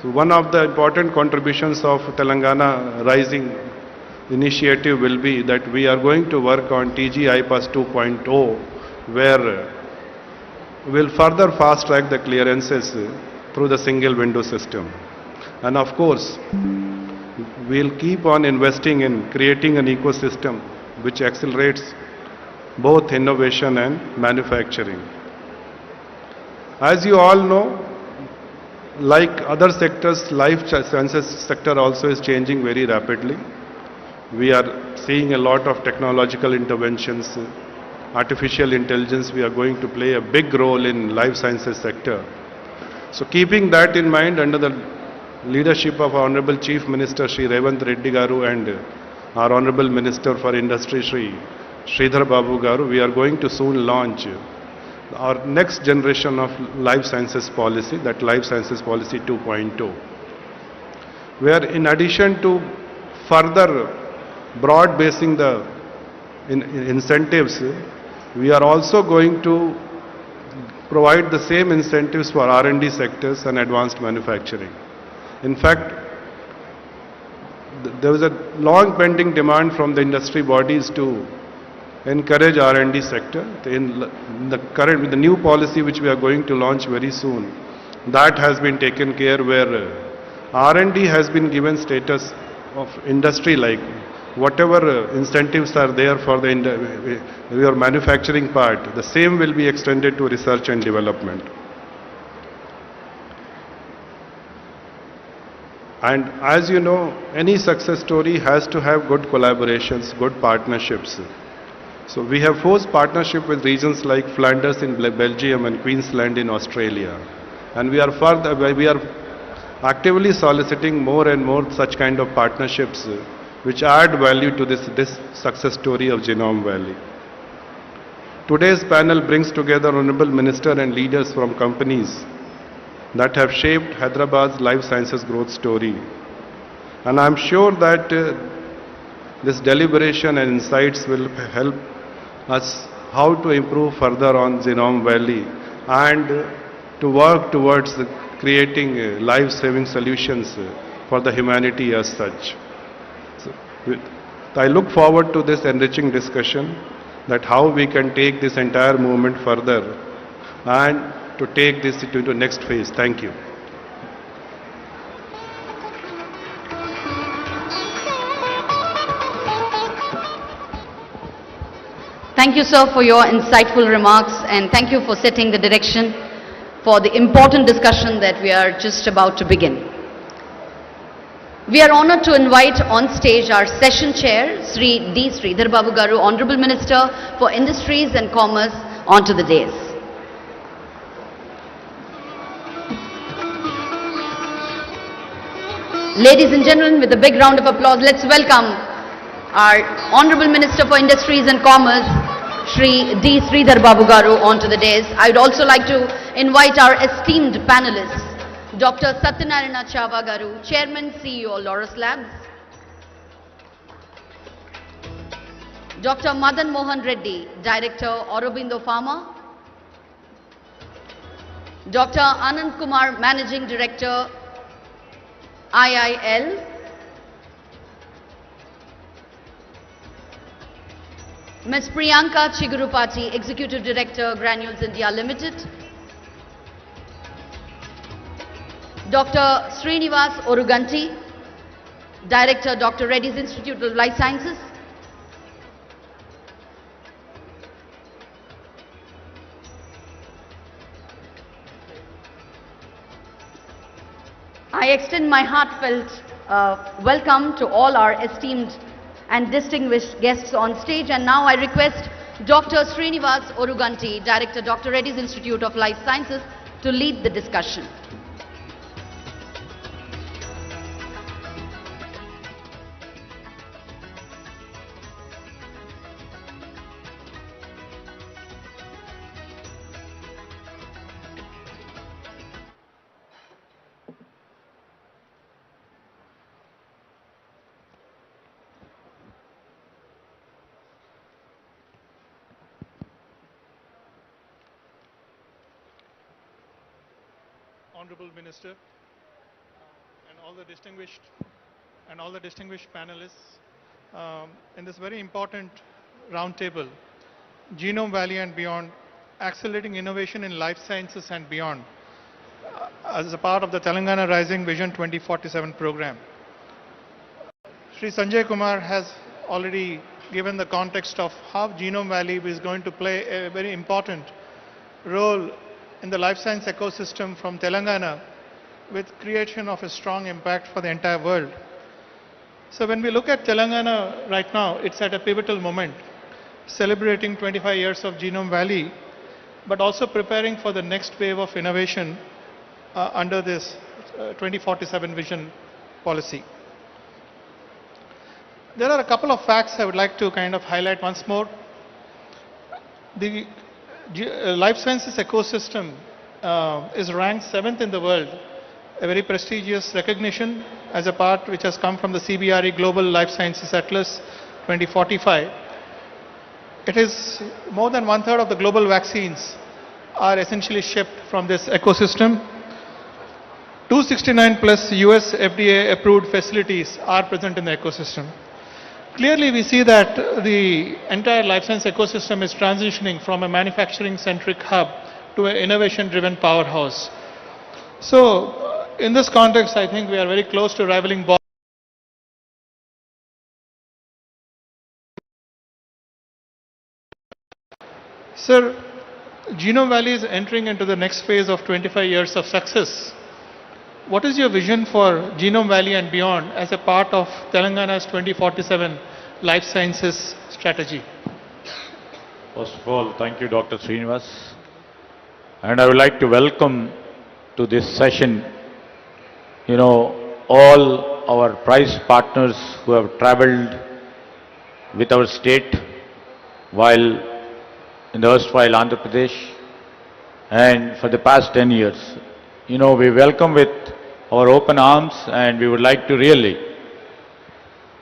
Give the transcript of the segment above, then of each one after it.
So one of the important contributions of Telangana Rising initiative will be that we are going to work on TG IPAS 2.0, where we will further fast track the clearances through the single window system. And of course, we will keep on investing in creating an ecosystem which accelerates both innovation and manufacturing. As you all know, like other sectors, life sciences sector also is changing very rapidly. We are seeing a lot of technological interventions, artificial intelligence. We are going to play a big role in life sciences sector. So keeping that in mind, under the leadership of Honorable Chief Minister Shri Revanth Reddy Garu and our Honorable Minister for Industry Shri Sridhar Babu Garu, we are going to soon launch our next generation of life sciences policy, that life sciences policy 2.0, where in addition to further broad basing the incentives, we are also going to provide the same incentives for R&D sectors and advanced manufacturing. In fact, there was a long pending demand from the industry bodies to encourage R&D sector. In the new policy which we are going to launch very soon, that has been taken care, where R&D has been given status of industry, like whatever incentives are there for your manufacturing part, the same will be extended to research and development. And as you know, any success story has to have good collaborations, good partnerships. So we have forced partnership with regions like Flanders in Belgium and Queensland in Australia. And we are actively soliciting more and more such kind of partnerships which add value to this success story of Genome Valley. Today's panel brings together Honorable Minister and leaders from companies that have shaped Hyderabad's life sciences growth story. And I'm sure that this deliberation and insights will help us how to improve further on Genome Valley and to work towards creating life-saving solutions for the humanity as such. So, I look forward to this enriching discussion, that how we can take this entire movement further and to take this into the next phase. Thank you. Thank you, sir, for your insightful remarks, and thank you for setting the direction for the important discussion that we are just about to begin. We are honored to invite on stage our session chair, Sri D. Sridhar Babu Garu, Honorable Minister for Industries and Commerce, onto the dais. Ladies and gentlemen, with a big round of applause, let's welcome our Honorable Minister for Industries and Commerce, Shri D. Sridhar Babu Garu, onto the dais. I would also like to invite our esteemed panelists, Dr. Satyanarayana Chava Garu, Chairman, CEO, Laurus Labs; Dr. Madan Mohan Reddy, Director, Aurobindo Pharma; Dr. Anand Kumar, Managing Director, IIL; Ms. Priyanka Chigurupati, Executive Director, Granules India Limited; Dr. Srinivas Oruganti, Director, Dr. Reddy's Institute of Life Sciences; I extend my heartfelt welcome to all our esteemed and distinguished guests on stage, and now I request Dr. Srinivas Oruganti, Director, Dr. Reddy's Institute of Life Sciences, to lead the discussion. Honorable Minister, all the distinguished panelists in this very important roundtable, Genome Valley and Beyond, accelerating innovation in life sciences and beyond, as a part of the Telangana Rising Vision 2047 program. Sri Sanjay Kumar has already given the context of how Genome Valley is going to play a very important role in the life science ecosystem from Telangana, with creation of a strong impact for the entire world. So when we look at Telangana right now, it's at a pivotal moment, celebrating 25 years of Genome Valley, but also preparing for the next wave of innovation under this 2047 vision policy. There are a couple of facts I would like to kind of highlight once more. The life sciences ecosystem is ranked 7th in the world, a very prestigious recognition as a part which has come from the CBRE Global Life Sciences Atlas 2045. It is more than 1/3 of the global vaccines are essentially shipped from this ecosystem. 269 plus US FDA approved facilities are present in the ecosystem. Clearly we see that the entire life science ecosystem is transitioning from a manufacturing centric hub to an innovation driven powerhouse. So in this context, I think we are very close to rivaling Bob. Sir, Genome Valley is entering into the next phase of 25 years of success. What is your vision for Genome Valley and beyond as a part of Telangana's 2047 life sciences strategy? First of all, thank you, Dr. Srinivas. And I would like to welcome to this session, all our prize partners who have traveled with our state while in the erstwhile Andhra Pradesh, and for the past 10 years. We welcome with our open arms, and we would like to really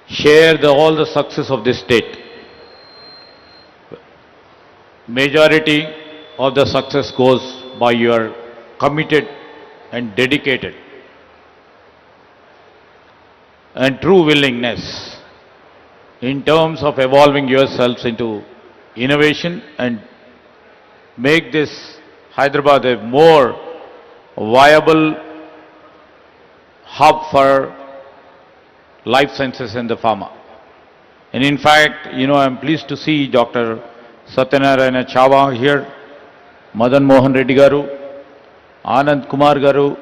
share all the success of this state. Majority of the success goes by your committed and dedicated and true willingness in terms of evolving yourselves into innovation and make this Hyderabad a more viable hub for life sciences and the pharma. And in fact, I'm pleased to see Dr. Satyanarayana Chava here, Madan Mohan Reddy Garu, Anand Kumar Garu,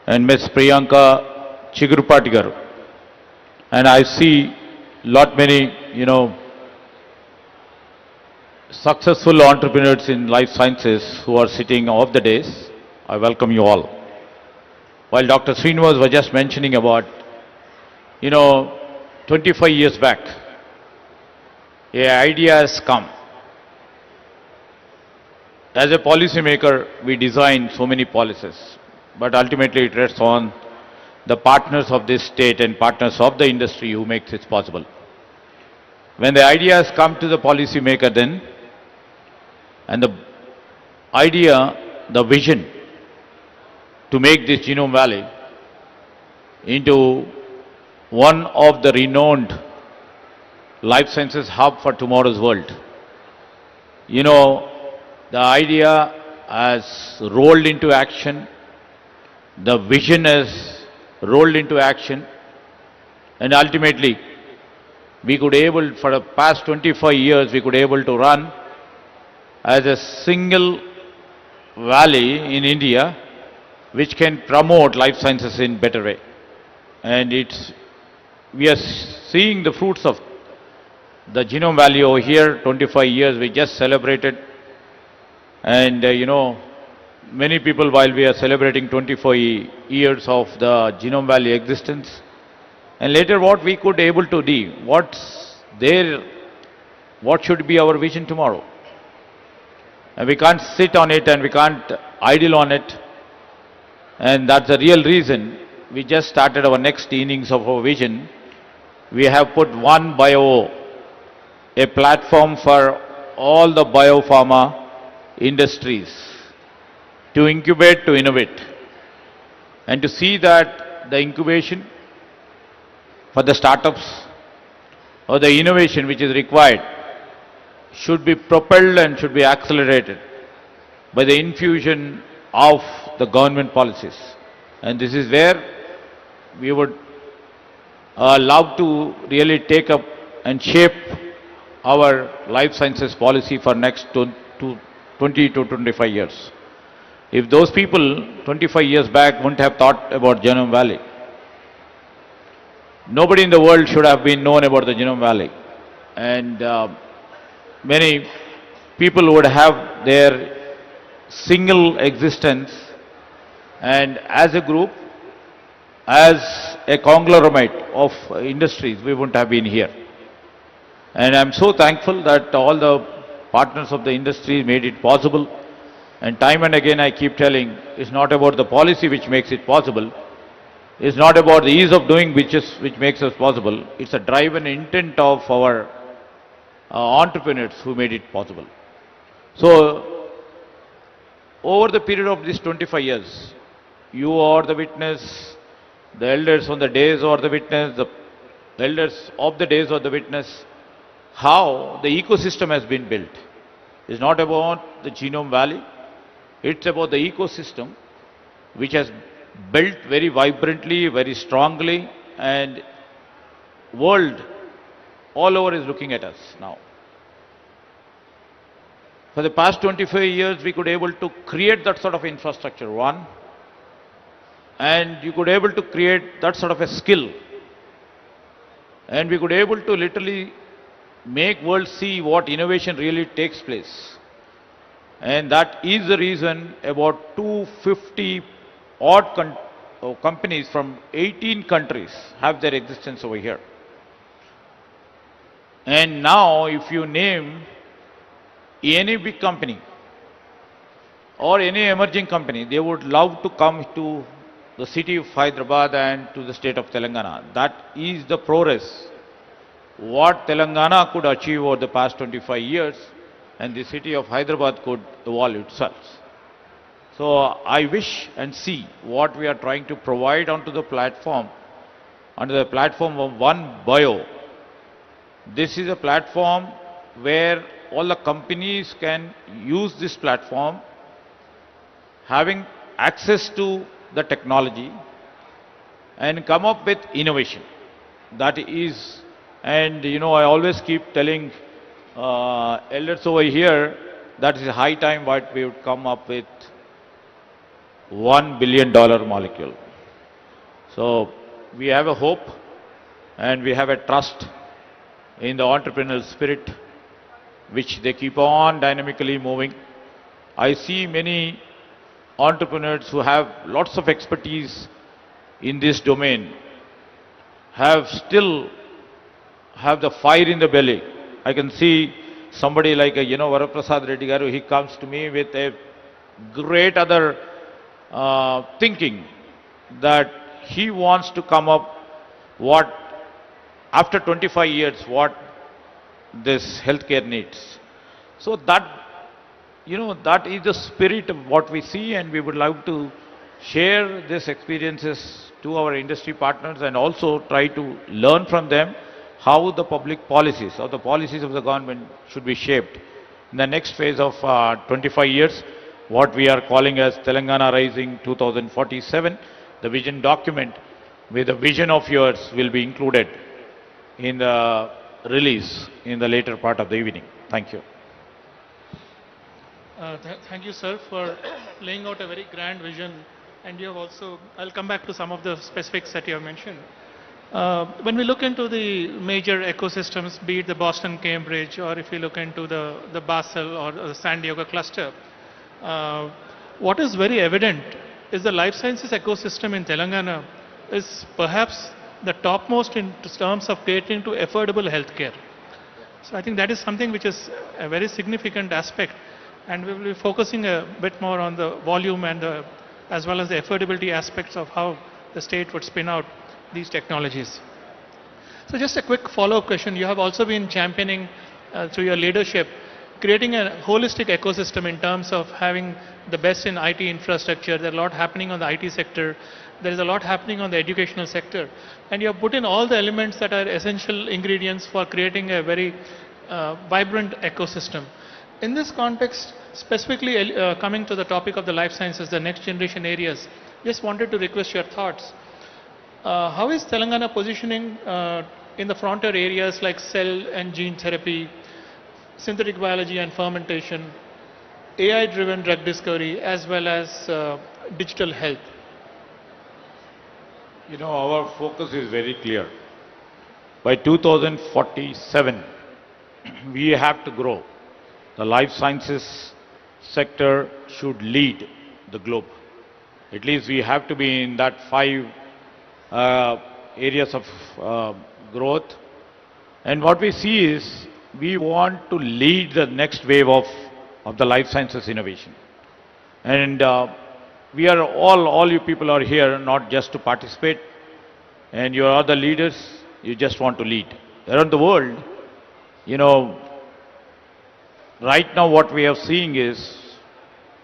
and Ms. Priyanka Chigurupati Garu. And I see many, successful entrepreneurs in life sciences who are sitting off the days. I welcome you all. While Dr. Srinivas was just mentioning about, 25 years back, an idea has come. As a policymaker, we design so many policies, but ultimately it rests on the partners of this state and partners of the industry who makes it possible. When the idea has come to the policymaker then, and the idea, the vision to make this Genome Valley into one of the renowned life sciences hub for tomorrow's world. The idea has rolled into action, the vision has rolled into action, and ultimately we could able, for the past 25 years, we could able to run as a single valley in India which can promote life sciences in better way. And we are seeing the fruits of the Genome Valley over here. 25 years we just celebrated. And many people, while we are celebrating 24 years of the Genome Valley existence, and later what we could able to do, what should be our vision tomorrow. And we can't sit on it and we can't idle on it. And that's the real reason we just started our next innings of our vision. We have put One Bio, a platform for all the biopharma industries to incubate, to innovate, and to see that the incubation for the startups or the innovation which is required should be propelled and should be accelerated by the infusion of the government policies. And this is where we would love to really take up and shape our life sciences policy for next 20 to 25 years. If those people 25 years back wouldn't have thought about Genome Valley, nobody in the world should have been known about the Genome Valley. And many people would have their single existence, and as a group, as a conglomerate of industries, we wouldn't have been here. And I'm so thankful that all the partners of the industry made it possible. And time and again I keep telling, it's not about the policy which makes it possible. It's not about the ease of doing which makes us possible. It's a drive and intent of our entrepreneurs who made it possible. So, over the period of these 25 years, you are the witness, the elders on the days are the witness, the elders of the days are the witness, how the ecosystem has been built. It's not about the Genome Valley, it's about the ecosystem which has built very vibrantly, very strongly, and world all over is looking at us now. For the past 25 years, we could able to create that sort of infrastructure, one, and you could able to create that sort of a skill, and we could able to literally make world see what innovation really takes place. And that is the reason about 250 odd companies from 18 countries have their existence over here. And now if you name any big company or any emerging company, they would love to come to the city of Hyderabad and to the state of Telangana. That is the progress what Telangana could achieve over the past 25 years, and the city of Hyderabad could evolve itself. So I wish and see what we are trying to provide onto the platform, under the platform of One Bio. This is a platform where all the companies can use this platform, having access to the technology and come up with innovation. That is, and you know, I always keep telling elders over here that is a high time what we would come up with $1 billion molecule. So we have a hope and we have a trust in the entrepreneurial spirit which they keep on dynamically moving. I see many entrepreneurs who have lots of expertise in this domain still have the fire in the belly. I can see somebody like Varaprasad Reddy Garu, he comes to me with a great other thinking that he wants to come up what after 25 years what this healthcare needs. So that that is the spirit of what we see, and we would like to share these experiences to our industry partners and also try to learn from them how the public policies or the policies of the government should be shaped in the next phase of 25 years, what we are calling as Telangana Rising 2047. The vision document with the vision of yours will be included in the release in the later part of the evening. Thank you. Thank you, sir, for laying out a very grand vision. And you have also, I'll come back to some of the specifics that you have mentioned. When we look into the major ecosystems, be it the Boston, Cambridge, or if you look into the Basel or the San Diego cluster, what is very evident is the life sciences ecosystem in Telangana is perhaps the topmost in terms of catering to affordable healthcare. So I think that is something which is a very significant aspect, and we will be focusing a bit more on the volume and as well as the affordability aspects of how the state would spin out these technologies. So just a quick follow-up question. You have also been championing through your leadership, creating a holistic ecosystem in terms of having the best in IT infrastructure. There are a lot happening on the IT sector, there is a lot happening on the educational sector, and you have put in all the elements that are essential ingredients for creating a very vibrant ecosystem. In this context, specifically coming to the topic of the life sciences, the next generation areas, just wanted to request your thoughts. How is Telangana positioning in the frontier areas like cell and gene therapy, synthetic biology and fermentation, AI-driven drug discovery, as well as digital health? You know, our focus is very clear. By 2047, we have to grow. The life sciences sector should lead the globe. At least we have to be in that 5 areas of growth. And what we see is we want to lead the next wave of the life sciences innovation. And we are all you people are here not just to participate, and you are the leaders, you just want to lead. Around the world, you know, right now what we are seeing is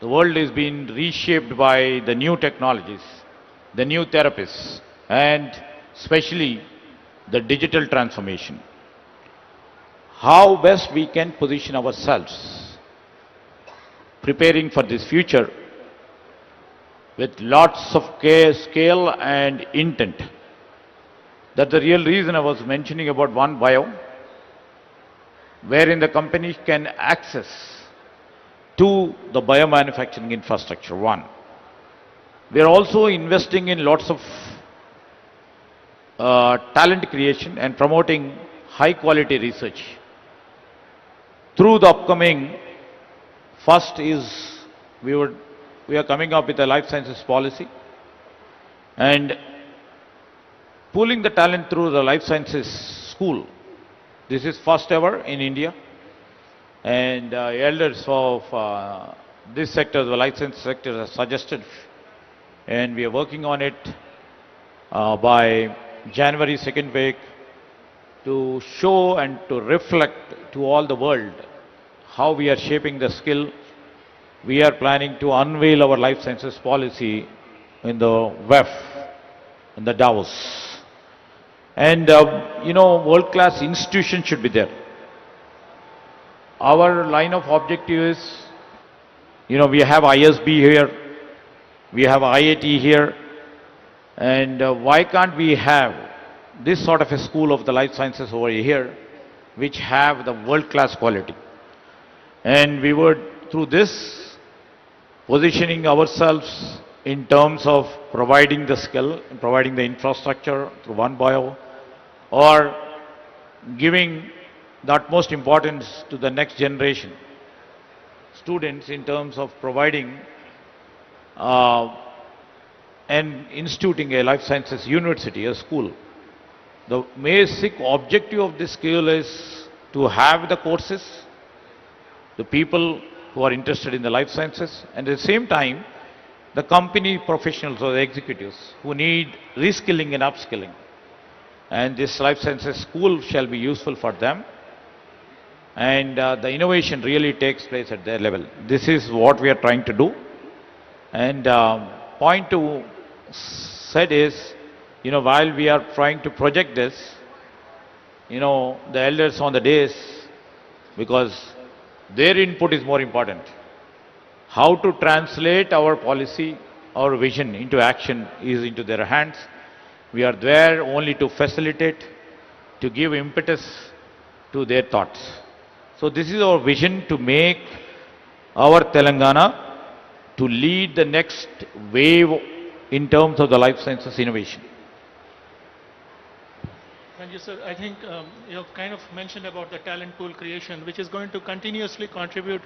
the world is being reshaped by the new technologies, the new therapies, and especially the digital transformation. How best we can position ourselves, preparing for this future with lots of care, scale and intent. That's the real reason I was mentioning about One Bio, wherein the company can access to the biomanufacturing infrastructure, one. We are also investing in lots of talent creation and promoting high quality research. Through the upcoming, first is we are coming up with a life sciences policy and pooling the talent through the life sciences school. This is first ever in India, and elders of this sector, the life sciences sector, have suggested, and we are working on it by January 2nd week to show and to reflect to all the world how we are shaping the skill. We are planning to unveil our life sciences policy in the WEF, in the Davos. And, you know, world-class institutions should be there. Our line of objective is, you know, we have ISB here, we have IIT here, and why can't we have this sort of a school of the life sciences over here, which have the world-class quality? And we would, through this, positioning ourselves in terms of providing the skill, providing the infrastructure through One Bio, or giving the utmost importance to the next generation students in terms of providing and instituting a life sciences university, a school. The basic objective of this school is to have the courses, the people who are interested in the life sciences, and at the same time, the company professionals or the executives who need reskilling and upskilling. And this life sciences school shall be useful for them. And the innovation really takes place at their level. This is what we are trying to do. And point two said is, you know, while we are trying to project this, you know, the elders on the days, because their input is more important. How to translate our policy, our vision into action is into their hands. We are there only to facilitate, to give impetus to their thoughts. So this is our vision to make our Telangana to lead the next wave in terms of the life sciences innovation. Thank you, sir. I think you have kind of mentioned about the talent pool creation, which is going to continuously contribute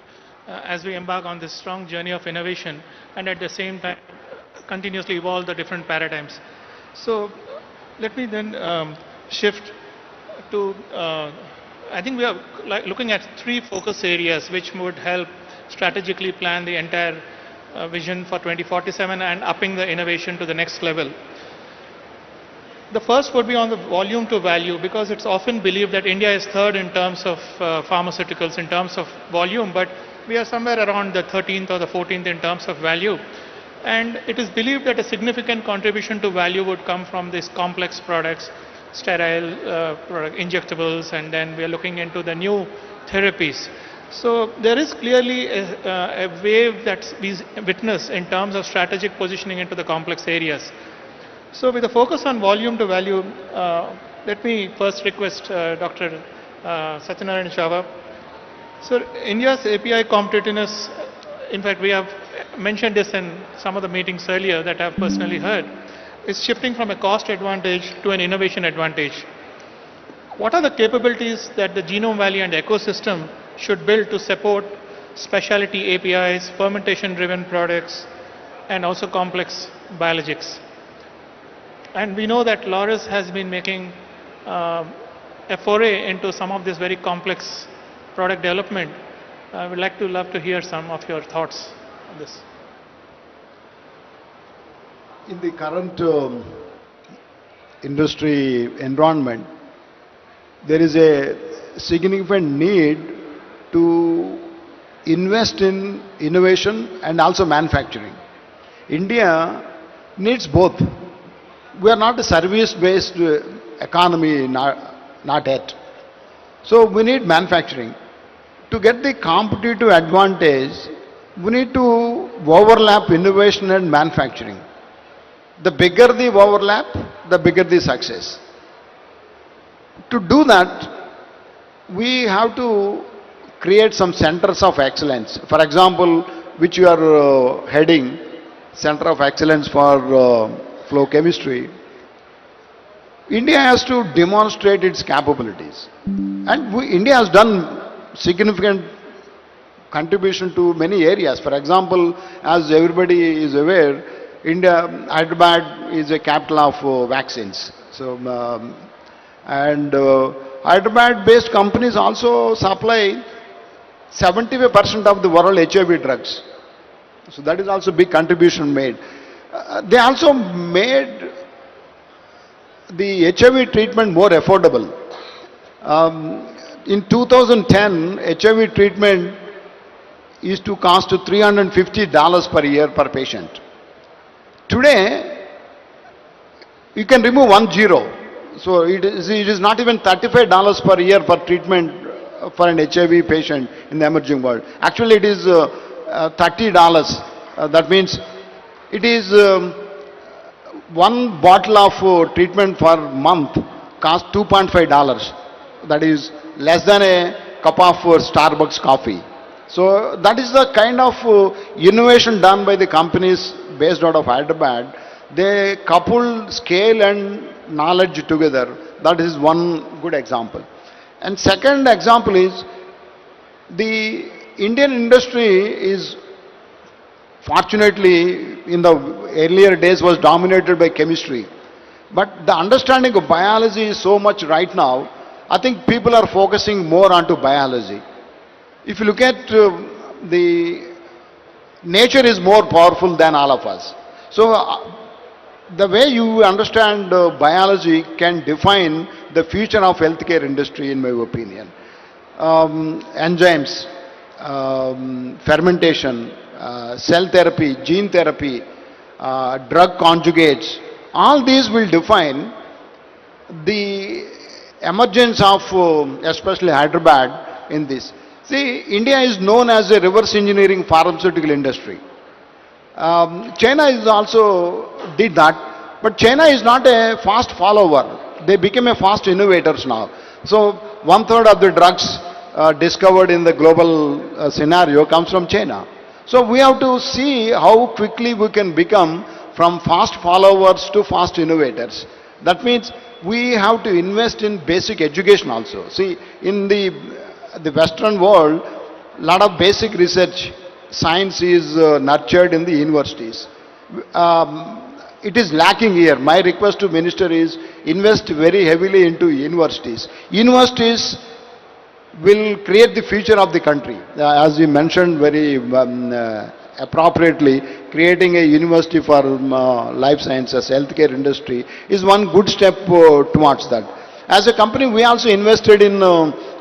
as we embark on this strong journey of innovation, and at the same time continuously evolve the different paradigms. So let me then shift to, I think we are looking at 3 focus areas which would help strategically plan the entire vision for 2047 and upping the innovation to the next level. The first would be on the volume to value, because it's often believed that India is third in terms of pharmaceuticals, in terms of volume, but we are somewhere around the 13th or the 14th in terms of value. And it is believed that a significant contribution to value would come from these complex products, sterile injectables, and then we are looking into the new therapies. So there is clearly a wave that we witness in terms of strategic positioning into the complex areas. So with a focus on volume to value, let me first request Dr. Satyanarayana Chava. So India's API competitiveness, in fact we have mentioned this in some of the meetings earlier that I have personally heard, is shifting from a cost advantage to an innovation advantage. What are the capabilities that the Genome Valley and ecosystem should build to support specialty APIs, fermentation-driven products, and also complex biologics? And we know that Laurus has been making a foray into some of this very complex product development. I would love to hear some of your thoughts on this. In the current industry environment, there is a significant need to invest in innovation and also manufacturing. India needs both. We are not a service-based economy, not yet. So we need manufacturing. To get the competitive advantage, we need to overlap innovation and manufacturing. The bigger the overlap, the bigger the success. To do that, we have to create some centers of excellence. For example, which you are heading, Center of Excellence for Flow Chemistry. India has to demonstrate its capabilities. And India has done significant contribution to many areas. For example, as everybody is aware, Hyderabad is a capital of vaccines. So, Hyderabad-based companies also supply 75% of the world HIV drugs. So that is also a big contribution made. They also made the HIV treatment more affordable. In 2010, HIV treatment used to cost $350 per year per patient. Today, you can remove 1 zero. So it is not even $35 per year per treatment for an HIV patient in the emerging world. Actually, it is $30. That means it is one bottle of treatment per month costs $2.5. That is less than a cup of Starbucks coffee. So that is the kind of innovation done by the companies based out of Hyderabad. They couple scale and knowledge together. That is one good example. And second example is the Indian industry is fortunately in the earlier days was dominated by chemistry. But the understanding of biology is so much right now, I think people are focusing more onto biology. If you look at the nature is more powerful than all of us. So the way you understand biology can define the future of healthcare industry, in my opinion. Enzymes, fermentation, cell therapy, gene therapy, drug conjugates, all these will define the emergence of especially Hyderabad in this. See, India is known as a reverse engineering pharmaceutical industry. China is also did that, but China is not a fast follower. They became a fast innovators now. So 1/3 of the drugs discovered in the global scenario comes from China. So we have to see how quickly we can become from fast followers to fast innovators. That means we have to invest in basic education also. See, in the Western world, a lot of basic research, science is nurtured in the universities. It is lacking here. My request to Minister is invest very heavily into universities. Universities will create the future of the country. As you mentioned very appropriately, creating a university for life sciences, healthcare industry is one good step towards that. As a company, we also invested in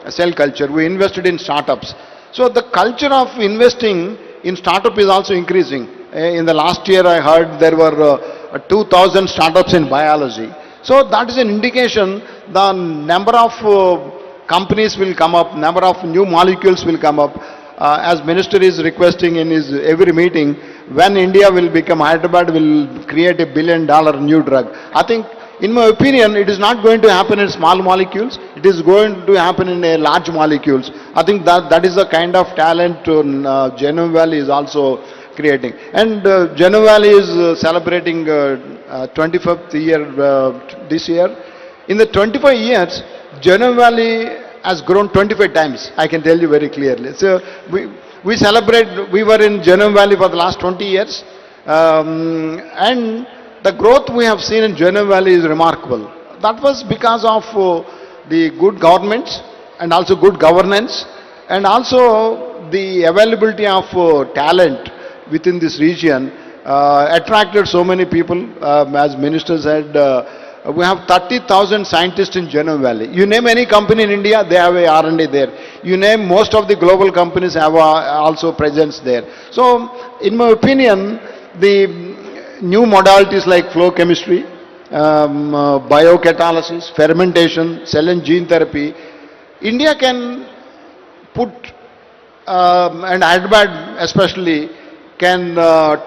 cell culture. We invested in startups. So the culture of investing in startup is also increasing. In the last year, I heard there were 2,000 startups in biology. So that is an indication the number of companies will come up, number of new molecules will come up. As Minister is requesting in his every meeting, when India will become, Hyderabad will create $1 billion new drug. I think, in my opinion, it is not going to happen in small molecules. It is going to happen in large molecules. I think that is the kind of talent Genome Valley is also creating. And Genome Valley is celebrating 25th year this year. In the 25 years, Genome Valley has grown 25 times, I can tell you very clearly. So we celebrate, we were in Genome Valley for the last 20 years, and the growth we have seen in Genome Valley is remarkable. That was because of the good governments and also good governance and also the availability of talent within this region attracted so many people. As Minister said, we have 30,000 scientists in Genome Valley. You name any company in India, they have a R&D there. You name most of the global companies have also presence there. So, in my opinion, the new modalities like flow chemistry, biocatalysis, fermentation, cell and gene therapy, India can put, and Hyderabad especially, can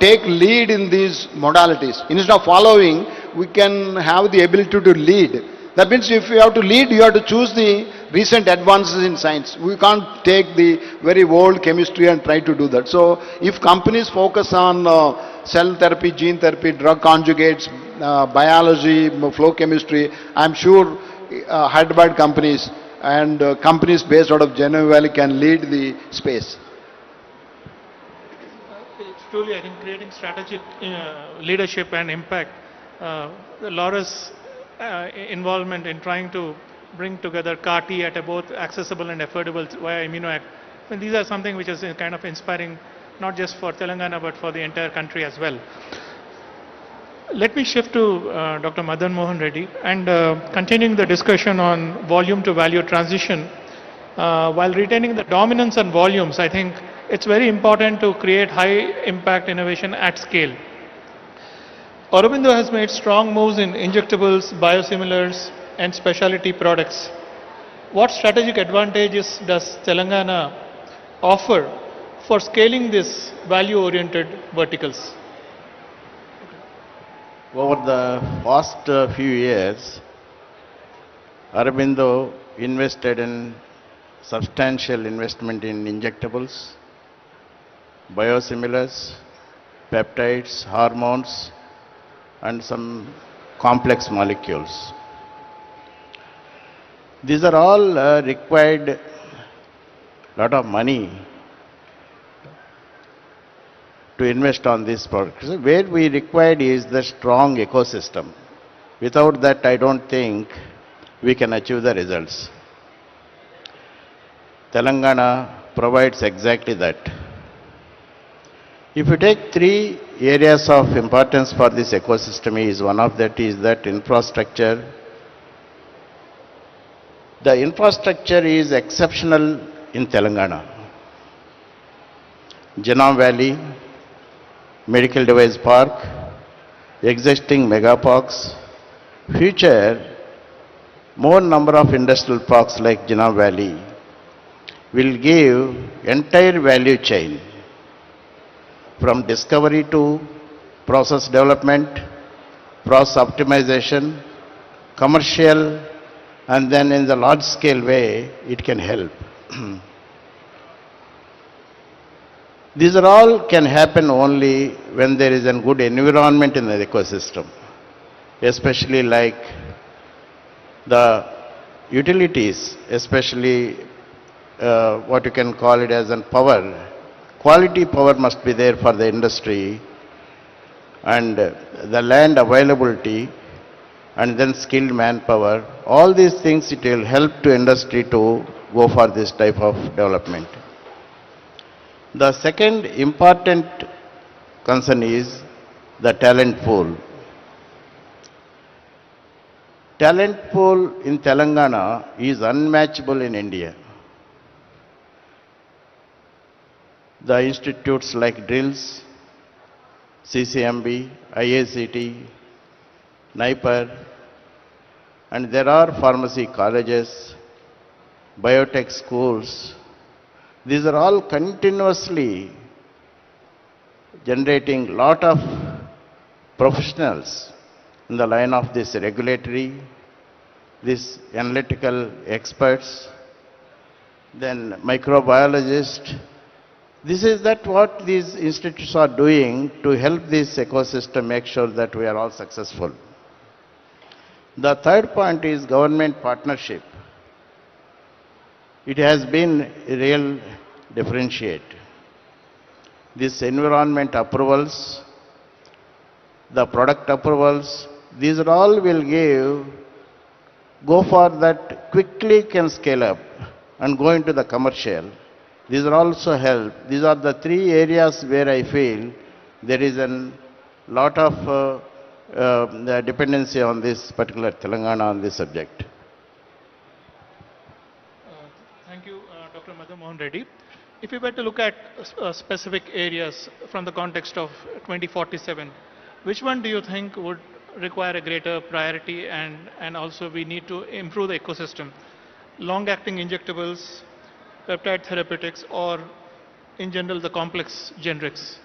take lead in these modalities. Instead of following, we can have the ability to lead. That means if you have to lead, you have to choose the recent advances in science. We can't take the very old chemistry and try to do that. So if companies focus on cell therapy, gene therapy, drug conjugates, biology, flow chemistry, I'm sure Hyderabad companies and companies based out of Genome Valley can lead the space. It's truly, I think, creating strategic leadership and impact. Laura's involvement in trying to bring together CAR-T at a both accessible and affordable via ImmunoAct. I mean, these are something which is kind of inspiring, not just for Telangana, but for the entire country as well. Let me shift to Dr. Madan Mohan Reddy and continuing the discussion on volume to value transition. While retaining the dominance on volumes, I think it's very important to create high impact innovation at scale. Aurobindo has made strong moves in injectables, biosimilars, and specialty products. What strategic advantages does Telangana offer for scaling these value-oriented verticals? Over the past few years, Aurobindo invested in substantial investment in injectables, biosimilars, peptides, hormones, and some complex molecules. These are all required a lot of money to invest on these products. So where we required is the strong ecosystem. Without that, I don't think we can achieve the results. Telangana provides exactly that. If you take three areas of importance for this ecosystem, is one of that is that infrastructure. The infrastructure is exceptional in Telangana. Genome Valley, Medical Device Park, existing mega parks, future more number of industrial parks like Genome Valley will give entire value chain from discovery to process development, process optimization, commercial, and then in the large scale way, it can help. These are all can happen only when there is a good environment in the ecosystem, especially like the utilities, especially what you can call it as power. Quality power must be there for the industry, and the land availability, and then skilled manpower. All these things, it will help to industry to go for this type of development. The second important concern is the talent pool. Talent pool in Telangana is unmatchable in India. The institutes like DRILS, CCMB, IACT, NIPER, and there are pharmacy colleges, biotech schools. These are all continuously generating lot of professionals in the line of this regulatory, this analytical experts, then microbiologists. This is that what these institutes are doing to help this ecosystem make sure that we are all successful. The third point is government partnership. It has been a real differentiate. This environment approvals, the product approvals, these are all will go for that quickly can scale up and go into the commercial. These are also help. These are the three areas where I feel there is a lot of the dependency on this particular Telangana on this subject. Thank you, Dr. Madhu Mohan Reddy. If we were to look at specific areas from the context of 2047, which one do you think would require a greater priority and also we need to improve the ecosystem? Long-acting injectables, peptide therapeutics, or in general the complex generics?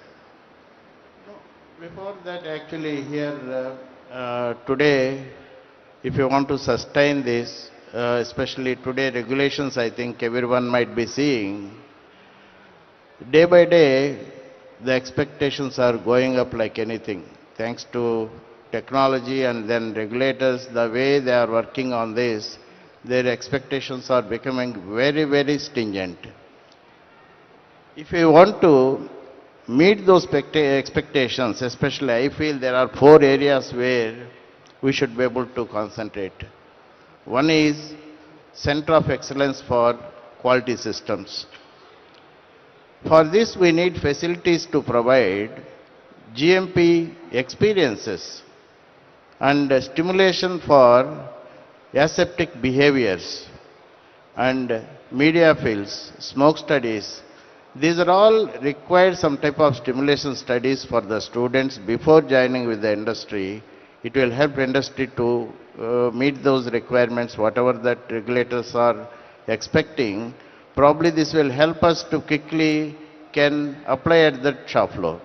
Before that, actually, here today, if you want to sustain this, especially today regulations, I think everyone might be seeing, day by day, the expectations are going up like anything. Thanks to technology and then regulators, the way they are working on this, their expectations are becoming very, very stringent. If you want to meet those expectations, especially I feel there are 4 areas where we should be able to concentrate. One is Center of Excellence for Quality Systems. For this we need facilities to provide GMP experiences and stimulation for aseptic behaviors and media fields, smoke studies. These are all require some type of stimulation studies for the students before joining with the industry. It will help industry to meet those requirements, whatever that regulators are expecting. Probably this will help us to quickly can apply at the shop floor.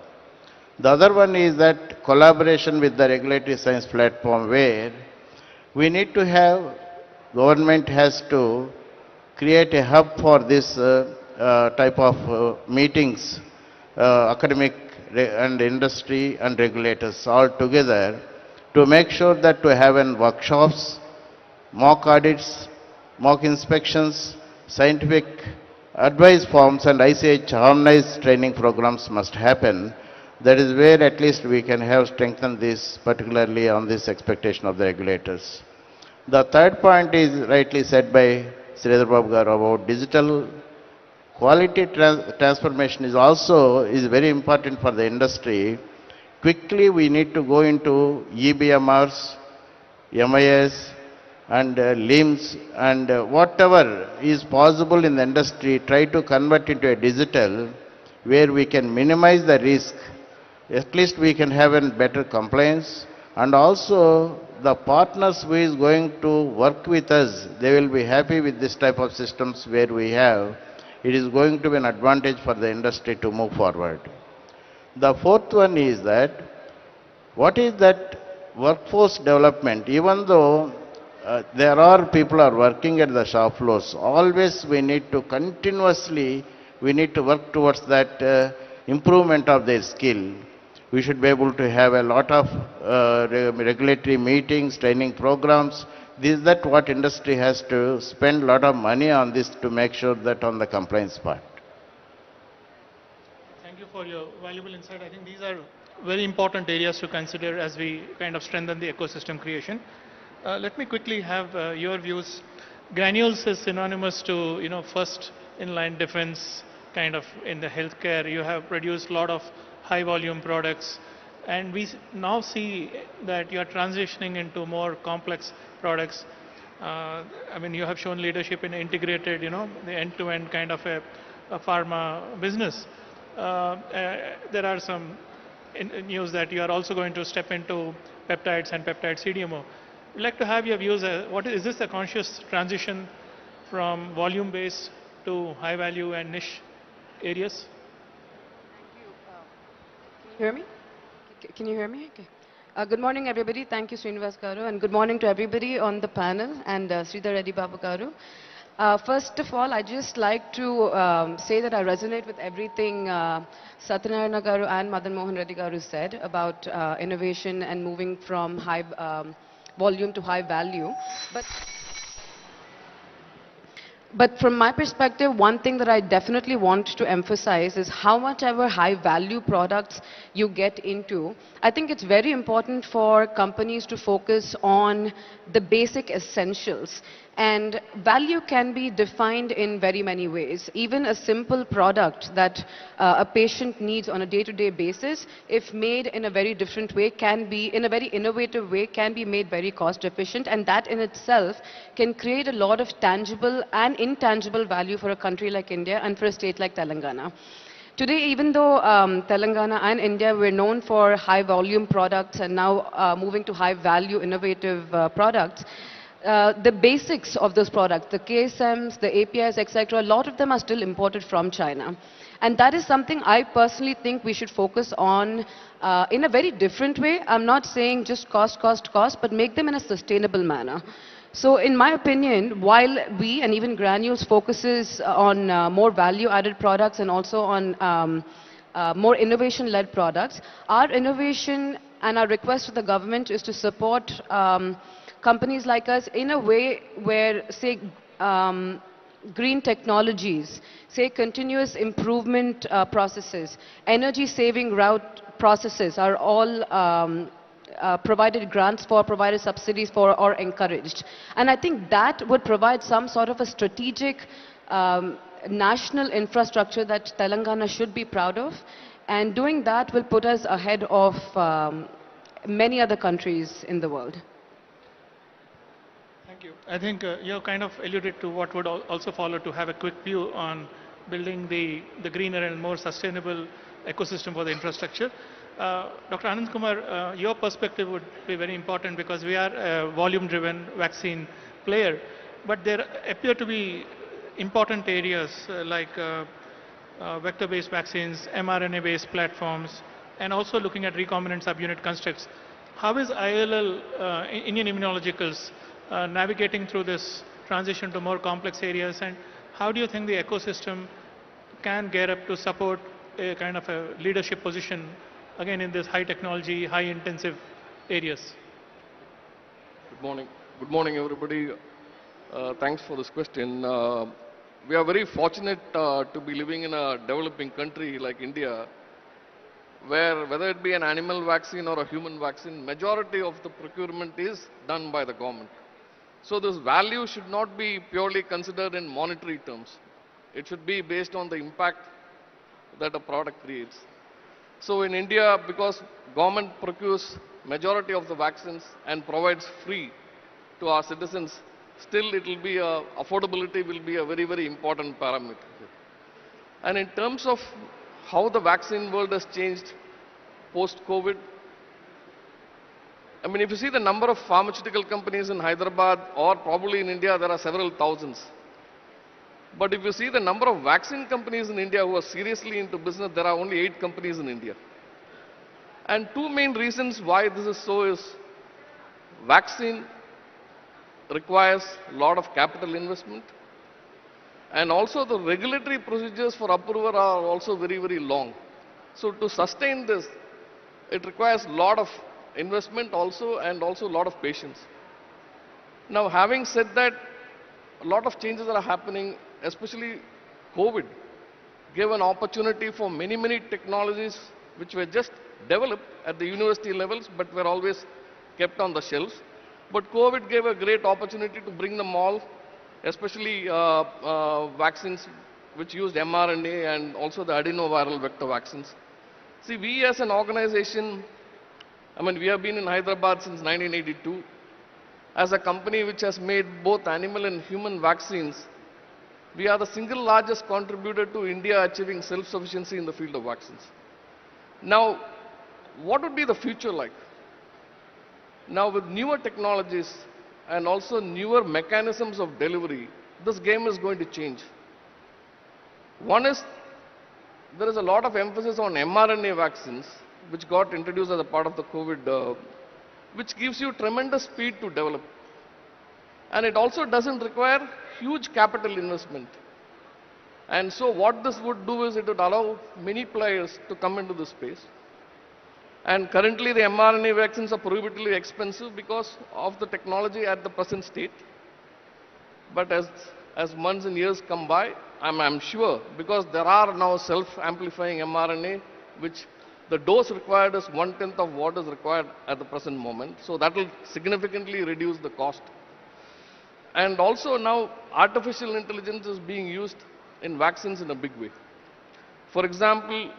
The other one is that collaboration with the regulatory science platform where we need to have, government has to create a hub for this type of meetings, academic and industry and regulators all together to make sure that to have workshops, mock audits, mock inspections, scientific advice forms and ICH harmonized training programs must happen. That is where at least we can have strengthened this, particularly on this expectation of the regulators. The third point is rightly said by Sridhar Babu garu about digital quality transformation is very important for the industry. Quickly we need to go into EBMRs, MIS and LIMS and whatever is possible in the industry, try to convert into a digital where we can minimize the risk. At least we can have a better compliance, and also the partners who is going to work with us, they will be happy with this type of systems where we have. It is going to be an advantage for the industry to move forward. The fourth one is that, what is that workforce development? Even though there are people are working at the shop floors, always we need to continuously, we need to work towards that improvement of their skill. We should be able to have a lot of regulatory meetings, training programs. This is that what industry has to spend a lot of money on this to make sure that on the compliance part. Thank you for your valuable insight. I think these are very important areas to consider as we kind of strengthen the ecosystem creation. Let me quickly have your views. Granules is synonymous to, first in-line defense kind of in the healthcare. You have produced a lot of high volume products, and we now see that you are transitioning into more complex products. I mean, you have shown leadership in integrated, the end-to-end kind of a pharma business. There are some news that you are also going to step into peptides and peptide CDMO. We'd like to have your views. Is this a conscious transition from volume-based to high-value and niche areas? Can you hear me? Can you hear me? Okay. Good morning, everybody. Thank you, Srinivas Garu, and good morning to everybody on the panel and Sridhar Reddy Babu Garu. First of all, I just like to say that I resonate with everything Satyanarayana Garu and Madan Mohan Reddy Garu said about innovation and moving from high volume to high value. But from my perspective, one thing that I definitely want to emphasize is how much ever high value products you get into, I think it's very important for companies to focus on the basic essentials. And value can be defined in very many ways. Even a simple product that a patient needs on a day-to-day basis, if made in a very different way, can be, in a very innovative way, can be made very cost efficient. And that in itself can create a lot of tangible and intangible value for a country like India and for a state like Telangana. Today, even though Telangana and India were known for high volume products and now moving to high value innovative products, the basics of those products, the KSMs, the APIs, etc., a lot of them are still imported from China. And that is something I personally think we should focus on in a very different way. I'm not saying just cost, but make them in a sustainable manner. So in my opinion, while we and even Granules focuses on more value-added products and also on more innovation-led products, our innovation and our request to the government is to support companies like us in a way where, say, green technologies, say continuous improvement processes, energy-saving route processes are all provided grants for, provided subsidies for, or encouraged. And I think that would provide some sort of a strategic national infrastructure that Telangana should be proud of. And doing that will put us ahead of many other countries in the world. Thank you. I think you kind of alluded to what would also follow, to have a quick view on building the greener and more sustainable ecosystem for the infrastructure. Dr. Anand Kumar, your perspective would be very important because we are a volume-driven vaccine player, but there appear to be important areas like vector-based vaccines, mRNA-based platforms, and also looking at recombinant subunit constructs. How is ILL, Indian Immunologicals, navigating through this transition to more complex areas, and how do you think the ecosystem can gear up to support a kind of a leadership position again in this high technology, high intensive areas? Good morning. Good morning, everybody. Thanks for this question. We are very fortunate to be living in a developing country like India, where whether it be an animal vaccine or a human vaccine, majority of the procurement is done by the government. So this value should not be purely considered in monetary terms. It should be based on the impact that a product creates. So in India, because government procures majority of the vaccines and provides free to our citizens, still it will be affordability will be a very, very important parameter. And in terms of how the vaccine world has changed post-COVID, I mean, if you see the number of pharmaceutical companies in Hyderabad or probably in India, there are several thousands. But if you see the number of vaccine companies in India who are seriously into business, there are only 8 companies in India. And 2 main reasons why this is so is vaccine requires a lot of capital investment, and also the regulatory procedures for approval are also very, very long. So to sustain this, it requires a lot of investment also and also a lot of patience. Now, having said that, a lot of changes are happening, especially COVID gave an opportunity for many, many technologies which were just developed at the university levels but were always kept on the shelves. But COVID gave a great opportunity to bring them all, especially vaccines which used mRNA and also the adenoviral vector vaccines. See, we as an organization, I mean, we have been in Hyderabad since 1982. As a company which has made both animal and human vaccines, we are the single largest contributor to India achieving self-sufficiency in the field of vaccines. Now, what would be the future like? Now with newer technologies and also newer mechanisms of delivery, this game is going to change. One is, there is a lot of emphasis on mRNA vaccines, which got introduced as a part of the COVID, which gives you tremendous speed to develop. And it also doesn't require huge capital investment. And so what this would do is it would allow many players to come into the space. And currently the mRNA vaccines are prohibitively expensive because of the technology at the present state. But as months and years come by, I'm sure, because there are now self-amplifying mRNA, which the dose required is 1/10 of what is required at the present moment. So that will significantly reduce the cost. And also now artificial intelligence is being used in vaccines in a big way. For example,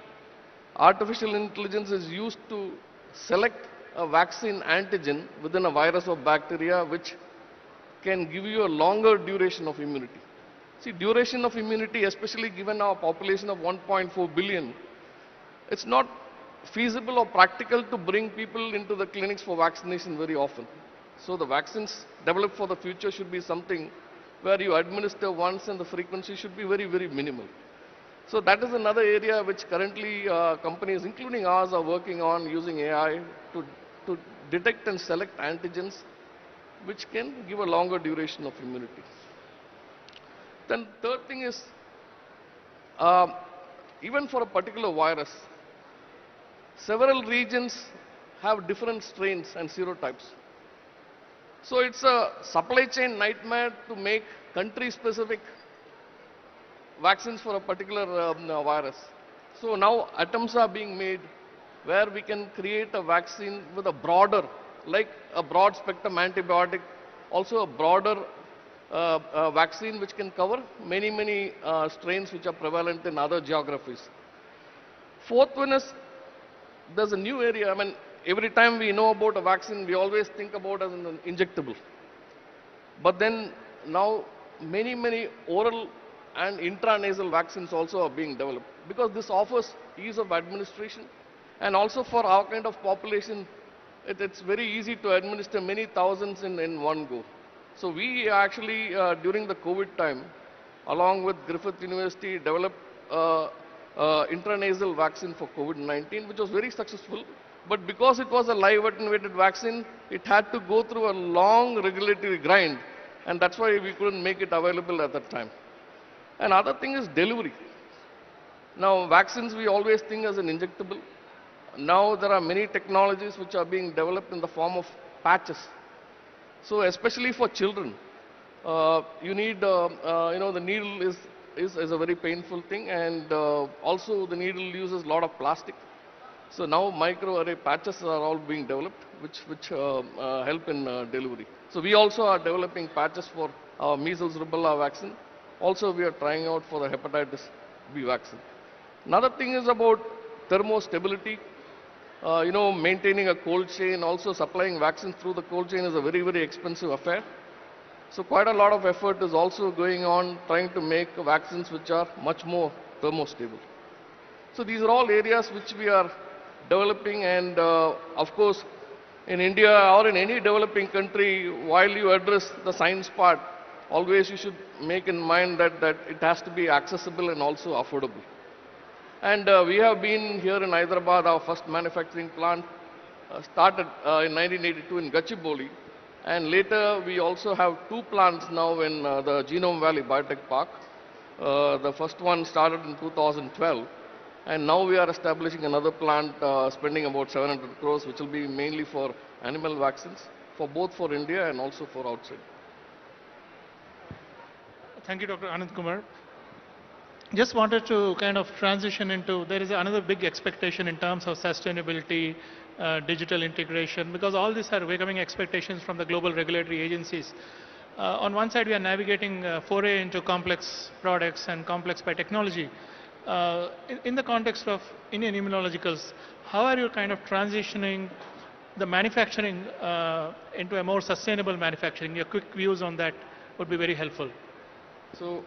artificial intelligence is used to select a vaccine antigen within a virus or bacteria which can give you a longer duration of immunity. See, duration of immunity, especially given our population of 1.4 billion, it's not feasible or practical to bring people into the clinics for vaccination very often. So the vaccines developed for the future should be something where you administer once and the frequency should be very, very minimal. So that is another area which currently companies, including ours, are working on using AI to detect and select antigens which can give a longer duration of immunity. Then third thing is, even for a particular virus, several regions have different strains and serotypes. So it's a supply chain nightmare to make country-specific vaccines for a particular virus. So now attempts are being made where we can create a vaccine with a broader, like a broad spectrum antibiotic, also a broader vaccine which can cover many strains which are prevalent in other geographies. Fourth one is, there's a new area. I mean, every time we know about a vaccine, we always think about it as an injectable. But then now many oral and intranasal vaccines also are being developed because this offers ease of administration, and also for our kind of population, it's very easy to administer many thousands in one go. So we actually, during the COVID time, along with Griffith University, developed intranasal vaccine for COVID-19, which was very successful. But because it was a live attenuated vaccine, it had to go through a long regulatory grind, and that's why we couldn't make it available at that time. Another thing is delivery. Now, vaccines we always think as an injectable. Now there are many technologies which are being developed in the form of patches. So especially for children, you need, the needle is a very painful thing, and also the needle uses a lot of plastic. So now microarray patches are all being developed, which help in delivery. So we also are developing patches for our measles rubella vaccine. Also we are trying out for the hepatitis B vaccine. Another thing is about thermostability. Maintaining a cold chain, also supplying vaccines through the cold chain is a very expensive affair. So quite a lot of effort is also going on trying to make vaccines which are much more thermostable. So these are all areas which we are developing, and of course in India or in any developing country, while you address the science part, always you should make in mind that it has to be accessible and also affordable. And we have been here in Hyderabad, our first manufacturing plant started in 1982 in Gachibowli, and later we also have 2 plants now in the Genome Valley Biotech Park. The first one started in 2012, and now we are establishing another plant spending about 700 crores, which will be mainly for animal vaccines, for both for India and also for outside. Thank you, Dr. Anand Kumar. Just wanted to kind of transition into, there is another big expectation in terms of sustainability, digital integration, because all these are becoming expectations from the global regulatory agencies. On one side, we are navigating foray into complex products and complex by technology. In the context of Indian immunologicals, how are you kind of transitioning the manufacturing into a more sustainable manufacturing? Your quick views on that would be very helpful. So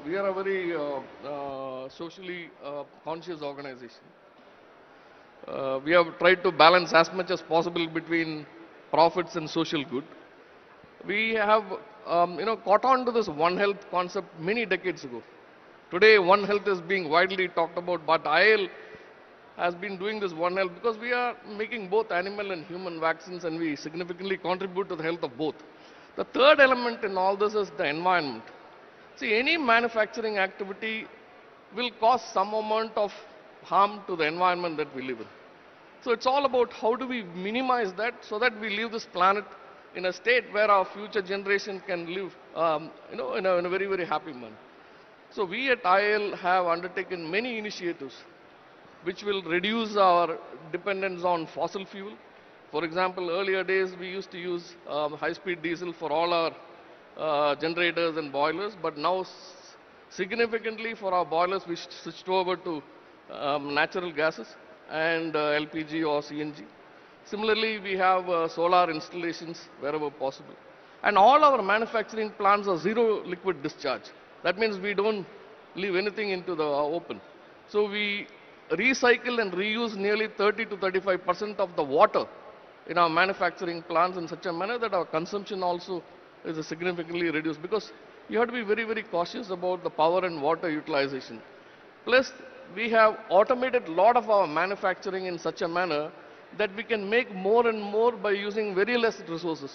we are a very socially conscious organization. We have tried to balance as much as possible between profits and social good. We have, caught on to this One Health concept many decades ago. Today, One Health is being widely talked about, but IL has been doing this One Health because we are making both animal and human vaccines and we significantly contribute to the health of both. The third element in all this is the environment. See, any manufacturing activity will cause some amount of harm to the environment that we live in. So it's all about how do we minimize that so that we leave this planet in a state where our future generation can live, in a very, very happy manner. So we at IL have undertaken many initiatives which will reduce our dependence on fossil fuel. For example, earlier days we used to use high-speed diesel for all our generators and boilers, but now significantly for our boilers we switched over to natural gases and LPG or CNG. Similarly, we have solar installations wherever possible. And all our manufacturing plants are zero liquid discharge. That means we don't leave anything into the open. So we recycle and reuse nearly 30 to 35% of the water in our manufacturing plants in such a manner that our consumption also is significantly reduced, because you have to be very, very cautious about the power and water utilization. Plus, we have automated a lot of our manufacturing in such a manner that we can make more and more by using very less resources.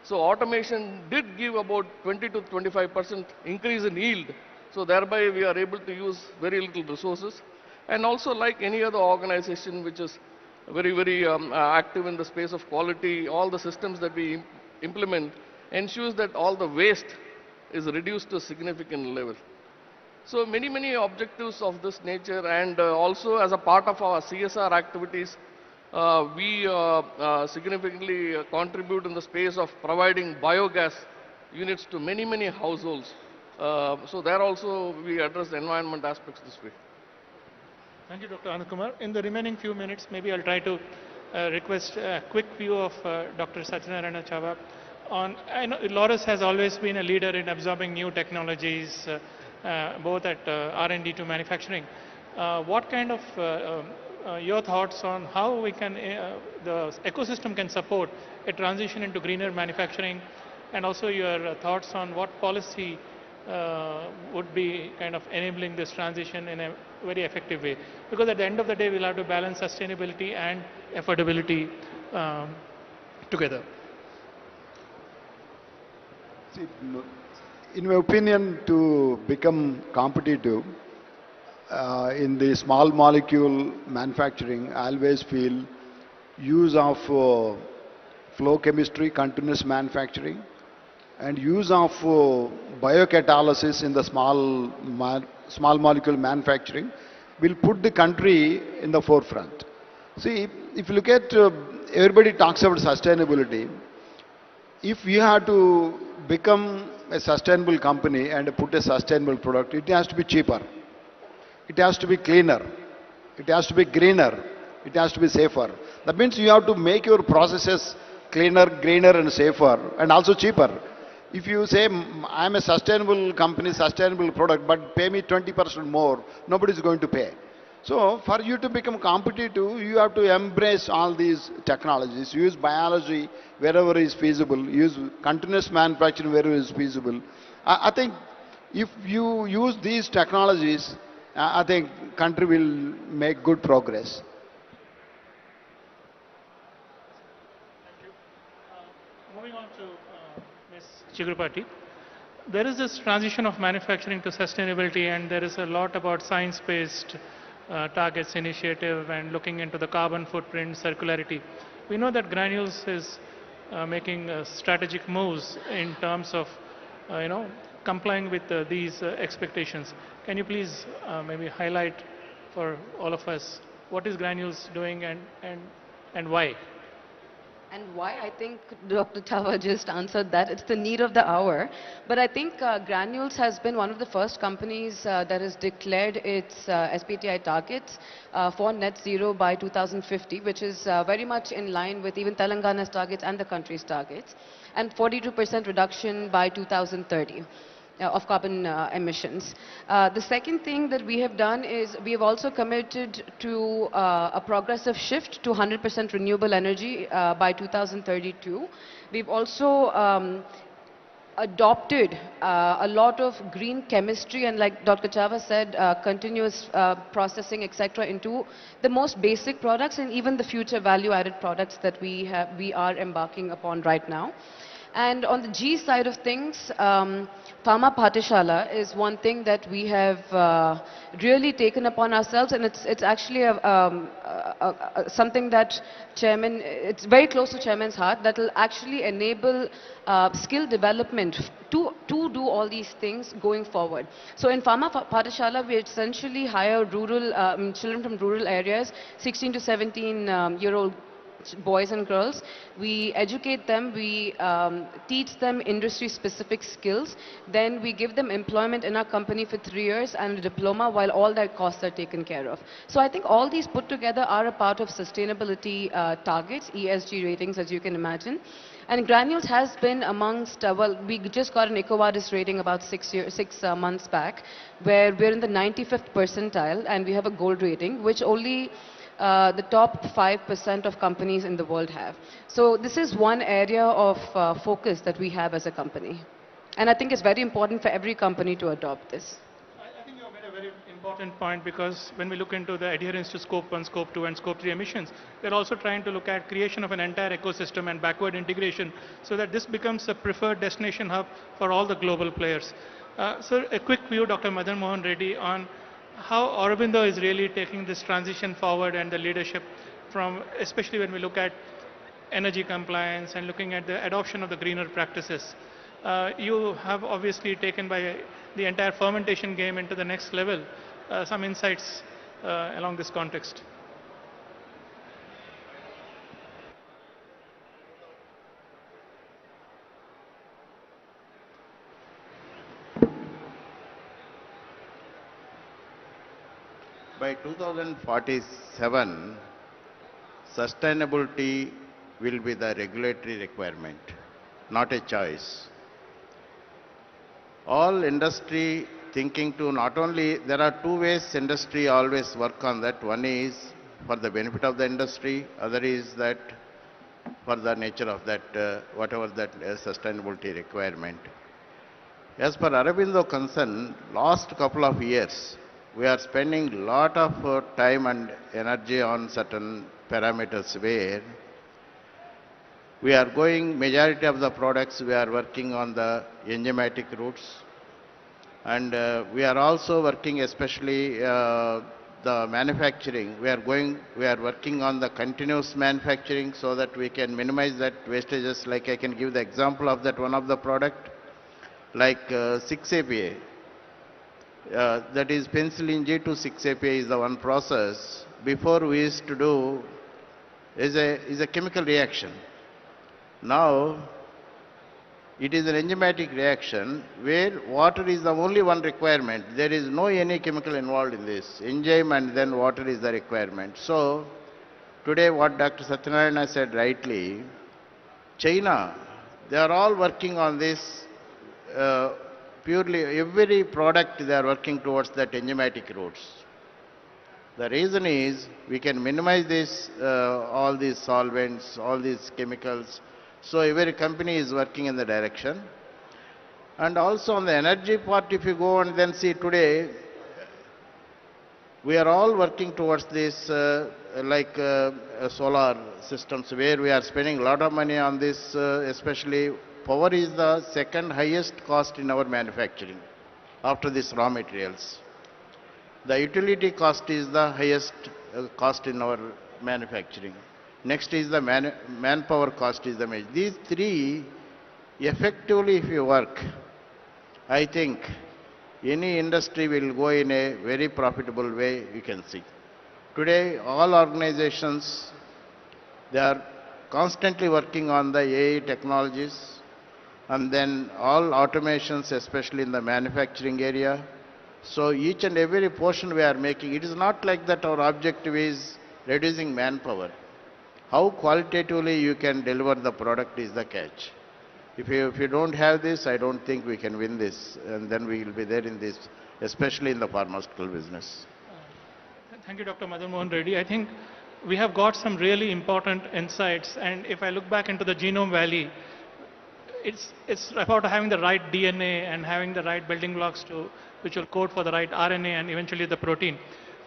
So automation did give about 20 to 25% increase in yield. So thereby we are able to use very little resources. And also, like any other organization which is very, very active in the space of quality, all the systems that we implement ensures that all the waste is reduced to a significant level. So many, many objectives of this nature, and also as a part of our CSR activities, we significantly contribute in the space of providing biogas units to many, many households. So there also we address the environment aspects this way. Thank you, Dr. Anand Kumar. In the remaining few minutes, maybe I'll try to request a quick view of Dr. Satyanarayana Chava. I know Laurus has always been a leader in absorbing new technologies, both at R&D to manufacturing. What kind of your thoughts on how we can, the ecosystem can support a transition into greener manufacturing, and also your thoughts on what policy would be kind of enabling this transition in a very effective way? Because at the end of the day, we'll have to balance sustainability and affordability together. See, in my opinion, to become competitive in the small molecule manufacturing, I always feel use of flow chemistry, continuous manufacturing, and use of biocatalysis in the small molecule manufacturing will put the country in the forefront. See, if you look at, everybody talks about sustainability. If you have to become a sustainable company and put a sustainable product, it has to be cheaper. It has to be cleaner. It has to be greener. It has to be safer. That means you have to make your processes cleaner, greener and safer, and also cheaper. If you say, I'm a sustainable company, sustainable product, but pay me 20% more, nobody is going to pay. So for you to become competitive, you have to embrace all these technologies, use biology wherever is feasible, use continuous manufacturing wherever is feasible. I think if you use these technologies, I think country will make good progress. Moving on to Ms. Chigurupati. There is this transition of manufacturing to sustainability, and there is a lot about science-based targets initiative and looking into the carbon footprint, circularity. We know that Granules is making strategic moves in terms of, complying with these expectations. Can you please maybe highlight for all of us what is Granules doing and why? And why? I think Dr. Chava just answered that. It's the need of the hour. But I think Granules has been one of the first companies that has declared its SBTi targets for net zero by 2050, which is very much in line with even Telangana's targets and the country's targets, and 42% reduction by 2030. of carbon emissions. The second thing that we have done is we have also committed to a progressive shift to 100% renewable energy by 2032. We've also adopted a lot of green chemistry and, like Dr. Chava said, continuous processing, etc., into the most basic products and even the future value-added products that we are embarking upon right now. And on the G side of things, Pharma Pathshala is one thing that we have really taken upon ourselves, and it's actually something that Chairman, it's very close to Chairman's heart, that will actually enable skill development to do all these things going forward. So in Pharma Pathshala, we essentially hire rural children from rural areas, 16 to 17-year-old boys and girls. We educate them, we teach them industry-specific skills, then we give them employment in our company for 3 years and a diploma while all their costs are taken care of. So I think all these put together are a part of sustainability targets, ESG ratings, as you can imagine. And Granules has been amongst, well, we just got an EcoVadis rating about 6 months back, where we're in the 95th percentile and we have a gold rating, which only the top 5% of companies in the world have. So this is one area of focus that we have as a company. And I think it's very important for every company to adopt this. I think you have made a very important point, because when we look into the adherence to Scope 1, Scope 2 and Scope 3 emissions, we're also trying to look at creation of an entire ecosystem and backward integration so that this becomes a preferred destination hub for all the global players. So a quick view, Dr. Madan Mohan Reddy, on how Aurobindo is really taking this transition forward and the leadership from, especially when we look at energy compliance and looking at the adoption of the greener practices. You have obviously taken by the entire fermentation game into the next level. Some insights along this context. By 2047, sustainability will be the regulatory requirement, not a choice. All industry thinking to not only, there are two ways industry always work on that. One is for the benefit of the industry, other is that for the nature of that, whatever that sustainability requirement. As per Aurobindo concern, last couple of years, we are spending a lot of time and energy on certain parameters where we are going, majority of the products we are working on the enzymatic routes, and we are also working especially the manufacturing. We are working on the continuous manufacturing so that we can minimize that wastages. Like I can give the example of that one of the product, like 6-APA. That is penicillin G to 6-APA is the one process. Before we used to do is a chemical reaction. Now it is an enzymatic reaction where water is the only one requirement. There is no any chemical involved in this. Enzyme and then water is the requirement. So today what Dr. Satyanarayana said rightly, China, they are all working on this. Purely every product they are working towards that enzymatic routes. The reason is we can minimize this, all these solvents, all these chemicals. So every company is working in the direction. And also on the energy part, if you go and then see today, we are all working towards this solar systems where we are spending a lot of money on this, especially power is the second highest cost in our manufacturing after this raw materials. The utility cost is the highest cost in our manufacturing. Next is the manpower cost is the major. These three, effectively if you work, I think any industry will go in a very profitable way, you can see. Today all organizations, they are constantly working on the AI technologies, and then all automations, especially in the manufacturing area. So each and every portion we are making, it is not like that our objective is reducing manpower. How qualitatively you can deliver the product is the catch. If you don't have this, I don't think we can win this, and then we will be there in this, especially in the pharmaceutical business. Thank you, Dr. Madan Mohan Reddy. I think we have got some really important insights, and if I look back into the Genome Valley, it's about having the right DNA and having the right building blocks which will code for the right RNA and eventually the protein.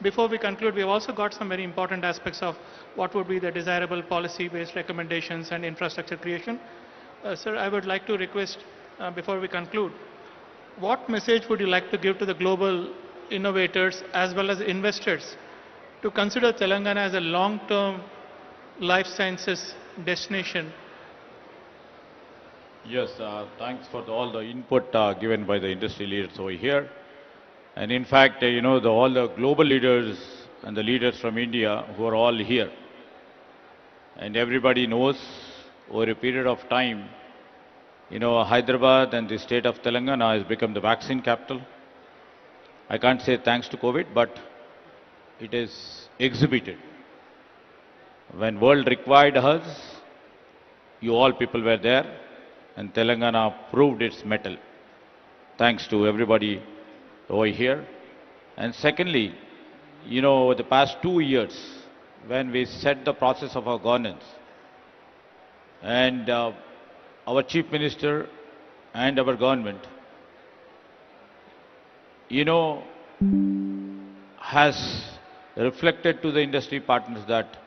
Before we conclude, we have also got some very important aspects of what would be the desirable policy-based recommendations and infrastructure creation. Sir, I would like to request, before we conclude, what message would you like to give to the global innovators as well as investors to consider Telangana as a long-term life sciences destination? Yes, thanks for all the input given by the industry leaders over here. And in fact, all the global leaders and the leaders from India who are all here. And everybody knows over a period of time, Hyderabad and the state of Telangana has become the vaccine capital. I can't say thanks to COVID, but it is exhibited. When world required us, you all people were there, and Telangana proved its mettle. Thanks to everybody over here. And secondly, over the past 2 years, when we set the process of our governance, and our Chief Minister and our government, has reflected to the industry partners that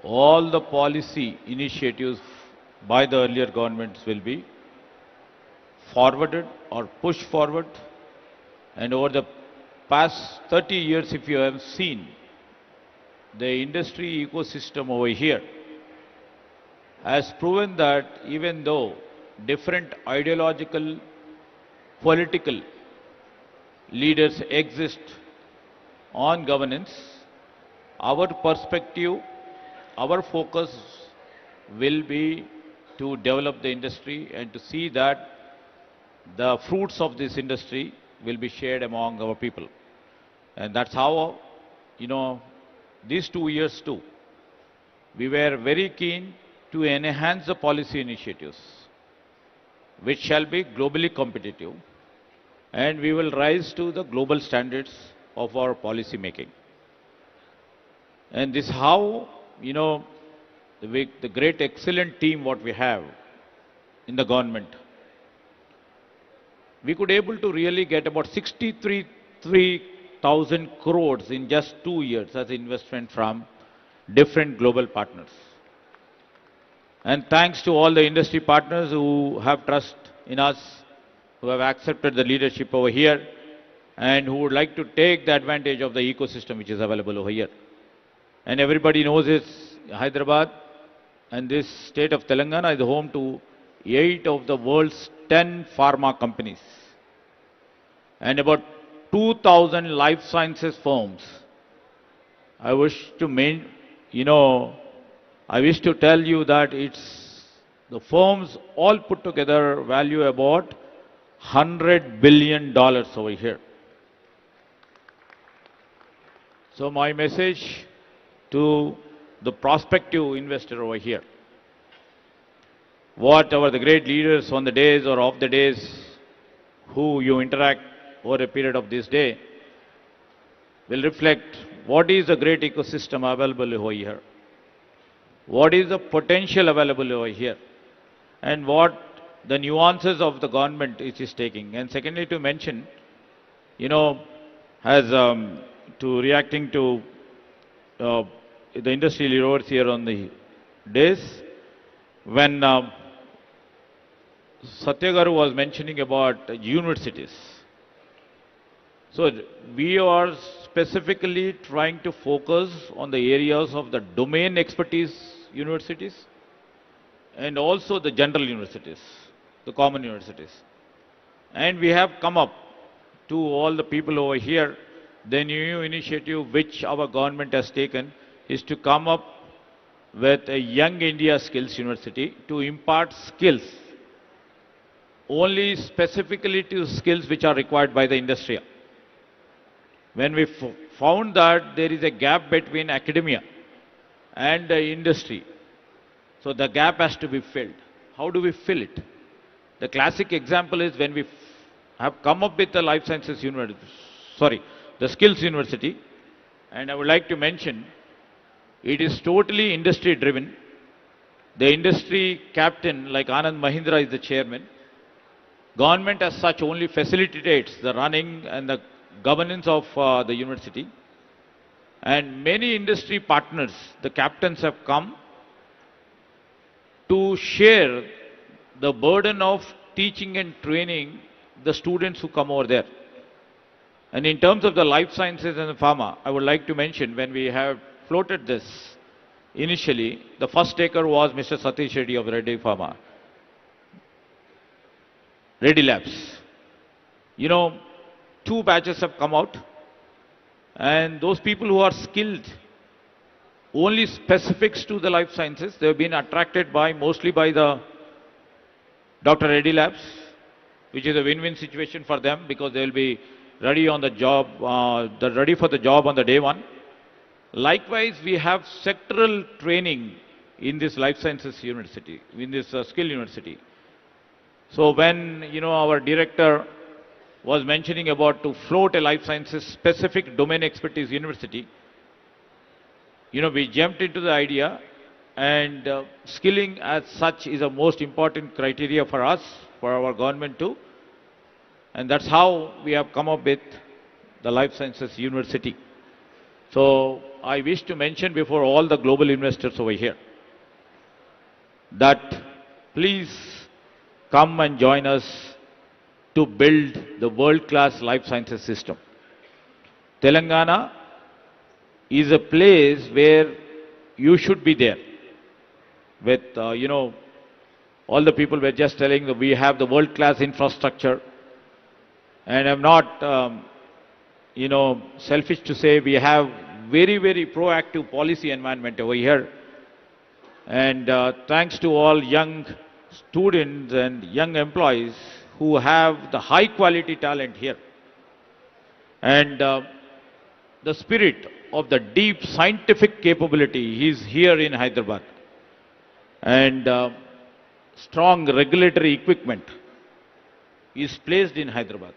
all the policy initiatives by the earlier governments will be forwarded or pushed forward. And over the past 30 years, if you have seen, the industry ecosystem over here has proven that even though different ideological, political leaders exist on governance, our perspective, our focus will be to develop the industry and to see that the fruits of this industry will be shared among our people. And that's how, these 2 years too, we were very keen to enhance the policy initiatives, which shall be globally competitive, and we will rise to the global standards of our policy making. And this is how, the great excellent team what we have in the government, we could able to really get about 63,000 crores in just 2 years as investment from different global partners. And thanks to all the industry partners who have trust in us, who have accepted the leadership over here, and who would like to take the advantage of the ecosystem which is available over here. And everybody knows this, Hyderabad and this state of Telangana is home to 8 of the world's 10 pharma companies and about 2,000 life sciences firms. I wish to tell you that the firms all put together value about $100 billion over here. So my message to the prospective investor over here, whatever the great leaders on the days or off the days who you interact over a period of this day will reflect what is the great ecosystem available over here, what is the potential available over here, and what the nuances of the government is taking. And secondly, to mention, as to reacting to the industry leaders here on the days, when Satyagaru was mentioning about universities. So we are specifically trying to focus on the areas of the domain expertise universities and also the general universities, the common universities. And we have come up to all the people over here, the new initiative which our government has taken is to come up with a Young India Skills University to impart skills, only specifically to skills which are required by the industry. When we found that there is a gap between academia and the industry, so the gap has to be filled. How do we fill it? The classic example is when we have come up with the life sciences university, the skills university, and I would like to mention, it is totally industry driven. The industry captain, like Anand Mahindra, is the chairman. Government as such only facilitates the running and the governance of the university. And many industry partners, the captains have come to share the burden of teaching and training the students who come over there. And in terms of the life sciences and the pharma, I would like to mention when we have floated this initially, the first taker was Mr. Satish Reddy of Reddy Pharma, Reddy Labs. You know, 2 batches have come out, and those people who are skilled, only specifics to the life sciences, they have been attracted by mostly by the Dr. Reddy Labs, which is a win-win situation for them because they will be ready on the job, ready for the job on the day one. Likewise, we have sectoral training in this life sciences university, in this skill university. So when, our director was mentioning about to float a life sciences specific domain expertise university, we jumped into the idea, and skilling as such is a most important criteria for us, for our government too. And that's how we have come up with the life sciences university. So I wish to mention before all the global investors over here that please come and join us to build the world-class life sciences system. Telangana is a place where you should be there. With, all the people were just telling that we have the world-class infrastructure. And I'm not, selfish to say we have very, very proactive policy environment over here. And thanks to all young students and young employees who have the high quality talent here. And the spirit of the deep scientific capability is here in Hyderabad. And strong regulatory equipment is placed in Hyderabad.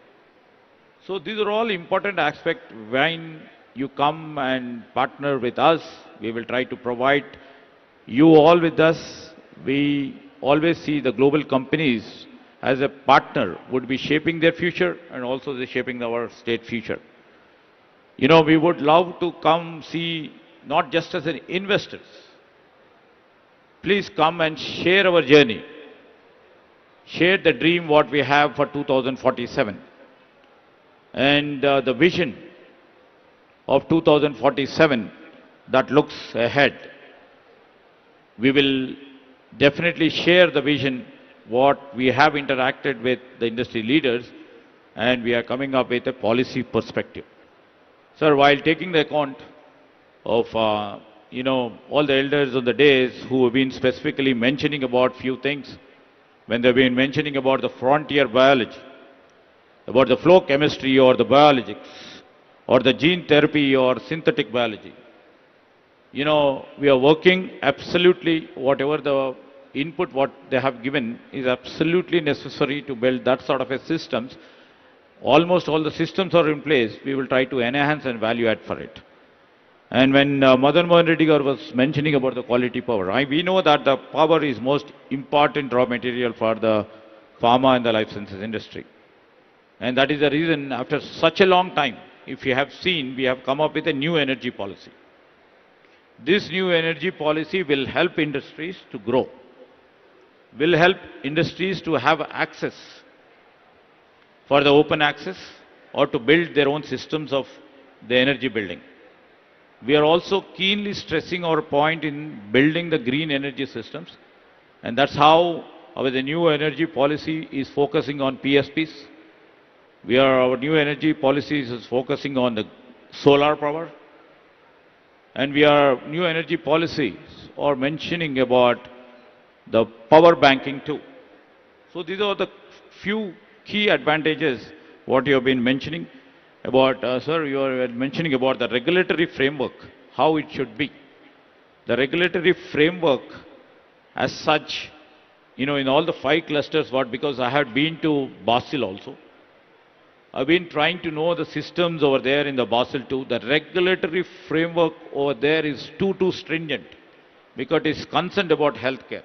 So these are all important aspects. When you come and partner with us, we will try to provide you all with us. We always see the global companies as a partner would be shaping their future and also they're shaping our state future. We would love to come see not just as an investors. Please come and share our journey. Share the dream what we have for 2047. And the vision of 2047 that looks ahead. We will definitely share the vision what we have interacted with the industry leaders, and we are coming up with a policy perspective. Sir, while taking the account of all the elders on the days who have been specifically mentioning about few things, when they've been mentioning about the frontier biology, about the flow chemistry or the biologics, or the gene therapy or synthetic biology. We are working absolutely, whatever the input what they have given is absolutely necessary to build that sort of a systems. Almost all the systems are in place. We will try to enhance and value add for it. And when Madan Mohan Reddy Garu was mentioning about the quality power, we know that the power is most important raw material for the pharma and the life sciences industry. And that is the reason after such a long time, if you have seen, we have come up with a new energy policy. This new energy policy will help industries to grow, will help industries to have access for the open access or to build their own systems of the energy building. We are also keenly stressing our point in building the green energy systems, and that's how the new energy policy is focusing on PSPs. Our new energy policies is focusing on the solar power, and new energy policies are mentioning about the power banking too. So these are the few key advantages what you have been mentioning about, sir, you are mentioning about the regulatory framework, how it should be. The regulatory framework as such in all the 5 clusters, because I had been to Basel also. I've been trying to know the systems over there in the Basel too. The regulatory framework over there is too stringent because it is concerned about healthcare.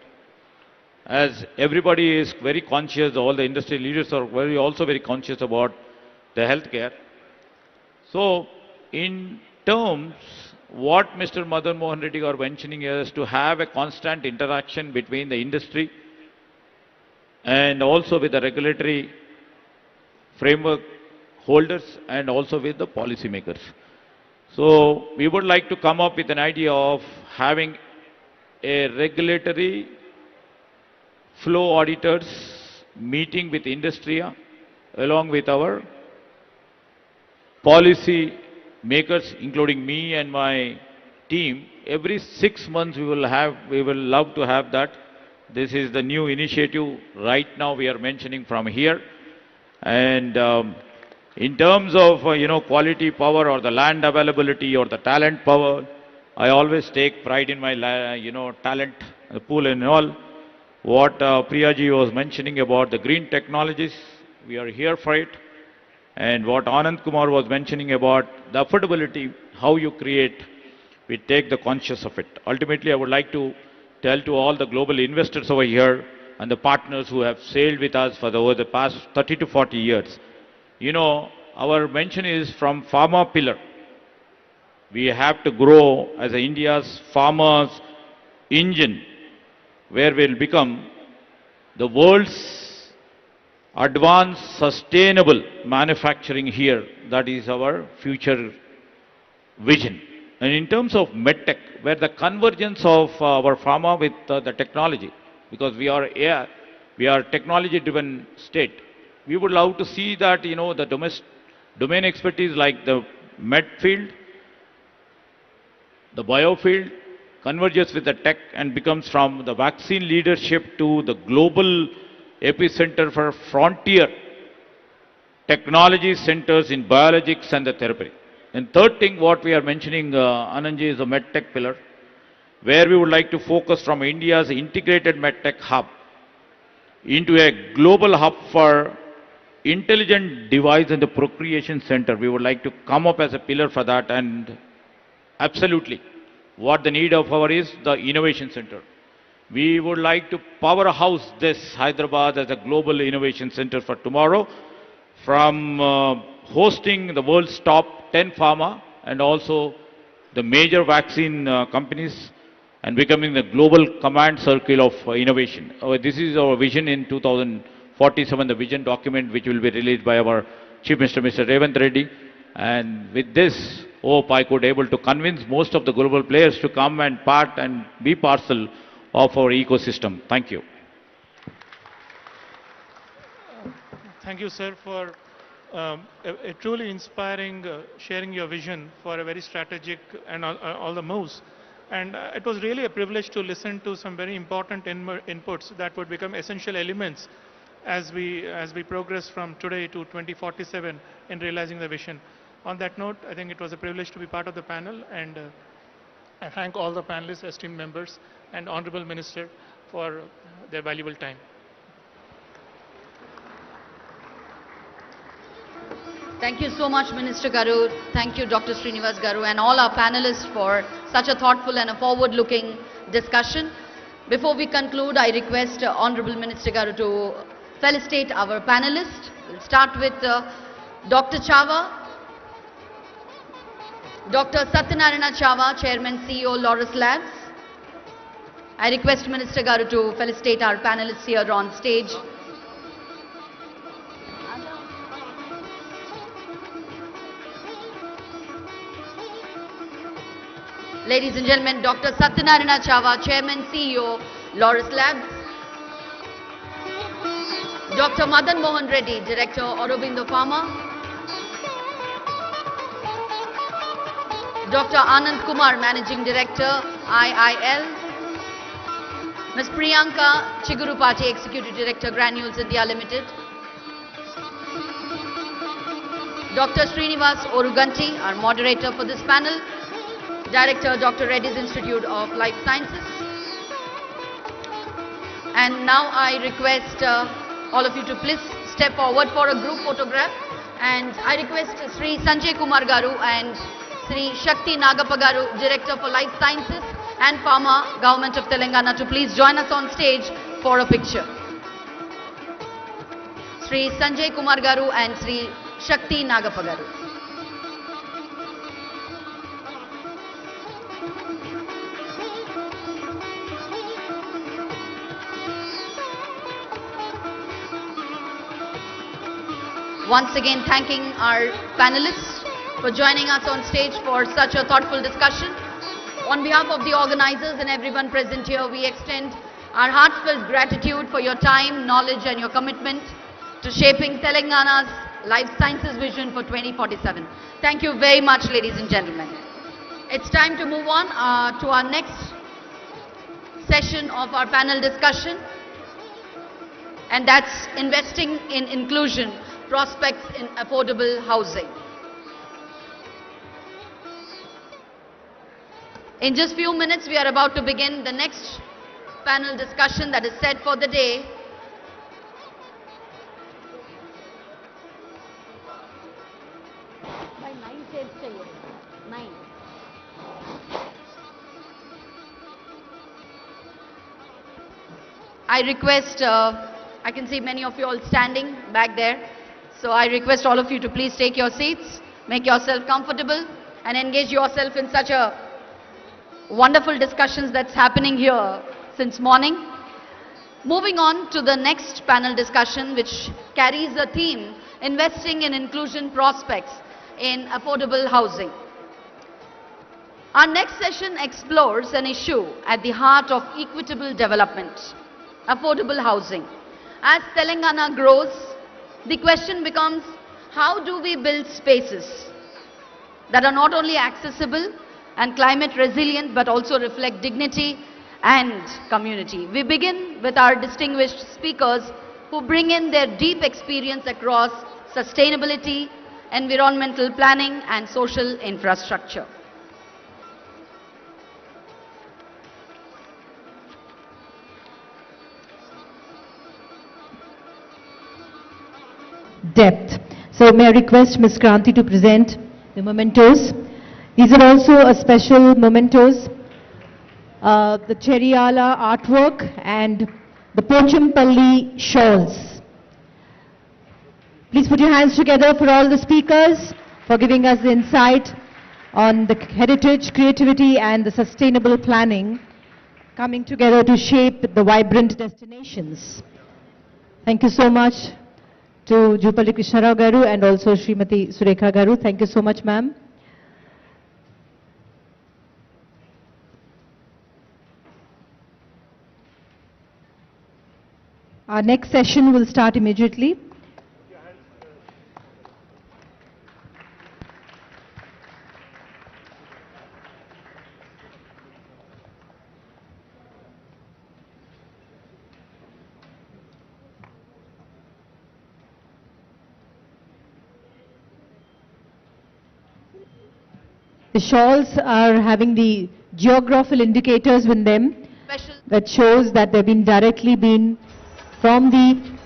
As everybody is very conscious, all the industry leaders are also very conscious about the healthcare. So, in terms, what Mr. Madan Mohan Reddy are mentioning is to have a constant interaction between the industry and also with the regulatory framework holders and also with the policymakers. So, we would like to come up with an idea of having a regulatory flow auditors meeting with industry along with our policy makers, including me and my team. Every 6 months we will love to have that. This is the new initiative right now we are mentioning from here. And in terms of, quality power or the land availability or the talent power, I always take pride in my, talent pool and all. What Priyaji was mentioning about the green technologies, we are here for it. And what Anand Kumar was mentioning about the affordability, how you create, we take the conscious of it. Ultimately, I would like to tell to all the global investors over here and the partners who have sailed with us for over the past 30 to 40 years. Our mention is from pharma pillar. We have to grow as India's pharma's engine, where we'll become the world's advanced sustainable manufacturing here. That is our future vision. And in terms of medtech, where the convergence of our pharma with the technology, because we are technology-driven state, we would love to see that, the domain expertise like the med field, the bio field, converges with the tech and becomes from the vaccine leadership to the global epicenter for frontier technology centers in biologics and the therapy. And third thing, what we are mentioning, Anandji, is the medtech pillar, where we would like to focus from India's integrated medtech hub into a global hub for intelligent device and the procreation center. We would like to come up as a pillar for that, and absolutely what the need of our is the innovation center. We would like to powerhouse this Hyderabad as a global innovation center for tomorrow, from hosting the world's top 10 pharma and also the major vaccine companies, and becoming the global command circle of innovation. This is our vision in 2047, the vision document which will be released by our Chief Minister, Mr. Revant Reddy. And with this hope, I could able to convince most of the global players to come and part and be parcel of our ecosystem. Thank you. Thank you, sir, for a truly inspiring sharing your vision for a very strategic and all the moves. And it was really a privilege to listen to some very important inputs that would become essential elements as we progress from today to 2047 in realizing the vision. On that note, I think it was a privilege to be part of the panel, and I thank all the panelists, esteemed members, and Honorable Minister for their valuable time. Thank you so much, Minister Garu. Thank you, Dr. Srinivas Garu, and all our panelists for such a thoughtful and a forward-looking discussion. Before we conclude, I request Honorable Minister Garu to felicitate our panelists. We'll start with Dr. Chava, Dr. Satyanarayana Chava, Chairman, CEO, Laurus Labs. I request Minister Garu to felicitate our panelists here on stage. Ladies and gentlemen, Dr. Satyanarayana Chava, Chairman, CEO, Laurus Labs. Dr. Madan Mohan Reddy, Director, Aurobindo Pharma. Dr. Anand Kumar, Managing Director, IIL. Ms. Priyanka Chigurupati, Executive Director, Granules India Limited. Dr. Srinivas Oruganti, our moderator for this panel. Director, Dr. Reddy's Institute of Life Sciences. And now I request all of you to please step forward for a group photograph. And I request Sri Sanjay Kumar Garu and Sri Shakti Nagappa Garu, Director for Life Sciences and Pharma, Government of Telangana, to please join us on stage for a picture. Sri Sanjay Kumar Garu and Sri Shakti Nagappa Garu. Once again, thanking our panelists for joining us on stage for such a thoughtful discussion. On behalf of the organizers and everyone present here, we extend our heartfelt gratitude for your time, knowledge and your commitment to shaping Telangana's life sciences vision for 2047. Thank you very much, ladies and gentlemen. It's time to move on to our next session of our panel discussion, and that's investing in inclusion, prospects in affordable housing. In just few minutes, we are about to begin the next panel discussion that is set for the day. I request, I can see many of you all standing back there. So I request all of you to please take your seats, make yourself comfortable and engage yourself in such a wonderful discussions that's happening here since morning. Moving on to the next panel discussion, which carries the theme, investing in inclusion prospects in affordable housing. Our next session explores an issue at the heart of equitable development, affordable housing. As Telangana grows, the question becomes, how do we build spaces that are not only accessible and climate resilient, but also reflect dignity and community? We begin with our distinguished speakers who bring in their deep experience across sustainability, environmental planning and social infrastructure. Depth. So may I request Ms. Kranti to present the mementos. These are also a special mementos, the Cheriala artwork and the Pochampalli shawls. Please put your hands together for all the speakers for giving us the insight on the heritage, creativity and the sustainable planning coming together to shape the vibrant destinations. Thank you so much to Jupalli Krishnarao Garu and also Srimati Surekha Garu. Thank you so much, ma'am. Our next session will start immediately. The shawls are having the geographical indicators with them that shows that they've been directly from the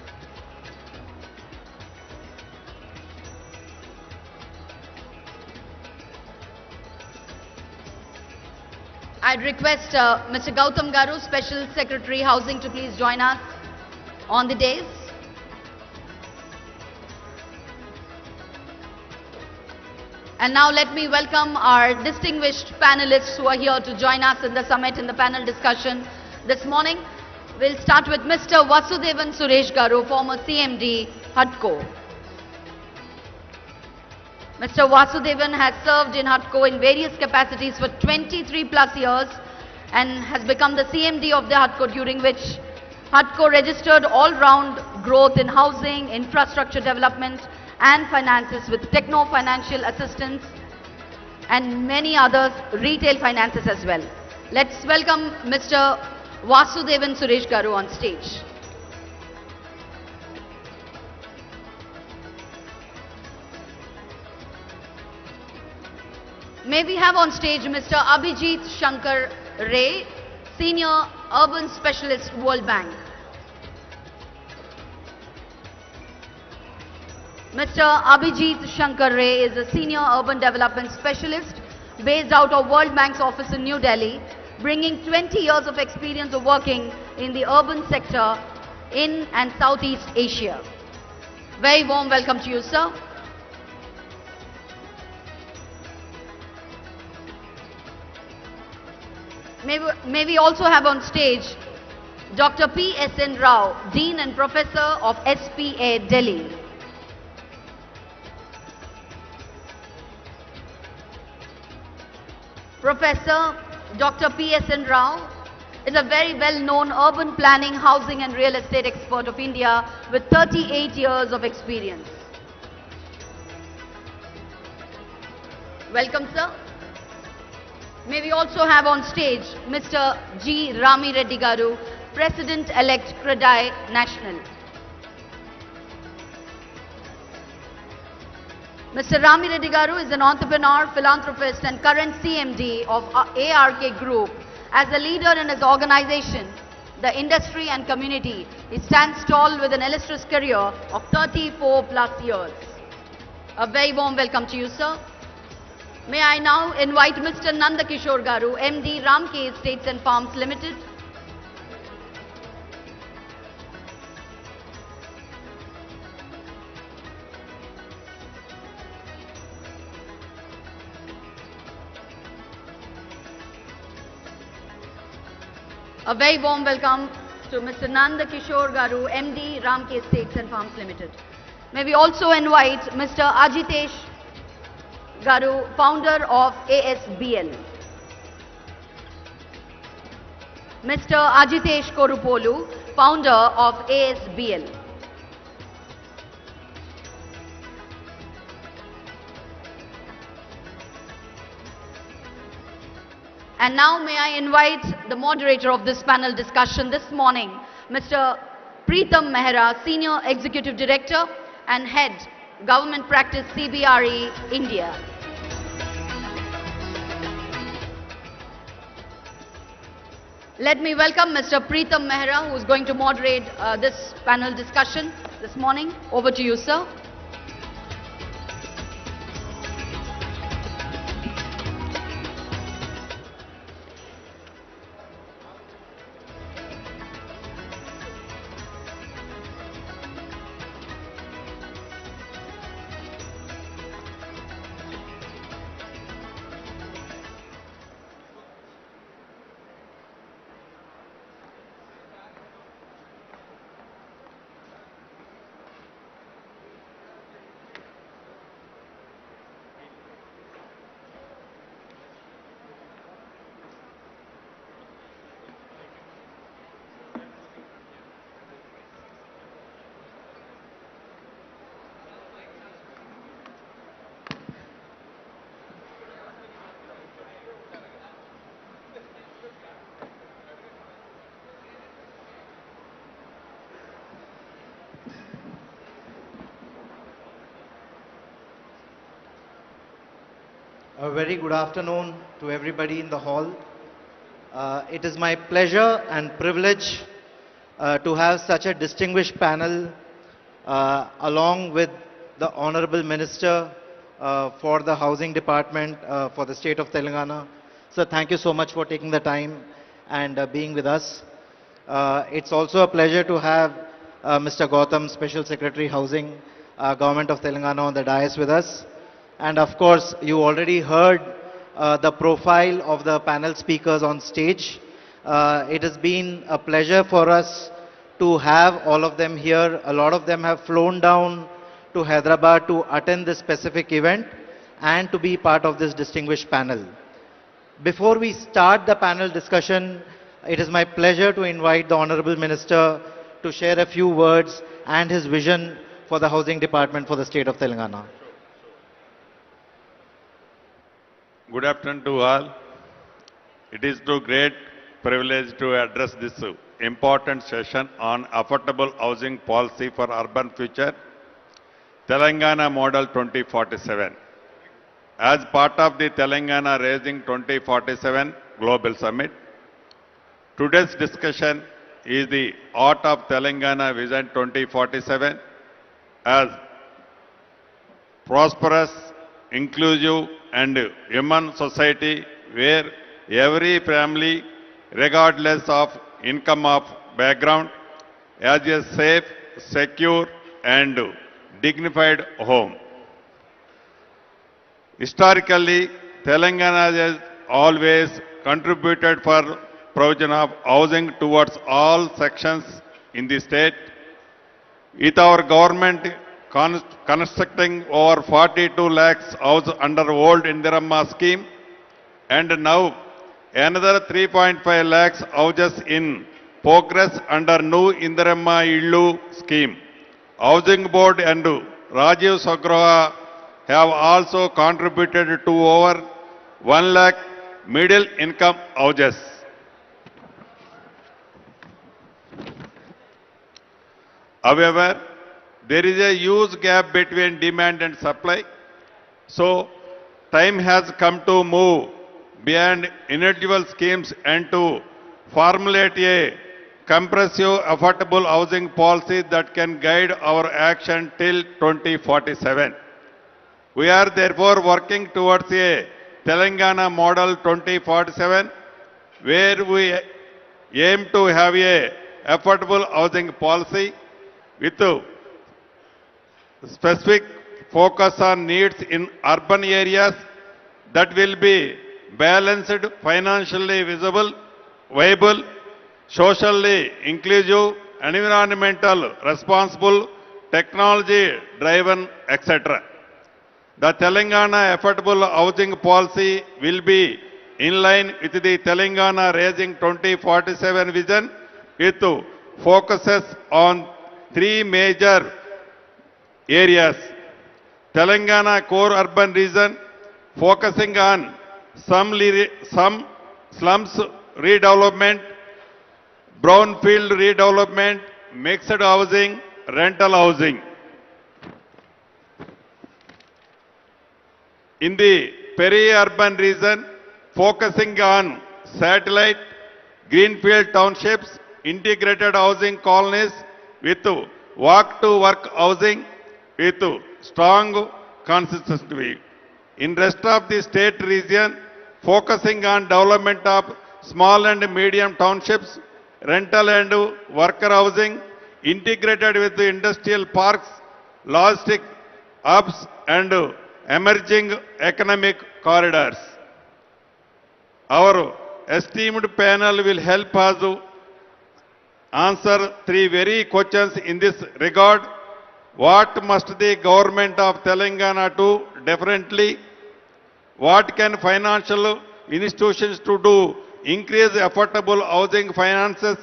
I'd request Mr. Gautam Garu, Special Secretary Housing, to please join us on the dais. And now let me welcome our distinguished panelists who are here to join us in the summit in the panel discussion this morning. We'll start with Mr. Vasudevan Suresh Garu, former CMD, HUDCO. Mr. Vasudevan has served in HUDCO in various capacities for 23 plus years and has become the CMD of the HUDCO, during which HUDCO registered all-round growth in housing, infrastructure development and finances with techno-financial assistance and many others, retail finances as well. Let's welcome Mr. Vasudevan Suresh Garu on stage. May we have on stage Mr. Abhijit Shankar Ray, Senior Urban Specialist, World Bank. Mr. Abhijit Shankar Ray is a Senior Urban Development Specialist based out of World Bank's office in New Delhi, bringing 20 years of experience of working in the urban sector in and Southeast Asia. Very warm welcome to you, sir. May we also have on stage Dr. P.S.N. Rao, Dean and Professor of SPA, Delhi. Professor Dr. P.S.N. Rao is a very well-known urban planning, housing and real estate expert of India with 38 years of experience. Welcome, sir. May we also have on stage Mr. G. Rami Reddy Garu, President-elect CREDAI National. Mr. Rami Reddy Garu is an entrepreneur, philanthropist and current CMD of ARK Group. As a leader in his organization, the industry and community, he stands tall with an illustrious career of 34 plus years. A very warm welcome to you, sir. May I now invite Mr. Nanda Kishore Garu, MD Ramke Estates and Farms Limited. A very warm welcome to Mr. Nanda Kishore Garu, MD Ramke Estates and Farms Limited. May we also invite Mr. Ajitesh Garu, founder of ASBL. Mr. Ajitesh Korupolu, founder of ASBL. And now may I invite the moderator of this panel discussion this morning, Mr. Preetham Mehra, Senior Executive Director and Head, Government Practice CBRE, India. Let me welcome Mr. Preetham Mehra, who is going to moderate this panel discussion this morning. Over to you, sir. A very good afternoon to everybody in the hall. It is my pleasure and privilege to have such a distinguished panel along with the Honorable Minister for the Housing Department for the state of Telangana. So thank you so much for taking the time and being with us. It's also a pleasure to have Mr. Gautam, Special Secretary Housing, Government of Telangana on the dais with us. And of course, you already heard the profile of the panel speakers on stage. It has been a pleasure for us to have all of them here. A lot of them have flown down to Hyderabad to attend this specific event and to be part of this distinguished panel. Before we start the panel discussion, it is my pleasure to invite the Honorable Minister to share a few words and his vision for the Housing Department for the state of Telangana. Good afternoon to all. It is a great privilege to address this important session on affordable housing policy for urban future, Telangana Model 2047. As part of the Telangana Raising 2047 Global Summit, today's discussion is the Art of Telangana Vision 2047 as prosperous, inclusive and human society where every family, regardless of income of background, has a safe, secure and dignified home. Historically, Telangana has always contributed for provision of housing towards all sections in the state, with our government constructing over 42 lakhs houses under old Indiramma scheme and now another 3.5 lakhs houses in progress under new Indiramma Illu scheme. Housing Board and Rajiv Sagraha have also contributed to over 1 lakh middle income houses. However, there is a huge gap between demand and supply. So, time has come to move beyond individual schemes and to formulate a comprehensive affordable housing policy that can guide our action till 2047. We are therefore working towards a Telangana Model 2047, where we aim to have a affordable housing policy with specific focus on needs in urban areas that will be balanced, financially visible, viable, socially inclusive, environmental responsible, technology driven, etc. The Telangana Affordable Housing Policy will be in line with the Telangana Raising 2047 vision with focuses on three major areas. Telangana core urban region focusing on some slums redevelopment, brownfield redevelopment, mixed housing, rental housing. In the peri-urban region, focusing on satellite, greenfield townships, integrated housing colonies with walk-to-work housing with strong consistency. In rest of the state region, focusing on development of small and medium townships, rental and worker housing, integrated with the industrial parks, logistic hubs and emerging economic corridors. Our esteemed panel will help us answer three very questions in this regard. What must the government of Telangana do differently? What can financial institutions to do increase affordable housing finances?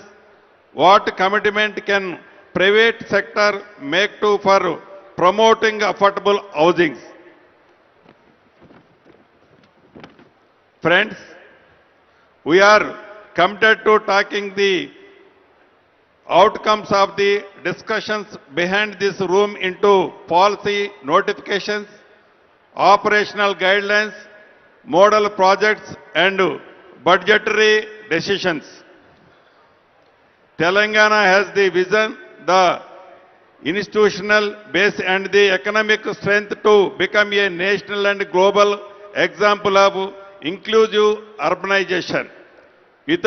What commitment can private sector make to for promoting affordable housing? Friends, we are committed to taking the outcomes of the discussions behind this room into policy notifications, operational guidelines, model projects and budgetary decisions. Telangana has the vision, the institutional base and the economic strength to become a national and global example of inclusive urbanization. With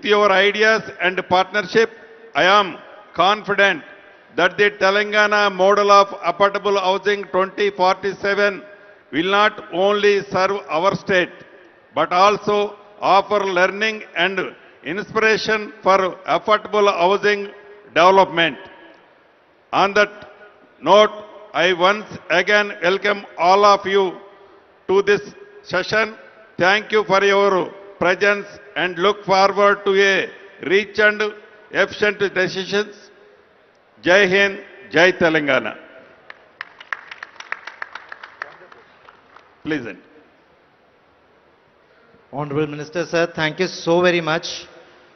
your ideas and partnership, I am confident that the Telangana model of affordable housing 2047 will not only serve our state, but also offer learning and inspiration for affordable housing development. On that note, I once again welcome all of you to this session. Thank you for your presence and look forward to a rich and efficient decisions. Jai Hind, Jai Telangana. Please. Honorable Minister, sir, thank you so very much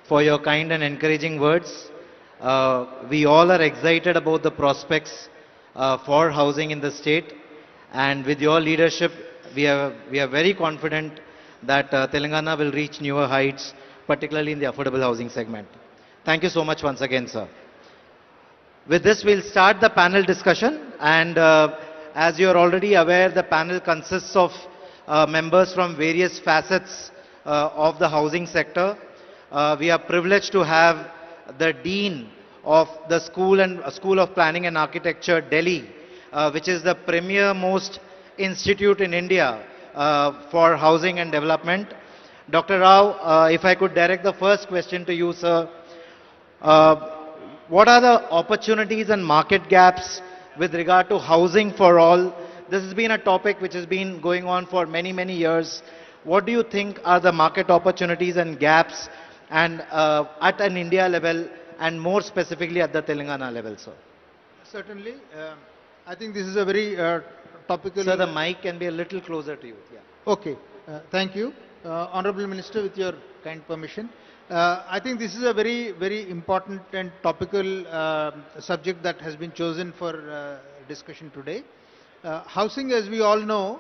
for your kind and encouraging words. We all are excited about the prospects for housing in the state, and with your leadership, we are very confident that Telangana will reach newer heights, particularly in the affordable housing segment. Thank you so much once again, sir. With this, we'll start the panel discussion. And as you are already aware, the panel consists of members from various facets of the housing sector. We are privileged to have the Dean of the School of Planning and Architecture, Delhi, which is the premier most institute in India for housing and development. Dr. Rao, if I could direct the first question to you, sir. What are the opportunities and market gaps with regard to housing for all? This has been a topic which has been going on for many, many years. What do you think are the market opportunities and gaps and at an India level and more specifically at the Telangana level, sir? Certainly. I think this is a very topical... Sir, the mic can be a little closer to you. Yeah. Okay. Thank you. Honorable Minister, with your kind permission. I think this is a very, very important and topical subject that has been chosen for discussion today. Housing, as we all know,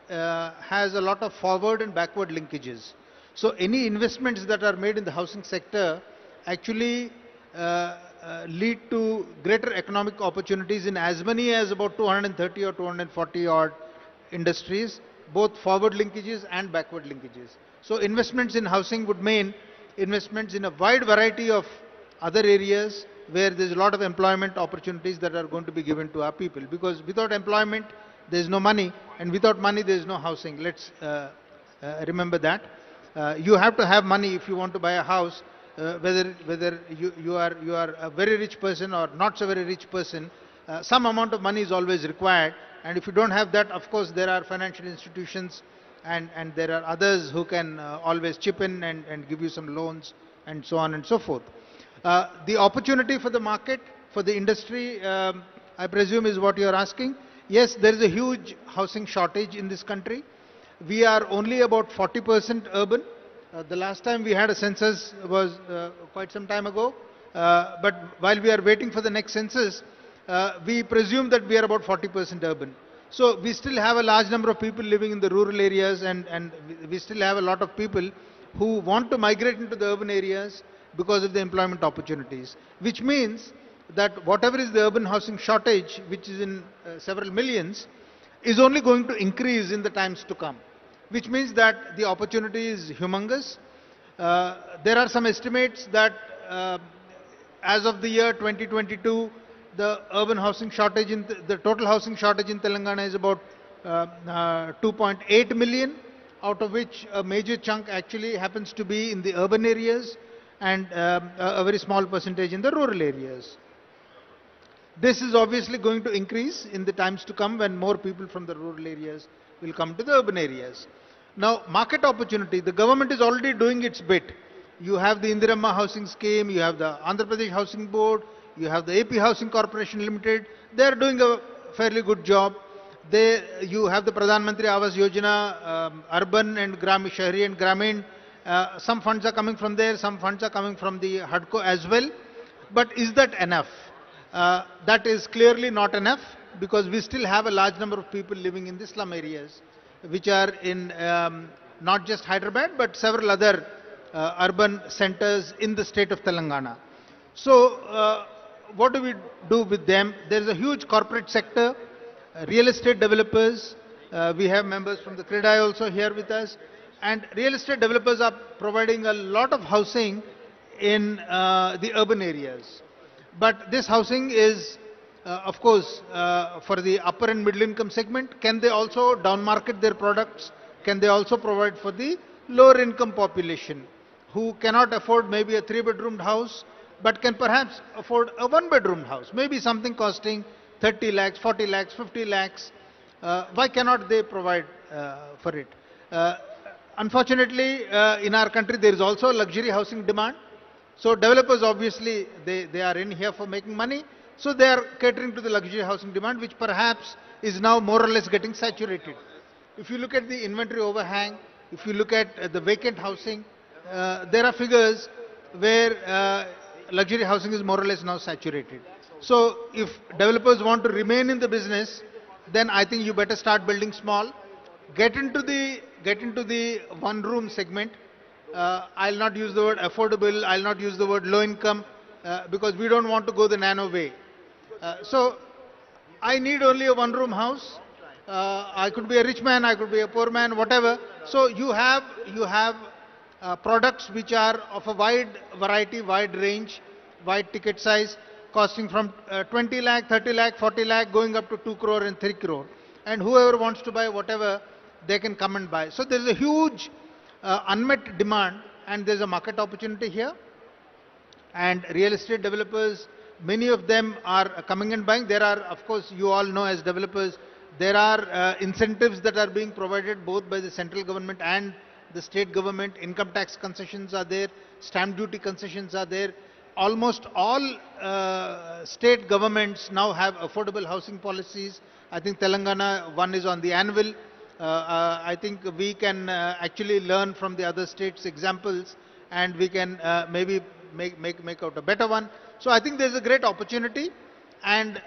has a lot of forward and backward linkages. So any investments that are made in the housing sector actually lead to greater economic opportunities in as many as about 230 or 240 odd industries, both forward linkages and backward linkages. So investments in housing would mean investments in a wide variety of other areas where there's a lot of employment opportunities that are going to be given to our people. Because without employment, there's no money, and without money, there's no housing. Let's remember that. You have to have money if you want to buy a house, whether you are a very rich person or not so very rich person. Some amount of money is always required, and if you don't have that, of course, there are financial institutions and there are others who can always chip in and give you some loans and so on and so forth. The opportunity for the market, for the industry, I presume is what you are asking. Yes, there is a huge housing shortage in this country. We are only about 40% urban. The last time we had a census was quite some time ago. But while we are waiting for the next census, we presume that we are about 40% urban. So we still have a large number of people living in the rural areas, and we still have a lot of people who want to migrate into the urban areas because of the employment opportunities, which means that whatever is the urban housing shortage, which is in several millions, is only going to increase in the times to come, which means that the opportunity is humongous. There are some estimates that as of the year 2022, the urban housing shortage, the total housing shortage in Telangana is about 2.8 million, out of which a major chunk actually happens to be in the urban areas and a very small percentage in the rural areas. This is obviously going to increase in the times to come when more people from the rural areas will come to the urban areas. Now, market opportunity, the government is already doing its bit. You have the Indiramma Housing Scheme, you have the Andhra Pradesh Housing Board, you have the AP Housing Corporation Limited. They are doing a fairly good job. You have the Pradhan Mantri Awas Yojana, Urban and Shahri and Gramin. Some funds are coming from there, some funds are coming from the HUDCO as well. But is that enough? That is clearly not enough, because we still have a large number of people living in the slum areas, which are in not just Hyderabad, but several other urban centers in the state of Telangana. So, what do we do with them? There is a huge corporate sector, real estate developers. We have members from the CREDAI also here with us. And real estate developers are providing a lot of housing in the urban areas. But this housing is, of course, for the upper and middle income segment. Can they also downmarket their products? Can they also provide for the lower income population who cannot afford maybe a 3-bedroomed house, but can perhaps afford a 1-bedroomed house, maybe something costing 30 lakhs, 40 lakhs, 50 lakhs. Why cannot they provide for it? Unfortunately, in our country, there is also luxury housing demand. So developers, obviously, they are in here for making money. So they are catering to the luxury housing demand, which perhaps is now more or less getting saturated. If you look at the inventory overhang, if you look at the vacant housing, there are figures where luxury housing is more or less now saturated. So if developers want to remain in the business, then I think you better start building small, get into the one-room segment. I'll not use the word affordable, I'll not use the word low income, because we don't want to go the nano way. So I need only a one-room house. I could be a rich man, I could be a poor man, whatever. So you have products which are of a wide variety, wide range, wide ticket size, costing from 20 lakh, 30 lakh, 40 lakh, going up to 2 crore and 3 crore. And whoever wants to buy whatever, they can come and buy. So there is a huge unmet demand, and there is a market opportunity here. And real estate developers, many of them are coming and buying. There are, of course, you all know as developers, there are incentives that are being provided both by the central government and the state government. Income tax concessions are there, stamp duty concessions are there. Almost all state governments now have affordable housing policies. I think Telangana one is on the anvil. I think we can actually learn from the other states' examples, and we can maybe make out a better one. So I think there's a great opportunity, and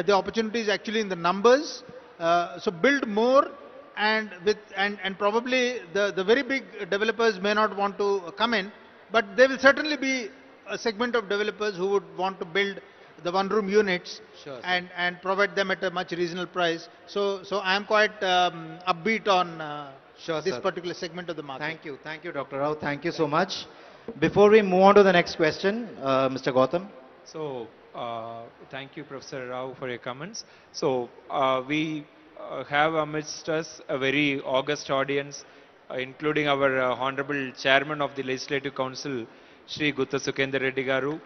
the opportunity is actually in the numbers. So build more, and probably the very big developers may not want to come in, but there will certainly be a segment of developers who would want to build the one-room units, Sure, and provide them at a much reasonable price. So I am quite upbeat on Sure, this sir. particular segment of the market. Thank you, Dr. Rao. Thank you so much. Before we move on to the next question, Mr. Gautam. So, thank you, Professor Rao, for your comments. So, we have amidst us a very august audience, including our Honorable Chairman of the Legislative Council, Shri Gutta Sukendra Reddy Garu,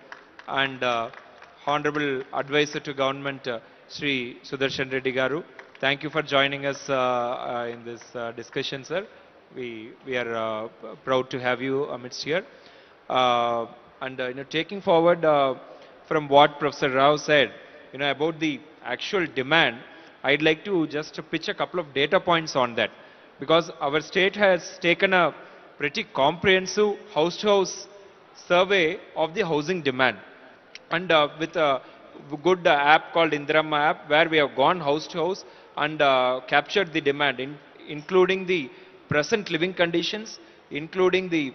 and Honorable Advisor to Government, Shri Sudarshan Reddy Garu. Thank you for joining us in this discussion, sir. We are proud to have you amidst here. Taking forward from what Professor Rao said, about the actual demand, I'd like to just pitch a couple of data points on that, because our state has taken a pretty comprehensive house-to-house survey of the housing demand, and with a good app called Indiramma app, where we have gone house to house and captured the demand, including the present living conditions, including the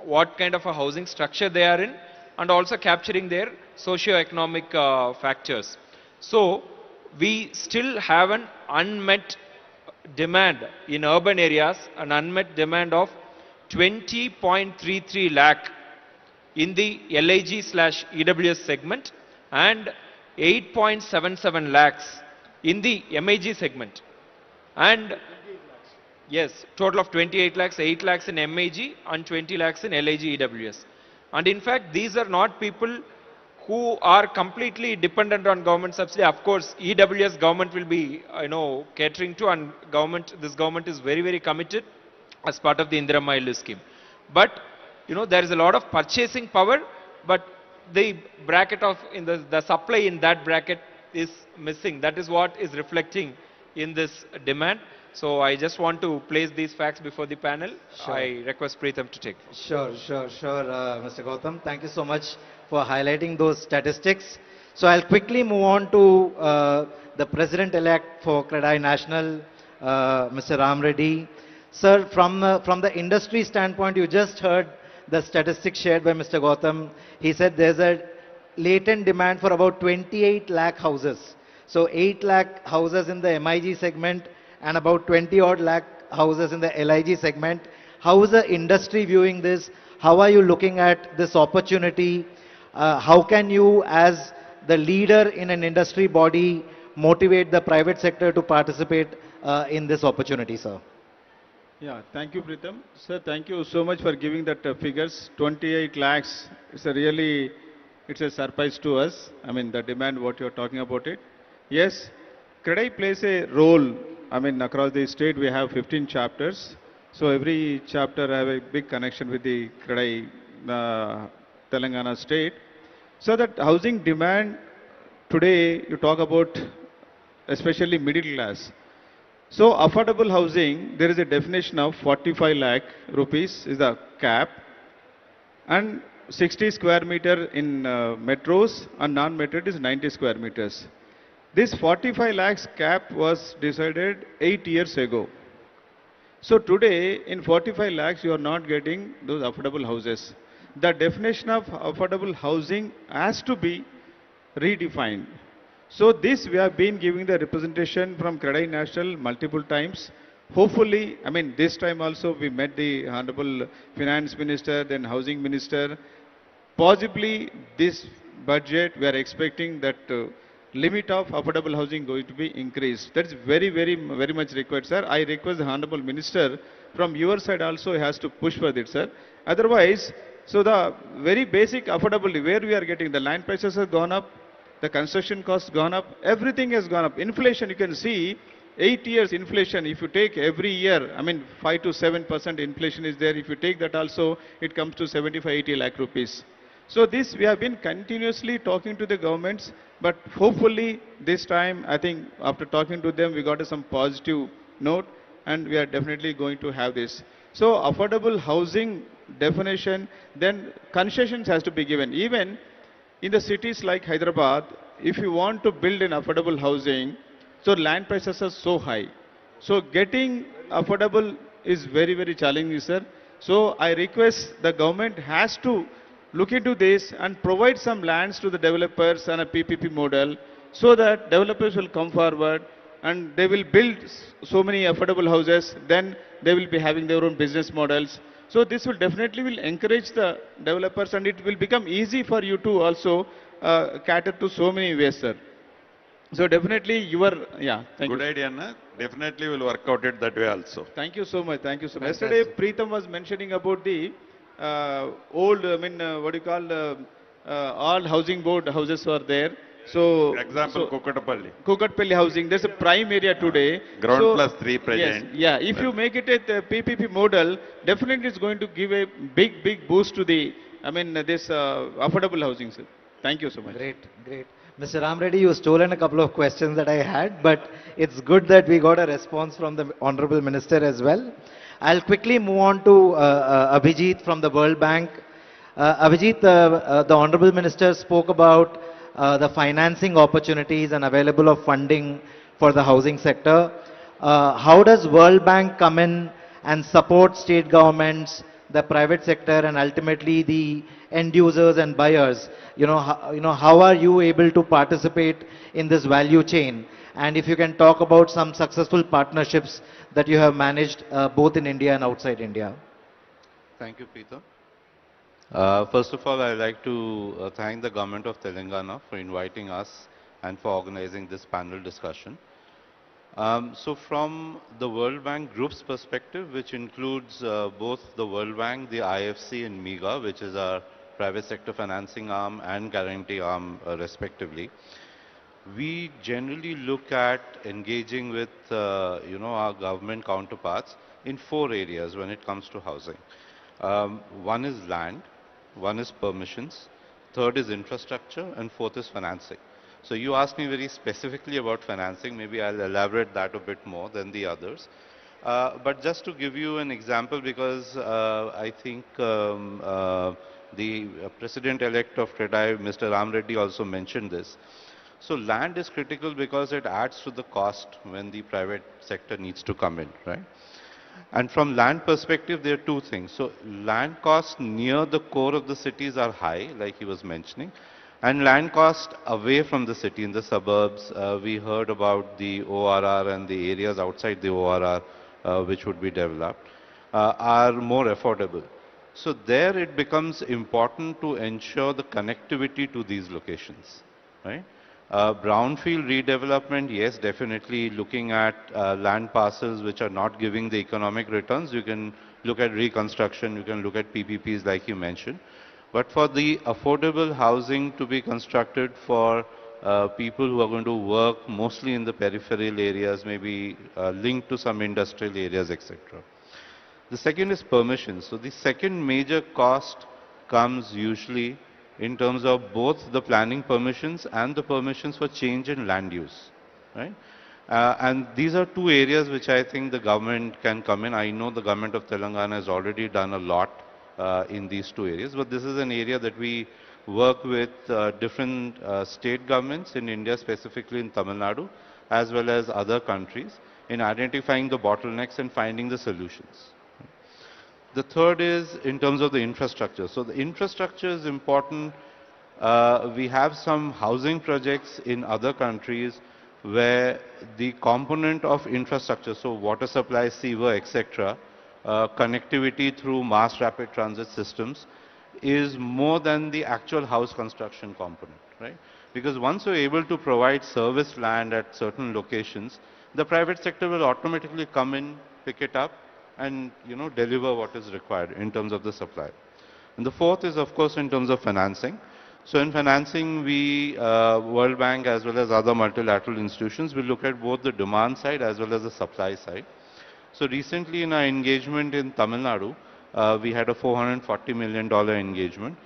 what kind of a housing structure they are in, and also capturing their socio-economic factors. So we still have an unmet demand in urban areas, an unmet demand of 20.33 lakh in the LIG/EWS segment and 8.77 lakhs in the MIG segment. And yes, total of 28 lakhs, 8 lakhs in MIG and 20 lakhs in LIG/EWS. And in fact, these are not people who are completely dependent on government subsidy. Of course, EWS government will be, catering to, and this government is very, very committed as part of the Indiramma Illu scheme. But, there is a lot of purchasing power, but the bracket of, the supply in that bracket is missing. That is what is reflecting in this demand. So I just want to place these facts before the panel. Sure. I request Preetham to take. Sure, Mr. Gautam. Thank you so much for highlighting those statistics. So I'll quickly move on to the President-elect for CREDAI National, Mr. Ram Reddy. Sir, from the industry standpoint, you just heard the statistics shared by Mr. Gautam. He said there's a latent demand for about 28 lakh houses. So 8 lakh houses in the MIG segment and about 20 odd lakh houses in the LIG segment. How is the industry viewing this? How are you looking at this opportunity? How can you, as the leader in an industry body, motivate the private sector to participate in this opportunity, sir? Yeah, thank you, Preetham. Sir, thank you so much for giving that figures. 28 lakhs, it's a surprise to us. I mean, the demand, what you're talking about it. Yes, CREDAI plays a role. I mean, across the state, we have 15 chapters. So every chapter have a big connection with the CREDAI Telangana state. So that housing demand, today you talk about especially middle class. So affordable housing, there is a definition of 45 lakh rupees is the cap, and 60 square meter in metros, and non-metro it is 90 square meters. This 45 lakhs cap was decided 8 years ago. So today in 45 lakhs you are not getting those affordable houses. The definition of affordable housing has to be redefined. So this we have been giving the representation from Credit National multiple times. Hopefully, I mean, this time also we met the Honorable Finance Minister, then Housing Minister. Possibly this budget we are expecting that limit of affordable housing going to be increased. That is very much required, sir. I request the Honorable Minister from your side also has to push for this, sir. Otherwise, so the very basic affordability where we are getting the land prices have gone up, the construction costs gone up, everything has gone up. Inflation, you can see 8 years inflation, if you take every year, I mean 5 to 7% inflation is there. If you take that also, it comes to 75-80 lakh rupees. So this we have been continuously talking to the governments, but hopefully this time I think after talking to them we got some positive note and we are definitely going to have this. So affordable housing definition, then concessions has to be given. Even in the cities like Hyderabad, if you want to build an affordable housing, so land prices are so high. So getting affordable is very challenging, sir. So I request the government has to look into this and provide some lands to the developers and a PPP model so that developers will come forward and they will build so many affordable houses, then they will be having their own business models. So this will definitely will encourage the developers and it will become easy for you to also cater to so many ways, sir. So definitely thank Good you. idea, na? Definitely will work out it that way also. Thank you so much. Yesterday, Preetham was mentioning about the old, what do you call, all housing board houses were there. So, Example, Kukatapalli. Kukatpalli housing, there's a prime area today. Ground So, plus 3 present. Yes, if you make it a PPP model, definitely it's going to give a big boost to the, this affordable housing, sir. Thank you so much. Great. Mr. Ram Reddy, you stolen a couple of questions that I had, but it's good that we got a response from the Honorable Minister as well. I'll quickly move on to Abhijit from the World Bank. Abhijit, the Honorable Minister spoke about the financing opportunities and available of funding for the housing sector. How does World Bank come in and support state governments, the private sector, and ultimately the end users and buyers? How are you able to participate in this value chain? And if you can talk about some successful partnerships that you have managed both in India and outside India. Thank you, Peter. First of all, I'd like to thank the government of Telangana for inviting us and for organizing this panel discussion. So from the World Bank Group's perspective, which includes both the World Bank, the IFC and MIGA, which is our private sector financing arm and guarantee arm respectively, we generally look at engaging with our government counterparts in 4 areas when it comes to housing. One is land, one is permissions, third is infrastructure, and fourth is financing. So you asked me very specifically about financing. Maybe I'll elaborate that a bit more than the others. But just to give you an example, because I think the President-elect of TREDAI, Mr. Ram Reddy, also mentioned this. So land is critical because it adds to the cost when the private sector needs to come in, right? And from land perspective, there are 2 things. So land costs near the core of the cities are high, like he was mentioning. And land cost away from the city, in the suburbs, we heard about the ORR and the areas outside the ORR which would be developed, are more affordable. So there it becomes important to ensure the connectivity to these locations, right? Brownfield redevelopment, yes, definitely looking at land parcels which are not giving the economic returns. You can look at reconstruction, you can look at PPPs like you mentioned. But for the affordable housing to be constructed for people who are going to work mostly in the peripheral areas, maybe linked to some industrial areas, etc. The second is permissions. So the second major cost comes usually in terms of both the planning permissions and the permissions for change in land use, right? And these are 2 areas which I think the government can come in. I know the government of Telangana has already done a lot in these 2 areas, but this is an area that we work with different state governments in India, specifically in Tamil Nadu, as well as other countries, in identifying the bottlenecks and finding the solutions. The third is in terms of the infrastructure. So the infrastructure is important we have some housing projects in other countries where the component of infrastructure, so water supply, sewer, etc., connectivity through mass rapid transit systems, is more than the actual house construction component, right? Because once you're able to provide service land at certain locations, the private sector will automatically come in, pick it up, and deliver what is required in terms of the supply. And the fourth is, of course, in terms of financing. So in financing, we, World Bank as well as other multilateral institutions, will look at both the demand side as well as the supply side. So recently in our engagement in Tamil Nadu, we had a $440 million engagement.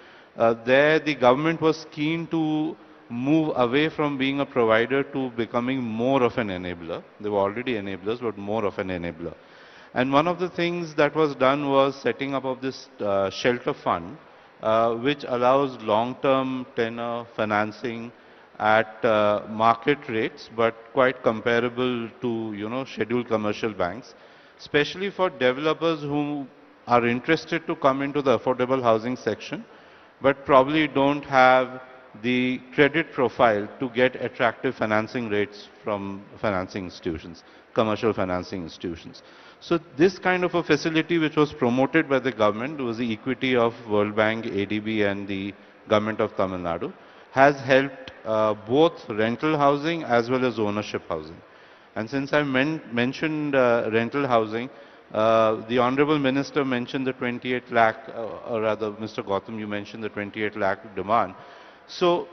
There the government was keen to move away from being a provider to becoming more of an enabler. They were already enablers, but more of an enabler. And one of the things that was done was setting up of this shelter fund, which allows long-term tenor financing at market rates, but quite comparable to, scheduled commercial banks, especially for developers who are interested to come into the affordable housing section, but probably don't have the credit profile to get attractive financing rates from financing institutions, commercial financing institutions. So this kind of a facility, which was promoted by the government, was the equity of World Bank, ADB and the government of Tamil Nadu, has helped both rental housing as well as ownership housing. And since I mentioned rental housing, the Honorable Minister mentioned the 28 lakh, or rather Mr. Gautam, you mentioned the 28 lakh demand. So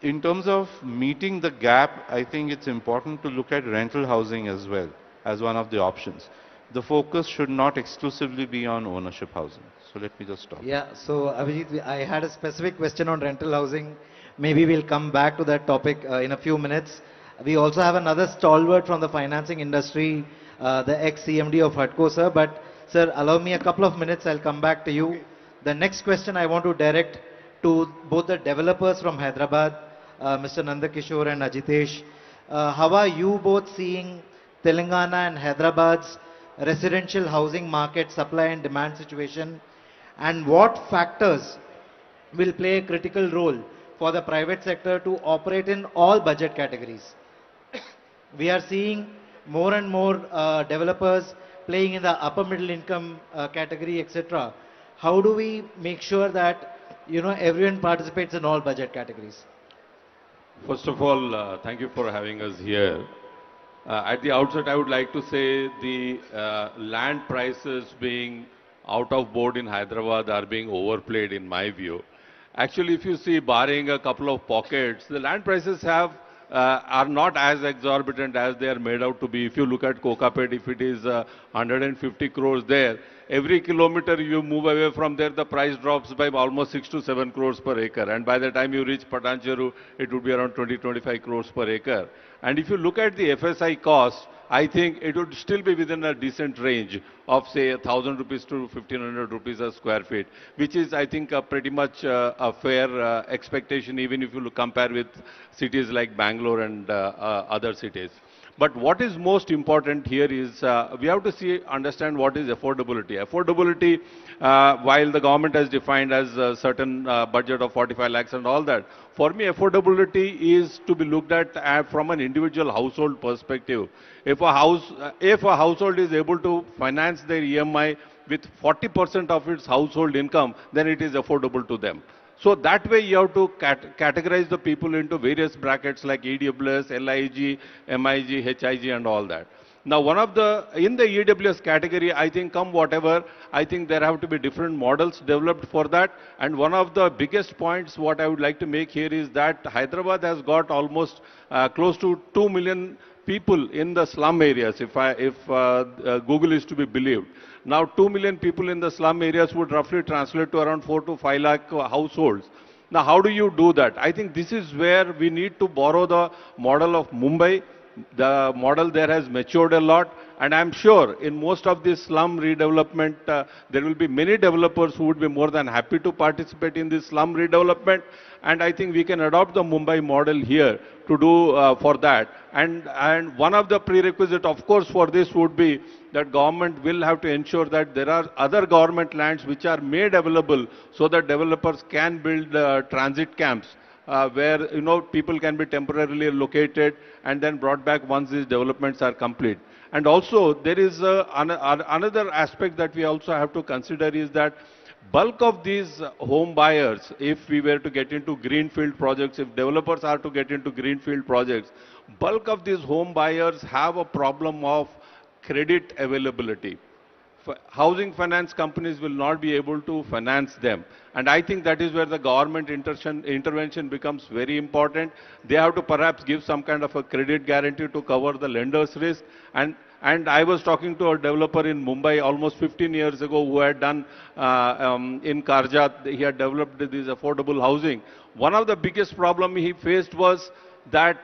in terms of meeting the gap, I think it's important to look at rental housing as well as one of the options. The focus should not exclusively be on ownership housing. So let me just stop. Yeah, so Abhijit, I had a specific question on rental housing. Maybe we'll come back to that topic in a few minutes. We also have another stalwart from the financing industry, the ex-CMD of HUDCO, sir. But sir, allow me a couple of minutes, I'll come back to you. The next question I want to direct to both the developers from Hyderabad, Mr. Nandakishore and Ajitesh. How are you both seeing Telangana and Hyderabad's residential housing market supply and demand situation, and what factors will play a critical role for the private sector to operate in all budget categories? We are seeing more and more developers playing in the upper middle income category, etc. How do we make sure that everyone participates in all budget categories? First of all, thank you for having us here. At the outset, I would like to say the land prices being out of board in Hyderabad are being overplayed in my view. Actually, if you see, barring a couple of pockets, the land prices are not as exorbitant as they are made out to be. If you look at Kokapet, if it is 150 crores there, every kilometer you move away from there, the price drops by almost 6 to 7 crores per acre. And by the time you reach Patancheru, it would be around 20-25 crores per acre. And if you look at the FSI cost, I think it would still be within a decent range of say 1,000 rupees to 1,500 rupees a square feet, which is, I think, pretty much a fair expectation, even if you compare with cities like Bangalore and other cities. But what is most important here is we have to understand what is affordability. Affordability, while the government has defined as a certain budget of 45 lakhs and all that, for me affordability is to be looked at from an individual household perspective. If a household is able to finance their EMI with 40% of its household income, then it is affordable to them. So that way you have to categorize the people into various brackets like EWS, LIG, MIG, HIG and all that. Now in the EWS category, I think come whatever, I think there have to be different models developed for that. And one of the biggest points what I would like to make here is that Hyderabad has got almost close to 2 million people in the slum areas, if Google is to be believed. Now 2 million people in the slum areas would roughly translate to around 4 to 5 lakh households. Now how do you do that? I think this is where we need to borrow the model of Mumbai. The model there has matured a lot, and I'm sure in most of this slum redevelopment, there will be many developers who would be more than happy to participate in this slum redevelopment. And I think we can adopt the Mumbai model here to do for that. And one of the prerequisites, of course, for this would be that government will have to ensure that there are other government lands which are made available so that developers can build transit camps where, you know, people can be temporarily located and then brought back once these developments are complete. And also, there is another aspect that we also have to consider is that bulk of these home buyers, if we were to get into greenfield projects, if developers are to get into greenfield projects, bulk of these home buyers have a problem of credit availability. Housing finance companies will not be able to finance them. And I think that is where the government intervention becomes very important. They have to perhaps give some kind of a credit guarantee to cover the lender's risk. And I was talking to a developer in Mumbai almost 15 years ago who had done in Karjat, he had developed this affordable housing. One of the biggest problems he faced was that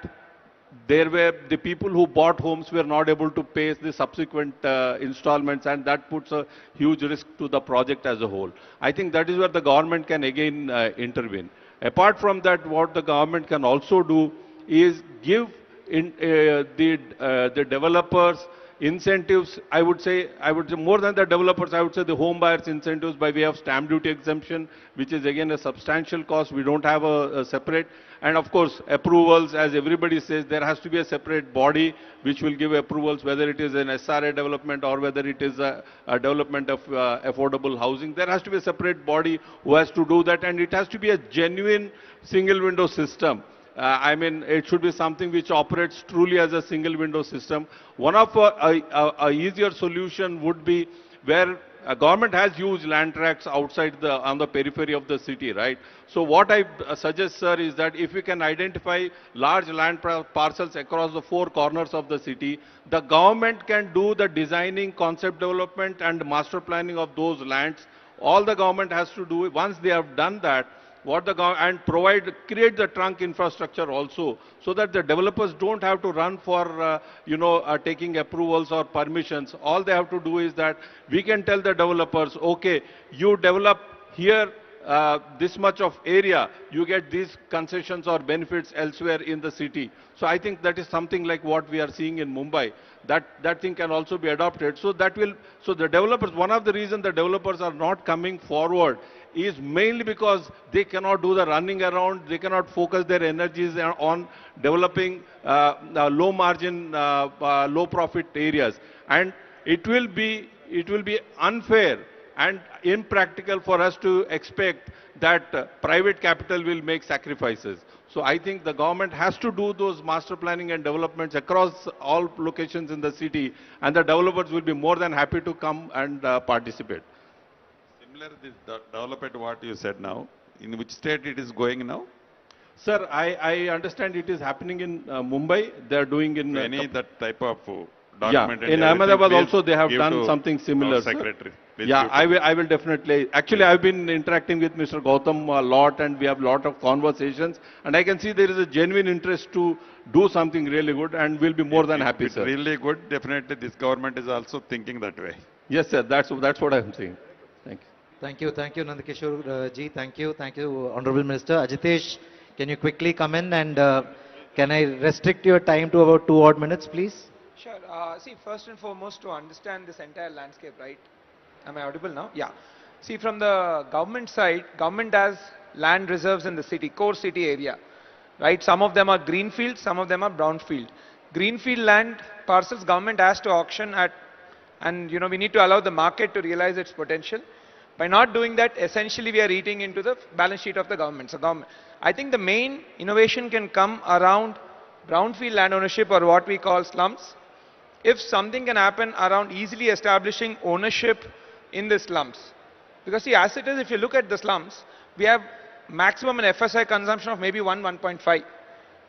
there were the people who bought homes were not able to pay the subsequent installments, and that puts a huge risk to the project as a whole. I think that is where the government can again intervene. Apart from that, what the government can also do is give the developers incentives. I would say more than the developers, I would say the home buyers incentives by way of stamp duty exemption, which is again a substantial cost. We don't have a separate. And of course, approvals, as everybody says, there has to be a separate body which will give approvals, whether it is an SRA development or whether it is a development of affordable housing. There has to be a separate body who has to do that, and it has to be a genuine single window system. I mean, it should be something which operates truly as a single window system. One of a easier solution would be where a government has huge land tracts outside on the periphery of the city, right? So what I suggest, sir, is that if we can identify large land parcels across the four corners of the city, the government can do the designing, concept development and master planning of those lands. All the government has to do, once they have done that, create the trunk infrastructure also, so that the developers don't have to run for, taking approvals or permissions. All they have to do is that we can tell the developers, okay, you develop here this much of area, you get these concessions or benefits elsewhere in the city. So I think that is something like what we are seeing in Mumbai. That thing can also be adopted. So the developers, one of the reasons the developers are not coming forward is mainly because they cannot do the running around, they cannot focus their energies on developing low margin, low profit areas. And it will be unfair and impractical for us to expect that private capital will make sacrifices. So I think the government has to do those master planning and developments across all locations in the city, and the developers will be more than happy to come and participate. Similar this development what you said now, in which state it is going now? Sir, I understand it is happening in Mumbai. They are doing in any that type of document. Yeah, in Ahmedabad also they have done something similar. Secretary. Yeah, I will definitely. Actually, I've been interacting with Mr. Gautam a lot, and we have a lot of conversations. And I can see there is a genuine interest to do something really good, and we'll be more than happy, sir. Really good. Definitely, this government is also thinking that way. Yes, sir. That's what I'm saying. Thank you. Thank you, Nandakishore ji. Thank you, Honorable Minister. Ajitesh, can you quickly come in, and can I restrict your time to about 2 odd minutes, please? Sure. See, first and foremost, to understand this entire landscape, right? Am I audible now? Yeah. See, from the government side, government has land reserves in the city, core city area, right? Some of them are greenfield, some of them are brownfield. Greenfield land parcels, government has to auction at, and we need to allow the market to realize its potential. By not doing that, essentially we are eating into the balance sheet of the government. So I think the main innovation can come around brownfield land ownership, or what we call slums. If something can happen around easily establishing ownership in the slums. Because see, as it is, if you look at the slums, we have maximum an FSI consumption of maybe 1.5.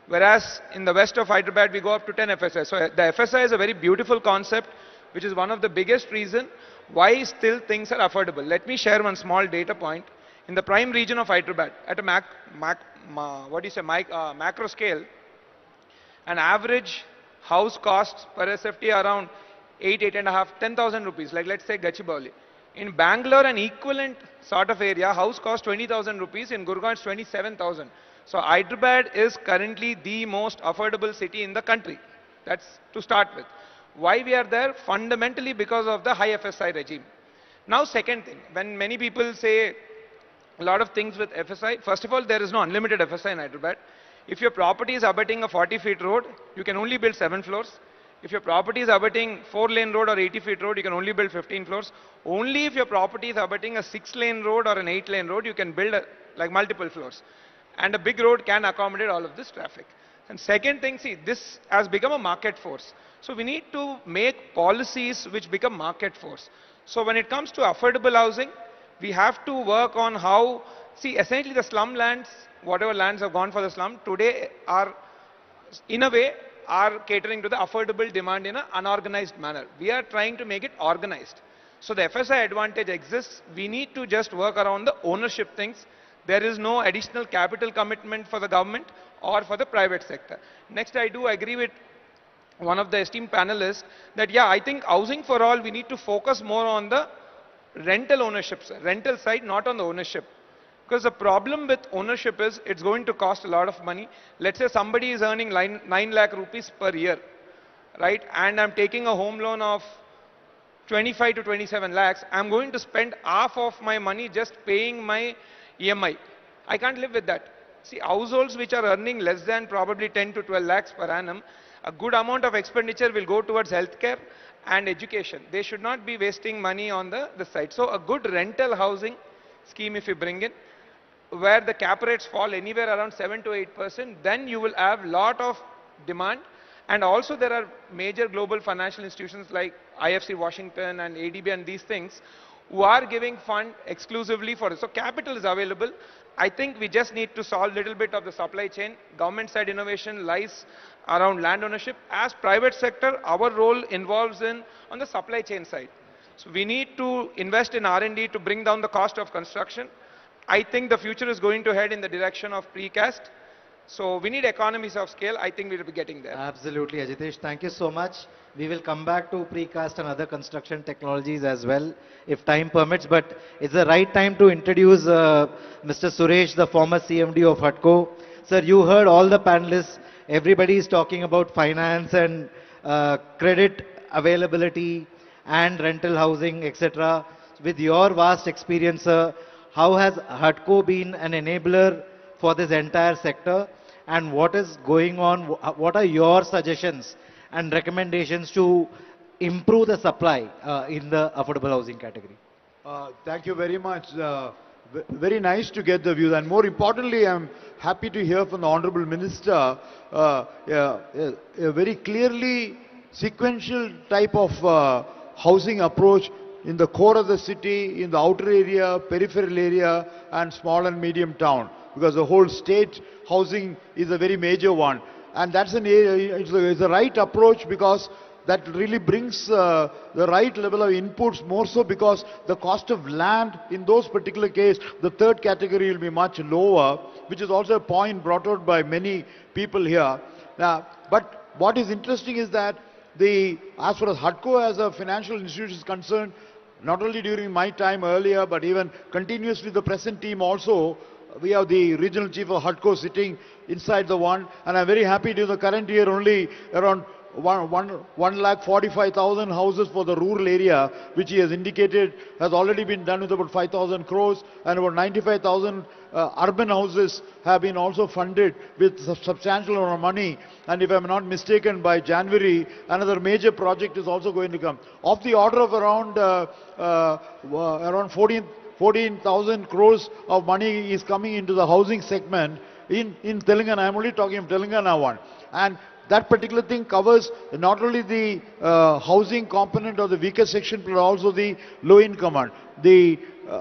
Whereas in the west of Hyderabad, we go up to 10 FSI. So the FSI is a very beautiful concept, which is one of the biggest reason why still things are affordable. Let me share one small data point. In the prime region of Hyderabad, at a macro scale, an average house costs per SFT around 8.5, 10,000 rupees, like let's say Gachibowli. In Bangalore, an equivalent sort of area, house costs 20,000 rupees, in Gurgaon it's 27,000. So Hyderabad is currently the most affordable city in the country. That's to start with. Why we are there? Fundamentally because of the high FSI regime. Now second thing, when many people say a lot of things with FSI, first of all, there is no unlimited FSI in Hyderabad. If your property is abutting a 40-feet road, you can only build 7 floors. If your property is abutting 4-lane road or 80-feet road, you can only build 15 floors. Only if your property is abutting a 6-lane road or an 8-lane road, you can build like multiple floors. And a big road can accommodate all of this traffic. And second thing, see, this has become a market force. So we need to make policies which become market force. So when it comes to affordable housing, we have to work on how, see, essentially the slum lands, whatever lands have gone for the slum, today are, in a way, are catering to the affordable demand in an unorganized manner. We are trying to make it organized. So the FSI advantage exists. We need to just work around the ownership things. There is no additional capital commitment for the government or for the private sector. Next, I do agree with one of the esteemed panelists that, yeah, I think housing for all, we need to focus more on the rental ownership, rental side, not on the ownership. Because the problem with ownership is it's going to cost a lot of money. Let's say somebody is earning 9 lakh rupees per year, right? And I'm taking a home loan of 25 to 27 lakhs. I'm going to spend half of my money just paying my EMI. I can't live with that. See, households which are earning less than probably 10 to 12 lakhs per annum, a good amount of expenditure will go towards healthcare and education. They should not be wasting money on the side. So a good rental housing scheme if you bring in, where the cap rates fall anywhere around 7 to 8%, then you will have lot of demand. And also there are major global financial institutions like IFC Washington and ADB and these things who are giving fund exclusively for it. So capital is available. I think we just need to solve a little bit of the supply chain. Government side innovation lies around land ownership. As private sector, our role involves in on the supply chain side. So we need to invest in R&D to bring down the cost of construction. I think the future is going to head in the direction of precast. So we need economies of scale. I think we will be getting there. Absolutely, Ajitesh. Thank you so much. We will come back to precast and other construction technologies as well, if time permits. But it's the right time to introduce Mr. Suresh, the former CMD of HUDCO. Sir, you heard all the panelists. Everybody is talking about finance and credit availability and rental housing, etc. With your vast experience, sir, how has HUDCO been an enabler for this entire sector, and what is going on? What are your suggestions and recommendations to improve the supply in the affordable housing category? Thank you very much. Very nice to get the views, and more importantly, I'm happy to hear from the Honorable Minister a very clearly sequential type of housing approach in the core of the city, in the outer area, peripheral area, and small and medium town, because the whole state housing is a very major one. And that's it's the right approach, because that really brings the right level of inputs, more so because the cost of land in those particular case, the third category will be much lower, which is also a point brought out by many people here. But what is interesting is that as far as HUDCO as a financial institution is concerned, not only during my time earlier, but even continuously the present team also, we have the regional chief of HUDCO sitting inside the one, and I'm very happy during the current year only around 1,45,000 houses for the rural area, which he has indicated has already been done with about 5,000 crores, and about 95,000 urban houses have been also funded with substantial amount of money. And if I'm not mistaken, by January, another major project is also going to come. Of the order of around 14,000 crores of money is coming into the housing segment in Telangana. I'm only talking of Telangana one. And that particular thing covers not only the housing component of the weaker section, but also the low income one.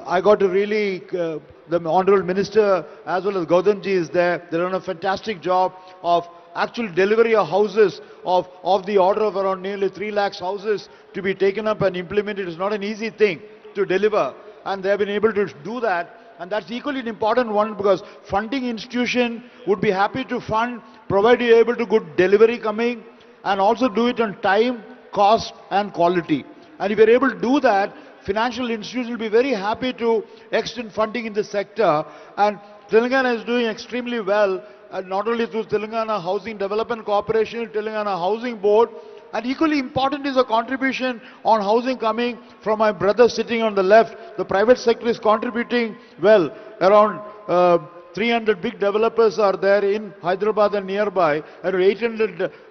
I got to really, the Honorable Minister as well as Gautamji is there. They've done a fantastic job of actual delivery of houses of the order of around nearly 3 lakhs houses to be taken up and implemented. It's not an easy thing to deliver, and they have been able to do that. And that's equally an important one, because funding institution would be happy to fund, provided you're able to good delivery coming, and also do it on time, cost and quality. And if you're able to do that, financial institutions will be very happy to extend funding in the sector. And Telangana is doing extremely well, not only through Telangana Housing Development Corporation, Telangana Housing Board, and equally important is the contribution on housing coming from my brother sitting on the left. The private sector is contributing well. Around 300 big developers are there in Hyderabad and nearby, and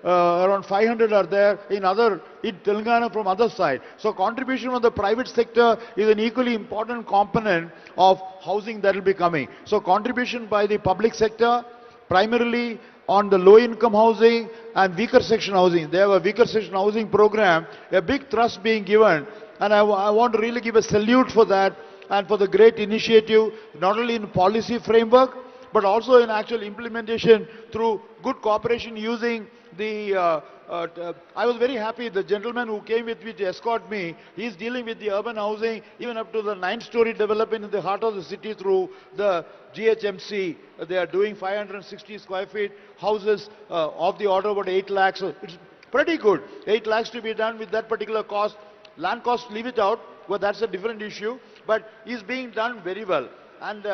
around 500 are there in Telangana from other side. So contribution from the private sector is an equally important component of housing that will be coming. So contribution by the public sector, primarily on the low-income housing and weaker section housing. They have a weaker section housing program, a big thrust being given, and I want to really give a salute for that and for the great initiative, not only in policy framework, but also in actual implementation through good cooperation using the I was very happy, the gentleman who came with me to escort me, he is dealing with the urban housing, even up to the 9-story development in the heart of the city through the GHMC. They are doing 560 square feet houses of the order of about 8 lakhs. So it's pretty good. 8 lakhs to be done with that particular cost. Land cost, leave it out, but that's a different issue. But it's being done very well. And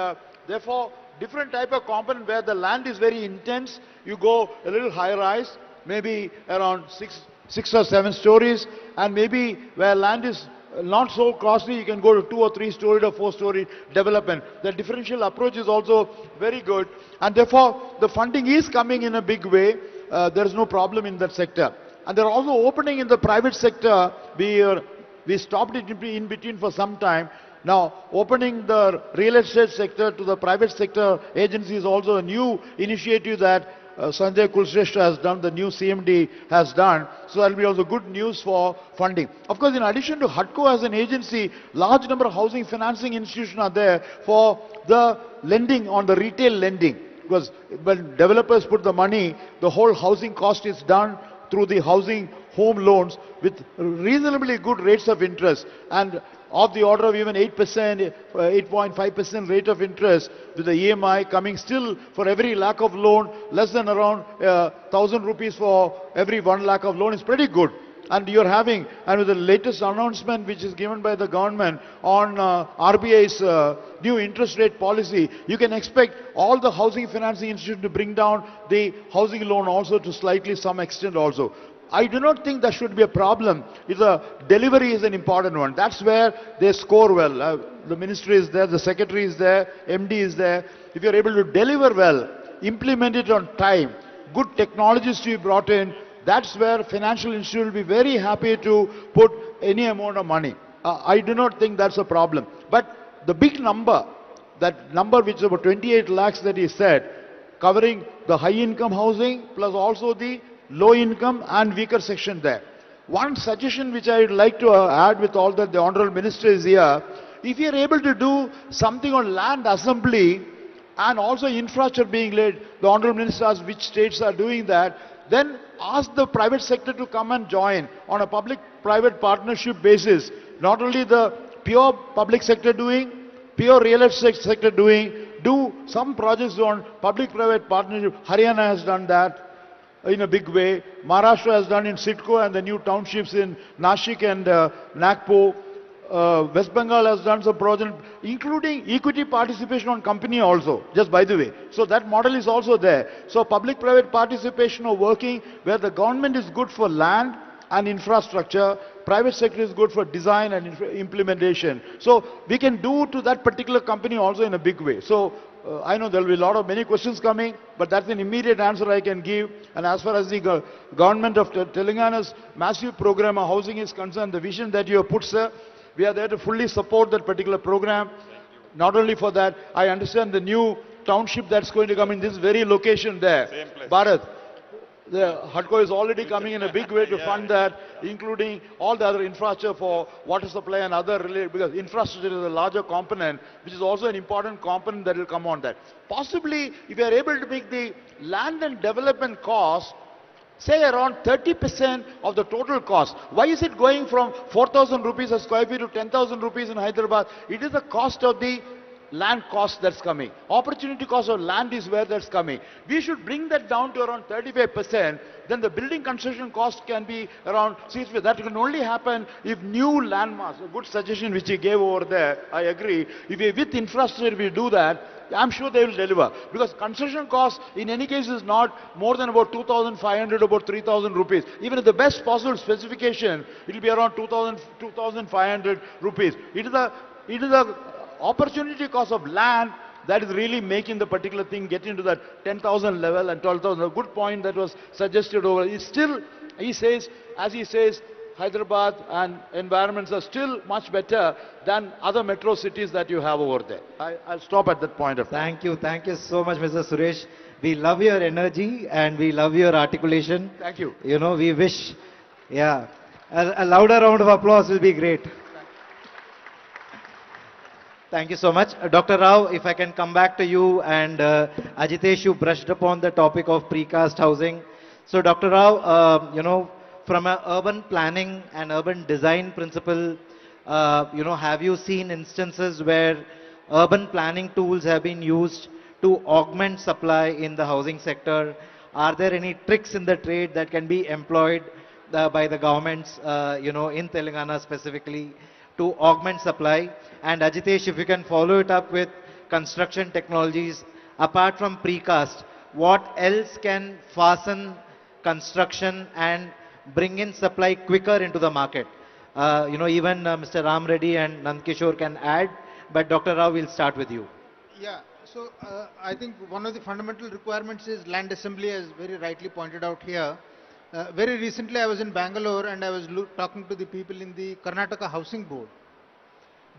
therefore, different type of component where the land is very intense, you go a little higher rise, maybe around 6 or 7 stories, and maybe where land is not so costly, you can go to 2 or 3 story or 4 story development. The differential approach is also very good, and therefore the funding is coming in a big way. There is no problem in that sector. And they're also opening in the private sector. We stopped it in between for some time. Now, opening the real estate sector to the private sector agency is also a new initiative that Sanjay Kulshrestha has done, the new CMD has done. So that will be also good news for funding. Of course, in addition to HUDCO as an agency, large number of housing financing institutions are there for the lending on the retail lending. Because when developers put the money, the whole housing cost is done through the housing home loans with reasonably good rates of interest, and of the order of even 8%, 8.5% rate of interest, with the EMI coming still for every lakh of loan, less than around 1,000 rupees for every 1 lakh of loan is pretty good. And you're having, and with the latest announcement which is given by the government on RBI's new interest rate policy, you can expect all the housing financing institutions to bring down the housing loan also to slightly some extent also. I do not think that should be a problem if the delivery is an important one. That's where they score well. The ministry is there, the secretary is there, MD is there. If you're able to deliver well, implement it on time, good technologies to be brought in, that's where financial institutions will be very happy to put any amount of money. I do not think that's a problem. But the big number, that number which is about 28 lakhs that he said, covering the high income housing plus also the low income and weaker section there. One suggestion which I would like to add with all that the Honorable Minister is here, if you are able to do something on land assembly and also infrastructure being laid, the Honorable Minister asked which states are doing that, then ask the private sector to come and join on a public-private partnership basis. Not only the pure public sector doing, pure real estate sector doing, do some projects on public-private partnership. Haryana has done that in a big way. Maharashtra has done in Sitco and the new townships in Nashik and Nagpur. West Bengal has done some projects, including equity participation on company also, just by the way. So that model is also there. So public-private participation are working where the government is good for land and infrastructure, private sector is good for design and implementation. So we can do to that particular company also in a big way. So I know there will be many questions coming, but that's an immediate answer I can give. And as far as the government of Telangana's massive program of housing is concerned, the vision that you have put, sir, we are there to fully support that particular program. Not only for that, I understand the new township that's going to come in this very location there, Bharat. The HUDCO is already coming in a big way to fund that, including all the other infrastructure for water supply and other related, because infrastructure is a larger component, which is also an important component that will come on that. Possibly, if you are able to make the land and development cost, say around 30% of the total cost. Why is it going from 4,000 rupees a square feet to 10,000 rupees in Hyderabad? It is the cost of the land cost that's coming. Opportunity cost of land is where that's coming. We should bring that down to around 35%. Then the building construction cost can be around 60%. That can only happen if new landmarks, a good suggestion which you gave over there, I agree. If we, with infrastructure we do that, I'm sure they will deliver. Because construction cost in any case is not more than about 2,500, about 3,000 rupees. Even at the best possible specification, it will be around 2,500 rupees. It is the opportunity cost of land that is really making the particular thing get into that 10,000 level and 12,000. A good point that was suggested over. It's still, he says, as he says, Hyderabad and environments are still much better than other metro cities that you have over there. I'll stop at that point of time. Thank you so much, Mr. Suresh. We love your energy and we love your articulation. Thank you. You know, we wish, yeah, a louder round of applause will be great. Thank you so much. Dr. Rao, if I can come back to you, and Ajitesh, you brushed upon the topic of precast housing. So Dr. Rao, you know, from an urban planning and urban design principle, you know, have you seen instances where urban planning tools have been used to augment supply in the housing sector? Are there any tricks in the trade that can be employed by the governments, you know, in Telangana specifically, to augment supply? And Ajitesh, if you can follow it up with construction technologies, apart from precast, what else can fasten construction and bring in supply quicker into the market? You know, even Mr. Ram Reddy and Nandkishore can add, but Dr. Rao, we'll start with you. Yeah, so I think one of the fundamental requirements is land assembly, as very rightly pointed out here. Very recently I was in Bangalore and I was talking to the people in the Karnataka Housing Board.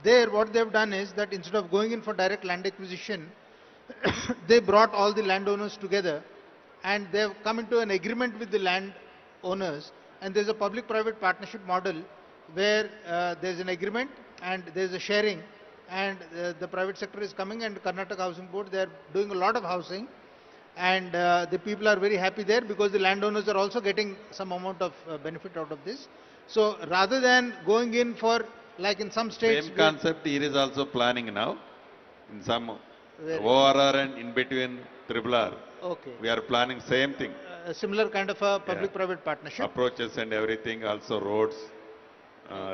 There, what they have done is that instead of going in for direct land acquisition, they brought all the landowners together and they have come into an agreement with the landowners, and there's a public-private partnership model where there's an agreement and there's a sharing, and the private sector is coming, and Karnataka Housing Board, they are doing a lot of housing, and the people are very happy there because the landowners are also getting some amount of benefit out of this. So rather than going in for, like in some states... Same concept here is also planning now. In some ORR and in between RRR. Okay. We are planning same thing. A similar kind of a public-private partnership. Approaches and everything, also roads,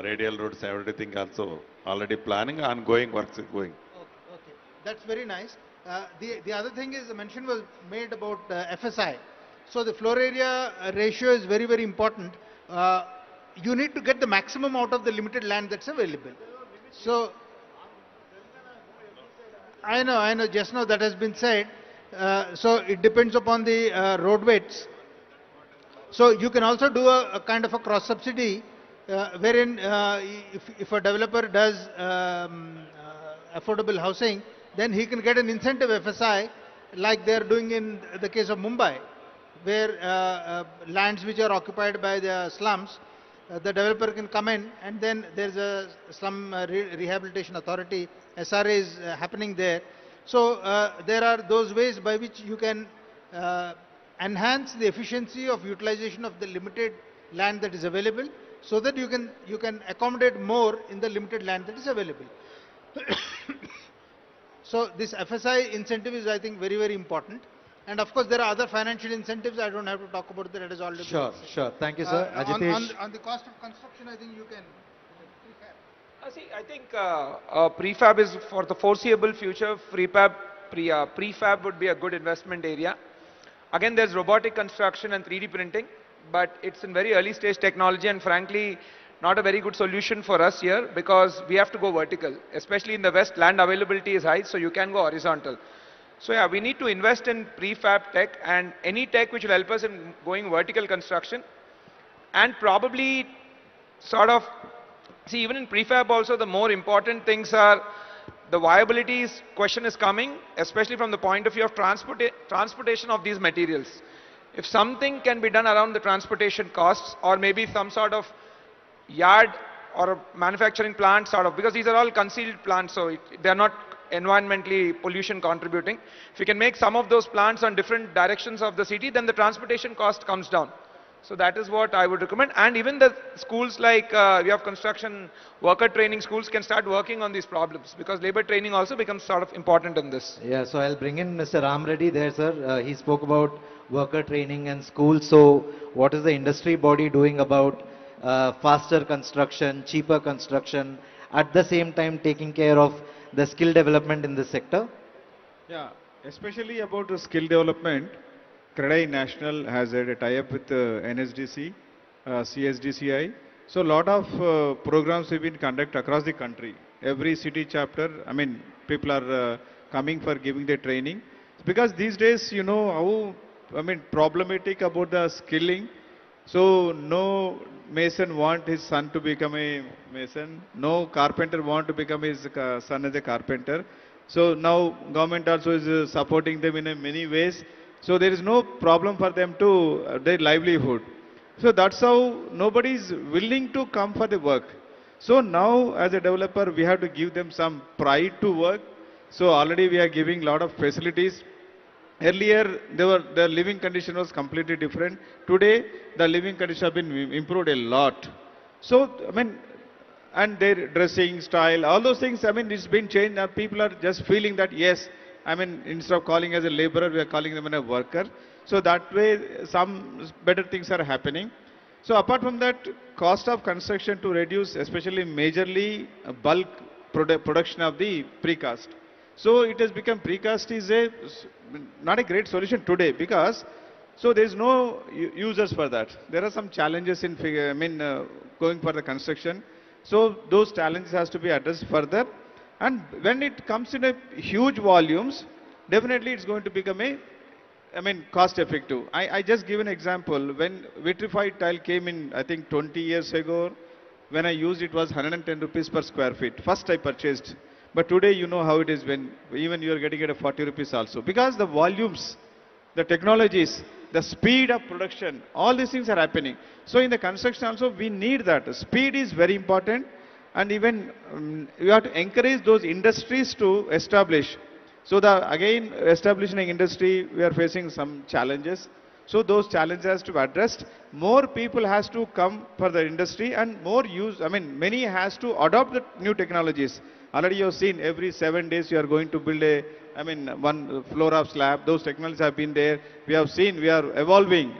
radial roads, everything also already planning, ongoing works is going. Okay. That's very nice. The other thing is, the mention was made about FSI. So the floor area ratio is very, very important. You need to get the maximum out of the limited land that's available. So, I know, just now that has been said. So it depends upon the road widths. So you can also do a kind of a cross subsidy, wherein if a developer does affordable housing, then he can get an incentive FSI like they are doing in the case of Mumbai, where lands which are occupied by the slums, the developer can come in, and then there's a slum rehabilitation authority, SRA is happening there. So there are those ways by which you can enhance the efficiency of utilization of the limited land that is available, so that you can accommodate more in the limited land that is available. So this FSI incentive is, I think, very, very important. And of course, there are other financial incentives. I don't have to talk about that. It is already Sure. Thank you, sir. Ajitesh. On the cost of construction, I think you can. See, I think prefab is for the foreseeable future. Prefab would be a good investment area. Again, there's robotic construction and 3D printing, but it's in very early stage technology, and frankly, not a very good solution for us here, because we have to go vertical. Especially in the West, land availability is high, so you can go horizontal. So yeah, we need to invest in prefab tech and any tech which will help us in going vertical construction, and probably sort of, see, even in prefab also, the more important things are the viability question is coming, especially from the point of view of transportation of these materials. If something can be done around the transportation costs, or maybe some sort of yard or a manufacturing plant sort of, because these are all concealed plants, so they are not environmentally pollution contributing. If you can make some of those plants on different directions of the city, then the transportation cost comes down. So that is what I would recommend. And even the schools like we have construction worker training schools can start working on these problems, because labor training also becomes sort of important in this. Yeah, so I'll bring in Mr. Ram Reddy there, sir. He spoke about worker training and schools. So what is the industry body doing about faster construction, cheaper construction, at the same time taking care of the skill development in this sector? Yeah, especially about the skill development, CREDAI National has had a tie-up with NSDC, CSDCI. So a lot of programs have been conducted across the country. Every city chapter, I mean, people are coming for giving the training. Because these days, you know, how, I mean, problematic about the skilling. So no mason want his son to become a mason. No carpenter want to become his son as a carpenter. So now government also is supporting them in many ways. So there is no problem for them to their livelihood. So that's how nobody is willing to come for the work. So now as a developer, we have to give them some pride to work. So already we are giving a lot of facilities. Earlier, their living condition was completely different. Today, the living condition have been improved a lot. So, I mean, and their dressing style, all those things, I mean, it's been changed. Now people are just feeling that, yes, I mean, instead of calling as a laborer, we are calling them as a worker. So that way, some better things are happening. So apart from that, cost of construction to reduce, especially majorly bulk production of the precast. So it has become precast is not a great solution today, because so there is no users for that. There are some challenges in going for the construction. So those challenges has to be addressed further. And when it comes in a huge volumes, definitely it's going to become cost effective. I just give an example. When vitrified tile came in, I think 20 years ago, when I used it was 110 rupees per square feet. First I purchased. But today you know how it is when even you are getting it at 40 rupees also. Because the volumes, the technologies, the speed of production, all these things are happening. So in the construction also we need that. Speed is very important, and even you have to encourage those industries to establish. So again, establishing an industry, we are facing some challenges. So those challenges has to be addressed. More people has to come for the industry, and more many has to adopt the new technologies. Already you have seen every 7 days you are going to build one floor of slab. Those technologies have been there. We have seen we are evolving.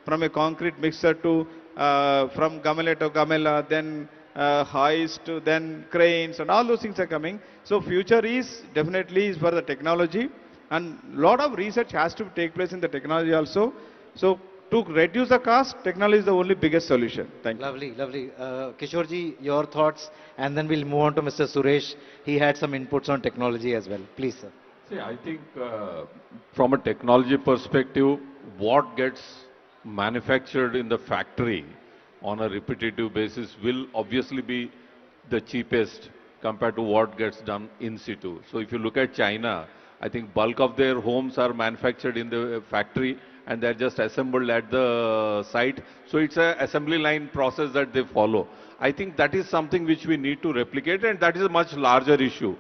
From a concrete mixer to from gamela to gamela, then hoist to then cranes, and all those things are coming. So future is definitely for the technology, and lot of research has to take place in the technology also. So to reduce the cost, technology is the only biggest solution. Thank you. Lovely, lovely. Kishorji, your thoughts, and then we'll move on to Mr. Suresh. He had some inputs on technology as well. Please, sir. See, I think from a technology perspective, what gets manufactured in the factory on a repetitive basis will obviously be the cheapest compared to what gets done in situ. So if you look at China, I think bulk of their homes are manufactured in the factory, and they're just assembled at the site. So it's an assembly line process that they follow. I think that is something which we need to replicate, and that is a much larger issue.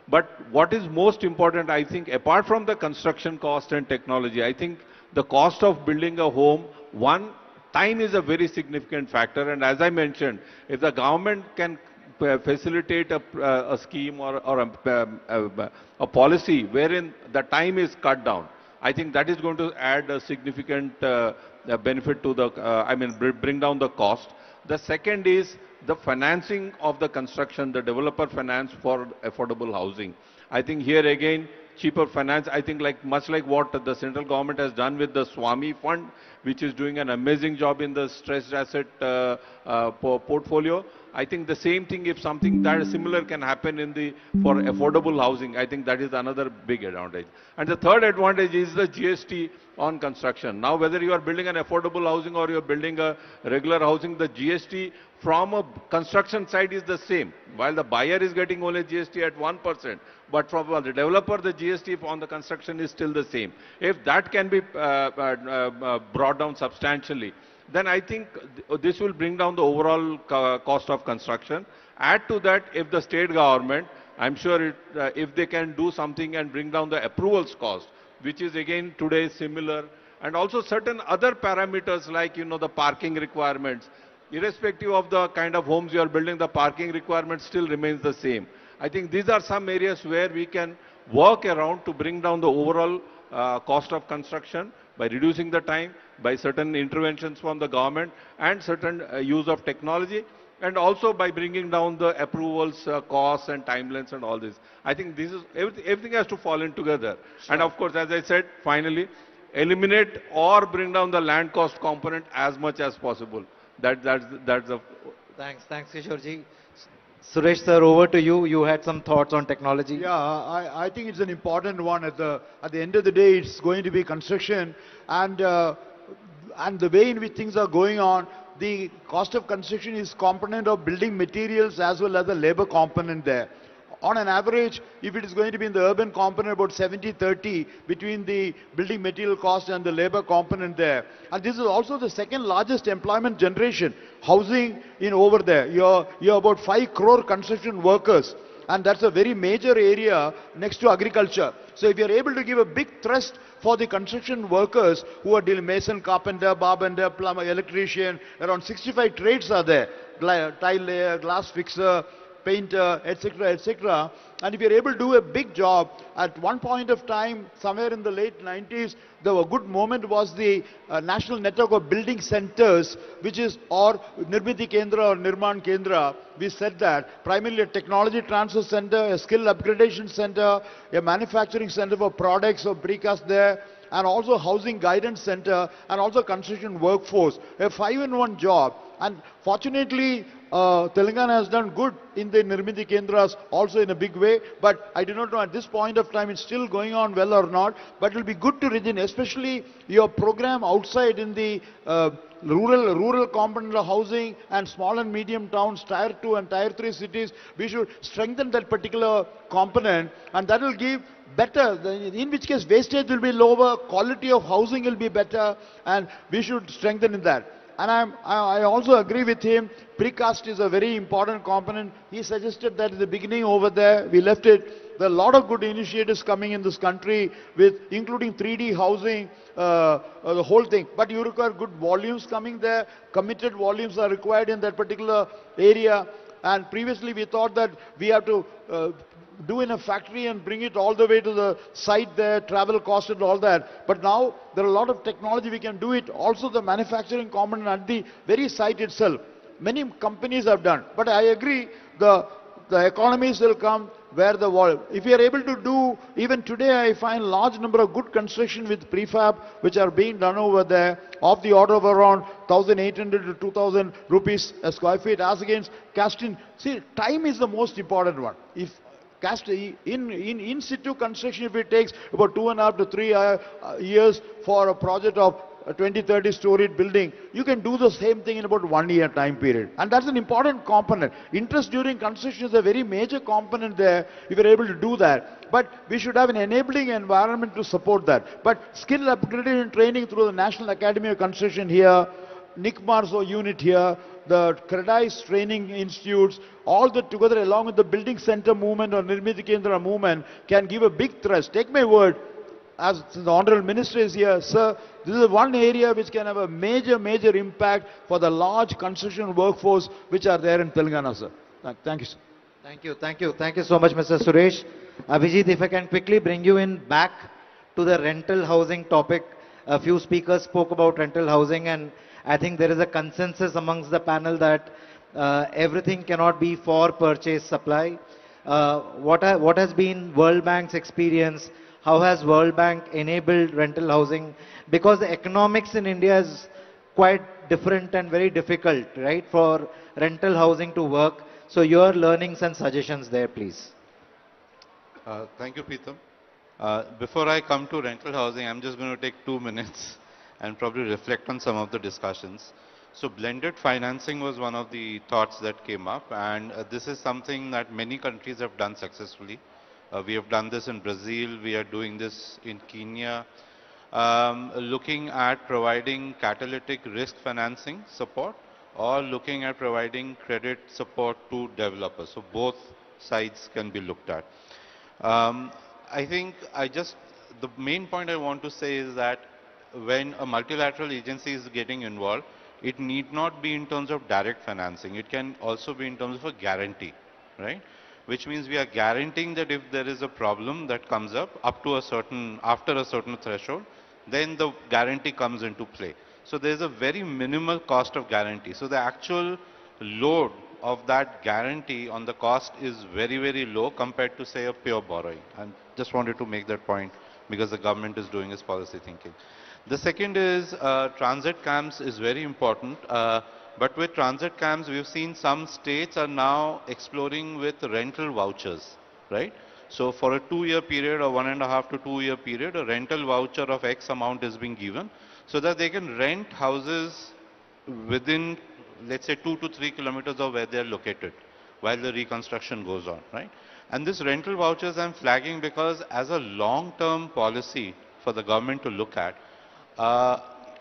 But what is most important, I think, apart from the construction cost and technology, I think the cost of building a home, one, time is a very significant factor. And as I mentioned, if the government can facilitate a scheme or a policy wherein the time is cut down, I think that is going to add a significant benefit to the, bring down the cost. The second is the financing of the construction, the developer finance for affordable housing. I think here again, cheaper finance, I think much like what the central government has done with the Swami Fund, which is doing an amazing job in the stressed asset portfolio. I think the same thing, if something that similar can happen for affordable housing, I think that is another big advantage. And the third advantage is the GST on construction. Now, whether you are building an affordable housing or you are building a regular housing, the GST from a construction side is the same. While the buyer is getting only GST at 1%, but from the developer, the GST on the construction is still the same. If that can be brought down substantially, then I think this will bring down the overall cost of construction. Add to that, if the state government, I'm sure if they can do something and bring down the approvals cost, which is again today similar, and also certain other parameters like, the parking requirements. Irrespective of the kind of homes you are building, the parking requirement still remains the same. I think these are some areas where we can work around to bring down the overall cost of construction by reducing the time, by certain interventions from the government and certain use of technology, and also by bringing down the approvals costs and timelines and all this. I think this is everything has to fall in together. And of course, as I said, finally, eliminate or bring down the land cost component as much as possible. That's the... Thanks, Kishorji. Suresh sir, over to you. You had some thoughts on technology. Yeah, I think it's an important one. At the end of the day, it's going to be construction, and the way in which things are going on, the cost of construction is component of building materials as well as the labor component there. On an average, if it is going to be in the urban component, about 70-30 between the building material cost and the labor component there. And this is also the second largest employment generation, housing in over there. You're about 5 crore construction workers, and that's a very major area next to agriculture. So if you're able to give a big thrust for the construction workers who are dealing mason, carpenter, bartender, plumber, electrician, around 65 trades are there, tile layer, glass fixer, painter, etc., etc. And if you're able to do a big job, at one point of time, somewhere in the late 90s, the good moment was the National Network of Building Centers, which is or Nirmiti Kendra or Nirman Kendra. We said that primarily a technology transfer center, a skill upgradation center, a manufacturing center for products or precast there, and also housing guidance center, and also construction workforce. A 5-in-1 job. And fortunately, Telangana has done good in the Nirmiti Kendras also in a big way, but I do not know at this point of time it's still going on well or not, but it will be good to retain, especially your program outside in the rural component of housing and small and medium towns, tier 2 and tier 3 cities. We should strengthen that particular component, and that will give better, in which case wastage will be lower, quality of housing will be better, and we should strengthen in that. And I also agree with him, precast is a very important component. He suggested that at the beginning over there, we left it. There are a lot of good initiatives coming in this country, with including 3D housing, the whole thing. But you require good volumes coming there, committed volumes are required in that particular area. And previously we thought that we have to do in a factory and bring it all the way to the site there, travel cost and all that. But now there are a lot of technology, we can do it. Also the manufacturing component at the very site itself. Many companies have done. But I agree, the economies will come where the wall. If we are able to do, even today I find large number of good construction with prefab which are being done over there of the order of around 1,800 to 2,000 rupees a square feet as against casting. See, time is the most important one. If in situ construction, if it takes about 2.5 to 3 years for a project of a 20-30 storied building, you can do the same thing in about 1 year time period. And that's an important component. Interest during construction is a very major component there, if you're able to do that. But we should have an enabling environment to support that. But skill upgradation and training through the National Academy of Construction here, NICMARSO unit here, the CREDICE training institutes, all that together along with the building center movement or Nirmiti Kendra movement can give a big thrust. Take my word, as the Honorable Minister is here, sir, this is one area which can have a major impact for the large construction workforce which are there in Telangana, sir. Thank you, sir. Thank you so much, Mr. Suresh. Abhijit, if I can quickly bring you in back to the rental housing topic. A few speakers spoke about rental housing, and I think there is a consensus amongst the panel that everything cannot be for purchase supply. What has been World Bank's experience? How has World Bank enabled rental housing? Because the economics in India is quite different and very difficult, right, for rental housing to work. So your learnings and suggestions there, please. Thank you, Preetham. Before I come to rental housing, I'm just going to take 2 minutes and probably reflect on some of the discussions. So blended financing was one of the thoughts that came up, and this is something that many countries have done successfully. We have done this in Brazil, we are doing this in Kenya, looking at providing catalytic risk financing support or looking at providing credit support to developers. So both sides can be looked at. I think the main point I want to say is that when a multilateral agency is getting involved, it need not be in terms of direct financing. It can also be in terms of a guarantee, right? Which means we are guaranteeing that if there is a problem that comes up to a certain, after a certain threshold, then the guarantee comes into play. So there is a very minimal cost of guarantee. So the actual load of that guarantee on the cost is very, very low compared to, say, a pure borrowing. And just wanted to make that point because the government is doing its policy thinking. The second is transit camps is very important. But with transit camps, we've seen some states are now exploring with rental vouchers, right? So for a 2-year period or 1.5 to 2-year period, a rental voucher of X amount is being given so that they can rent houses within, let's say, 2 to 3 kilometers of where they're located while the reconstruction goes on, right? And this rental vouchers I'm flagging because as a long-term policy for the government to look at,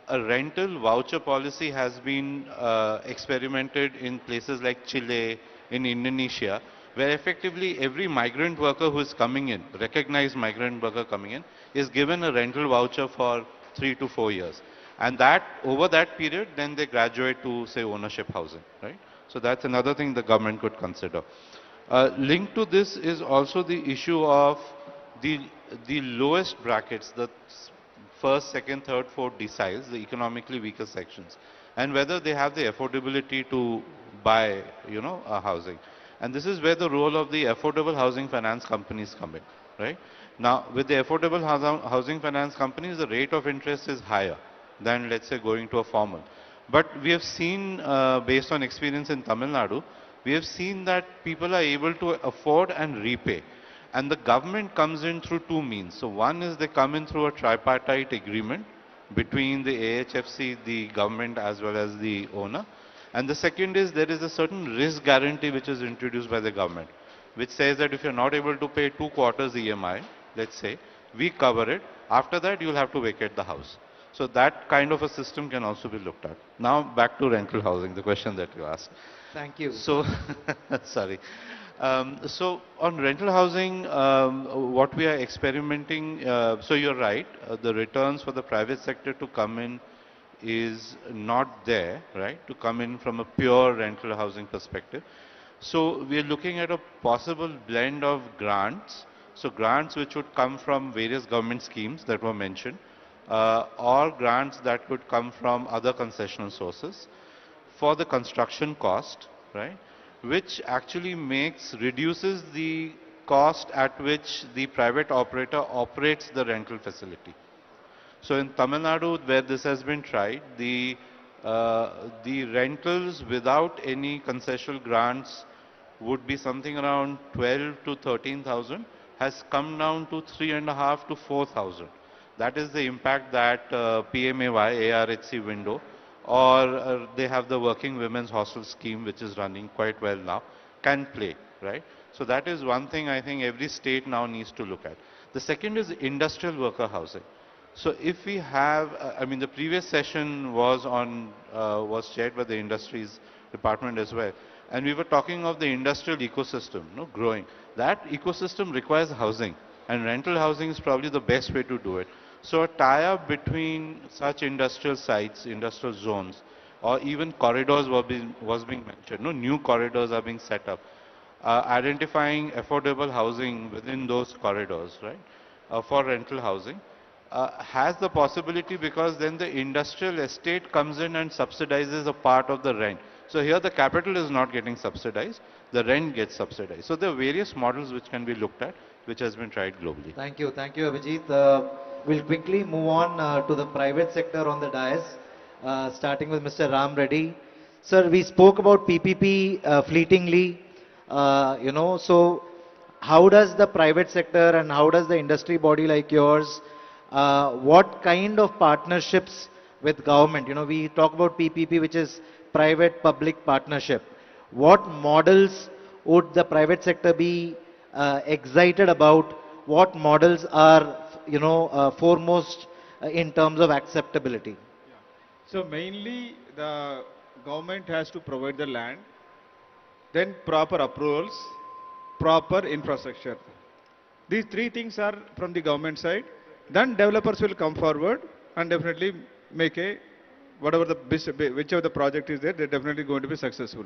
a rental voucher policy has been experimented in places like Chile, in Indonesia, where effectively every migrant worker who is coming in, recognized migrant worker coming in, is given a rental voucher for 3 to 4 years. And that, over that period, then they graduate to, say, ownership housing, right? So that's another thing the government could consider. Linked to this is also the issue of the lowest brackets, the first, second, third, fourth deciles, the economically weaker sections, and whether they have the affordability to buy, a housing. And this is where the role of the affordable housing finance companies come in, right? Now, with the affordable housing finance companies, the rate of interest is higher than, let's say, going to a formal. But we have seen, based on experience in Tamil Nadu, we have seen that people are able to afford and repay. And the government comes in through two means. So one is they come in through a tripartite agreement between the AHFC, the government, as well as the owner. And the second is there is a certain risk guarantee which is introduced by the government, which says that if you're not able to pay 2 quarters EMI, let's say, we cover it. After that, you'll have to vacate the house. So that kind of a system can also be looked at. Now back to rental housing, the question that you asked. Thank you. So, sorry. So on rental housing, what we are experimenting, so you're right, the returns for the private sector to come in is not there, right, to come in from a pure rental housing perspective. So we are looking at a possible blend of grants, so grants which would come from various government schemes that were mentioned, or grants that would come from other concessional sources for the construction cost, right, which actually reduces the cost at which the private operator operates the rental facility. So in Tamil Nadu, where this has been tried, the rentals without any concessional grants would be something around 12 to 13,000, has come down to 3.5 to 4,000. That is the impact that PMAY, ARHC window, or they have the Working Women's Hostel scheme, which is running quite well now, can play, right? So that is one thing I think every state now needs to look at. The second is industrial worker housing. So if we have, the previous session was chaired by the Industries Department as well, and we were talking of the industrial ecosystem, growing. That ecosystem requires housing, and rental housing is probably the best way to do it. So a tie-up between such industrial sites, industrial zones, or even corridors was being mentioned. New corridors are being set up. Identifying affordable housing within those corridors, right, for rental housing, has the possibility, because then the industrial estate comes in and subsidizes a part of the rent. So here the capital is not getting subsidized, the rent gets subsidized. So there are various models which can be looked at, which has been tried globally. Thank you, Abhijit. We'll quickly move on to the private sector on the dais, starting with Mr. Ram Reddy. Sir, we spoke about PPP fleetingly, so how does the private sector and how does the industry body like yours, what kind of partnerships with government, we talk about PPP, which is private-public partnership. What models would the private sector be excited about? What models are foremost in terms of acceptability? So mainly the government has to provide the land, then proper approvals, proper infrastructure. These three things are from the government side. Then developers will come forward and definitely make a, whatever the, whichever the project is there, they're definitely going to be successful.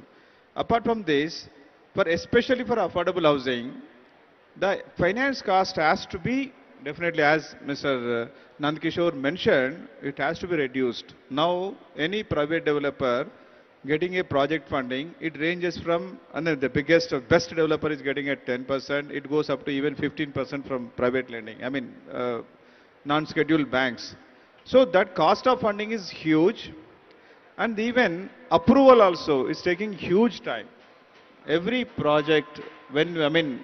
Apart from this, especially for affordable housing, the finance cost has to be definitely, as Mr. Nandkishore mentioned, it has to be reduced. Now, any private developer getting a project funding, it ranges from, and then the biggest, best developer is getting at 10%, it goes up to even 15% from private lending, I mean, non-scheduled banks. So that cost of funding is huge, and even approval also is taking huge time. Every project, when, I mean,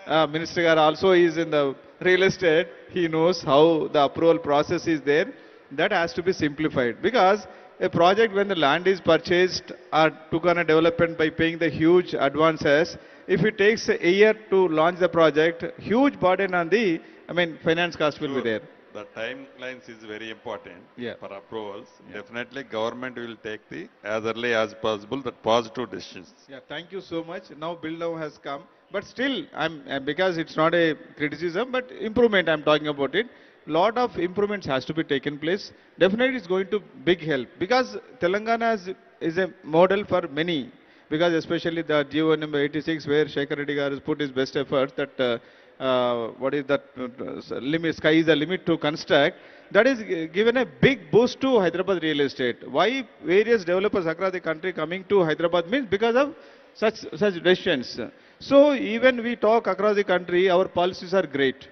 Minister Gar also is in the real estate, he knows how the approval process is there. That has to be simplified, because a project, when the land is purchased or took on a development by paying the huge advances, if it takes a year to launch the project, huge burden on the, I mean, finance cost will be there. The timelines is very important Yeah. for approvals. Definitely government will take the as early as possible the positive decisions. Yeah, thank you so much. Now bill now has come, but still, because it's not a criticism, but improvement I'm talking about it. Lot of improvements has to be taken place. Definitely it's going to big help, because Telangana is a model for many, because especially the GO number 86, where Shekhar Reddy Garu has put his best efforts, that what is that limit, sky is the limit to construct, that is given a big boost to Hyderabad real estate. Why various developers across the country coming to Hyderabad means because of such decisions. So even we talk across the country, our policies are great.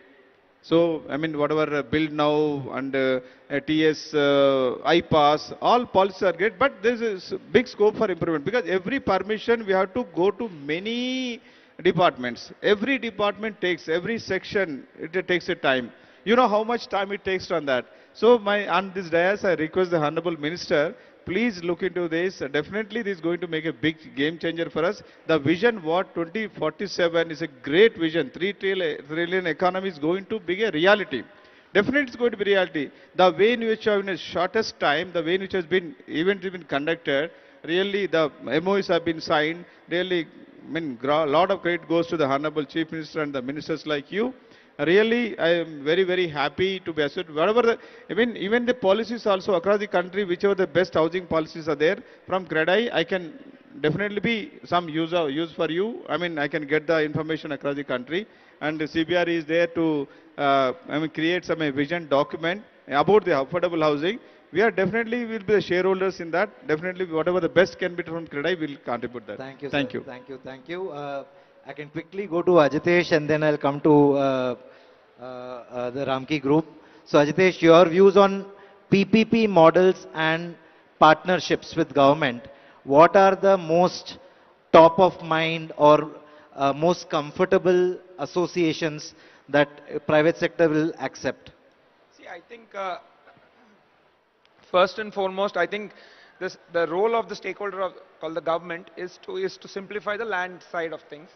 So, I mean, whatever build now and TS, IPAS, all policies are great, but there is a big scope for improvement, because every permission we have to go to many departments. Every department takes, every section, it takes a time. You know how much time it takes on that. So, on this dais, I request the Honorable Minister, please look into this. Definitely this is going to make a big game changer for us. The vision what 2047 is a great vision. 3 trillion economy is going to be a reality. Definitely it's going to be reality. The way in which in the shortest time, the way in which has been event been conducted, really the MOUs have been signed, really, I mean, a lot of credit goes to the Honorable Chief Minister and the ministers like you. Really, I am very, very happy to be associated. Whatever the, even the policies also across the country, whichever the best housing policies are there, from CREDAI, I can definitely be some use for you. I mean, I can get the information across the country. And the CBR is there to, create some vision document about the affordable housing. We are definitely will be the shareholders in that. Definitely, whatever the best can be from CREDAI, will contribute that. Thank you, Thank sir. you. Thank you. I can quickly go to Ajitesh, and then I'll come to the Ramki group. So Ajitesh, your views on PPP models and partnerships with government. What are the most top of mind or most comfortable associations that private sector will accept? See, I think first and foremost, I think the role of the stakeholder called the government is to simplify the land side of things.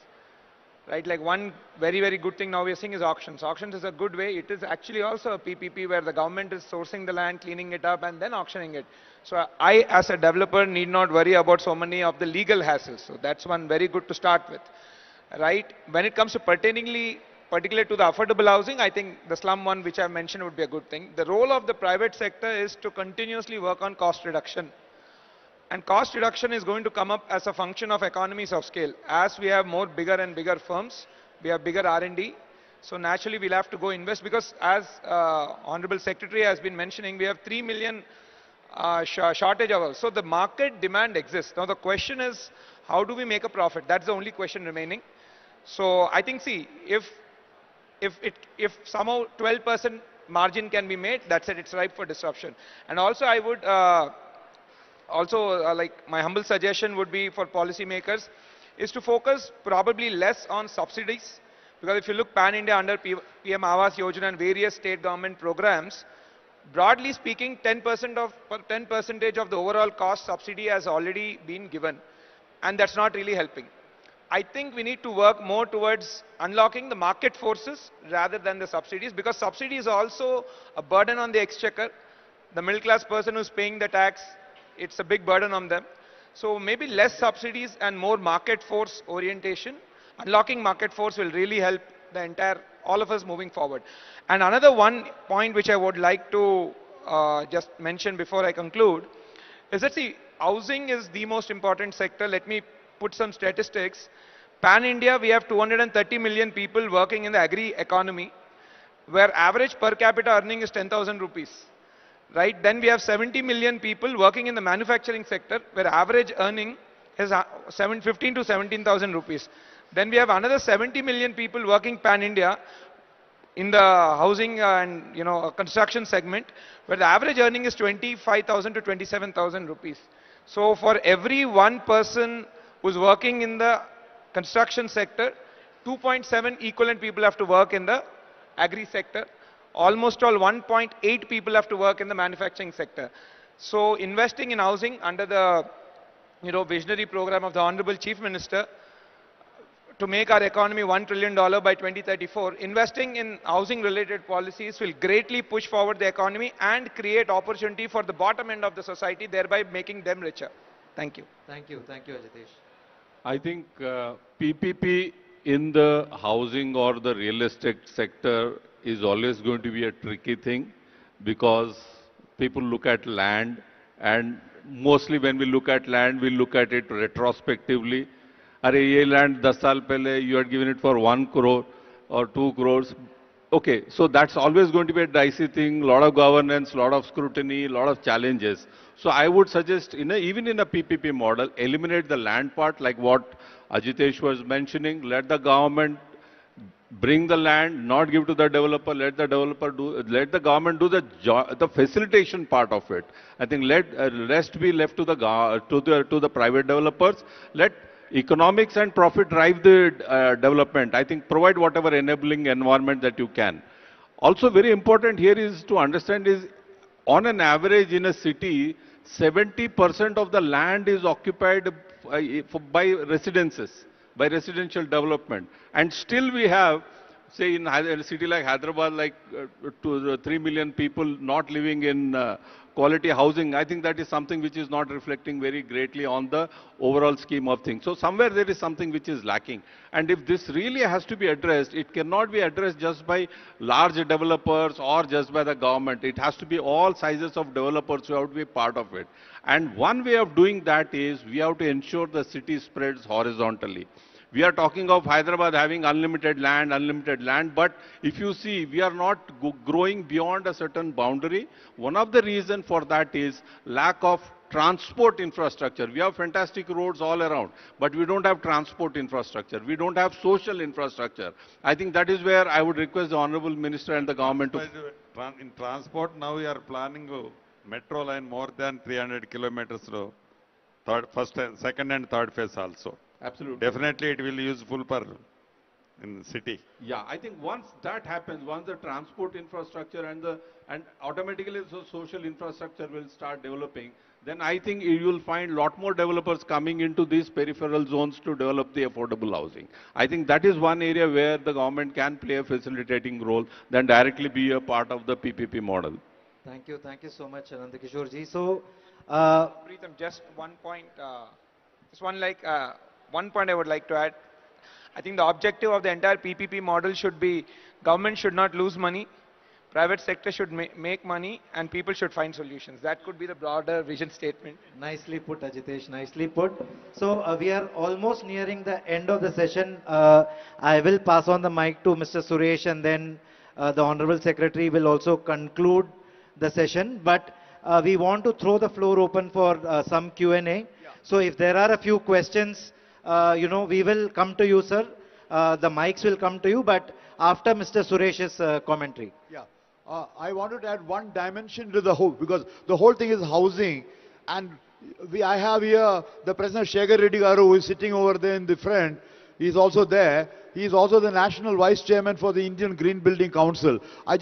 Right, like one very, very good thing now we are seeing is auctions. Auctions is a good way. It is actually also a PPP where the government is sourcing the land, cleaning it up, and then auctioning it. So I, as a developer, need not worry about so many of the legal hassles. So that's one very good to start with. Right, when it comes to particularly to the affordable housing, I think the slum one which I mentioned would be a good thing. The role of the private sector is to continuously work on cost reduction. And cost reduction is going to come up as a function of economies of scale. As we have more bigger and bigger firms, we have bigger R&D. So naturally we'll have to go invest, because as Honorable Secretary has been mentioning, we have 3 million shortage hours. So the market demand exists. Now the question is, how do we make a profit? That's the only question remaining. So I think, see, if somehow 12% margin can be made, that's it, it's ripe for disruption. And also I would like my humble suggestion would be for policymakers is to focus probably less on subsidies, because if you look pan-India under PM Awas Yojana and various state government programs, broadly speaking 10% of the overall cost subsidy has already been given, and that's not really helping. I think we need to work more towards unlocking the market forces rather than the subsidies, because subsidy is also a burden on the exchequer. The middle class person who's paying the tax, it's a big burden on them. So maybe less subsidies and more market force orientation. Unlocking market force will really help the all of us moving forward. And another one point which I would like to just mention before I conclude is that, see, housing is the most important sector. Let me put some statistics. Pan-India, we have 230 million people working in the agri economy, where average per capita earning is 10,000 rupees. Right? Then we have 70 million people working in the manufacturing sector, where average earning is 15 to 17,000 rupees. Then we have another 70 million people working pan-India in the housing and construction segment, where the average earning is 25,000 to 27,000 rupees. So for every one person who's working in the construction sector, 2.7 equivalent people have to work in the agri sector. Almost all 1.8 people have to work in the manufacturing sector. So investing in housing under the visionary program of the Honorable Chief Minister to make our economy $1 trillion by 2034, investing in housing related policies will greatly push forward the economy and create opportunity for the bottom end of the society, thereby making them richer. Thank you. Thank you, Ajitesh. I think PPP in the housing or the real estate sector is always going to be a tricky thing, because people look at land, and mostly when we look at land, we look at it retrospectively. Are ye land 10 saal pehle you had given it for 1 crore or 2 crores. Okay, so that's always going to be a dicey thing, lot of governance, lot of scrutiny, lot of challenges. So I would suggest, even in a PPP model, eliminate the land part, like what Ajitesh was mentioning. Let the government bring the land, not give to the developer. Let the government do the facilitation part of it. I think let rest be left to the private developers. Let economics and profit drive the development. I think provide whatever enabling environment that you can. Also very important here is to understand is, on an average in a city, 70% of the land is occupied by residences, by residential development. And still we have, say in a city like Hyderabad, like 3 million people not living in quality housing. I think that is something which is not reflecting very greatly on the overall scheme of things. So somewhere there is something which is lacking. And if this really has to be addressed, it cannot be addressed just by large developers or just by the government. It has to be all sizes of developers who have to be part of it. And one way of doing that is we have to ensure the city spreads horizontally. We are talking of Hyderabad having unlimited land, but if you see, we are not growing beyond a certain boundary. One of the reasons for that is lack of transport infrastructure. We have fantastic roads all around, but we don't have transport infrastructure. We don't have social infrastructure. I think that is where I would request the Honorable Minister and the government to... In transport, now we are planning a metro line more than 300 kilometers, second and third phase also. Absolutely. Definitely it will be useful for in the city. Yeah, I think once that happens, once the transport infrastructure and automatically the social infrastructure will start developing, then I think you will find a lot more developers coming into these peripheral zones to develop the affordable housing. I think that is one area where the government can play a facilitating role than directly be a part of the PPP model. Thank you so much, Nandakishore ji. So, Preetham, just one point, one point I would like to add. I think the objective of the entire PPP model should be government should not lose money, private sector should make money, and people should find solutions. That could be the broader vision statement. Nicely put, Ajitesh, nicely put. So we are almost nearing the end of the session. I will pass on the mic to Mr. Suresh, and then the Honorable Secretary will also conclude the session. But we want to throw the floor open for some Q&A. So if there are a few questions, we will come to you, sir. The mics will come to you, but after Mr. Suresh's commentary. Yeah. I wanted to add one dimension to the whole, because the whole thing is housing. And I have here the President Shekhar Reddy Garu, who is sitting over there in the front. He is also there. He is also the National Vice Chairman for the Indian Green Building Council. I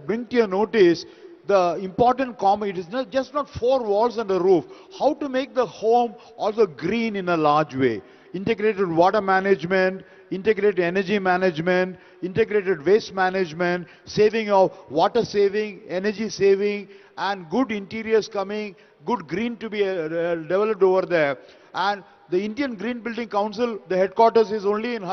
bring to your notice the important comment. It is not 4 walls and a roof. How to make the home also green in a large way. Integrated water management, integrated energy management, integrated waste management, saving of water saving, energy saving, and good interiors coming, good green to be developed over there. And the Indian Green Building Council, the headquarters is only in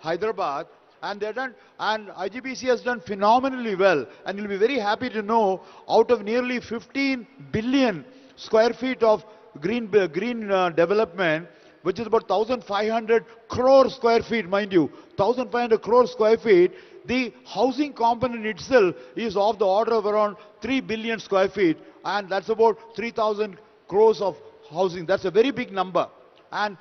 Hyderabad. and IGBC has done phenomenally well. And you'll be very happy to know, out of nearly 15 billion square feet of green development, which is about 1,500 crore square feet, mind you, 1,500 crore square feet, the housing component itself is of the order of around 3 billion square feet, and that's about 3,000 crores of housing. That's a very big number. And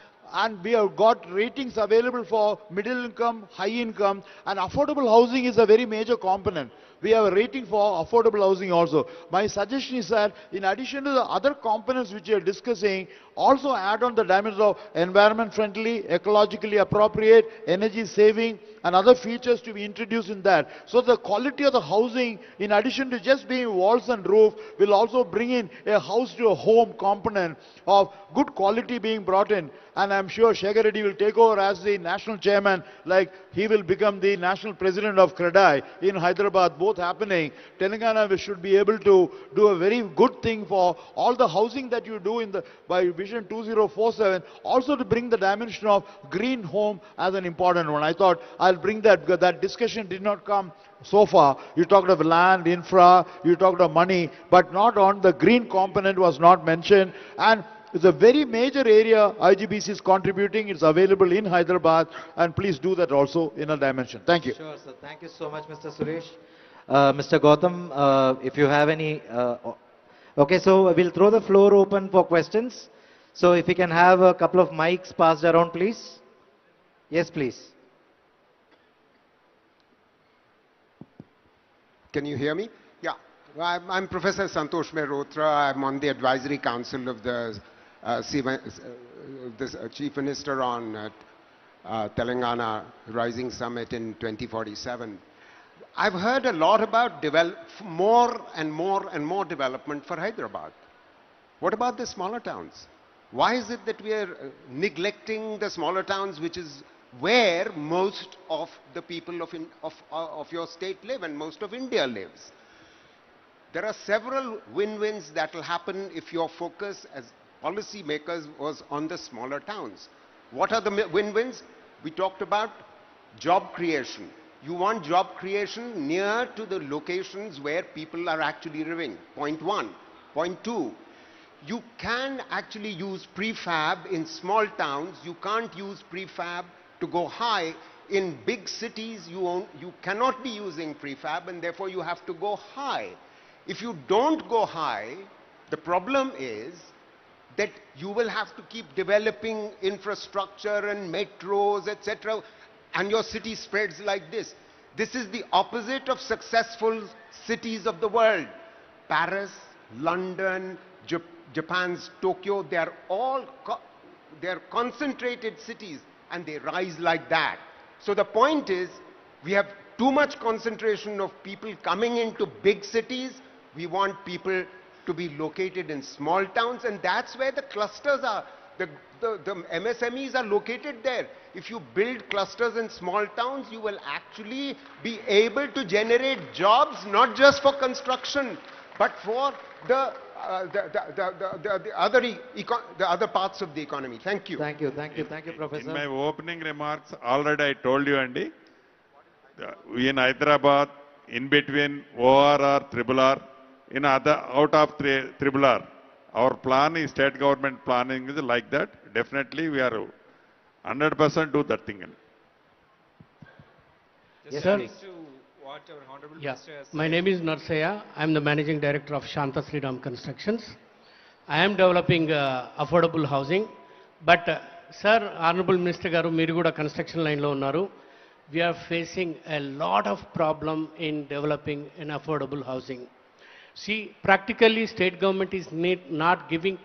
we have got ratings available for middle income, high income, and affordable housing is a very major component. We have a rating for affordable housing also. My suggestion is that in addition to the other components which we are discussing, also add on the dimensions of environment friendly, ecologically appropriate, energy saving, and other features to be introduced in that. So the quality of the housing, in addition to just being walls and roof, will also bring in a house to a home component of good quality being brought in. And I'm sure Shekhar Reddy will take over as the national chairman, like he will become the national president of CREDAI in Hyderabad, both happening. Telangana should be able to do a very good thing for all the housing that you do by Vision 2047, also to bring the dimension of green home as an important one. I thought I'll bring that, because that discussion did not come so far. You talked of land, infra, you talked of money, but not on the green component was not mentioned. And it's a very major area IGBC is contributing. It's available in Hyderabad, and please do that also in a dimension. Thank you. Sure, sir. Thank you so much, Mr. Suresh. Mr. Gautam, if you have any... okay, so we'll throw the floor open for questions. So if we can have a couple of mics passed around, please. Yes, please. Can you hear me? Yeah. I'm Professor Santosh Mehrotra. I'm on the advisory council of the Chief Minister on Telangana Rising Summit in 2047. I've heard a lot about more and more development for Hyderabad. What about the smaller towns? Why is it that we are neglecting the smaller towns, which is where most of the people of your state live and most of India lives? There are several win-wins that will happen if your focus as policy makers was on the smaller towns. What are the win-wins? We talked about job creation. You want job creation near to the locations where people are actually living. Point one. Point two, you can actually use prefab in small towns. You can't use prefab to go high. In big cities, you cannot be using prefab, and therefore you have to go high. If you don't go high, the problem is that you will have to keep developing infrastructure and metros, etc., and your city spreads like this. This is the opposite of successful cities of the world. Paris, London, Japan's Tokyo, they are all concentrated cities, and they rise like that. So the point is, we have too much concentration of people coming into big cities. We want people to be located in small towns, and that's where the clusters are. The MSMEs are located there. If you build clusters in small towns, you will actually be able to generate jobs, not just for construction, but for the other parts of the economy. Thank you. Thank you, Professor. In my opening remarks, already I told you, Andy, in Hyderabad, in between ORR, RRR, out of RRR, our plan is, state government planning is like that. Definitely we are 100% do that thing. Yes, Sir, please. what our Honorable Yeah, Minister has my said. name is Narsaya. I am the Managing Director of Shanta Sriram Constructions. I am developing affordable housing. But, Sir, Honorable Minister Garu, Meeru Kuda construction line lo unnaru. We are facing a lot of problem in developing an affordable housing. See, practically state government is not giving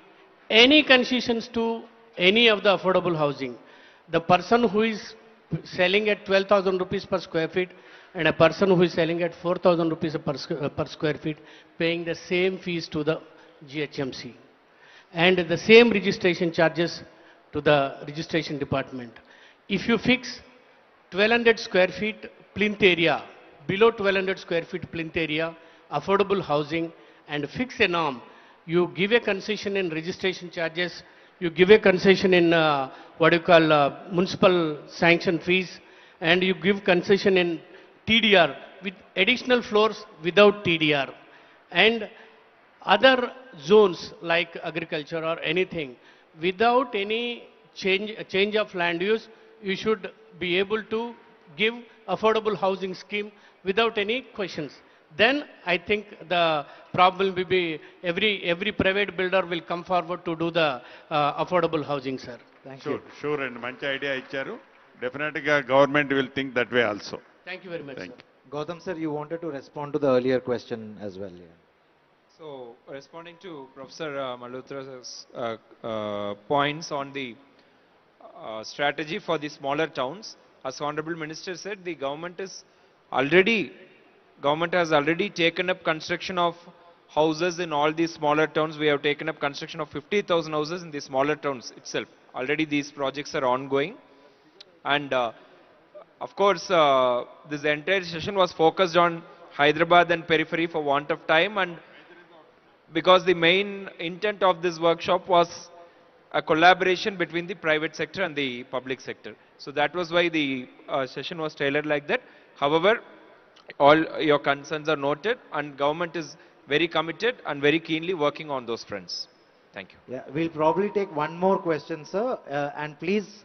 any concessions to any of the affordable housing. The person who is selling at 12,000 rupees per square feet and a person who is selling at 4,000 rupees per square feet paying the same fees to the GHMC and the same registration charges to the registration department. If you fix 1200 square feet plinth area, below 1200 square feet plinth area, affordable housing, and fix a norm, you give a concession in registration charges, you give a concession in municipal sanction fees, and you give concession in TDR with additional floors without TDR. And other zones like agriculture or anything, without any change of land use, you should be able to give affordable housing scheme without any questions. Then I think the problem will be every private builder will come forward to do the affordable housing, sir. Thank Sure, you. sure, and manchi idea icharu. Definitely government will think that way also. Thank you very much, Thank sir. Gautam sir, you wanted to respond to the earlier question as well. Yeah. So, responding to Professor Malhotra's points on the strategy for the smaller towns, as Honorable Minister said, the government has already taken up construction of houses in all these smaller towns. We have taken up construction of 50,000 houses in the smaller towns itself. Already these projects are ongoing. And of course, this entire session was focused on Hyderabad and periphery for want of time, and because the main intent of this workshop was a collaboration between the private sector and the public sector. So that was why the session was tailored like that. However, all your concerns are noted, and government is very committed and very keenly working on those fronts. Thank you. Yeah, we'll probably take one more question, sir. And please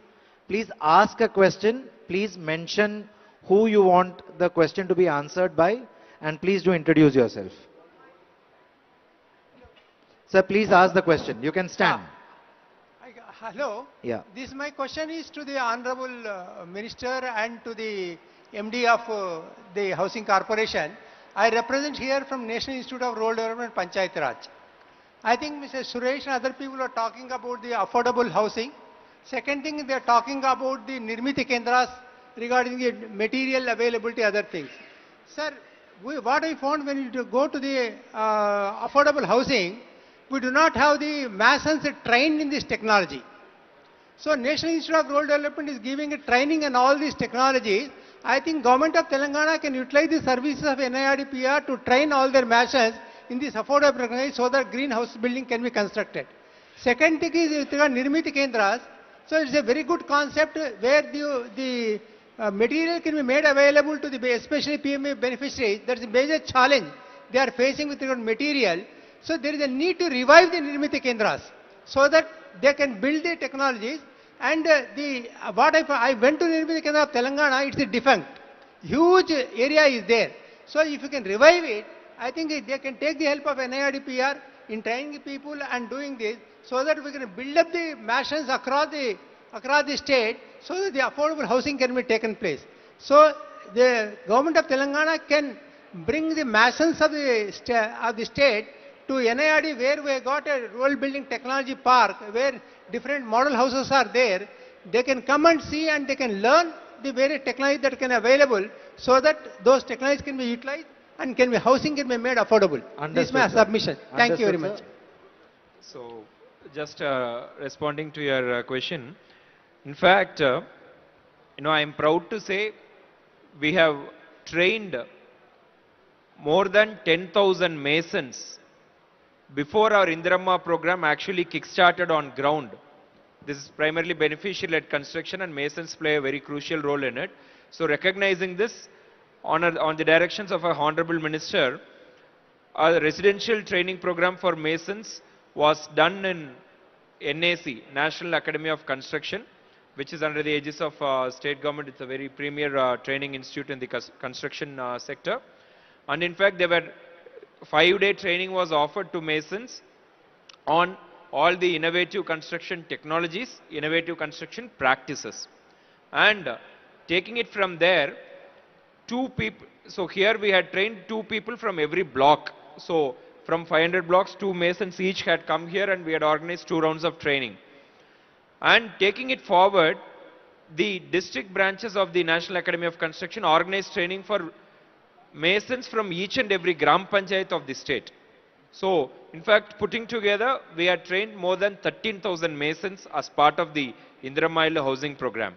ask a question. Please mention who you want the question to be answered by, and please do introduce yourself. Sir, please ask the question. You can stand. Hello. Yeah. This my question is to the Honorable Minister and to the MD of the Housing Corporation. I represent here from National Institute of Rural Development, Panchayat Raj. I think Mr. Suresh and other people are talking about the affordable housing. Second thing, they are talking about the Nirmiti Kendras regarding the material availability, other things. Sir, what I found when you go to the affordable housing, we do not have the masons trained in this technology. So National Institute of Rural Development is giving a training in all these technologies. I think Government of Telangana can utilize the services of NIRDPR to train all their masons in this affordable technology so that greenhouse building can be constructed. Second thing is with regard Nirmiti Kendras. So it's a very good concept where the material can be made available to the especially PMA beneficiaries. That's a major challenge they are facing with regard to material. So there is a need to revive the Nirmiti Kendras so that they can build the technologies. And I went to Nirmiti Kendra of Telangana, it's a defunct. Huge area is there. So if you can revive it, I think they can take the help of NIRDPR in training people and doing this so that we can build up the masons across the state so that the affordable housing can be taken place. So the government of Telangana can bring the masons of the state to NIRD where we got a rural building technology park where different model houses are there. They can come and see and they can learn the various technology that can be available so that those technologies can be utilized and housing can be made affordable. This is my submission. Thank you very much. So, just responding to your question, in fact, I am proud to say we have trained more than 10,000 masons before our Indiramma program actually kick-started on ground. This is primarily beneficial at construction, and masons play a very crucial role in it. So recognizing this, on the directions of our Honorable Minister, a residential training program for masons was done in NAC, National Academy of Construction, which is under the aegis of state government. It's a very premier training institute in the construction sector. And in fact, there were 5-day training was offered to masons on all the innovative construction technologies, innovative construction practices. And taking it from there, 2 people, so here we had trained 2 people from every block. So from 500 blocks, 2 masons each had come here and we had organized 2 rounds of training. And taking it forward, the district branches of the National Academy of Construction organized training for masons from each and every Gram Panchayat of the state. So, in fact, putting together, we had trained more than 13,000 masons as part of the Indiramma housing program.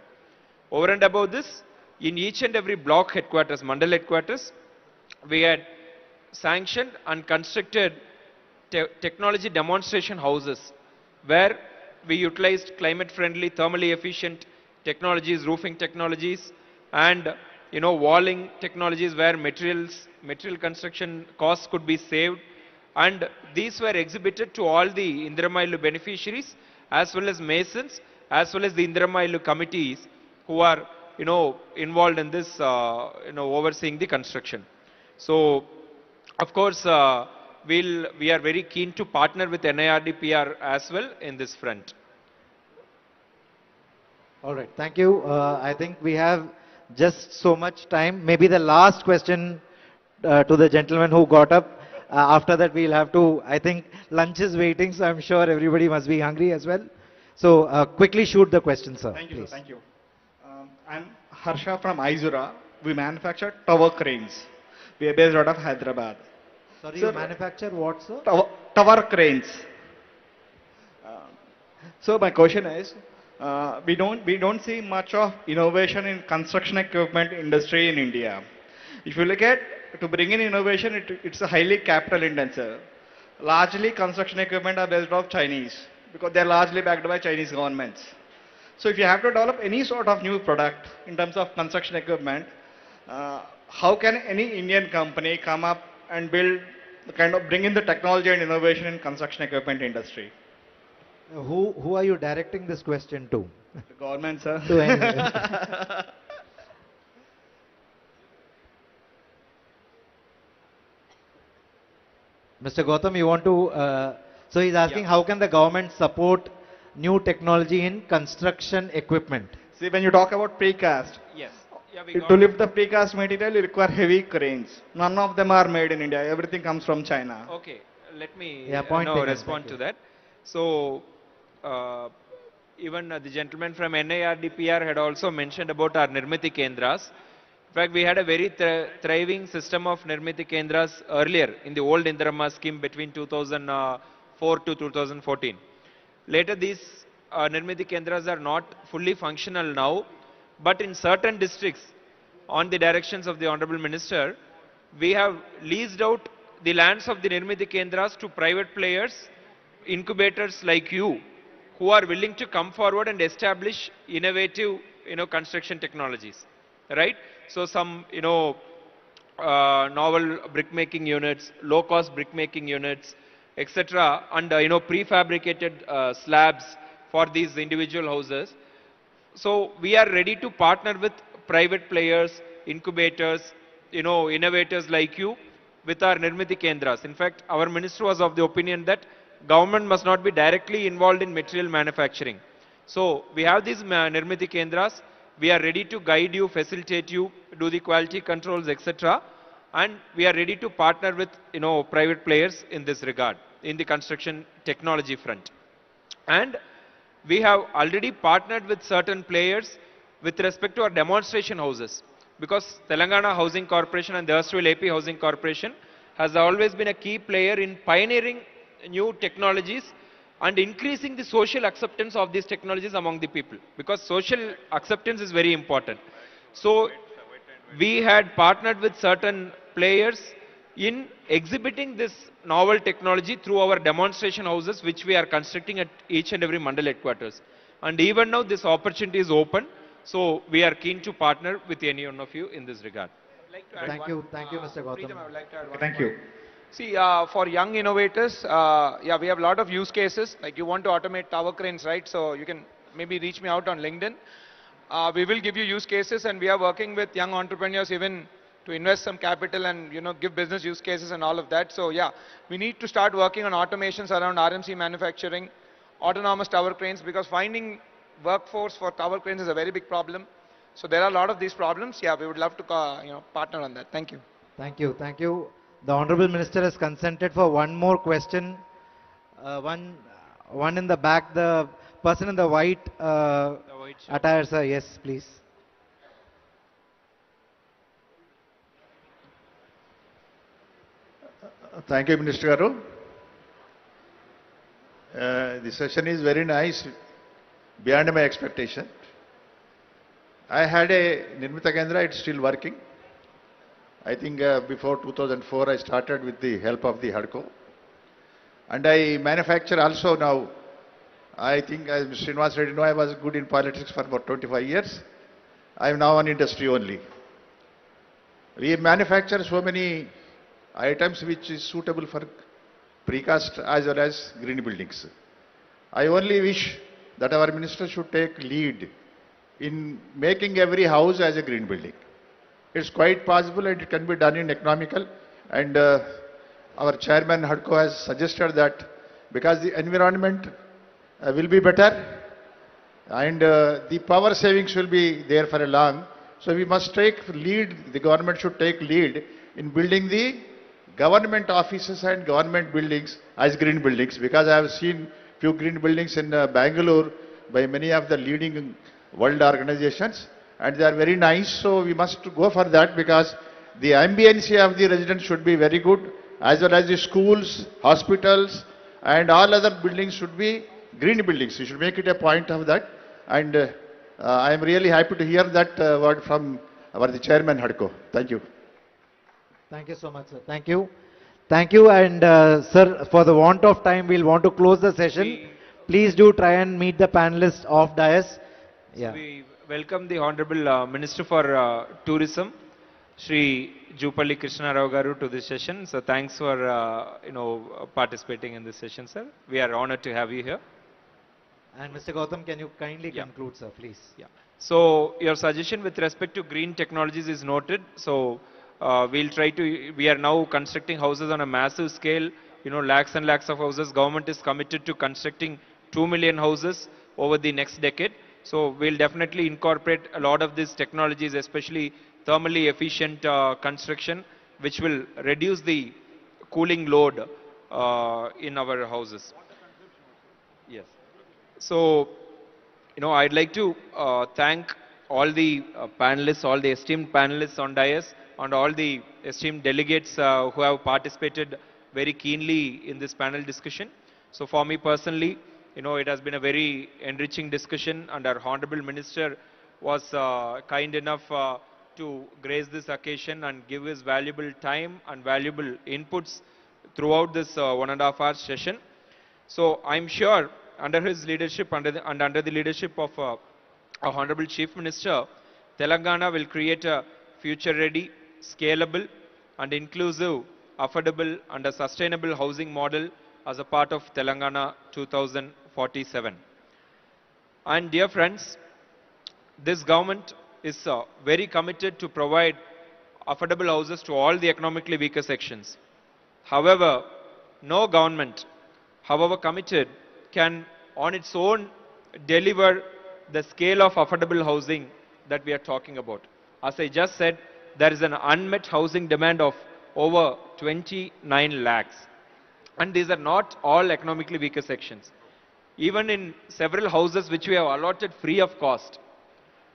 Over and above this, in each and every block headquarters, Mandal headquarters, we had sanctioned and constructed technology demonstration houses where we utilized climate-friendly, thermally efficient technologies, roofing technologies, and walling technologies where material construction costs could be saved, and these were exhibited to all the Indramailu beneficiaries as well as masons as well as the Indramailu committees who are involved in this overseeing the construction. So of course we are very keen to partner with NIRDPR as well in this front. All right, thank you. I think we have just so much time. Maybe the last question to the gentleman who got up. After that, we'll have to, I think lunch is waiting, so I'm sure everybody must be hungry as well. So quickly shoot the question, sir. Thank you, please. sir. Thank you. I'm Harsha from Izura. We manufacture tower cranes. We are based out of Hyderabad. Sorry, Sir, you manufacture what, sir? Tower cranes. So my question is, we don't see much of innovation in construction equipment industry in India. If you look at to bring in innovation, it's a highly capital intensive. Largely construction equipment are built off Chinese because they're largely backed by Chinese governments. So if you have to develop any sort of new product in terms of construction equipment, how can any Indian company come up and bring in the technology and innovation in construction equipment industry? Who are you directing this question to? The government, sir. To any- Mr. Gautam, you want to, so he's asking how can the government support new technology in construction equipment? See, when you talk about precast, Yes. to lift the precast material, you require heavy cranes. None of them are made in India. Everything comes from China. Okay, let me Yeah, point taken. respond to that. So, even the gentleman from NIRDPR had also mentioned about our Nirmiti Kendras. In fact, we had a very thriving system of Nirmiti Kendras earlier in the old Indirama scheme between 2004 to 2014. Later, these Nirmiti Kendras are not fully functional now, but in certain districts, on the directions of the Honorable Minister, we have leased out the lands of the Nirmiti Kendras to private players, incubators like you, who are willing to come forward and establish innovative, construction technologies, right? So some, novel brickmaking units, low-cost brickmaking units, etc., and prefabricated slabs for these individual houses. So we are ready to partner with private players, incubators, innovators like you with our Nirmiti Kendras. In fact, our minister was of the opinion that government must not be directly involved in material manufacturing. So we have these Nirmiti Kendras. We are ready to guide you, facilitate you, do the quality controls, etc. And we are ready to partner with private players in this regard, in the construction technology front. And we have already partnered with certain players with respect to our demonstration houses, because Telangana Housing Corporation and the erstwhile AP Housing Corporation has always been a key player in pioneering new technologies and increasing the social acceptance of these technologies among the people, because social acceptance is very important. So we had partnered with certain players in exhibiting this novel technology through our demonstration houses, which we are constructing at each and every Mandal headquarters. And even now this opportunity is open, so we are keen to partner with any one of you in this regard. Thank you, Mr. Gautam. I would like to add one Thank point. you. See, for young innovators, yeah, we have a lot of use cases. Like you want to automate tower cranes, right? So you can maybe reach me out on LinkedIn. We will give you use cases, and we are working with young entrepreneurs even to invest some capital and give business use cases and all of that. So yeah, we need to start working on automations around RMC manufacturing, autonomous tower cranes, because finding workforce for tower cranes is a very big problem. So there are a lot of these problems. Yeah, we would love to partner on that. Thank you. Thank you. Thank you. The Honorable Minister has consented for one more question. One in the back, the person in the white attire, sir. Yes, please. Thank you, Minister Garu. The session is very nice, beyond my expectation. I had a Nirmita Kendra, it's still working. I think before 2004 I started with the help of the HUDCO. And I manufacture also now. I think, as Mr. Srinivas Reddy know, I was good in politics for about 25 years. I am now an industry only. We manufacture so many items which is suitable for precast as well as green buildings. I only wish that our minister should take lead in making every house as a green building. It's quite possible and it can be done in economical, and our chairman HUDCO has suggested that because the environment will be better and the power savings will be there for a long. So we must take lead, the government should take lead in building the government offices and government buildings as green buildings, because I have seen few green buildings in Bangalore by many of the leading world organizations and they are very nice. So we must go for that because the ambience of the residents should be very good, as well as the schools, hospitals and all other buildings should be green buildings. You should make it a point of that. And I am really happy to hear that word from the chairman HUDCO. Thank you. Thank you so much, sir. Thank you. Thank you. And sir, for the want of time, we'll want to close the session. Please do try and meet the panelists off dais. Yeah. We welcome the Honorable Minister for Tourism, Shri Jupalli Krishna Rao Garu, to this session. So thanks for participating in this session, sir. We are honored to have you here. And Mr. Gautam, can you kindly conclude, sir, please? Yeah. So your suggestion with respect to green technologies is noted. So we'll try to, we are now constructing houses on a massive scale, lakhs and lakhs of houses. Government is committed to constructing 2 million houses over the next decade. So we'll definitely incorporate a lot of these technologies, especially thermally efficient construction, which will reduce the cooling load in our houses. Yes. So, I'd like to thank all the panelists, all the esteemed panelists on dais, and all the esteemed delegates who have participated very keenly in this panel discussion. So for me personally, it has been a very enriching discussion, and our Honorable Minister was kind enough to grace this occasion and give his valuable time and valuable inputs throughout this 1.5 hour session. So I'm sure under his leadership under the leadership of our Honorable Chief Minister, Telangana will create a future-ready, scalable and inclusive, affordable and a sustainable housing model as a part of Telangana 2047. And dear friends, this government is very committed to provide affordable houses to all the economically weaker sections. However, no government, however committed, can on its own deliver the scale of affordable housing that we are talking about. As I just said, there is an unmet housing demand of over 29 lakhs. And these are not all economically weaker sections. Even in several houses which we have allotted free of cost,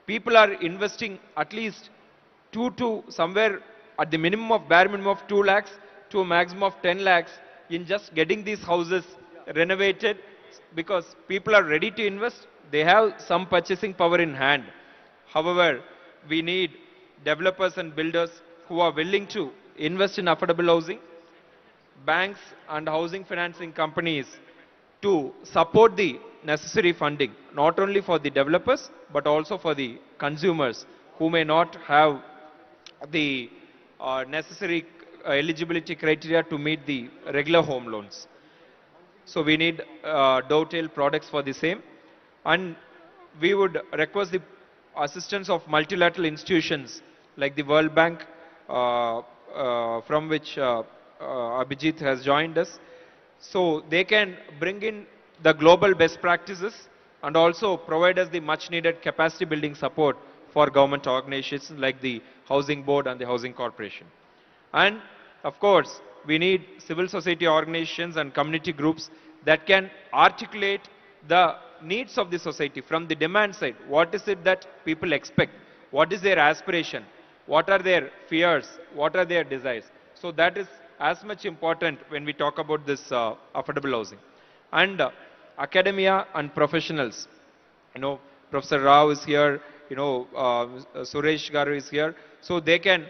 people are investing at least 2 to somewhere at the minimum of bare minimum of 2 lakhs to a maximum of 10 lakhs in just getting these houses renovated, because people are ready to invest. They have some purchasing power in hand. However, we need developers and builders who are willing to invest in affordable housing, banks and housing financing companies to support the necessary funding, not only for the developers, but also for the consumers who may not have the necessary eligibility criteria to meet the regular home loans. So we need dovetail products for the same. And we would request the assistance of multilateral institutions like the World Bank, from which Abhijit has joined us. So they can bring in the global best practices and also provide us the much needed capacity building support for government organizations like the Housing Board and the Housing Corporation. And of course, we need civil society organizations and community groups that can articulate the needs of the society from the demand side. What is it that people expect? What is their aspiration? What are their fears? What are their desires? So that is as much important when we talk about this affordable housing. And academia and professionals, Professor Rao is here, Suresh Garu is here, so they can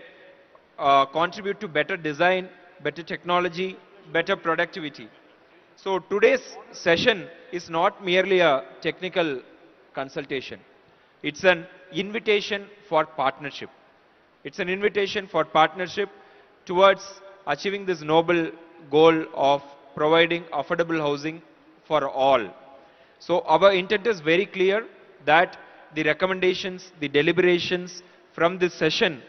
contribute to better design, better technology, better productivity. So today's session is not merely a technical consultation. It's an invitation for partnership. It's an invitation for partnership towards achieving this noble goal of providing affordable housing for all. So our intent is very clear that the recommendations, the deliberations from this session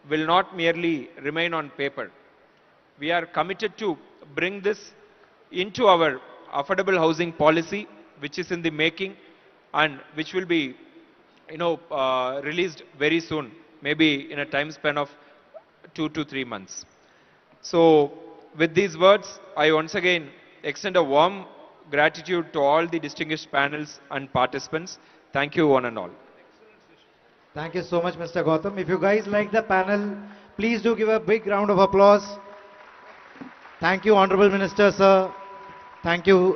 will not merely remain on paper. We are committed to bring this into our affordable housing policy, which is in the making and which will be released very soon, maybe in a time span of 2 to 3 months. So with these words, I once again extend a warm gratitude to all the distinguished panels and participants. Thank you one and all. Thank you so much, Mr. Gautam. If you guys like the panel, please do give a big round of applause. Thank you, Honorable Minister, sir. Thank you,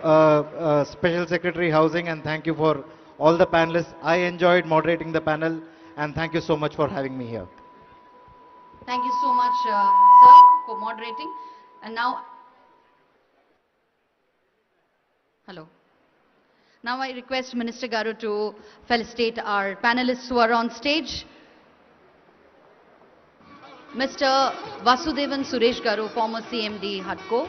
Special Secretary Housing, and thank you for all the panelists. I enjoyed moderating the panel, and thank you so much for having me here. Thank you so much, sir, for moderating. And now, hello. Now I request Minister Garu to felicitate our panelists who are on stage. Mr. Vasudevan Suresh Garu, former CMD, HUDCO.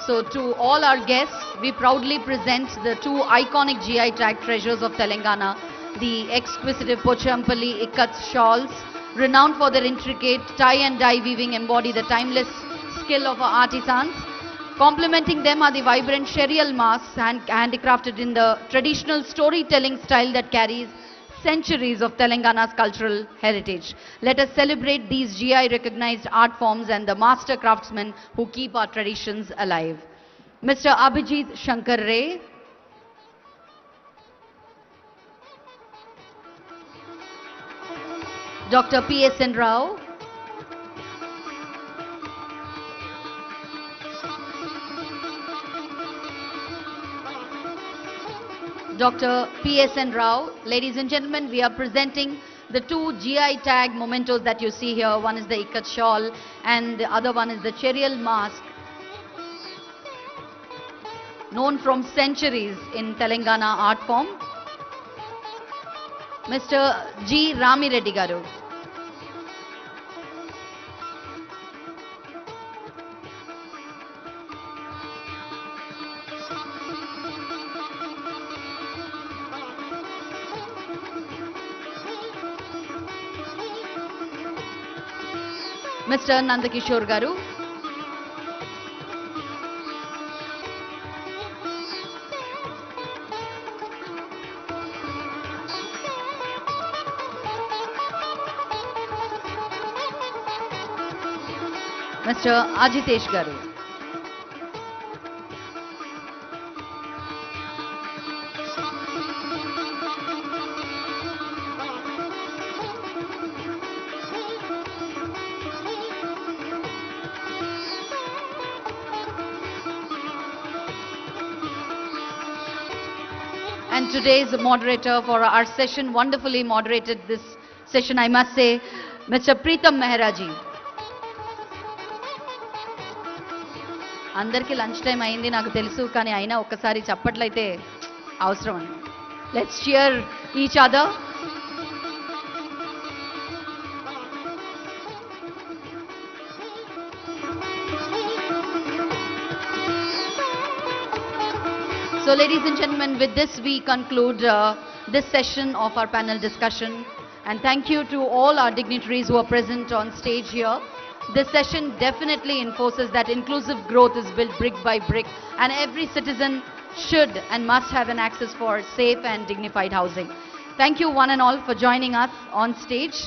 So to all our guests, we proudly present the two iconic GI tag treasures of Telangana, the exquisite Pochampalli Ikat shawls, renowned for their intricate tie and dye weaving, embody the timeless skill of our artisans. Complementing them are the vibrant Sherial masks, handicrafted in the traditional storytelling style that carries centuries of Telangana's cultural heritage. Let us celebrate these GI recognized art forms and the master craftsmen who keep our traditions alive. Mr. Abhijit Shankar Ray, Dr. P.S.N. Rao, Dr. P.S.N. Rao. Ladies and gentlemen, we are presenting the two GI tag mementos that you see here. One is the Ikat shawl and the other one is the Cherial mask, known from centuries in Telangana art form. Mr. G. Rami Reddy Garu. Mr. Nandakishore Garu. Mr. Ajitesh Garu. And today's moderator for our session, wonderfully moderated this session, I must say, Mr. Preetam Mehra ji. అందరికీ lunch time అయింది నాకు తెలుసు, కానీ అయినా ఒక్కసారి చప్పట్లయితే అవసరం అండి. Let's cheer each other. So ladies and gentlemen, with this we conclude this session of our panel discussion, and thank you to all our dignitaries who are present on stage here. This session definitely enforces that inclusive growth is built brick by brick, and every citizen should and must have an access for safe and dignified housing. Thank you one and all for joining us on stage.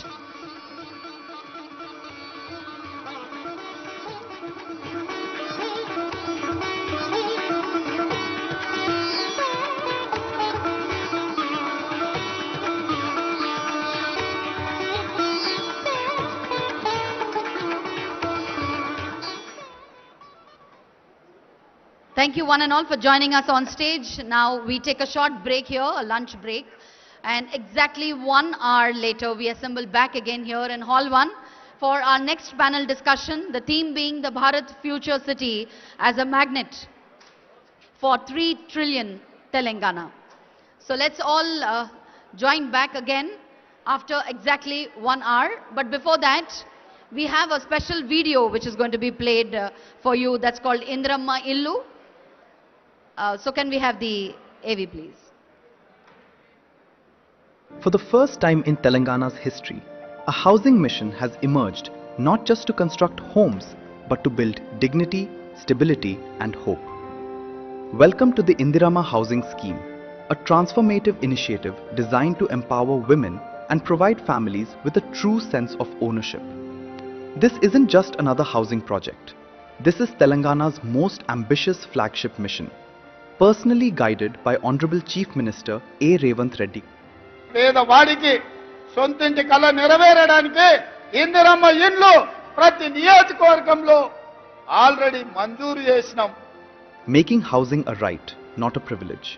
Thank you one and all for joining us on stage. Now we take a short break here, a lunch break. And exactly 1 hour later, we assemble back again here in Hall 1 for our next panel discussion, the theme being the Bharat Future City as a magnet for 3 trillion Telangana. So let's all join back again after exactly 1 hour. But before that, we have a special video which is going to be played for you that's called Indramma Illu. So can we have the AV please? For the first time in Telangana's history, a housing mission has emerged not just to construct homes, but to build dignity, stability and hope. Welcome to the Indirama Housing Scheme, a transformative initiative designed to empower women and provide families with a true sense of ownership. This isn't just another housing project. This is Telangana's most ambitious flagship mission, personally guided by Honorable Chief Minister A. Revant Reddy. పేదవాడికి సొంతింటి కళ నెరవేరడానికి ఇందిరమ్మ ఇండ్లు ప్రతి నియోజకవర్గంలో already మంజూరు చేసినాం. Making housing a right, not a privilege.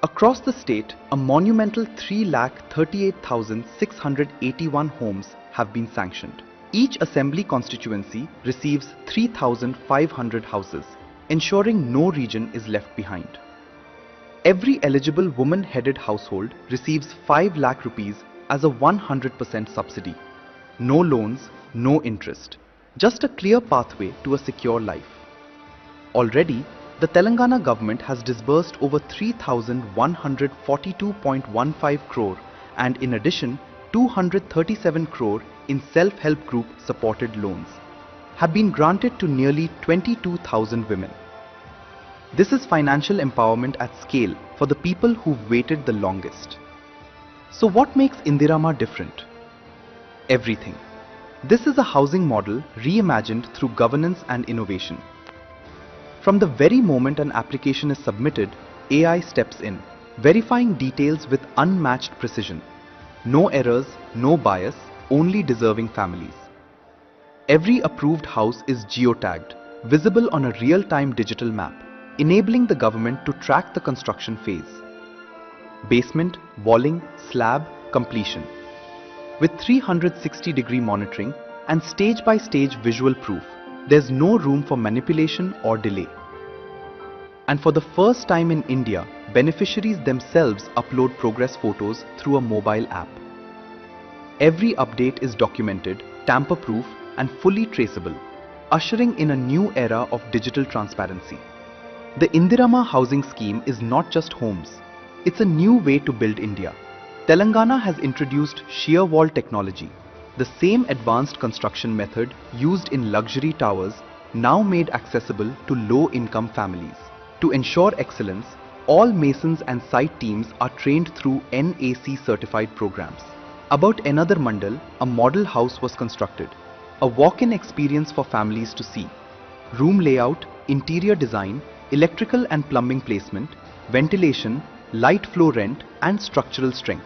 Across the state, a monumental 3,38,681 homes have been sanctioned. Each assembly constituency receives 3,500 houses, ensuring no region is left behind. Every eligible woman-headed household receives 5 lakh rupees as a 100% subsidy. No loans, no interest. Just a clear pathway to a secure life. Already, the Telangana government has disbursed over 3,142.15 crore and in addition 237 crore in self-help group supported loans have been granted to nearly 22,000 women. This is financial empowerment at scale for the people who've waited the longest. So what makes Indirama different? Everything. This is a housing model reimagined through governance and innovation. From the very moment an application is submitted, AI steps in, verifying details with unmatched precision. No errors, no bias, only deserving families. Every approved house is geotagged, visible on a real-time digital map, enabling the government to track the construction phase. Basement, walling, slab, completion. With 360-degree monitoring and stage-by-stage visual proof, there's no room for manipulation or delay. And for the first time in India, beneficiaries themselves upload progress photos through a mobile app. Every update is documented, tamper-proof and fully traceable, ushering in a new era of digital transparency. The Indirama Housing Scheme is not just homes, it's a new way to build India. Telangana has introduced shear wall technology, the same advanced construction method used in luxury towers now made accessible to low-income families. To ensure excellence, all masons and site teams are trained through NAC certified programs. About another mandal, a model house was constructed, a walk-in experience for families to see. Room layout, interior design, electrical and plumbing placement, ventilation, light flow rent and structural strength.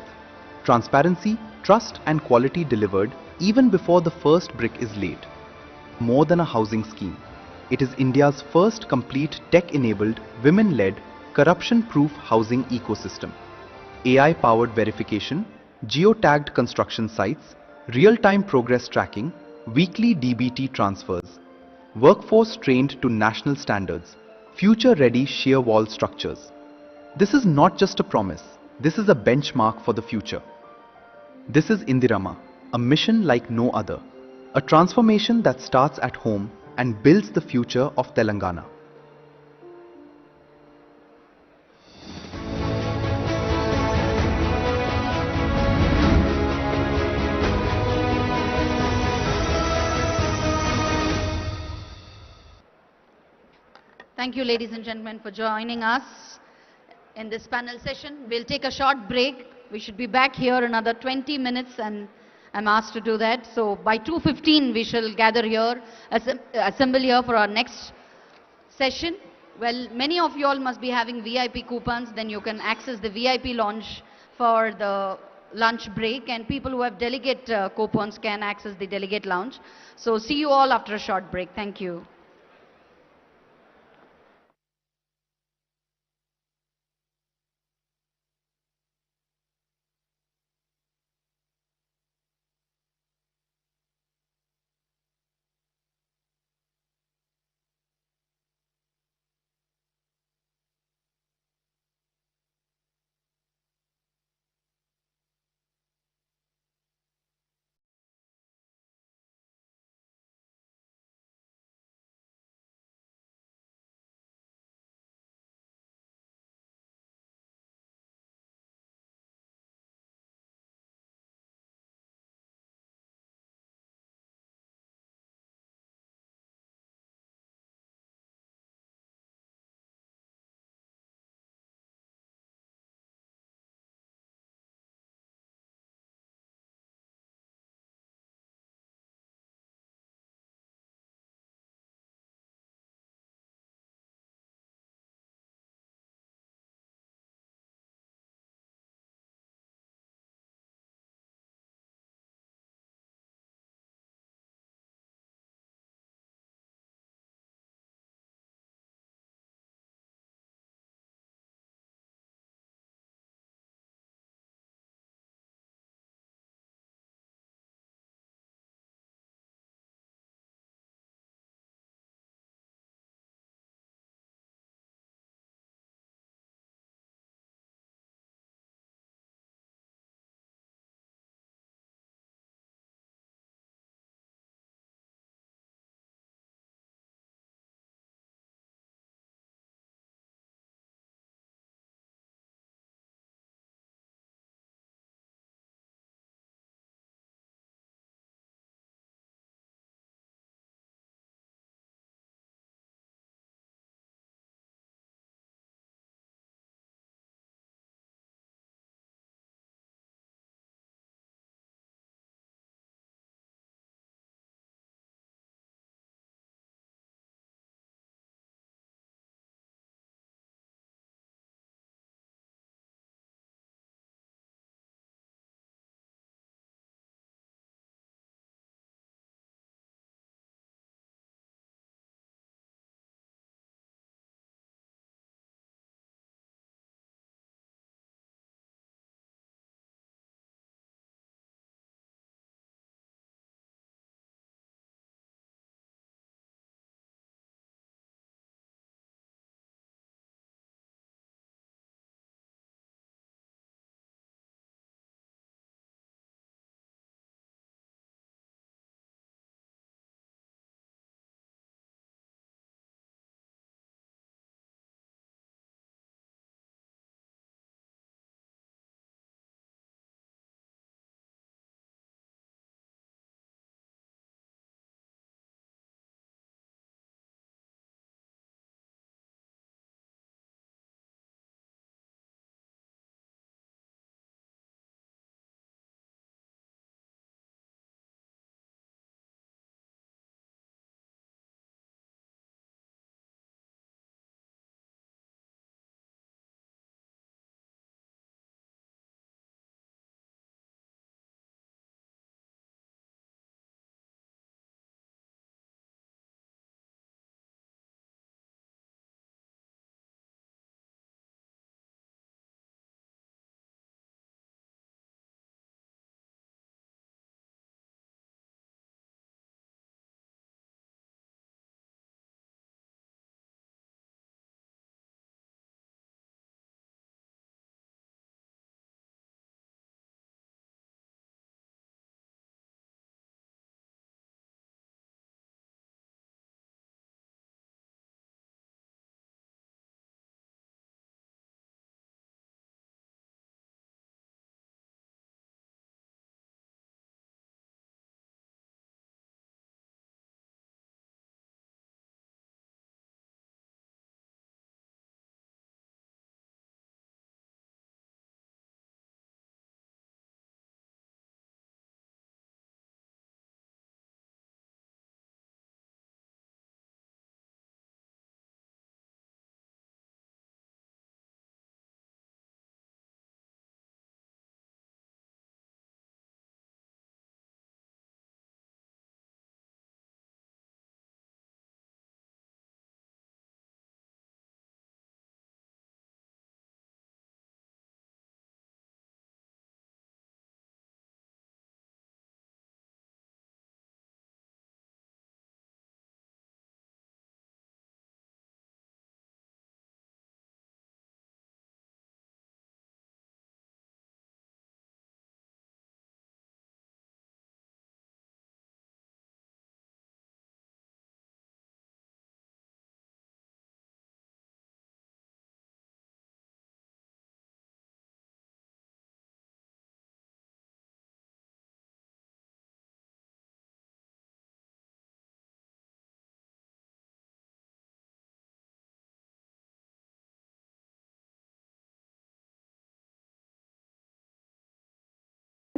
Transparency, trust and quality delivered even before the first brick is laid. More than a housing scheme, it is India's first complete tech-enabled, women-led, corruption-proof housing ecosystem. AI-powered verification, geo-tagged construction sites, real-time progress tracking, weekly DBT transfers, workforce trained to national standards, future-ready shear wall structures. This is not just a promise, this is a benchmark for the future. This is Indirama, a mission like no other, a transformation that starts at home and builds the future of Telangana. Thank you, ladies and gentlemen, for joining us in this panel session. We'll take a short break. We should be back here another 20 minutes and I'm asked to do that. So by 2:15 we shall gather here, assemble here for our next session. Well, many of you all must be having VIP coupons, then you can access the VIP lounge for the lunch break and people who have delegate coupons can access the delegate lounge. So see you all after a short break. Thank you.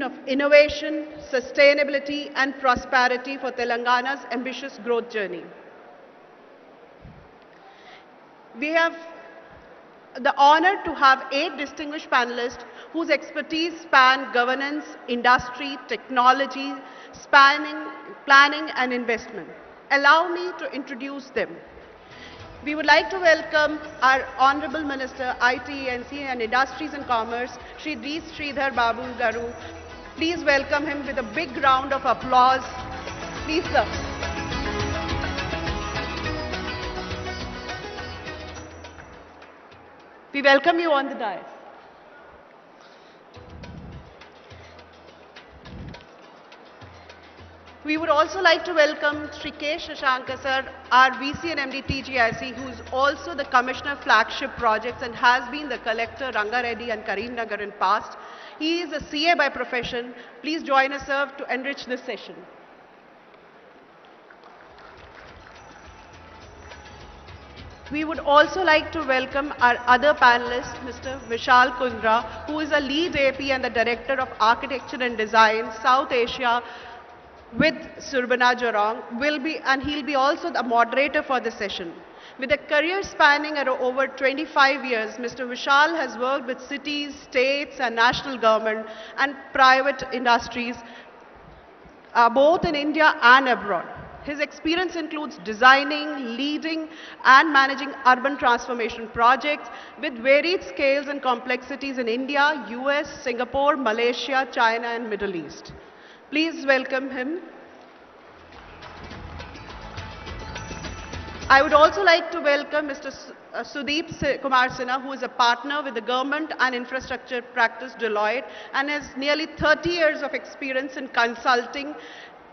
of innovation, sustainability and prosperity for Telangana's ambitious growth journey. We have the honor to have 8 distinguished panelists whose expertise span governance, industry, technology, planning and investment. Allow me to introduce them. We would like to welcome our Honorable Minister, IT, NC and Industries and Commerce, Shri D. Sridhar Babu Garu. Please welcome him with a big round of applause. Please, sir. We welcome you on the dais. We would also like to welcome Shri K. Shashanka sir, our VC and MD TGIC, who is also the Commissioner Flagship Projects and has been the Collector Rangareddy and Karimnagar in past. He is a CA by profession. Please join us, sir, to enrich this session. We would also like to welcome our other panelist, Mr. Vishal Kundra, who is a lead AP and the Director of Architecture and Design, South Asia, with Surbana Jorong, and he'll be also the moderator for this session. With a career spanning over 25 years, Mr. Vishal has worked with cities, states and national government and private industries, both in India and abroad. His experience includes designing, leading and managing urban transformation projects with varied scales and complexities in India, US, Singapore, Malaysia, China and Middle East. Please welcome him. I would also like to welcome Mr. Sudeep Kumar Sinha, who is a partner with the Government and Infrastructure Practice Deloitte and has nearly 30 years of experience in consulting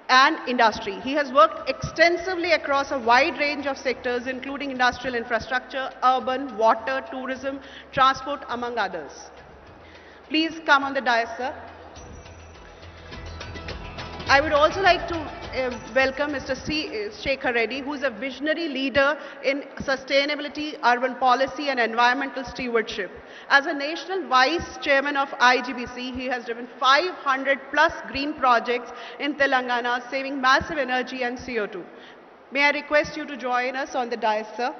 and industry. He has worked extensively across a wide range of sectors, including industrial infrastructure, urban, water, tourism, transport, among others. Please come on the dais, sir. I would also like to welcome Mr. C. Shekhar Reddy, who is a visionary leader in sustainability, urban policy and environmental stewardship. As a national vice chairman of IGBC, he has driven 500 plus green projects in Telangana, saving massive energy and CO2. May I request you to join us on the dais, sir?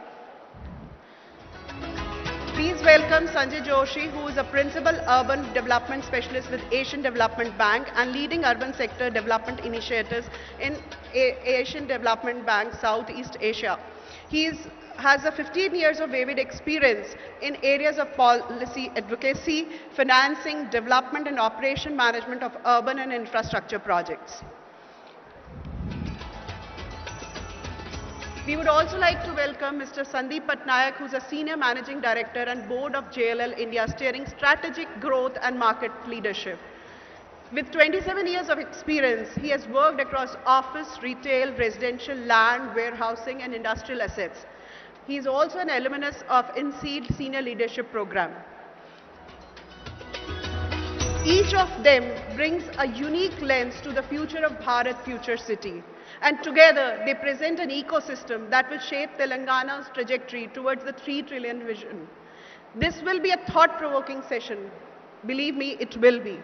Please welcome Sanjay Joshi, who is a Principal Urban Development Specialist with Asian Development Bank and leading urban sector development initiatives in Asian Development Bank, Southeast Asia. He has a 15 years of vivid experience in areas of policy advocacy, financing, development and operation management of urban and infrastructure projects. We would also like to welcome Mr. Sandeep Patnaik, who is a Senior Managing Director and Board of JLL India, steering strategic growth and market leadership. With 27 years of experience, he has worked across office, retail, residential, land, warehousing and industrial assets. He is also an alumnus of INSEAD Senior Leadership Program. Each of them brings a unique lens to the future of Bharat Future City. And together, they present an ecosystem that will shape Telangana's trajectory towards the 3 trillion vision. This will be a thought-provoking session. Believe me, it will be.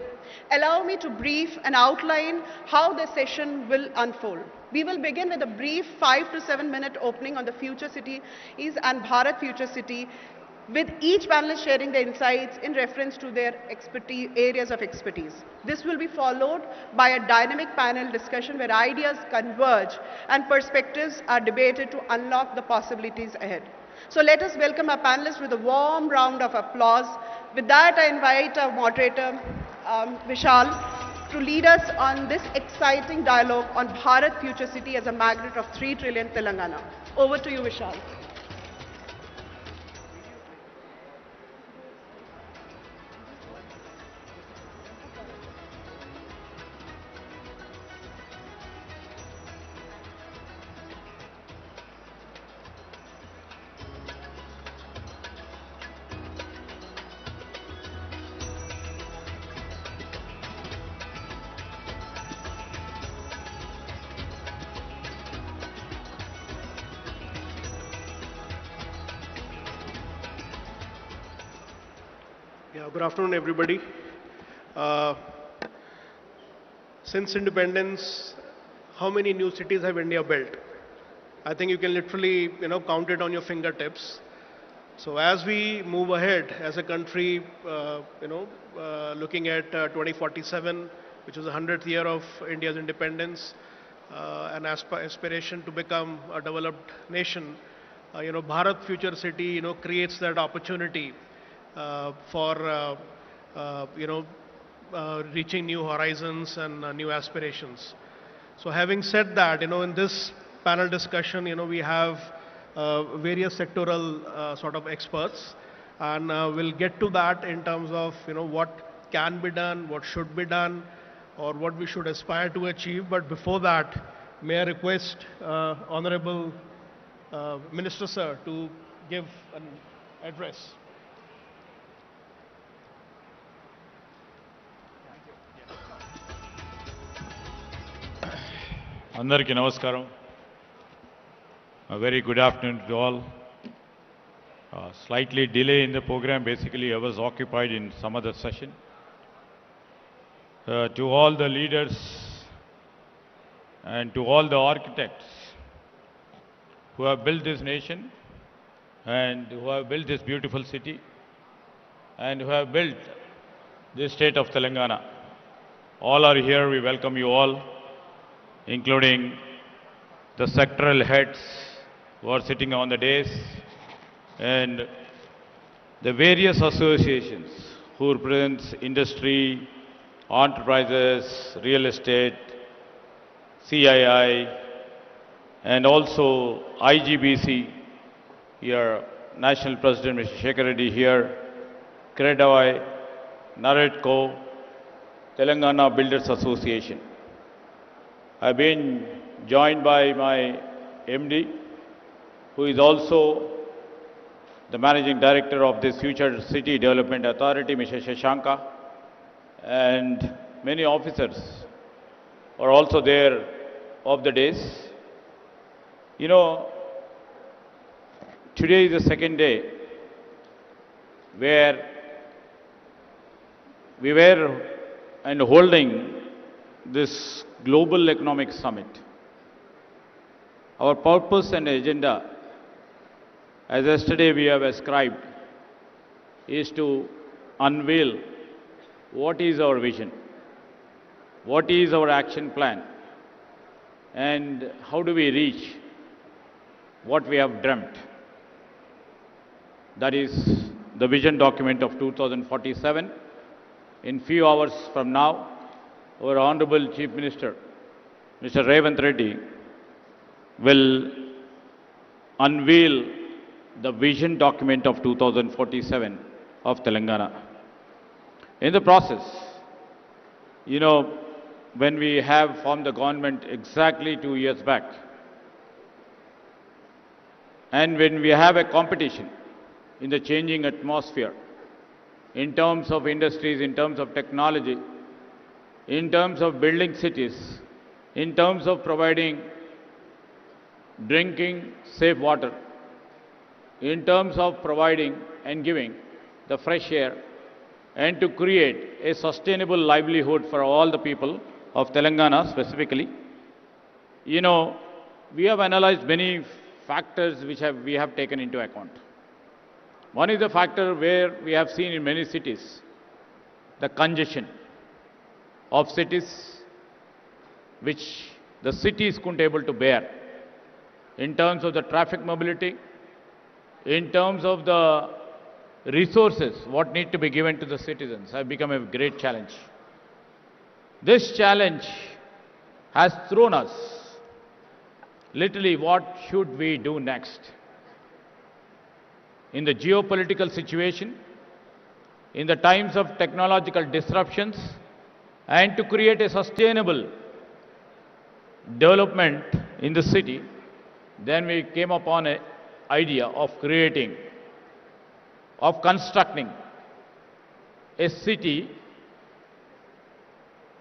Allow me to brief and outline how the session will unfold. We will begin with a brief 5 to 7 minute opening on the future cities and Bharat Future City, with each panelist sharing their insights in reference to their areas of expertise. This will be followed by a dynamic panel discussion where ideas converge and perspectives are debated to unlock the possibilities ahead. So let us welcome our panelists with a warm round of applause. With that, I invite our moderator, Vishal, to lead us on this exciting dialogue on Bharat Future City as a magnet of 3 trillion Telangana. Over to you, Vishal. Good afternoon, everybody. since independence, how many new cities have India built? I think you can literally, count it on your fingertips. So as we move ahead as a country, looking at 2047, which is the 100th year of India's independence, an aspiration to become a developed nation, Bharat Future City, creates that opportunity for, reaching new horizons and new aspirations. So having said that, in this panel discussion, we have various sectoral sort of experts, and we'll get to that in terms of, what can be done, what should be done, or what we should aspire to achieve. But before that, may I request Honorable Minister Sir to give an address. Andariki Namaskaram. A very good afternoon to all. Slightly delay in the program. Basically, I was occupied in some other session. To all the leaders and to all the architects who have built this nation and who have built this beautiful city and who have built this state of Telangana. All are here. We welcome you all, including the sectoral heads who are sitting on the dais and the various associations who represent industry, enterprises, real estate, CII, and also IGBC, here, National President Mr. Shekhar Reddy here, Credawai, Naredco, Telangana Builders Association. I've been joined by my MD, who is also the Managing Director of this Future City Development Authority, Mr. Shashanka, and many officers are also there of the days. Today is the second day where we were and holding this Global Economic Summit. Our purpose and agenda, as yesterday we have ascribed, is to unveil what is our vision, what is our action plan, and how do we reach what we have dreamt. That is the vision document of 2047. In few hours from now, our Honorable Chief Minister, Mr. Revanth Reddy, will unveil the vision document of 2047 of Telangana. In the process, when we have formed the government exactly 2 years back, and when we have a competition in the changing atmosphere, in terms of industries, in terms of technology, in terms of building cities, in terms of providing drinking safe water, in terms of providing and giving the fresh air, and to create a sustainable livelihood for all the people of Telangana specifically. We have analyzed many factors which we have taken into account. One is the factor where we have seen in many cities the congestion of cities which the cities couldn't able to bear in terms of the traffic mobility, in terms of the resources what need to be given to the citizens have become a great challenge. This challenge has thrown us literally what should we do next. In the geopolitical situation, in the times of technological disruptions, and to create a sustainable development in the city, then we came upon an idea of creating, of constructing a city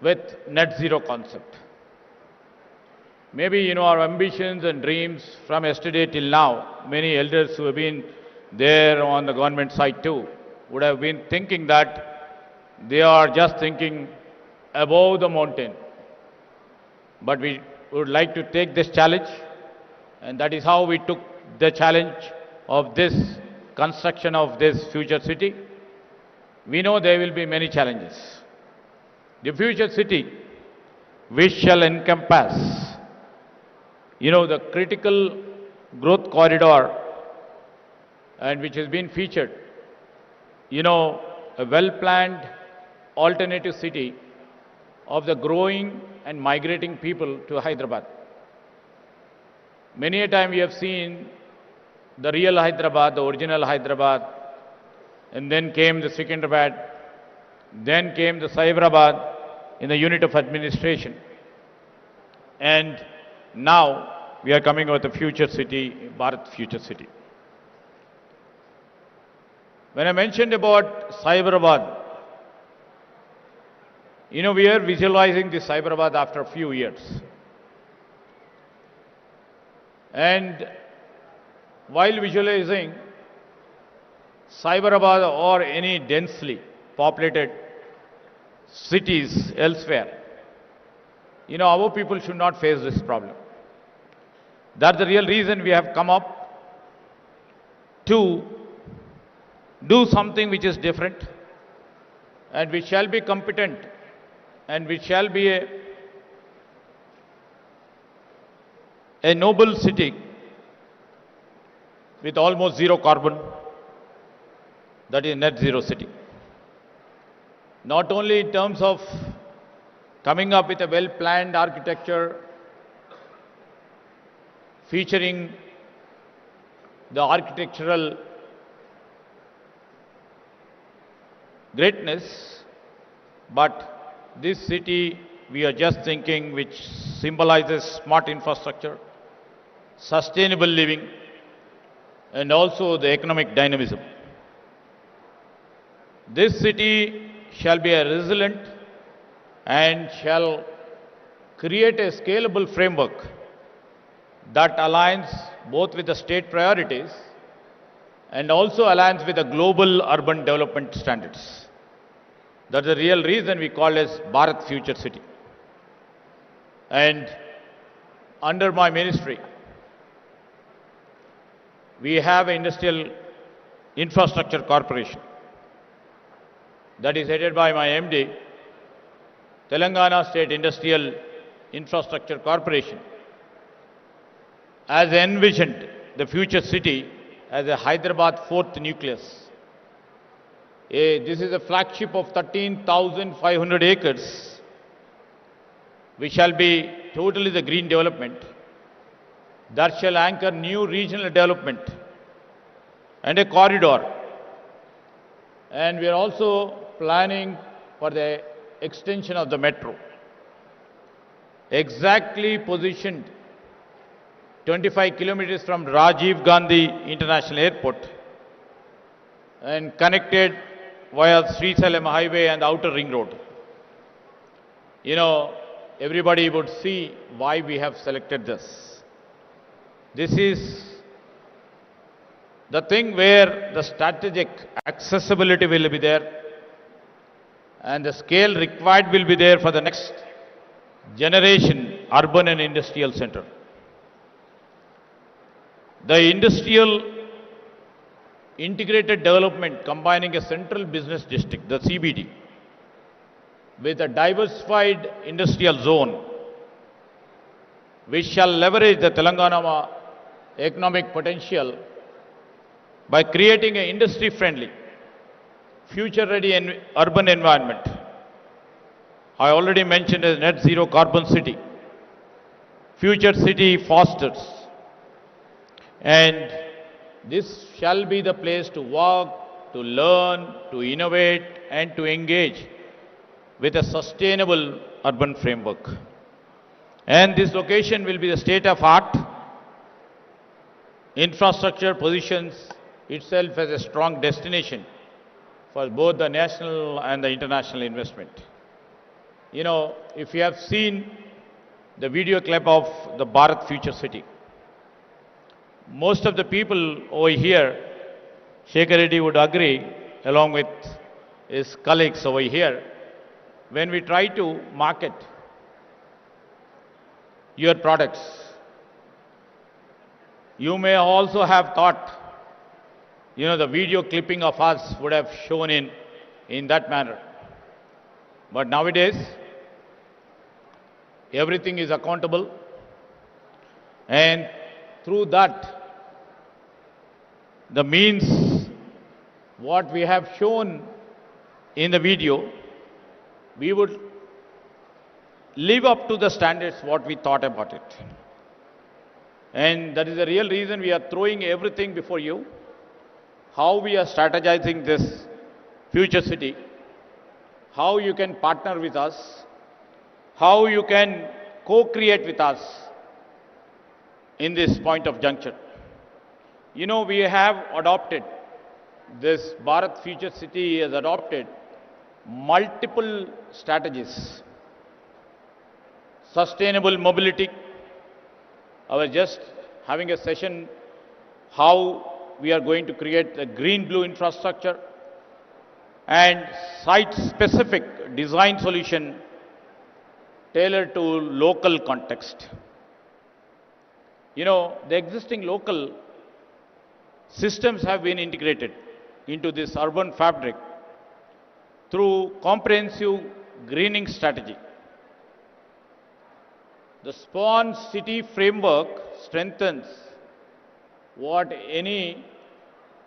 with net zero concept. Maybe, our ambitions and dreams from yesterday till now, many elders who have been there on the government side too, would have been thinking that they are just thinking above the mountain. But we would like to take this challenge, and that is how we took the challenge of this construction of this future city. We know there will be many challenges. The future city, which shall encompass, the critical growth corridor, and which has been featured, a well-planned alternative city of the growing and migrating people to Hyderabad. Many a time we have seen the real Hyderabad, the original Hyderabad, and then came the Secunderabad, then came the Cyberabad in the unit of administration. And now we are coming with the future city, Bharat Future City. When I mentioned about Cyberabad, we are visualizing this Cyberabad after a few years. And while visualizing Cyberabad or any densely populated cities elsewhere, our people should not face this problem. That's the real reason we have come up to do something which is different, and which shall be competent, and which shall be a noble city with almost zero carbon, that is net zero city. Not only in terms of coming up with a well-planned architecture featuring the architectural greatness, but this city we are just thinking which symbolizes smart infrastructure, sustainable living, and also the economic dynamism. This city shall be a resilient and shall create a scalable framework that aligns both with the state priorities and also aligns with the global urban development standards. That's the real reason we call it Bharat Future City. And under my ministry, we have an Industrial Infrastructure Corporation that is headed by my MD, Telangana State Industrial Infrastructure Corporation, has envisioned the future city as a Hyderabad fourth nucleus. This is a flagship of 13,500 acres, which shall be totally the green development, that shall anchor new regional development and a corridor. And we are also planning for the extension of the metro, exactly positioned 25 kilometers from Rajiv Gandhi International Airport and connected via Srisalam Highway and the Outer Ring Road. Everybody would see why we have selected this. This is the thing where the strategic accessibility will be there and the scale required will be there for the next generation urban and industrial center. The industrial integrated development combining a central business district, the CBD, with a diversified industrial zone, which shall leverage the Telangana economic potential by creating an industry-friendly, future-ready urban environment. I already mentioned a net zero carbon city. Future city fosters. And this shall be the place to work, to learn, to innovate, and to engage with a sustainable urban framework. And this location will be the state-of-art. Infrastructure positions itself as a strong destination for both the national and the international investment. If you have seen the video clip of the Bharat Future City, most of the people over here, Shekhar Reddy would agree, along with his colleagues over here, when we try to market your products. You may also have thought, the video clipping of us would have shown in that manner. But nowadays, everything is accountable, and through that, the means what we have shown in the video, we would live up to the standards what we thought about it. And that is the real reason we are throwing everything before you, how we are strategizing this future city, how you can partner with us, how you can co-create with us in this point of juncture. We have adopted, this Bharat Future City has adopted multiple strategies. Sustainable mobility. I was just having a session how we are going to create a green-blue infrastructure and site-specific design solution tailored to local context. The existing local systems have been integrated into this urban fabric through comprehensive greening strategy. The Spawn City framework strengthens what any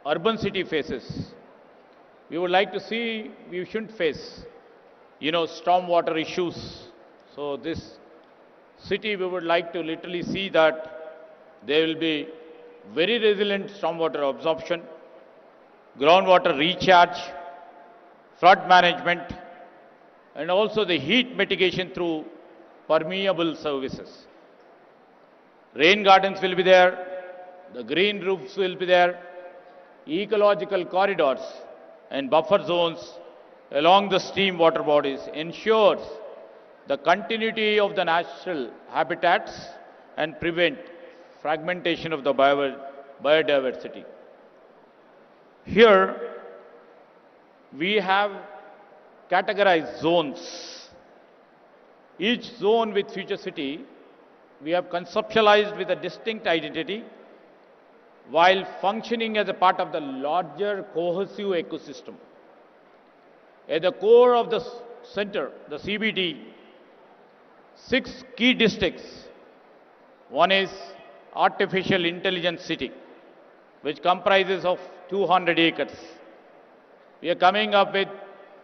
urban city faces. We would like to see, we shouldn't face, stormwater issues. So this city, we would like to literally see that there will be very resilient stormwater absorption, groundwater recharge, flood management, and also the heat mitigation through permeable services. Rain gardens will be there, the green roofs will be there, ecological corridors and buffer zones along the stream water bodies ensures the continuity of the natural habitats and prevent fragmentation of the biodiversity. Here, we have categorized zones. Each zone with Future City, we have conceptualized with a distinct identity while functioning as a part of the larger cohesive ecosystem. At the core of the center, the CBD, 6 key districts. One is Artificial Intelligence City, which comprises of 200 acres. We are coming up with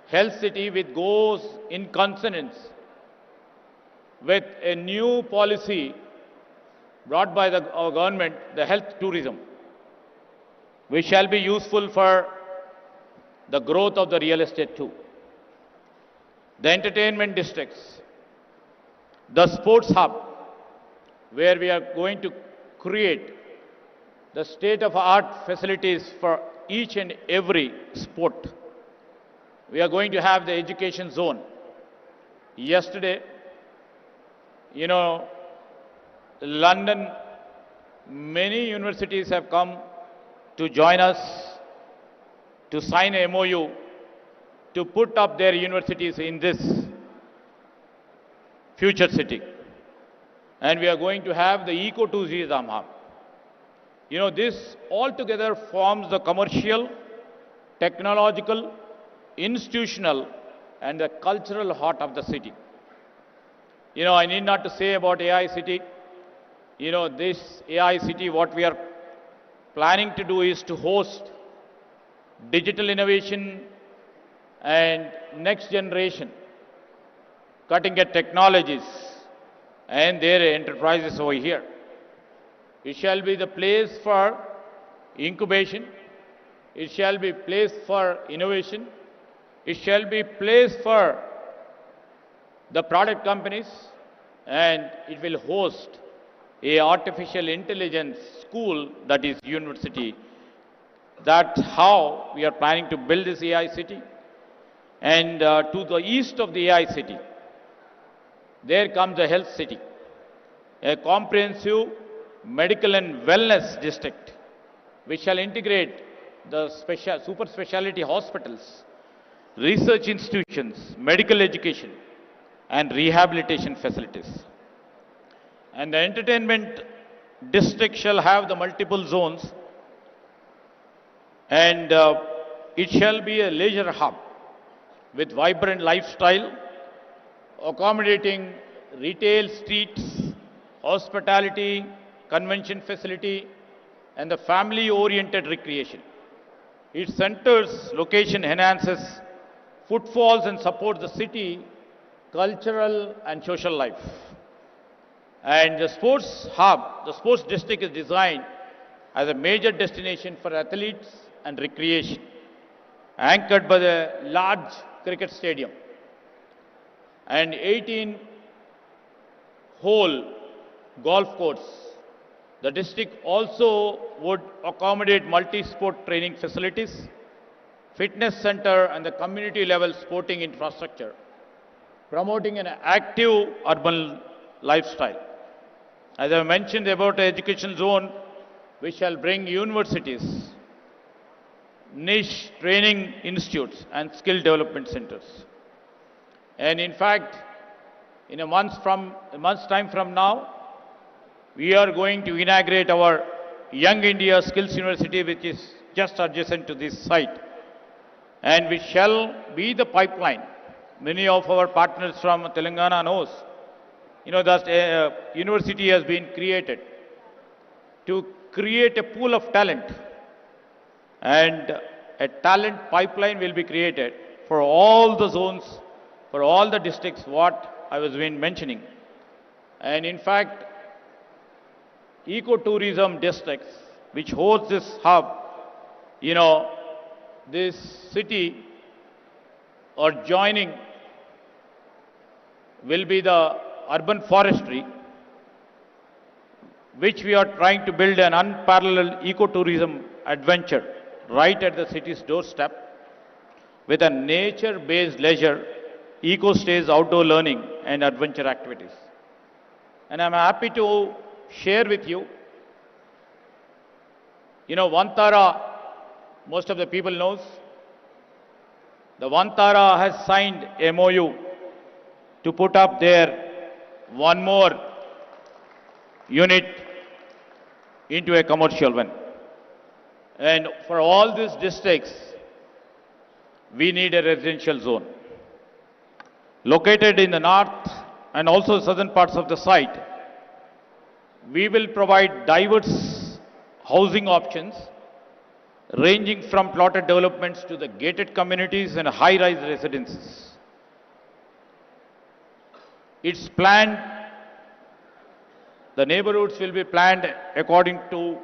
Health City, which goes in consonance with a new policy brought by our government, the health tourism, which shall be useful for the growth of the real estate too. The entertainment districts, the sports hub, where we are going to create the state-of-art facilities for each and every sport. We are going to have the education zone. Yesterday, London, many universities have come to join us to sign a MOU to put up their universities in this future city. And we are going to have the eco-tourism hub. This altogether forms the commercial, technological, institutional, and the cultural heart of the city. I need not to say about AI City. This AI City, what we are planning to do is to host digital innovation and next generation cutting-edge technologies and their enterprises over here. It shall be the place for incubation. It shall be place for innovation. It shall be place for the product companies, and it will host a artificial intelligence school, that is university. That's how we are planning to build this AI city. And to the east of the AI city, there comes the health city, a comprehensive medical and wellness district, which shall integrate the super specialty hospitals, research institutions, medical education, and rehabilitation facilities. And the entertainment district shall have the multiple zones, and it shall be a leisure hub with vibrant lifestyle, accommodating retail streets, hospitality, convention facility, and the family-oriented recreation. Its center's location enhances footfalls and supports the city cultural and social life. And the sports hub, the sports district is designed as a major destination for athletes and recreation, anchored by the large cricket stadium and 18-hole golf course. The district also would accommodate multi-sport training facilities, fitness center, and the community-level sporting infrastructure, promoting an active urban lifestyle. As I mentioned about the education zone, we shall bring universities, niche training institutes, and skill development centers. And in fact, in a month's time from now, we are going to inaugurate our Young India Skills University, which is just adjacent to this site. And we shall be the pipeline. Many of our partners from Telangana knows, that university has been created to create a pool of talent. And a talent pipeline will be created for all the zones, for all the districts, what I was been mentioning. And in fact, ecotourism districts, which hosts this hub, this city or joining will be the urban forestry, which we are trying to build an unparalleled ecotourism adventure right at the city's doorstep with a nature-based leisure, eco-stays, outdoor learning and adventure activities. And I'm happy to share with you, Vantara, most of the people knows, the Vantara has signed MOU to put up there one more unit into a commercial one. And for all these districts, we need a residential zone. Located in the north and also southern parts of the site, we will provide diverse housing options ranging from plotted developments to the gated communities and high-rise residences. It's planned, the neighborhoods will be planned according to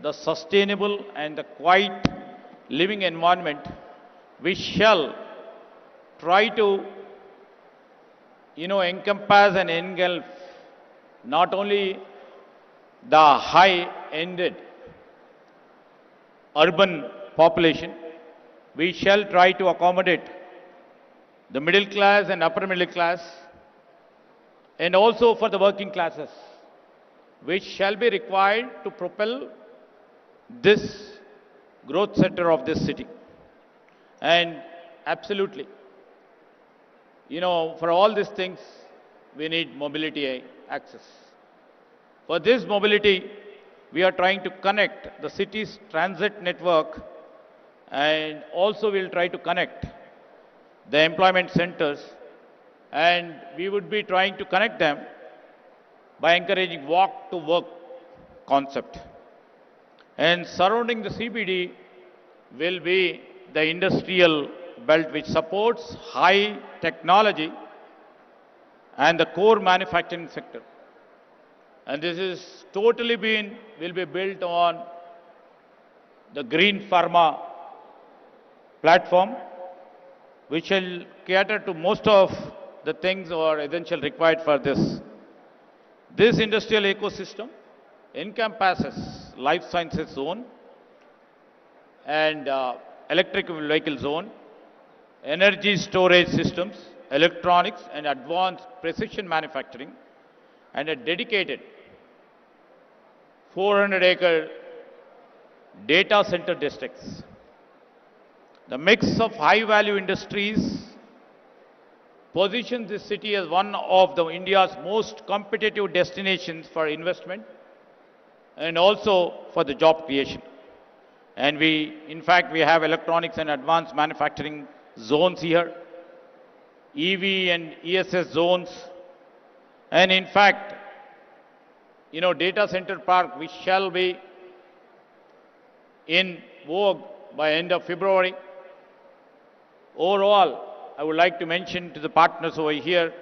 the sustainable and the quiet living environment, which shall try to, encompass and engulf not only the high-ended urban population, we shall try to accommodate the middle class and upper middle class, and also for the working classes, which shall be required to propel this growth center of this city. And absolutely, for all these things, we need mobility access. For this mobility, we are trying to connect the city's transit network, and also we'll try to connect the employment centers, and we would be trying to connect them by encouraging walk to work concept. And surrounding the CBD will be the industrial belt, which supports high technology and the core manufacturing sector. And this is totally will be built on the green pharma platform, which will cater to most of the things or essential required for this. This industrial ecosystem encompasses life sciences zone and electric vehicle zone, energy storage systems, electronics and advanced precision manufacturing, and a dedicated 400-acre data center districts. The mix of high-value industries positions this city as one of the India's most competitive destinations for investment and also for the job creation. And in fact, we have electronics and advanced manufacturing zones here, EV and ESS zones, and in fact, data center park, which shall be in vogue by end of February. Overall, I would like to mention to the partners over here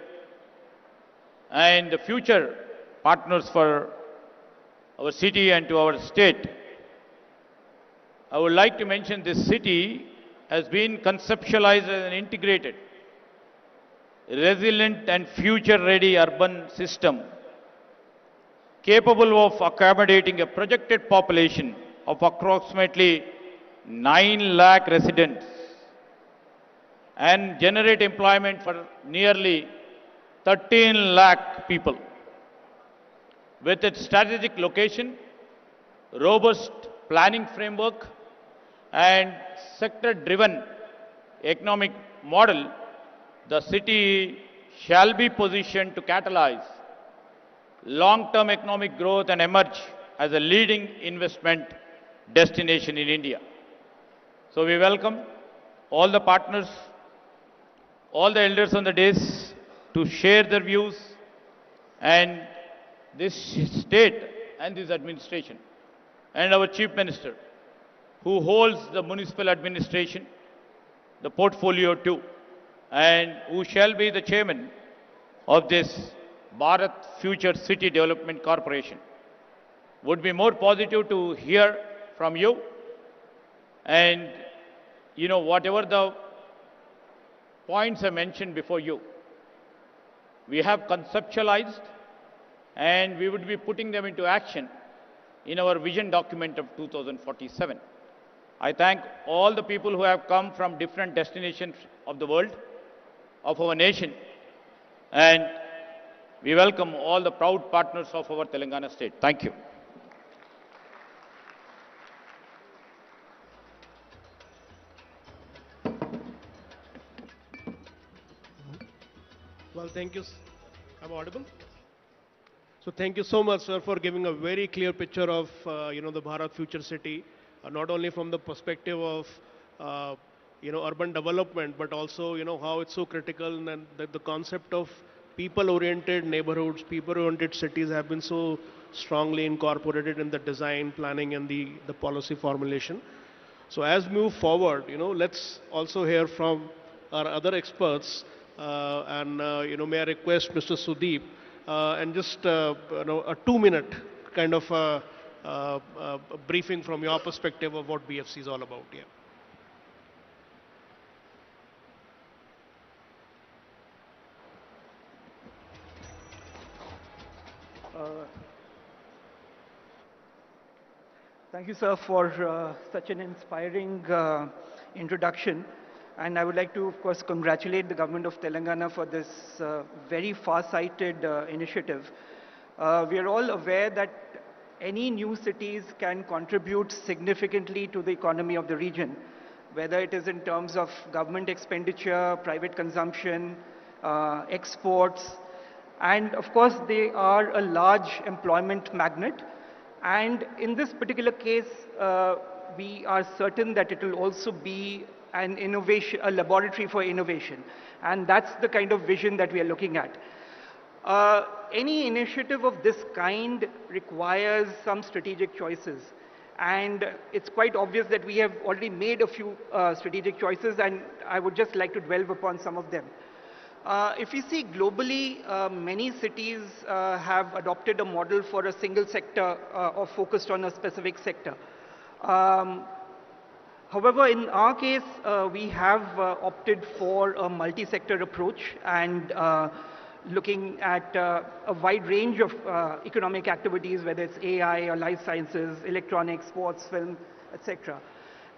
and the future partners for our city and to our state. I would like to mention this city has been conceptualized as an integrated, resilient and future-ready urban system capable of accommodating a projected population of approximately 9 lakh residents and generate employment for nearly 13 lakh people. With its strategic location, robust planning framework, and sector-driven economic model, the city shall be positioned to catalyze long-term economic growth and emerge as a leading investment destination in India. So we welcome all the partners, all the elders on the dais to share their views, and this state and this administration and our Chief Minister, who holds the municipal administration, the portfolio too, and who shall be the chairman of this Bharat Future City Development Corporation. Would be more positive to hear from you, and whatever the points I mentioned before you, we have conceptualized and we would be putting them into action in our vision document of 2047. I thank all the people who have come from different destinations of the world, of our nation, and we welcome all the proud partners of our Telangana state. Thank you. Well, thank you. I'm audible? So thank you so much, sir, for giving a very clear picture of, the Bharat Future City, not only from the perspective of, urban development, but also, how it's so critical and that the concept of people-oriented neighborhoods, people-oriented cities have been so strongly incorporated in the design, planning, and the policy formulation. So as we move forward, let's also hear from our other experts. May I request Mr. Sudeep and just a 2-minute kind of briefing from your perspective of what BFC is all about. Yeah. Thank you, sir, for such an inspiring introduction. And I would like to, of course, congratulate the government of Telangana for this very far-sighted initiative. We are all aware that any new cities can contribute significantly to the economy of the region, whether it is in terms of government expenditure, private consumption, exports, and of course they are a large employment magnet. And in this particular case, we are certain that it will also be an innovation, a laboratory for innovation. And that's the kind of vision that we are looking at. Any initiative of this kind requires some strategic choices. And it's quite obvious that we have already made a few strategic choices, and I would just like to dwell upon some of them. If you see globally, many cities have adopted a model for a single sector or focused on a specific sector. However, in our case, we have opted for a multi-sector approach and looking at a wide range of economic activities, whether it's AI or life sciences, electronics, sports, film, etc.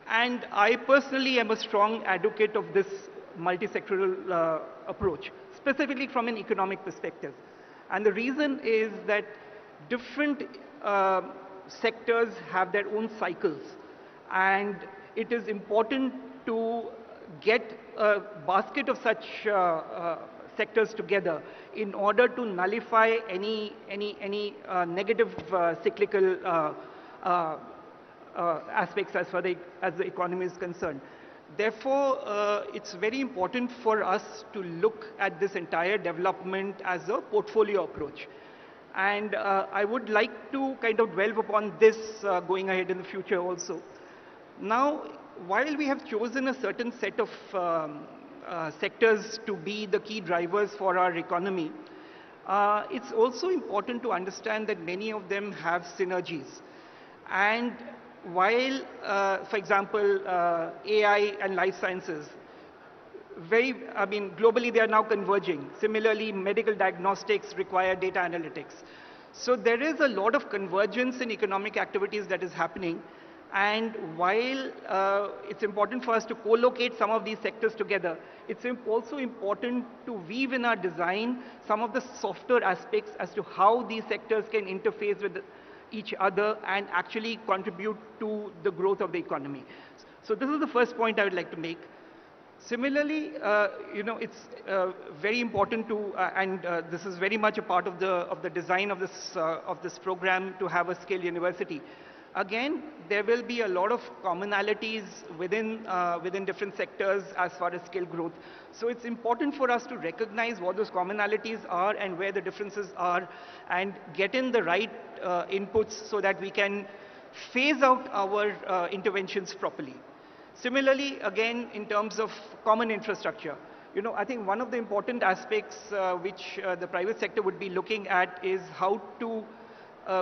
And I personally am a strong advocate of this multi-sectoral approach, specifically from an economic perspective. And the reason is that different sectors have their own cycles, and it is important to get a basket of such sectors together in order to nullify any negative cyclical aspects as far as the economy is concerned. Therefore, it's very important for us to look at this entire development as a portfolio approach. And I would like to kind of delve upon this going ahead in the future also. Now, while we have chosen a certain set of sectors to be the key drivers for our economy, it's also important to understand that many of them have synergies. And while, for example, AI and life sciences, globally they are now converging. Similarly, medical diagnostics require data analytics. So there is a lot of convergence in economic activities that is happening. And while it's important for us to co-locate some of these sectors together, it's also important to weave in our design some of the softer aspects as to how these sectors can interface with each other and actually contribute to the growth of the economy. So this is the first point I would like to make. Similarly, it's very important to, and this is very much a part of the design of this program, to have a skill university. Again, there will be a lot of commonalities within different sectors as far as skill growth. So it's important for us to recognize what those commonalities are and where the differences are, and get in the right inputs so that we can phase out our interventions properly. Similarly, again, in terms of common infrastructure, I think one of the important aspects which the private sector would be looking at is how to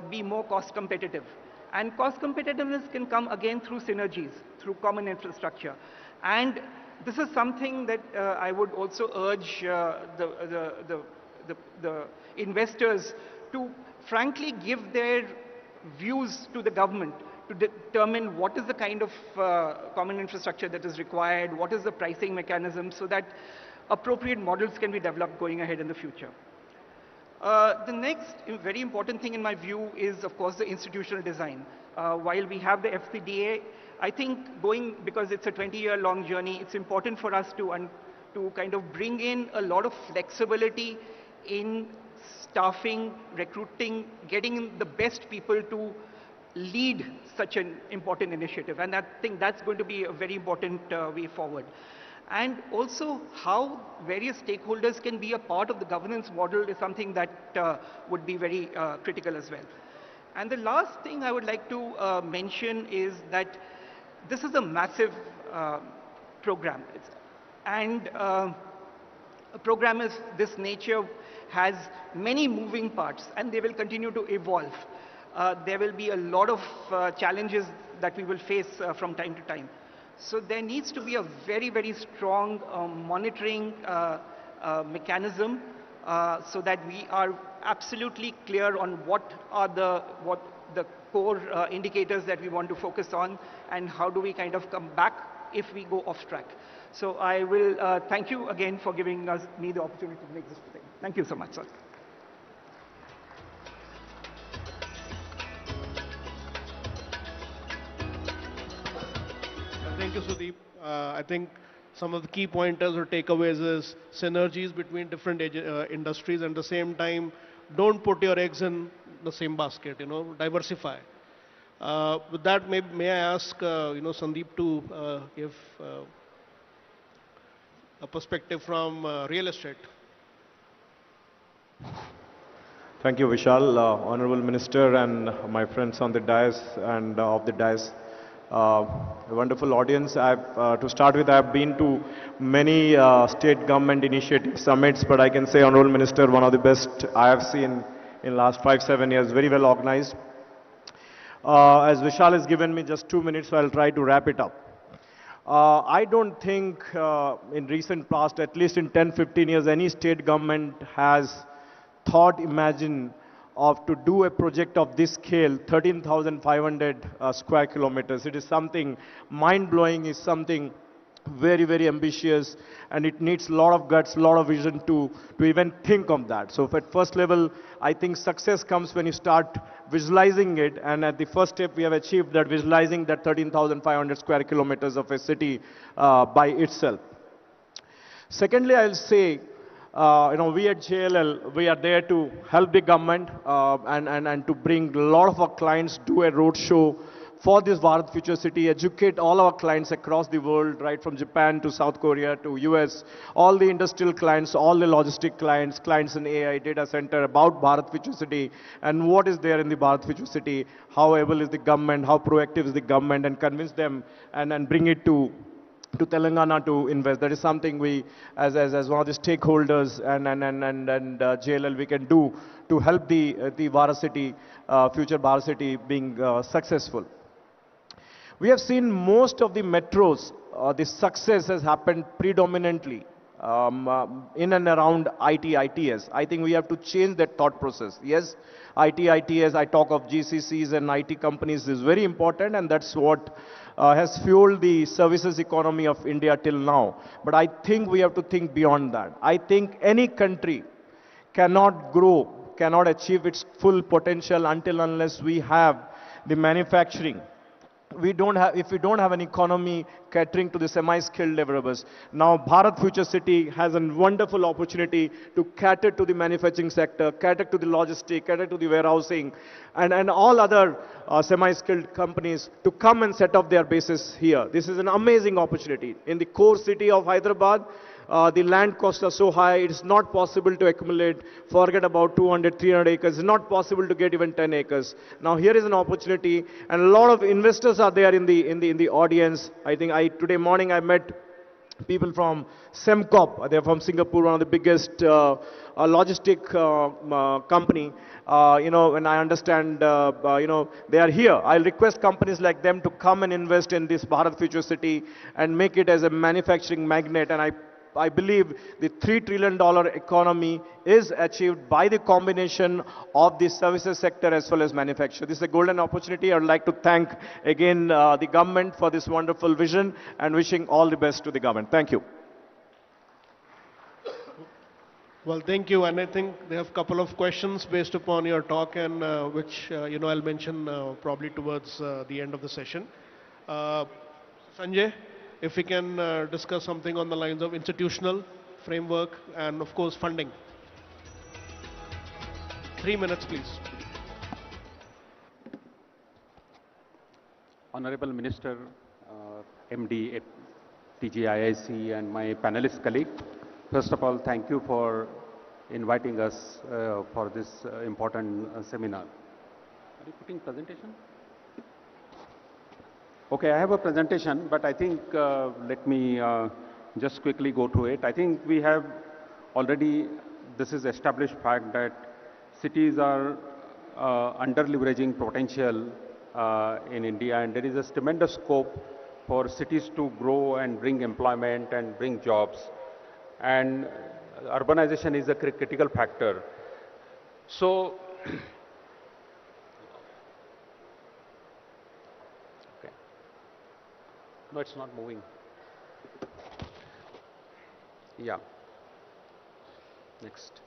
be more cost competitive. And cost competitiveness can come again through synergies, through common infrastructure. And this is something that I would also urge the investors to frankly give their views to the government to determine what is the kind of common infrastructure that is required, what is the pricing mechanism, so that appropriate models can be developed going ahead in the future. The next very important thing in my view is, of course, the institutional design. While we have the FCDA, I think because it's a 20-year-long journey, it's important for us to kind of bring in a lot of flexibility in staffing, recruiting, getting the best people to lead such an important initiative. And I think that's going to be a very important way forward. And also how various stakeholders can be a part of the governance model is something that would be very critical as well. And the last thing I would like to mention is that this is a massive program. And a program of this nature has many moving parts, and they will continue to evolve. There will be a lot of challenges that we will face from time to time. So there needs to be a very, very strong monitoring mechanism so that we are absolutely clear on what the core indicators that we want to focus on, and how do we kind of come back if we go off track. So I will thank you again for giving me the opportunity to make this thing. Thank you so much, sir. Thank you, Sudeep. I think some of the key pointers or takeaways is synergies between different industries, and at the same time, don't put your eggs in the same basket, diversify. With that, may I ask, Sandeep to give a perspective from real estate. Thank you, Vishal, Honorable Minister, and my friends on the dais and off the dais. A wonderful audience. To start with, I've been to many state government initiative summits, but I can say, Honorable Minister, one of the best I have seen in last 5-7 years, very well organized. As Vishal has given me just 2 minutes, so I'll try to wrap it up. I don't think in recent past, at least in 10-15 years, any state government has imagined of to do a project of this scale, 13,500 square kilometers. It is something mind-blowing, is something very, very ambitious, and it needs a lot of guts, a lot of vision to even think of that. So at first level, I think success comes when you start visualizing it, and at the first step we have achieved that, visualizing that 13,500 square kilometers of a city by itself. Secondly, I'll say we at JLL, we are there to help the government and to bring a lot of our clients to a roadshow for this Bharat Future City, educate all our clients across the world, right from Japan to South Korea to US, all the industrial clients, all the logistic clients, clients in AI, data center, about Bharat Future City and what is there in the Bharat Future City, how able is the government, how proactive is the government, and convince them and bring it to Telangana to invest. That is something we, as one of the stakeholders and JLL, we can do to help the Bharat City, future Bharat City being successful. We have seen most of the metros, the success has happened predominantly in and around IT, ITS. I think we have to change that thought process. Yes, IT, ITS, I talk of GCCs and IT companies is very important, and that's what has fueled the services economy of India till now. But I think we have to think beyond that. I think any country cannot grow, cannot achieve its full potential unless we have the manufacturing. If we don't have an economy catering to the semi-skilled laborers. Now Bharat Future City has a wonderful opportunity to cater to the manufacturing sector, cater to the logistics, cater to the warehousing, and all other semi-skilled companies to come and set up their bases here. This is an amazing opportunity. In the core city of Hyderabad, the land costs are so high, it's not possible to accumulate, forget about 200, 300 acres, it's not possible to get even 10 acres. Now here is an opportunity, and a lot of investors are there in the audience. I think today morning I met people from Sembcorp, they're from Singapore, one of the biggest logistic company. And I understand, they are here. I'll request companies like them to come and invest in this Bharat Future City and make it as a manufacturing magnet. And I believe the $3 trillion economy is achieved by the combination of the services sector as well as manufacture. This is a golden opportunity. I would like to thank again the government for this wonderful vision and wishing all the best to the government. Thank you. Well, thank you. And I think there have a couple of questions based upon your talk, and which I'll mention probably towards the end of the session. Sanjay, if we can discuss something on the lines of institutional framework and of course funding. 3 minutes, please. Honorable Minister, MD at TGIIC, and my panelist colleague, first of all, thank you for inviting us for this important seminar. Are you putting presentation? Okay, I have a presentation, but I think let me just quickly go through it. I think we have already, this is established fact that cities are under-leveraging potential in India, and there is a tremendous scope for cities to grow and bring employment and bring jobs. And urbanization is a critical factor. So, no, it's not moving. Yeah. Next.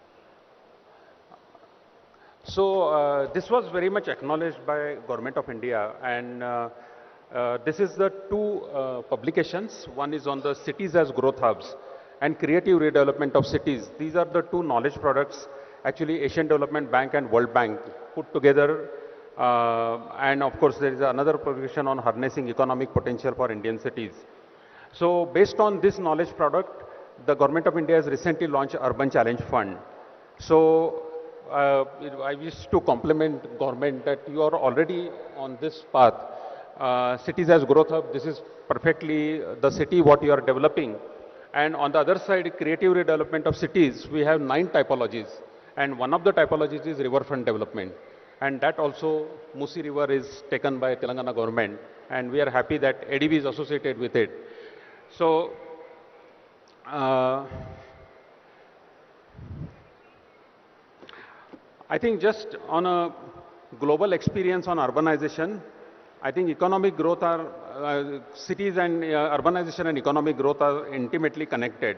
So this was very much acknowledged by Government of India, and this is the two publications. One is on the cities as growth hubs and creative redevelopment of cities. These are the two knowledge products actually Asian Development Bank and World Bank put together. And of course, there is another publication on harnessing economic potential for Indian cities. So based on this knowledge product, the Government of India has recently launched Urban Challenge Fund. So I wish to compliment government that you are already on this path. Cities as growth hub, this is perfectly the city what you are developing. And on the other side, creative redevelopment of cities, we have 9 typologies. And one of the typologies is riverfront development. And that also, Musi River is taken by Telangana government. And we are happy that ADB is associated with it. So, I think just on a global experience on urbanization, I think economic growth are, cities and urbanization and economic growth are intimately connected.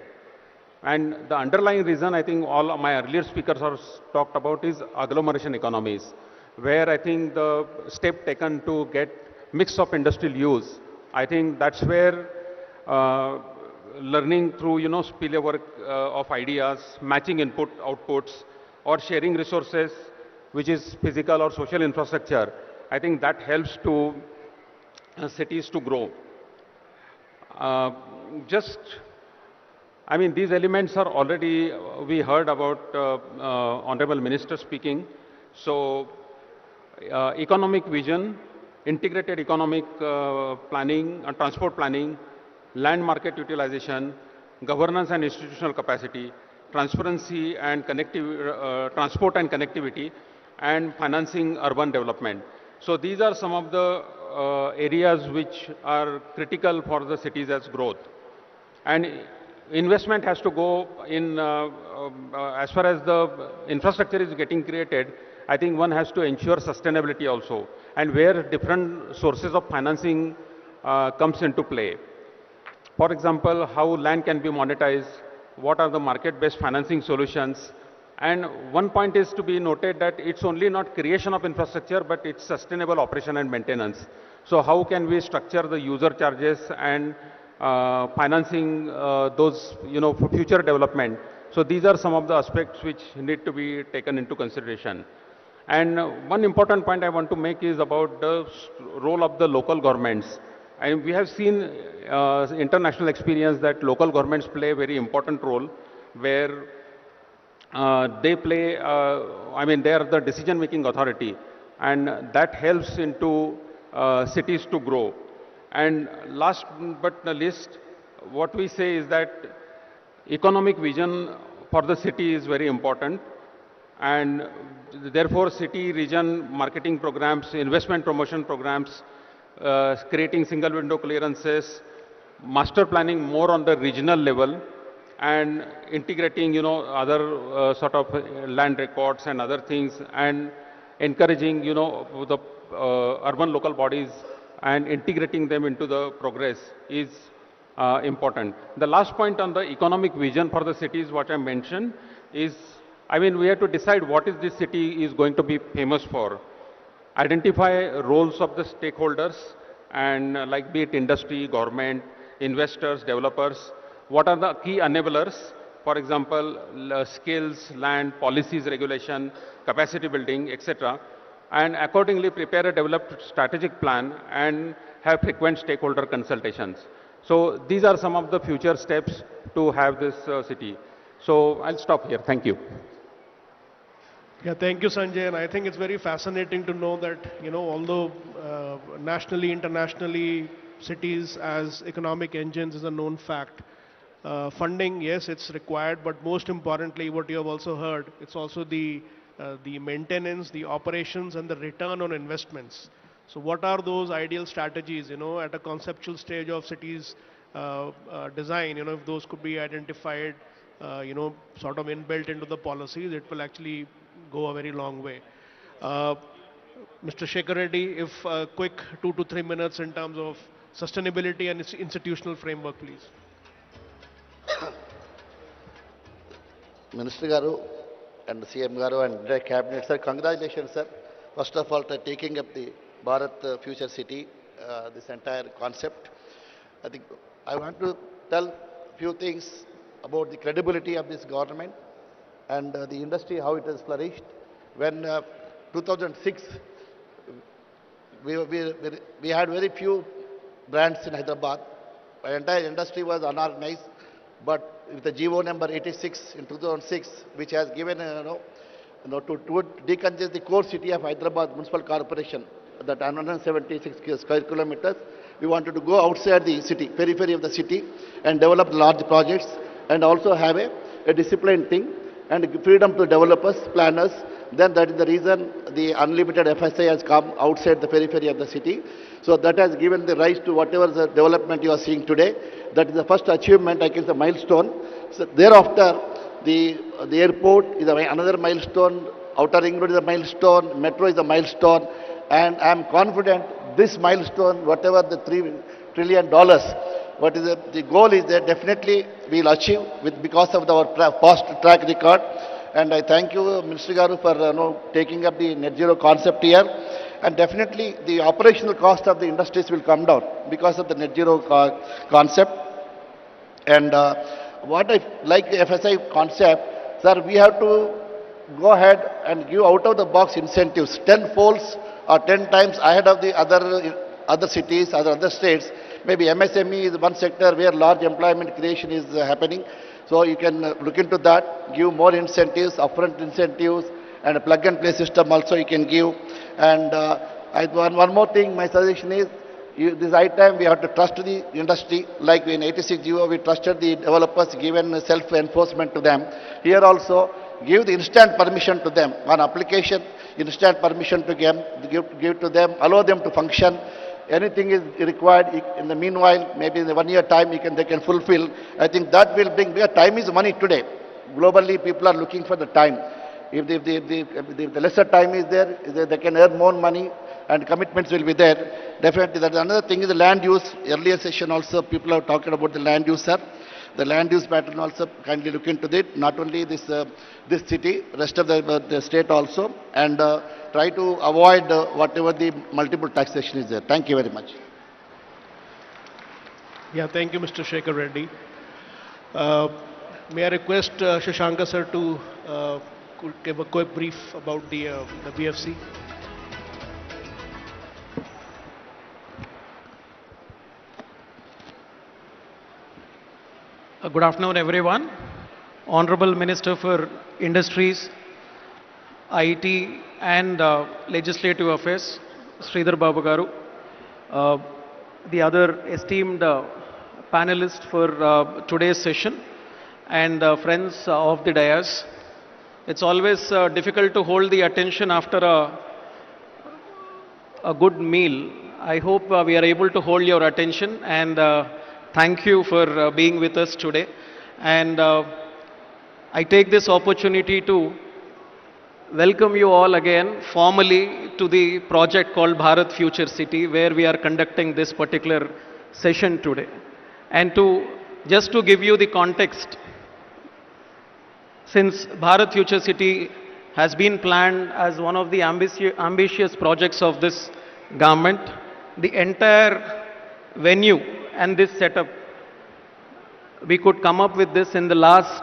And the underlying reason I think all of my earlier speakers have talked about is agglomeration economies, where I think the step taken to get mix of industrial use, I think that's where learning through, spillover of ideas, matching input, outputs, or sharing resources, which is physical or social infrastructure. I think that helps to cities to grow. These elements are already, we heard about Honorable Minister speaking. So, economic vision, integrated economic planning, transport planning, land market utilization, governance and institutional capacity, transparency and transport and connectivity, and financing urban development. So these are some of the areas which are critical for the cities as growth. And investment has to go in, as far as the infrastructure is getting created, I think one has to ensure sustainability also, and where different sources of financing comes into play. For example, how land can be monetized, what are the market-based financing solutions, and one point is to be noted that it's only not creation of infrastructure, but it's sustainable operation and maintenance. So how can we structure the user charges and financing those, for future development. So these are some of the aspects which need to be taken into consideration. And one important point I want to make is about the role of the local governments. And we have seen international experience that local governments play a very important role where they play, they are the decision-making authority, and that helps into cities to grow. And last but not least, what we say is that economic vision for the city is very important, and therefore city region marketing programs, investment promotion programs, creating single window clearances, master planning more on the regional level, and integrating, other sort of land records and other things, and encouraging, the urban local bodies and integrating them into the progress is important. The last point on the economic vision for the cities, what I mentioned, is, we have to decide what is this city is going to be famous for. Identify roles of the stakeholders, and like be it industry, government, investors, developers. What are the key enablers? For example, skills, land, policies, regulation, capacity building, etc. And accordingly prepare a developed strategic plan and have frequent stakeholder consultations. So these are some of the future steps to have this city. So I'll stop here. Thank you. Yeah, thank you, Sanjay. And I think it's very fascinating to know that, although nationally, internationally, cities as economic engines is a known fact. Funding, yes, it's required, but most importantly, what you have also heard, it's also the maintenance, the operations, and the return on investments. So what are those ideal strategies, at a conceptual stage of cities design, if those could be identified, sort of inbuilt into the policies, it will actually go a very long way. Mr. Shekhar Reddy, if a quick 2 to 3 minutes in terms of sustainability and its institutional framework, please. Minister Garu and CM Garu and the Cabinet, sir, congratulations, sir. First of all, taking up the Bharat Future City, this entire concept. I think I want to tell a few things about the credibility of this government and the industry, how it has flourished. When 2006, we had very few brands in Hyderabad. The entire industry was unorganized. But with the GO number 86 in 2006, which has given, to decongest the core city of Hyderabad Municipal Corporation, that 176 square kilometers, we wanted to go outside the city, periphery of the city, and develop large projects, and also have a disciplined thing, and freedom to developers, planners. Then that is the reason the unlimited FSI has come outside the periphery of the city. So that has given the rise to whatever the development you are seeing today. That is the first achievement, I guess, a milestone. So thereafter, the airport is another milestone, outer ring road is a milestone, metro is a milestone, and I am confident this milestone, whatever the $3 trillion, what is the goal is that definitely we will achieve because of our past track record. And I thank you, Minister Garu, for taking up the net zero concept here. And definitely the operational cost of the industries will come down because of the net zero concept. And what I like the FSI concept, sir, we have to go ahead and give out of the box incentives 10 folds or 10 times ahead of the other cities, other states. Maybe MSME is one sector where large employment creation is happening. So you can look into that, give more incentives, upfront incentives, and a plug-and-play system also you can give. And one more thing, my suggestion is, this high time we have to trust the industry. Like in 86 GO, we trusted the developers, given self-enforcement to them. Here also, give the instant permission to them. On application, instant permission to give to them, allow them to function. Anything is required in the meanwhile, maybe in the 1 year time they can fulfill. I think that will bring, because time is money today. Globally, people are looking for the time. If the lesser time is there, they can earn more money and commitments will be there. Definitely, that another thing is the land use. Earlier session also, people are talking about the land use, sir. The land use pattern also, kindly look into it. Not only this city, rest of the state also, and try to avoid whatever the multiple taxation is there. Thank you very much. Yeah, thank you, Mr. Shekhar Reddy. May I request Shashanka sir to give a quick brief about the BFC? Good afternoon, everyone. Honorable Minister for Industries, IT and Legislative Affairs, Sridhar Babu Garu, the other esteemed panelists for today's session, and friends of the dais. It's always difficult to hold the attention after a good meal. I hope we are able to hold your attention, and thank you for being with us today. And I take this opportunity to welcome you all again formally to the project called Bharat Future City, where we are conducting this particular session today. And just to give you the context, since Bharat Future City has been planned as one of the ambitious projects of this government, the entire venue and this setup, we could come up with this in the last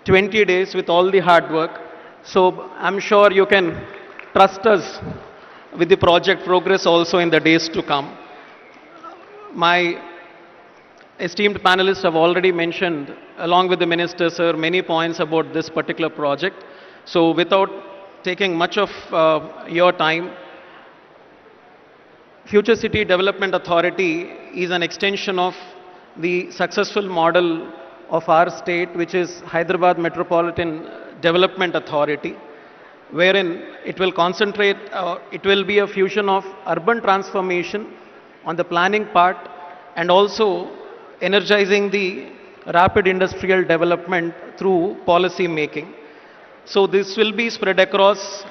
20 days with all the hard work. So I'm sure you can trust us with the project progress also in the days to come. My esteemed panelists have already mentioned, along with the Minister, sir, many points about this particular project. So without taking much of your time, Future City Development Authority is an extension of the successful model of our state, which is Hyderabad Metropolitan Development Authority, wherein it will concentrate, it will be a fusion of urban transformation on the planning part and also energizing the rapid industrial development through policy making. So this will be spread across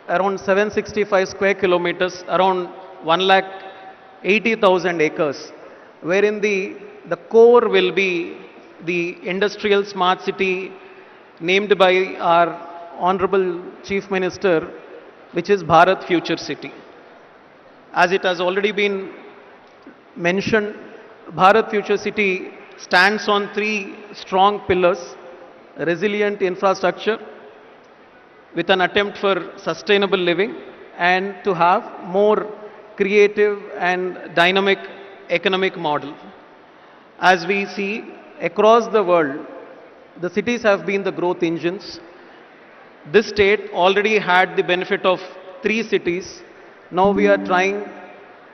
around 765 square kilometers, around 1,80,000 acres, wherein the core will be the industrial smart city named by our Honorable Chief Minister, which is Bharat Future City. As it has already been mentioned, Bharat Future City stands on 3 strong pillars: resilient infrastructure, with an attempt for sustainable living, and to have more creative and dynamic economic model. As we see across the world, the cities have been the growth engines. This state already had the benefit of 3 cities. Now we are trying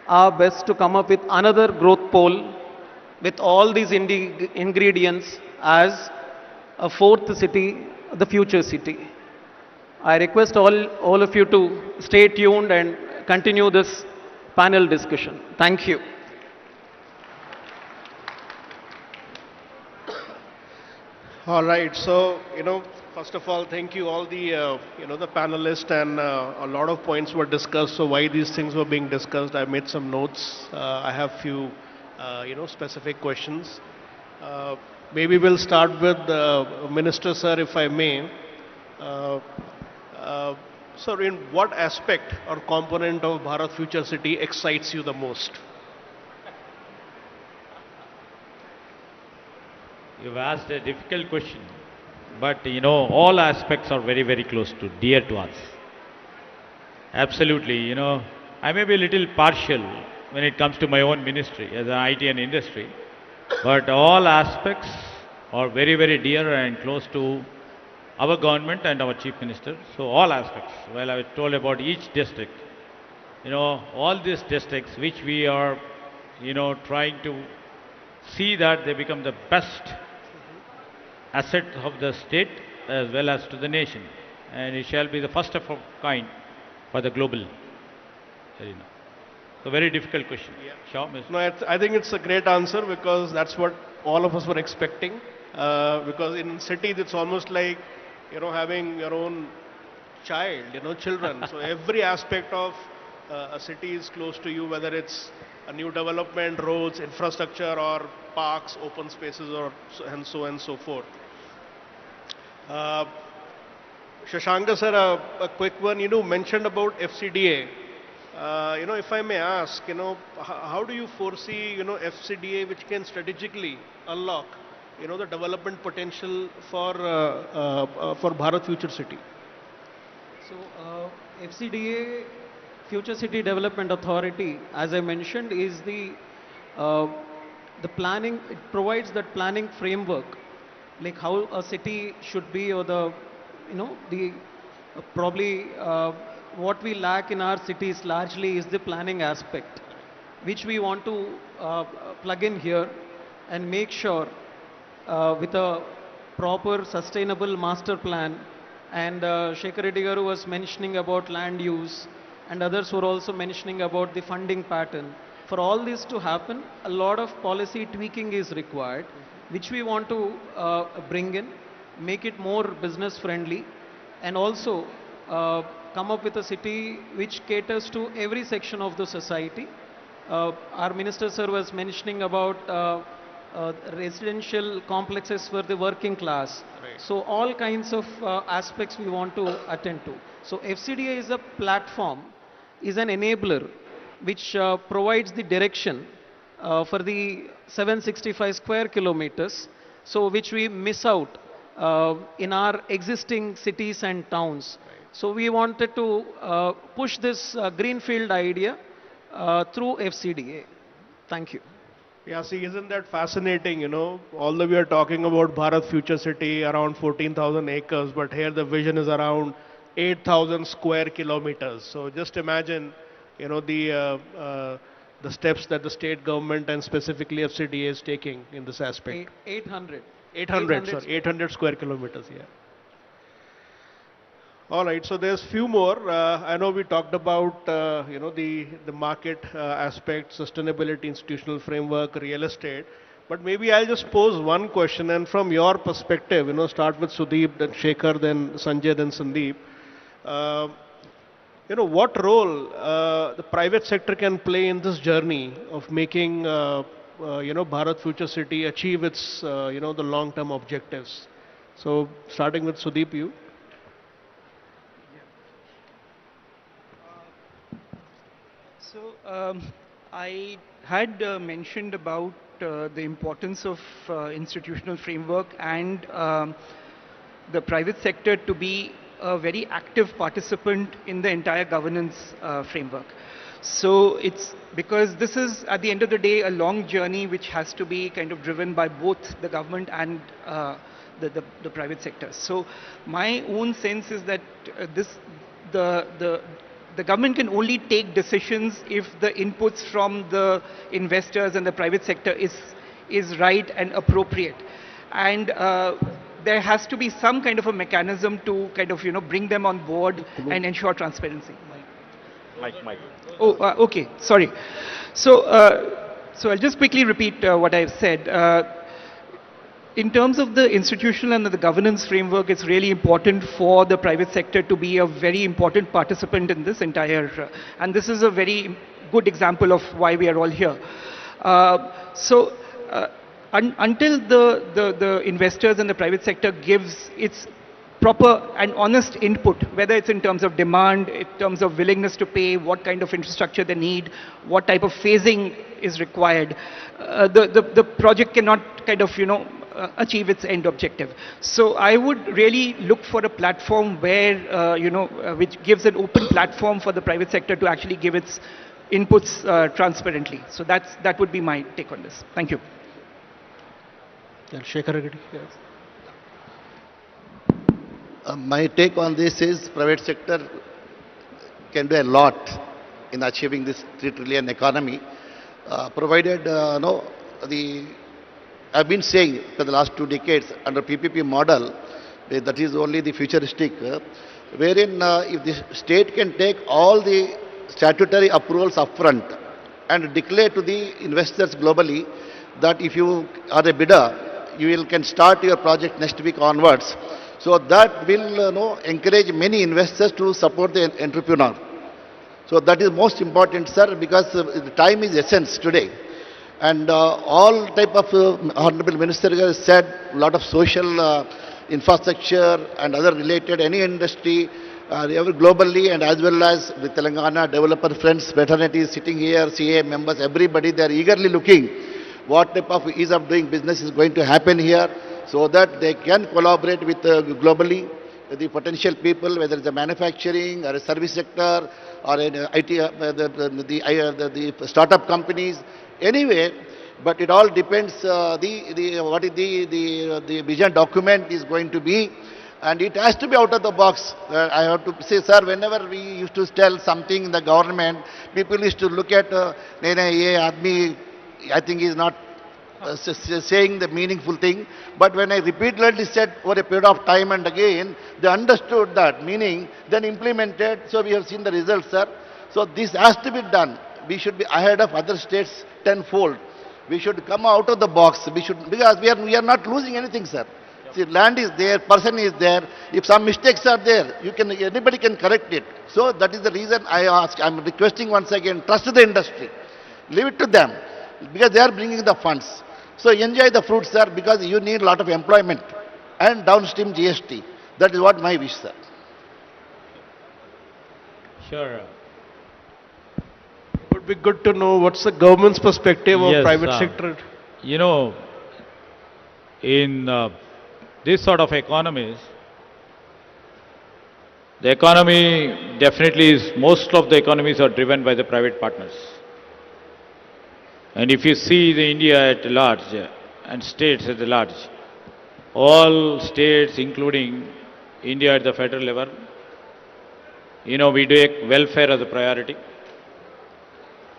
our best to come up with another growth pole with all these ingredients as a 4th city, the future city. I request all of you to stay tuned and continue this panel discussion. Thank you. All right. So, first of all, thank you all the, the panelists, and a lot of points were discussed. So why these things were being discussed, I made some notes. I have few, specific questions. Maybe we'll start with Minister, sir, if I may. Sir, in what aspect or component of Bharat Future City excites you the most? You've asked a difficult question, but you know, all aspects are very, very close to, dear to us. Absolutely, you know, I may be a little partial when it comes to my own ministry as an IT and industry, but all aspects are very, very dear and close to our government and our Chief Minister. So all aspects, well, I was told about each district, you know, all these districts which we are, you know, trying to see that they become the best asset of the state as well as to the nation. And it shall be the first of a kind for the global arena. So very difficult question. Yeah. Sure, Mr. No, I think it's a great answer because that's what all of us were expecting. Because in cities, it's almost like, you know, having your own child, you know, children. So every aspect of a city is close to you, whether it's a new development, roads, infrastructure, or parks, open spaces, or so and so forth. Shashanka sir, a quick one. You know, mentioned about FCDA. You know, if I may ask, you know, how do you foresee, you know, FCDA which can strategically unlock, you know, the development potential for Bharat Future City? So, FCDA, Future City Development Authority, as I mentioned, is the planning. It provides that planning framework, like how a city should be, or the, you know, the probably what we lack in our cities largely is the planning aspect, which we want to plug in here and make sure with a proper sustainable master plan. And Shekhar Reddy Garu was mentioning about land use, and others were also mentioning about the funding pattern. For all this to happen, a lot of policy tweaking is required, which we want to bring in, make it more business friendly, and also come up with a city which caters to every section of the society. Our Minister sir was mentioning about residential complexes for the working class. Right. So all kinds of aspects we want to attend to. So FCDA is a platform, is an enabler which provides the direction for the 765 square kilometers, so which we miss out in our existing cities and towns. Right. So we wanted to push this greenfield idea through FCDA. Thank you. Yeah, see, isn't that fascinating, you know, although we are talking about Bharat Future City, around 14,000 acres, but here the vision is around 8,000 square kilometers. So just imagine, you know, the steps that the state government and specifically FCDA is taking in this aspect. 800. 800 square kilometers, yeah. All right, so there's few more. I know we talked about, you know, the market aspect, sustainability, institutional framework, real estate. But maybe I'll just pose one question, and from your perspective, you know, start with Sudeep, then Shekhar, then Sanjay, then Sandeep. You know, what role the private sector can play in this journey of making, you know, Bharat Future City achieve its, you know, the long-term objectives? So, starting with Sudeep, you. So, I had mentioned about the importance of institutional framework and the private sector to be a very active participant in the entire governance framework. So it's because this is, at the end of the day, a long journey which has to be kind of driven by both the government and the private sector. So my own sense is that the government can only take decisions if the inputs from the investors and the private sector is right and appropriate. And there has to be some kind of a mechanism to kind of, you know, bring them on board and ensure transparency. Mike. Oh, okay, sorry. So I'll just quickly repeat what I've said. In terms of the institutional and the governance framework, it's really important for the private sector to be a very important participant in this entire, and this is a very good example of why we are all here. Until the investors and the private sector gives its proper and honest input, whether it's in terms of demand, in terms of willingness to pay, what kind of infrastructure they need, what type of phasing is required, the project cannot kind of, you know, achieve its end objective. So I would really look for a platform where, which gives an open platform for the private sector to actually give its inputs transparently. So that would be my take on this. Thank you. My take on this is private sector can do a lot in achieving this 3 trillion economy, provided I've been saying for the last 2 decades under PPP model, that is only the futuristic, wherein if the state can take all the statutory approvals upfront and declare to the investors globally that if you are a bidder, can start your project next week onwards. So that will encourage many investors to support the entrepreneur. So that is most important, sir, because the time is essence today. And all type of Honorable Minister has said a lot of social infrastructure and other related, any industry, globally and as well as the Telangana developer friends, fraternities sitting here, CA members, everybody, they are eagerly looking what type of ease of doing business is going to happen here so that they can collaborate with globally the potential people, whether it's a manufacturing or a service sector or an IT, the startup companies, anyway. But it all depends what is the vision document is going to be, and it has to be out of the box. I have to say, sir, whenever we used to tell something in the government, people used to look at, I think he's not saying the meaningful thing. But when I repeatedly said over a period of time and again, they understood that meaning, then implemented. So we have seen the results, sir. So this has to be done. We should be ahead of other states tenfold. We should come out of the box. Because we are not losing anything, sir. See, land is there, person is there. If some mistakes are there, anybody can correct it. So that is the reason I'm requesting once again, trust the industry. Leave it to them, because they are bringing the funds. So enjoy the fruits, sir, because you need a lot of employment and downstream GST. That is what my wish, sir. Sure. It would be good to know what's the government's perspective of private sector. You know, in this sort of economies, the economy definitely is, most of the economies are driven by the private partners. And if you see the India at large and states at large, all states including India at the federal level, we take welfare as a priority.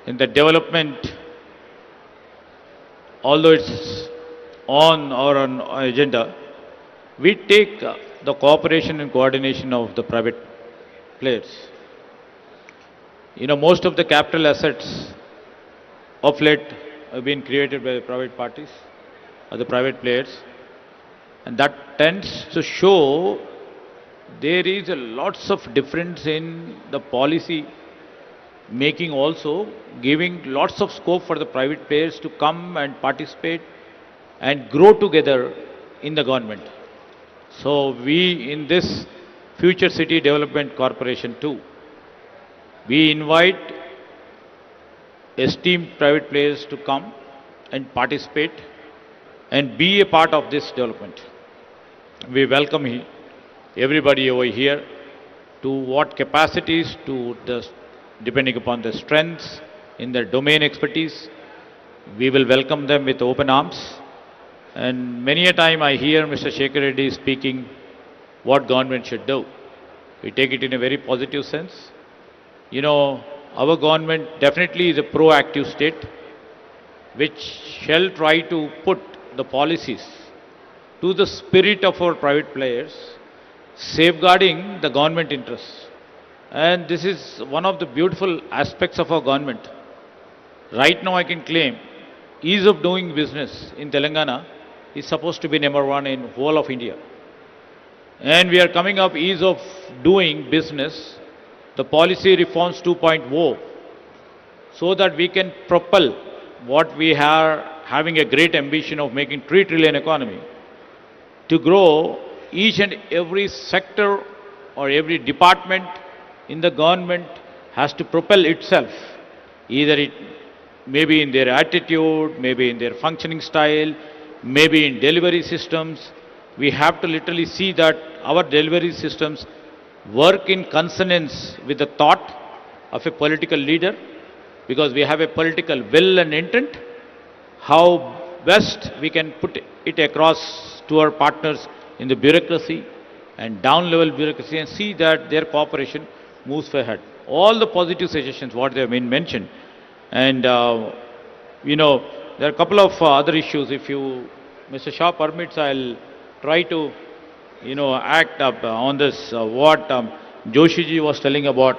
In the development, although it's on our agenda, we take the cooperation and coordination of the private players. Most of the capital assets of late have been created by the private parties or the private players, and that tends to show there is a lots of difference in the policy making, also giving lots of scope for the private players to come and participate and grow together in the government. So we in this Future City Development Corporation too, we invite esteemed private players to come and participate and be a part of this development. We welcome everybody over here to what capacities, depending upon their strengths in their domain expertise. We will welcome them with open arms. And many a time I hear Mr. Shekhar Reddy speaking what government should do. We take it in a very positive sense. Our government definitely is a proactive state which shall try to put the policies to the spirit of our private players, safeguarding the government interests. And this is one of the beautiful aspects of our government. Right now I can claim ease of doing business in Telangana is supposed to be #1 in whole of India. And we are coming up ease of doing business, the policy reforms 2.0, so that we can propel what we are having a great ambition of making 3 trillion economy, to grow each and every sector or every department in the government has to propel itself. Either it maybe in their attitude, maybe in their functioning style, maybe in delivery systems. We have to literally see that our delivery systems work in consonance with the thought of a political leader, because we have a political will and intent. How best we can put it across to our partners in the bureaucracy and down-level bureaucracy and see that their cooperation moves ahead. All the positive suggestions, what they have been mentioned. And, there are a couple of other issues. If you, Mr. Shah permits, I'll try to, act up on this, what Joshi ji was telling about,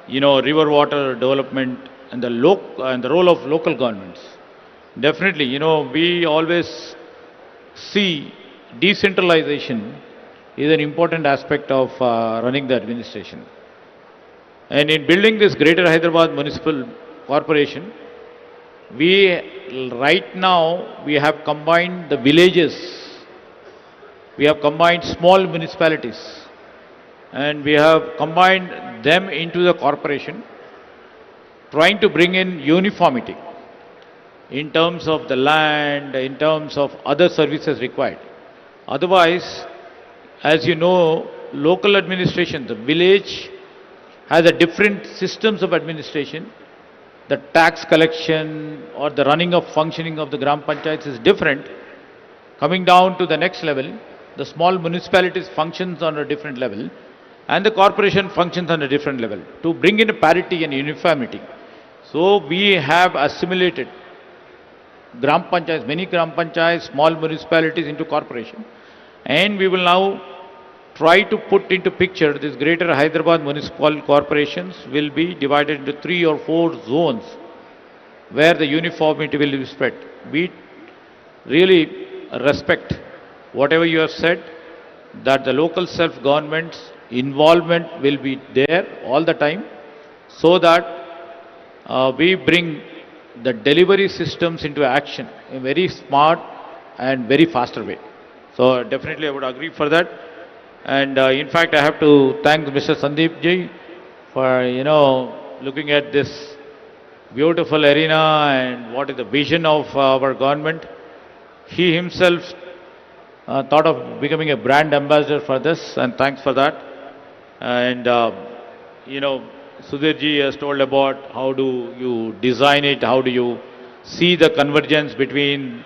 river water development and the role of local governments. Definitely, we always see decentralization is an important aspect of running the administration. And in building this Greater Hyderabad Municipal Corporation, right now we have combined the villages, we have combined small municipalities, and we have combined them into the corporation, trying to bring in uniformity in terms of the land, in terms of other services required. Otherwise, as you know, local administration, the village has a different systems of administration. The tax collection or the running of functioning of the Gram Panchayats is different. Coming down to the next level, the small municipalities functions on a different level and the corporation functions on a different level to bring in a parity and uniformity. So we have assimilated Gram Panchayats, many Gram Panchayats, small municipalities into corporation, and we will now try to put into picture this Greater Hyderabad Municipal Corporations will be divided into 3 or 4 zones where the uniformity will be spread. We really respect whatever you have said, that the local self-government's involvement will be there all the time, so that we bring the delivery systems into action in a very smart and very faster way. So definitely I would agree for that. And in fact, I have to thank Mr. Sandeep ji for, looking at this beautiful arena and what is the vision of our government. He himself thought of becoming a brand ambassador for this, and thanks for that. And, Sudhir ji has told about how do you design it, how do you see the convergence between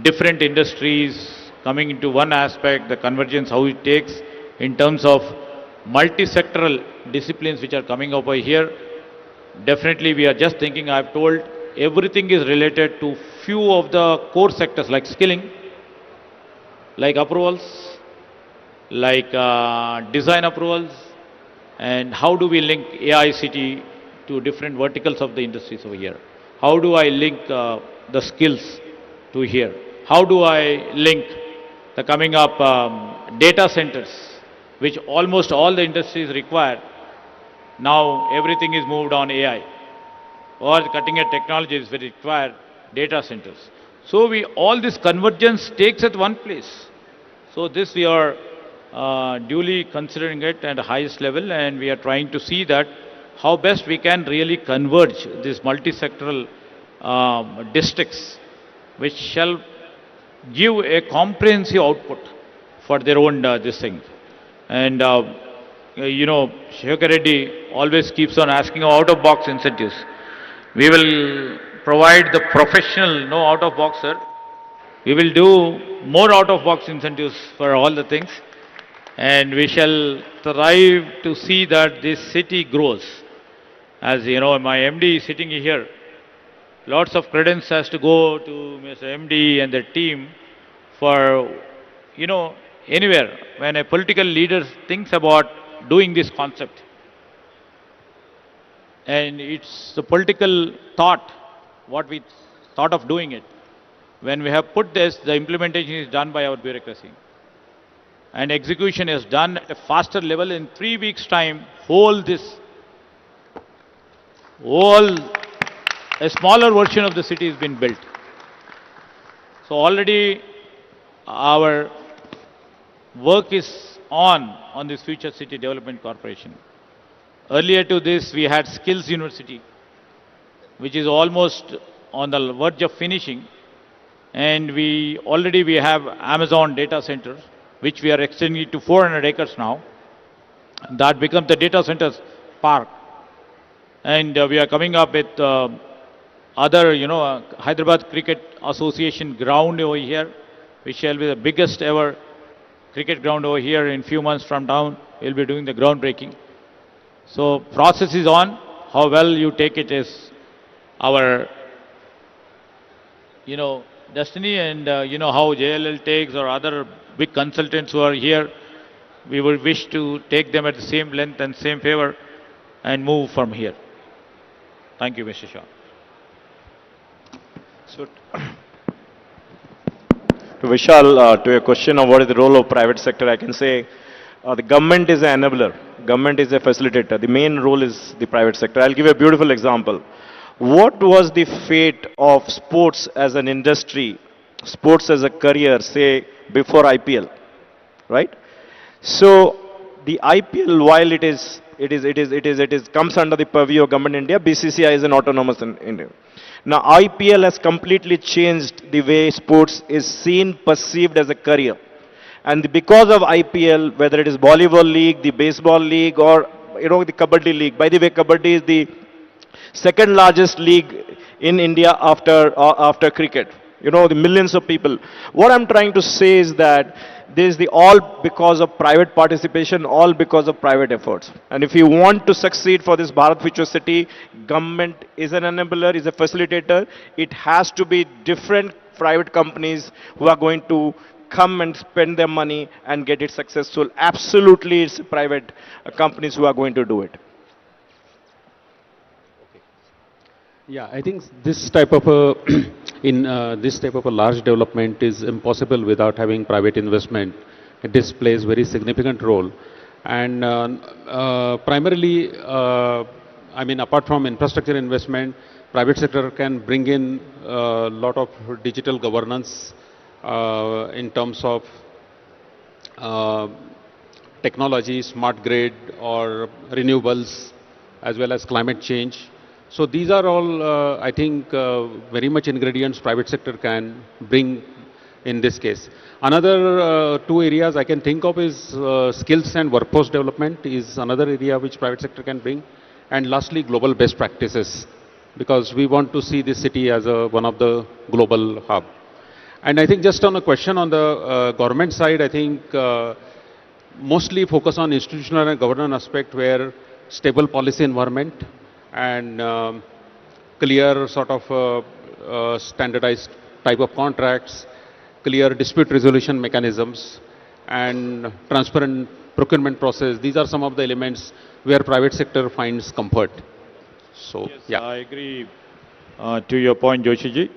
different industries coming into one aspect, the convergence, how it takes in terms of multi-sectoral disciplines which are coming over here. Definitely we are just thinking, I've told, everything is related to few of the core sectors like skilling, like approvals, like design approvals, and how do we link AICT to different verticals of the industries over here? How do I link the skills to here? How do I link the coming up data centers, which almost all the industries require? Now everything is moved on AI, or the cutting edge technologies which require data centers. So all this convergence takes at one place. So this we are duly considering it at the highest level, and we are trying to see that how best we can really converge these multi-sectoral districts, which shall give a comprehensive output for their own this thing. And Shekhar Reddy always keeps on asking out-of-box incentives. We will provide the professional, no out-of-box, sir. We will do more out-of-box incentives for all the things, and we shall strive to see that this city grows. As you know, my MD is sitting here. Lots of credence has to go to Mr. MD and the team for, anywhere when a political leader thinks about doing this concept. And it's the political thought, what we thought of doing it. When we have put this, the implementation is done by our bureaucracy. And execution is done at a faster level. In 3 weeks' time, a smaller version of the city has been built. So already our work is on this Future City Development Corporation. Earlier to this, we had Skills University, which is almost on the verge of finishing. And we have Amazon data centers, which we are extending to 400 acres now. That becomes the data centers park. And we are coming up with other, Hyderabad Cricket Association ground over here, which shall be the biggest ever cricket ground over here. In few months from now, we'll be doing the groundbreaking. So process is on. How well you take it is our, destiny, and how JLL takes or other big consultants who are here. We would wish to take them at the same length and same favor and move from here. Thank you, Mr. Shah. So, to Vishal, to your question of what is the role of private sector, I can say the government is an enabler. Government is a facilitator. The main role is the private sector. I'll give you a beautiful example. What was the fate of sports as an industry, sports as a career, say, before IPL, right? So, the IPL, while it comes under the purview of Government India, BCCI is an autonomous in India. Now, IPL has completely changed the way sports is seen, perceived as a career. And because of IPL, whether it is volleyball league, the baseball league, or the Kabaddi league. By the way, Kabaddi is the second largest league in India after cricket. The millions of people. What I'm trying to say is that this is all because of private participation, all because of private efforts. And if you want to succeed for this Bharat Future City, government is an enabler, is a facilitator. It has to be different private companies who are going to come and spend their money and get it successful. Absolutely, it's private companies who are going to do it. Yeah, I think this type of a this type of a large development is impossible without having private investment. This plays very significant role, and primarily, apart from infrastructure investment, private sector can bring in a lot of digital governance in terms of technology, smart grid, or renewables, as well as climate change. So these are all, I think, very much ingredients private sector can bring in this case. Another two areas I can think of is skills and workforce development is another area which private sector can bring. And lastly, global best practices, because we want to see this city as one of the global hub. And I think just on a question on the government side, I think mostly focus on institutional and governance aspect where stable policy environment and clear sort of standardized type of contracts, clear dispute resolution mechanisms, and transparent procurement process. These are some of the elements where private sector finds comfort. So, yes, yeah. I agree to your point, Joshiji.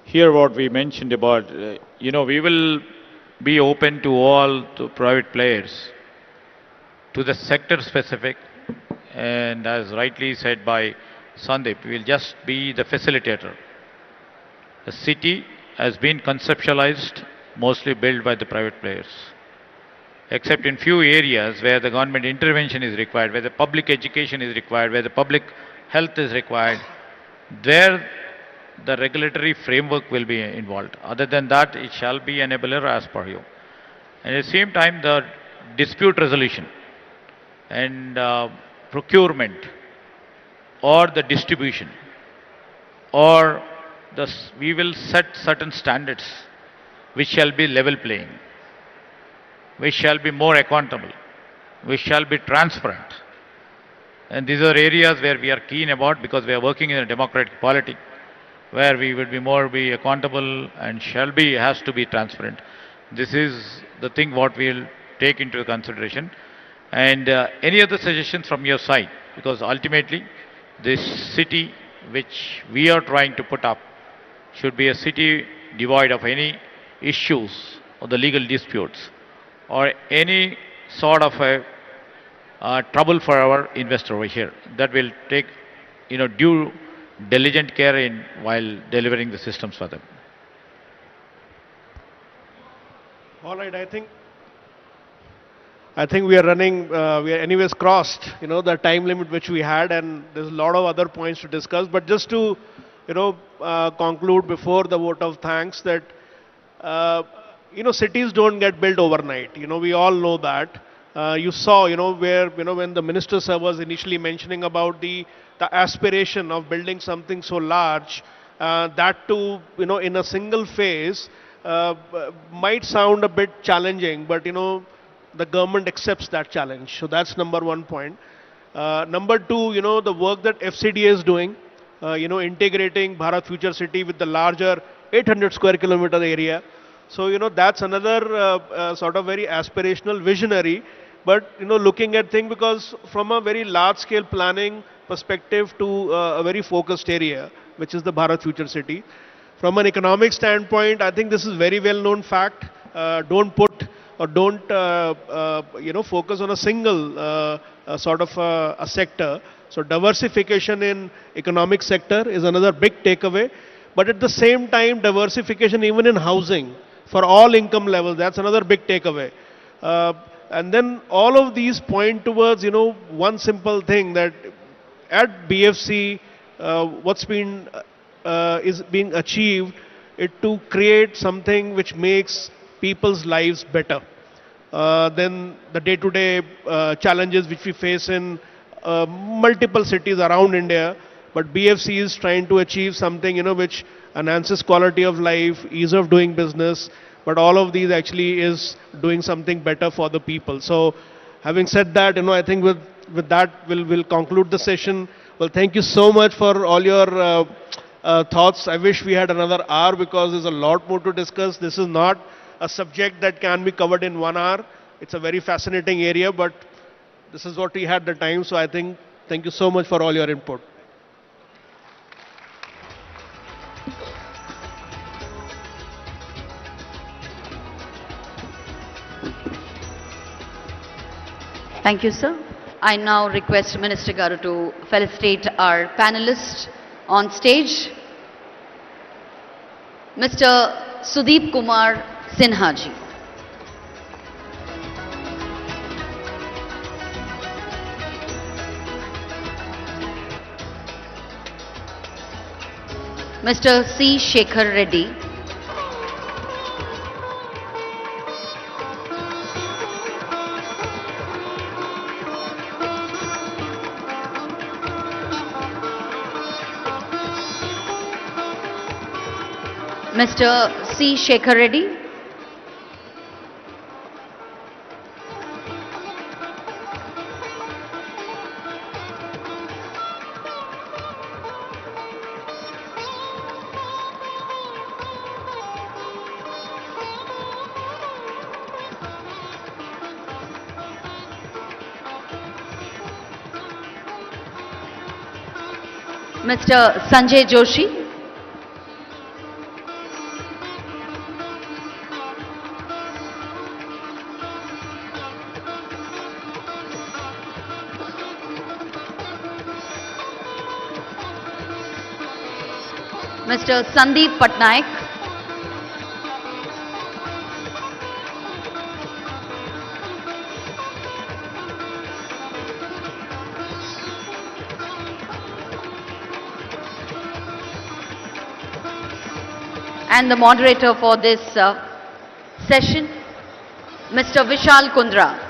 Here what we mentioned about, we will be open to all the private players, to the sector specific, and as rightly said by Sandeep, we will just be the facilitator. The city has been conceptualized, mostly built by the private players. Except in few areas where the government intervention is required, where the public education is required, where the public health is required, there the regulatory framework will be involved. Other than that, it shall be enabler as per you. And at the same time, the dispute resolution and procurement or the distribution or we will set certain standards which shall be level playing, which shall be more accountable, which shall be transparent. And these are areas where we are keen about because we are working in a democratic polity where we will be accountable and has to be transparent. This is the thing what we will take into consideration. And any other suggestions from your side, because ultimately this city which we are trying to put up should be a city devoid of any issues or the legal disputes or any sort of a trouble for our investor over here. That will take due diligent care while delivering the systems for them. All right, I think we are running, we are anyways crossed, the time limit which we had, and there's a lot of other points to discuss. But just to conclude before the vote of thanks that, cities don't get built overnight. We all know that. You saw, where, when the minister sir was initially mentioning about the aspiration of building something so large, that too, in a single phase, might sound a bit challenging, but, the government accepts that challenge. So that's number one point. Number two, the work that FCDA is doing, integrating Bharat Future City with the larger 800 square kilometer area. So, that's another sort of very aspirational, visionary, but, looking at things because from a very large scale planning perspective to a very focused area, which is the Bharat Future City. From an economic standpoint, I think this is very well known fact. Don't put or don't, focus on a single sort of a sector. So diversification in economic sector is another big takeaway. But at the same time, diversification even in housing for all income levels, that's another big takeaway. And then all of these point towards, one simple thing that at BFC, what's been is being achieved it to create something which makes people's lives better than the day-to-day challenges which we face in multiple cities around India. But BFC is trying to achieve something, which enhances quality of life, ease of doing business, but all of these actually is doing something better for the people. So having said that, I think with that we'll conclude the session. Well, thank you so much for all your thoughts. I wish we had another hour because there's a lot more to discuss. This is not a subject that can be covered in 1 hour. It's a very fascinating area, but this is what we had the time. So I think, thank you so much for all your input. Thank you, sir. I now request Minister Garu to felicitate our panelists on stage. Mr. Sudeep Kumar Sinha ji. Mr. C. Shekhar Reddy. Mr. C. Shekhar Reddy. Mr. Sanjay Joshi. Mr. Sandeep Patnaik. And the moderator for this session, Mr. Vishal Kundra.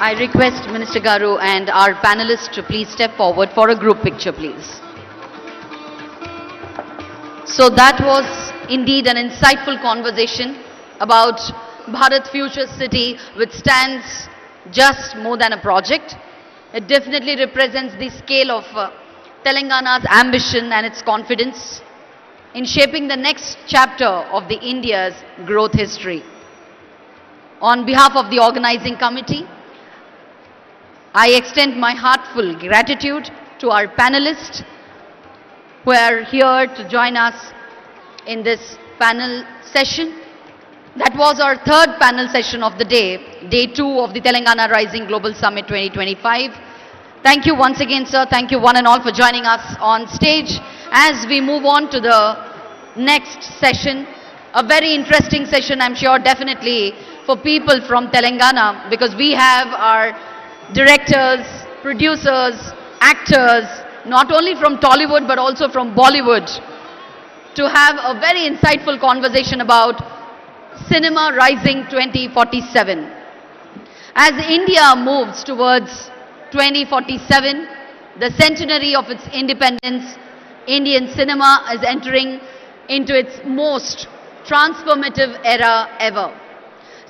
I request Minister Garu and our panelists to please step forward for a group picture, please. So that was indeed an insightful conversation about Bharat Future City, which stands just more than a project. It definitely represents the scale of Telangana's ambition and its confidence in shaping the next chapter of the India's growth history. On behalf of the organizing committee, I extend my heartfelt gratitude to our panelists who are here to join us in this panel session. That was our third panel session of the day, day 2 of the Telangana Rising Global Summit 2025. Thank you once again, sir. Thank you one and all for joining us on stage. As we move on to the next session, a very interesting session, I'm sure, definitely for people from Telangana, because we have our directors, producers, actors, not only from Tollywood but also from Bollywood, to have a very insightful conversation about Cinema Rising 2047. As India moves towards 2047, the centenary of its independence, Indian cinema is entering into its most transformative era ever.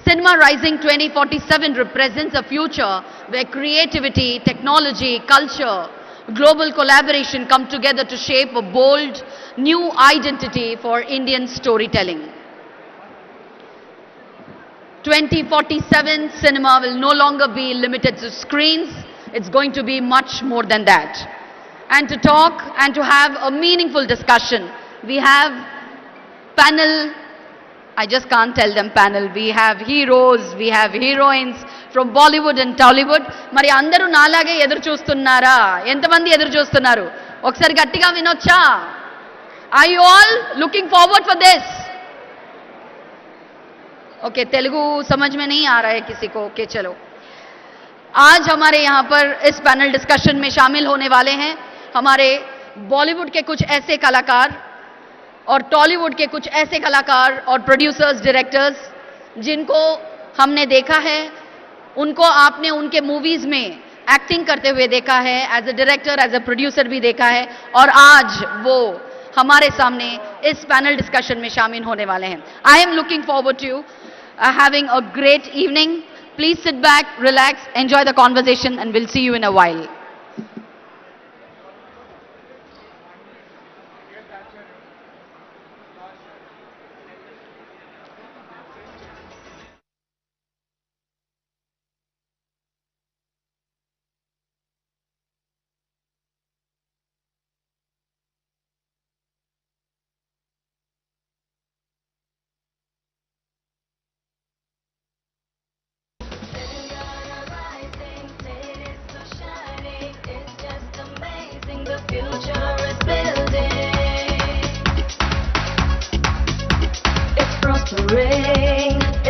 Cinema Rising 2047 represents a future where creativity, technology, culture, global collaboration come together to shape a bold, new identity for Indian storytelling. 2047 cinema will no longer be limited to screens. It's going to be much more than that. And to talk and to have a meaningful discussion, we have panel, I just can't tell them panel, we have heroes, we have heroines from Bollywood and Tollywood. Mari andaru nalage edaru chustunnara? Entamandi edaru chustunnaru? Okkasari gattiga vinocha? Are you all looking forward for this? Okay Telugu समझ में नहीं आ रहा है किसी को? Okay चलो, आज हमारे यहाँ पर इस पैनल डिस्कशन में शामिल होने वाले हैं हमारे बॉलीवुड के कुछ ऐसे कलाकार और टॉलीवुड के कुछ ऐसे कलाकार और प्रोड्यूसर्स, डायरेक्टर्स जिनको हमने देखा है, उनको आपने उनके मूवीज में एक्टिंग करते हुए देखा है, as a director, as a producer भी देखा है, और आज वो हमारे सामने इस पैनल डिस्कशन में शामिल होने वाले हैं. I am looking forward to having a great evening. Please sit back, relax, enjoy the conversation, and we'll see you in a while.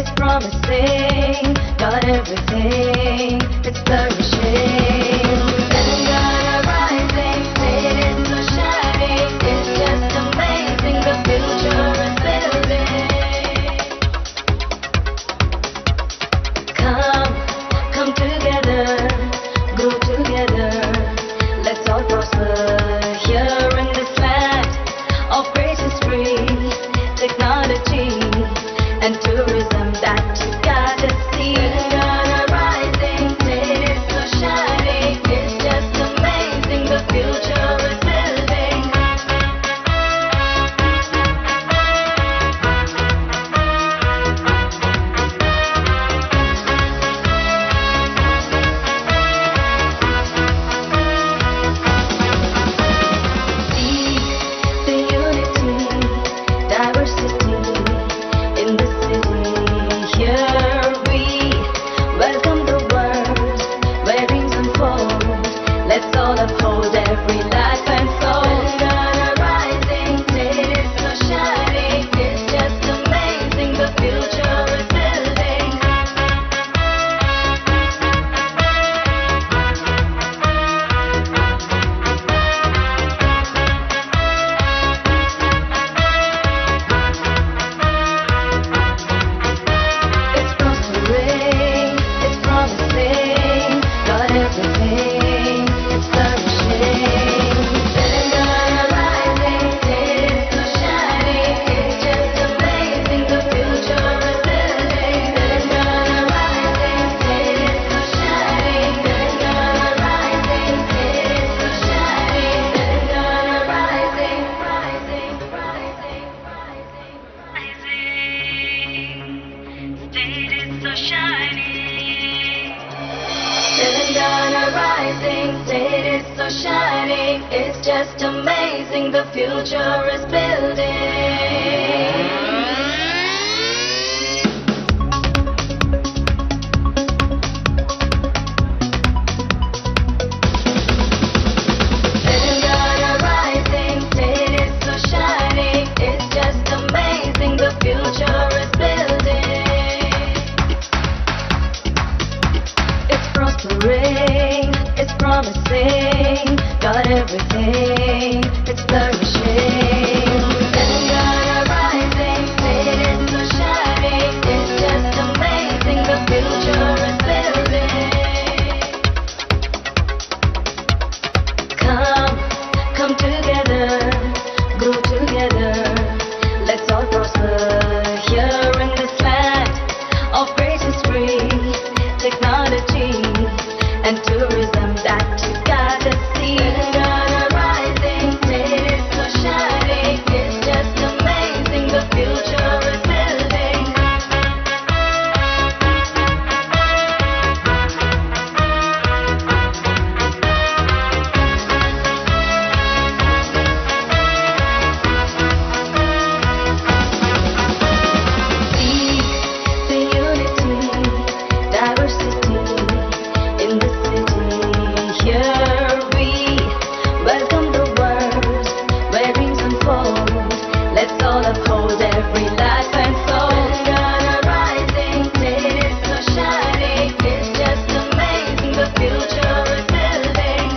It's promising, got everything, it's flourishing. Telangana rising, it's so shining, it's just amazing, the future is building. Come together, grow together, let's all prosper here in this land of great history, technology, and tourism that you gotta see. Telangana rising, it's so shining, it's just amazing, the future is building. See the unity, diversity in the city. Here we welcome the world where dreams unfold. Let's all uphold every life and soul. Telangana rising, it's so shining, it's just amazing, the future is building. It's prospering, it's promising, got everything, it's flourishing. Telangana rising, it's so shining, it's just amazing, the future is building. Telangana rising, it's so shining, Telangana rising, it's so shining, Telangana rising, rising, rising, rising, rising. State is so shining. Telangana rising, state is so shining. It's just amazing, the future is building. everything, it's flourishing. Telangana rising, it is so shining, it's just amazing, the future is building. Come together, grow together, let's all prosper here in this land of great history, technology, and tourism that you gotta see. Telangana rising, it is so shining, it's just amazing, the future is building. See the unity, diversity in the city. Here we welcome the world where dreams unfold. Let's all uphold every life and soul. Telangana rising, it is so shining, it's just amazing, the future is building.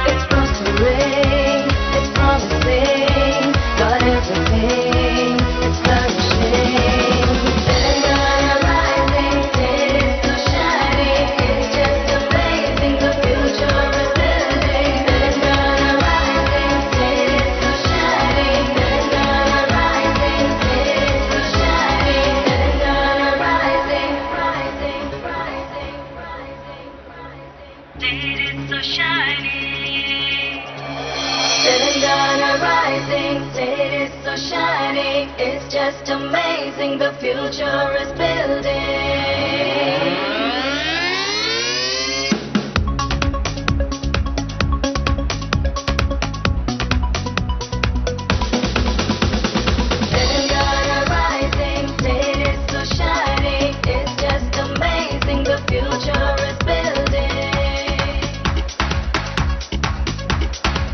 It's prospering, it's promising, got everything, it's flourishing. Telangana rising, it is so shining, it's just amazing, the future is building. Telangana rising, it is so shining, Telangana rising, it is so shining, Telangana rising, rising, rising, rising, rising. It is so shining. Telangana rising, it is so shining, it's just amazing, the future is building. Telangana rising, it is so shining, it's just amazing, the future is building.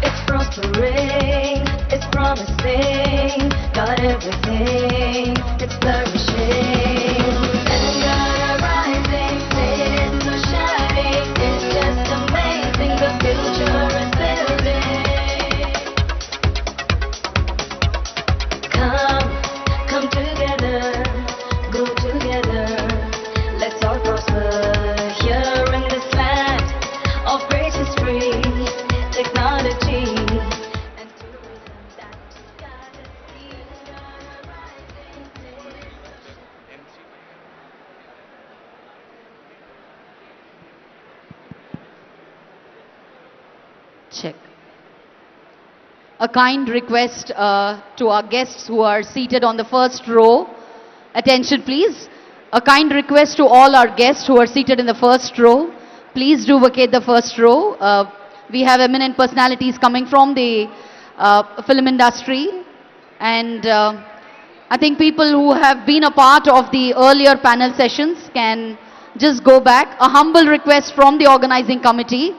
It's prospering, it's promising, got everything, it's flourishing. Telangana rising, it is so shining, it's just amazing, the future is building. Come together, grow together, let's all prosper here in this land of great history, technology, and tourism that you gotta see. Check. A kind request to our guests who are seated on the first row. Attention please. A kind request to all our guests who are seated in the first row. Please do vacate the first row. We have eminent personalities coming from the film industry. And I think people who have been a part of the earlier panel sessions can just go back. A humble request from the organizing committee.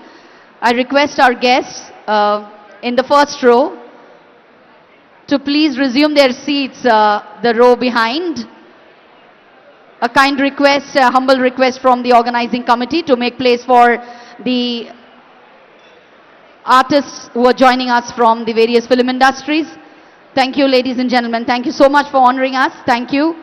I request our guests in the first row to please resume their seats, the row behind. A kind request, a humble request from the organizing committee to make place for the artists who are joining us from the various film industries. Thank you, ladies and gentlemen. Thank you so much for honoring us. Thank you.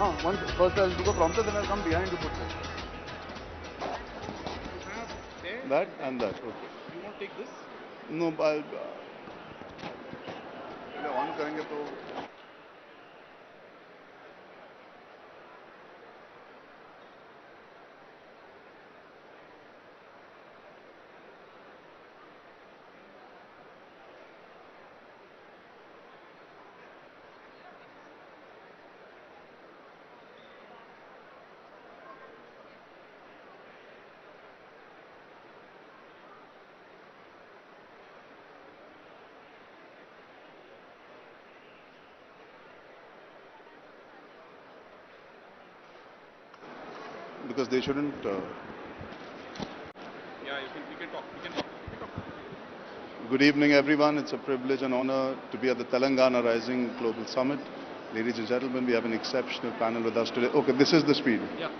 Once first I'll do the prompter, then I'll come behind to put that. That and that. Okay. You want to take this? No, I'll. On करेंगे तो because they shouldn't. Yeah, we can talk. Good evening, everyone. It's a privilege and honor to be at the Telangana Rising Global Summit. Ladies and gentlemen, we have an exceptional panel with us today. Okay, this is the speed. Yeah.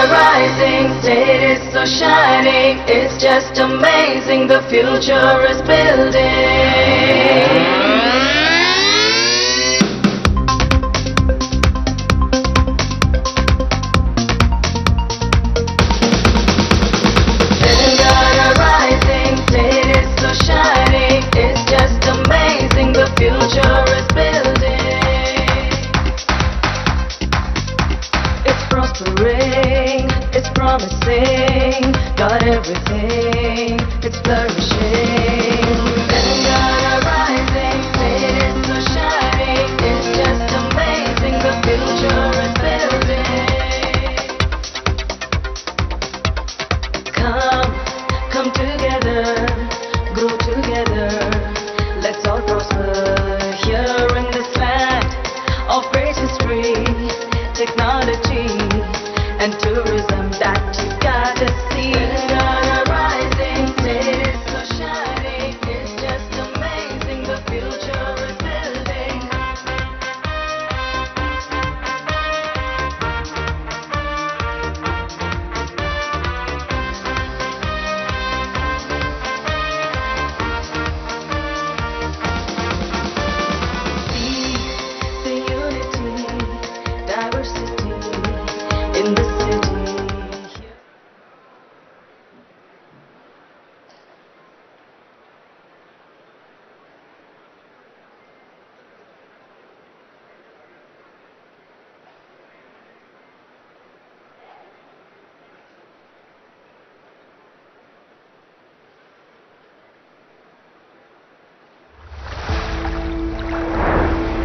Telangana rising, state is so shining, it's just amazing, the future is building. Telangana rising, state is so shining, it's just amazing, the future is building. It's prospering, it's promising, got everything, it's flourishing. Telangana rising, state is so shining, it's just amazing, the future is building. Come together, grow together, let's all prosper here in this land of great history, technology and tourism that you gotta see. Telangana rising, state is so shining, it's just amazing, the future is building. The unity, diversity in the city.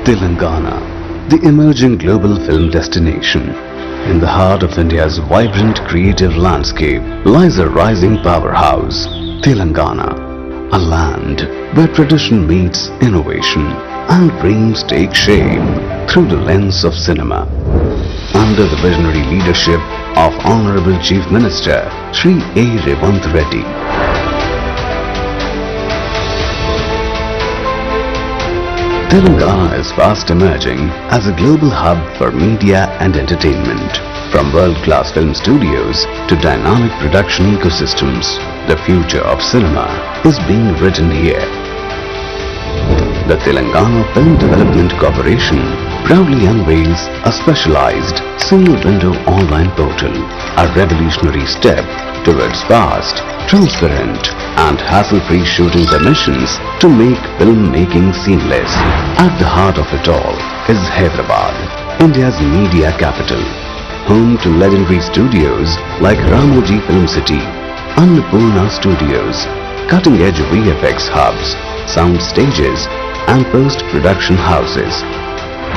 Telangana, the emerging global film destination. In the heart of India's vibrant creative landscape lies a rising powerhouse, Telangana, a land where tradition meets innovation and dreams take shape through the lens of cinema. Under the visionary leadership of Honorable Chief Minister Shri A. Revanth Reddy, Telangana is fast emerging as a global hub for media and entertainment. From world-class film studios to dynamic production ecosystems, the future of cinema is being written here. The Telangana Film Development Corporation proudly unveils a specialized single-window online portal, a revolutionary step towards fast, transparent and hassle-free shooting permissions to make filmmaking seamless. At the heart of it all is Hyderabad, India's media capital, home to legendary studios like Ramoji Film City, Annapurna Studios, cutting-edge VFX hubs, sound stages and post-production houses.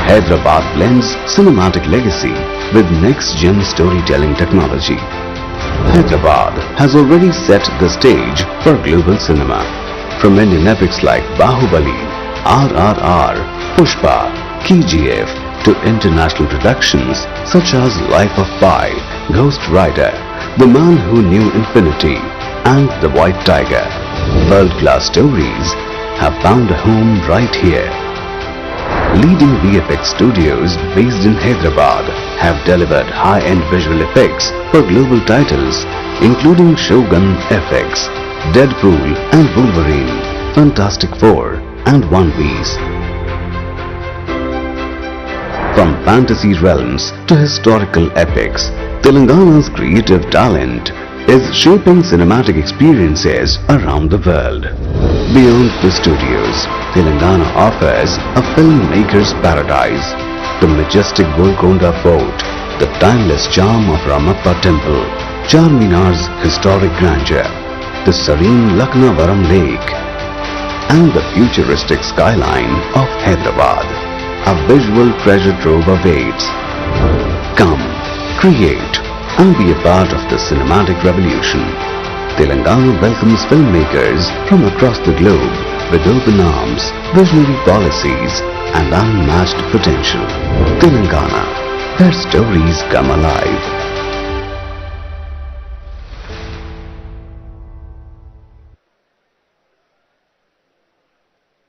Hyderabad blends cinematic legacy with next-gen storytelling technology. Hyderabad has already set the stage for global cinema. From Indian epics like Bahubali, RRR, Pushpa, KGF to international productions such as Life of Pi, Ghost Rider, The Man Who Knew Infinity and The White Tiger. World-class stories have found a home right here. Leading VFX studios based in Hyderabad have delivered high-end visual effects for global titles including Shogun FX, Deadpool and Wolverine, Fantastic Four and One Piece. From fantasy realms to historical epics, Telangana's creative talent is shaping cinematic experiences around the world. Beyond the studios, Telangana offers a filmmaker's paradise. The majestic Golconda Fort, the timeless charm of Ramappa Temple, Charminar's historic grandeur, the serene Laknavaram Lake, and the futuristic skyline of Hyderabad. A visual treasure trove awaits. Come, create, and be a part of the cinematic revolution. Telangana welcomes filmmakers from across the globe with open arms, visionary policies, and unmatched potential. Telangana, where stories come alive.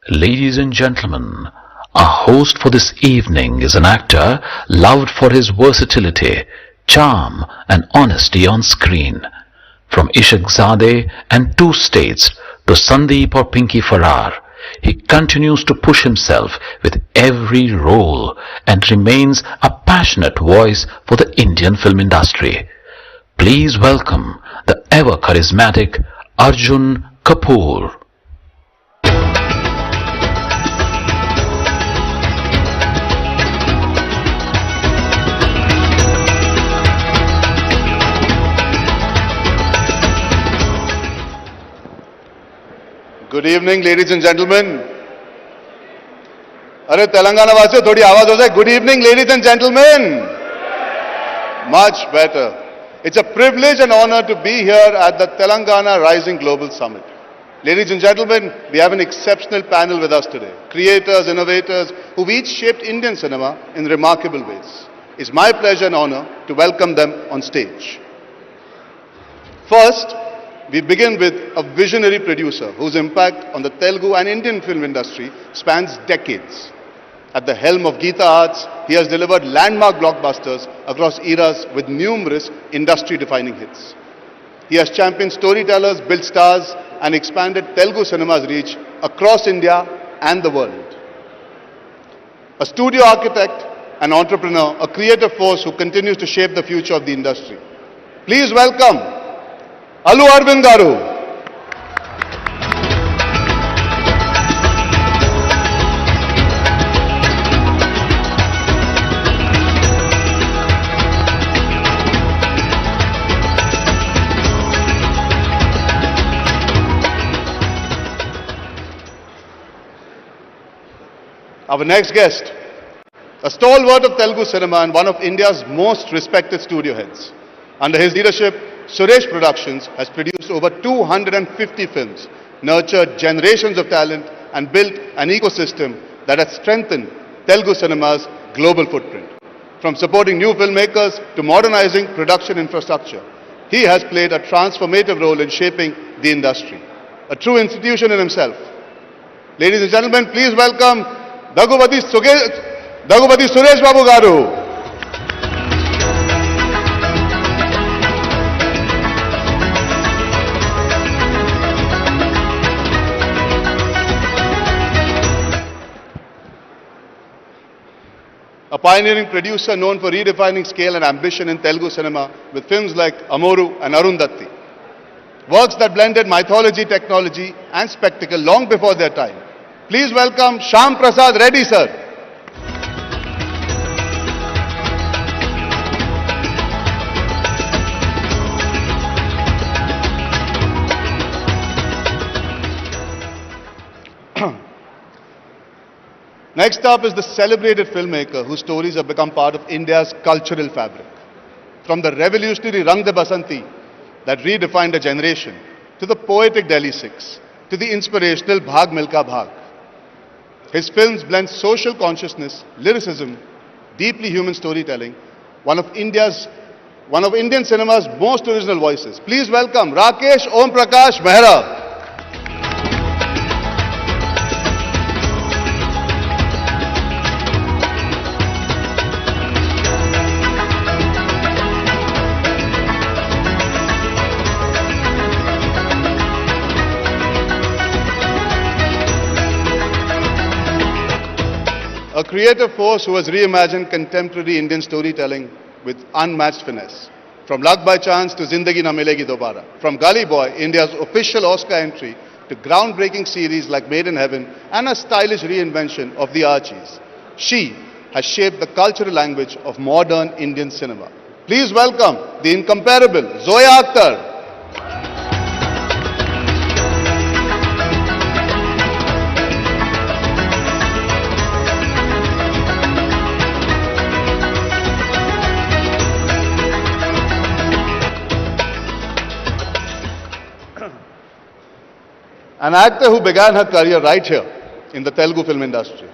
Ladies and gentlemen, our host for this evening is an actor loved for his versatility, charm and honesty on screen. From Ishaq Zadeh and Two States to Sandeep or Pinky Farrar, he continues to push himself with every role and remains a passionate voice for the Indian film industry. Please welcome the ever charismatic Arjun Kapoor. Good evening, ladies and gentlemen. अरे तेलंगाना वासियों थोड़ी आवाज हो जाए. Good evening, ladies and gentlemen. Much better. It's a privilege and honor to be here at the Telangana Rising Global Summit. Ladies and gentlemen, we have an exceptional panel with us today. Creators, innovators, who've each shaped Indian cinema in remarkable ways. It's my pleasure and honor to welcome them on stage. First, we begin with a visionary producer whose impact on the Telugu and Indian film industry spans decades. At the helm of Geeta Arts, he has delivered landmark blockbusters across eras with numerous industry-defining hits. He has championed storytellers, built stars, and expanded Telugu cinema's reach across India and the world. A studio architect, an entrepreneur, a creative force who continues to shape the future of the industry. Please welcome Allu Arvind Garu. Our next guest, a stalwart of Telugu cinema and one of India's most respected studio heads. Under his leadership, Suresh Productions has produced over 250 films, nurtured generations of talent, and built an ecosystem that has strengthened Telugu cinema's global footprint. From supporting new filmmakers to modernizing production infrastructure, he has played a transformative role in shaping the industry. A true institution in himself. Ladies and gentlemen, please welcome Daggubati Suresh Babu Garu. A pioneering producer known for redefining scale and ambition in Telugu cinema with films like Amoru and Arundhati. Works that blended mythology, technology and spectacle long before their time. Please welcome Shyam Prasad Reddy, sir. Next up is the celebrated filmmaker whose stories have become part of India's cultural fabric. From the revolutionary Rang De Basanti that redefined a generation, to the poetic Delhi Six, to the inspirational Bhag Milka Bhag. His films blend social consciousness, lyricism, deeply human storytelling, one of Indian cinema's most original voices. Please welcome Rakesh Om Prakash Mehra. A creative force who has reimagined contemporary Indian storytelling with unmatched finesse. From Luck by Chance to Zindagi Na Milegi Dobara. From Gully Boy, India's official Oscar entry, to groundbreaking series like Made in Heaven and a stylish reinvention of the Archies. She has shaped the cultural language of modern Indian cinema. Please welcome the incomparable Zoya Akhtar. An actor who began her career right here in the Telugu film industry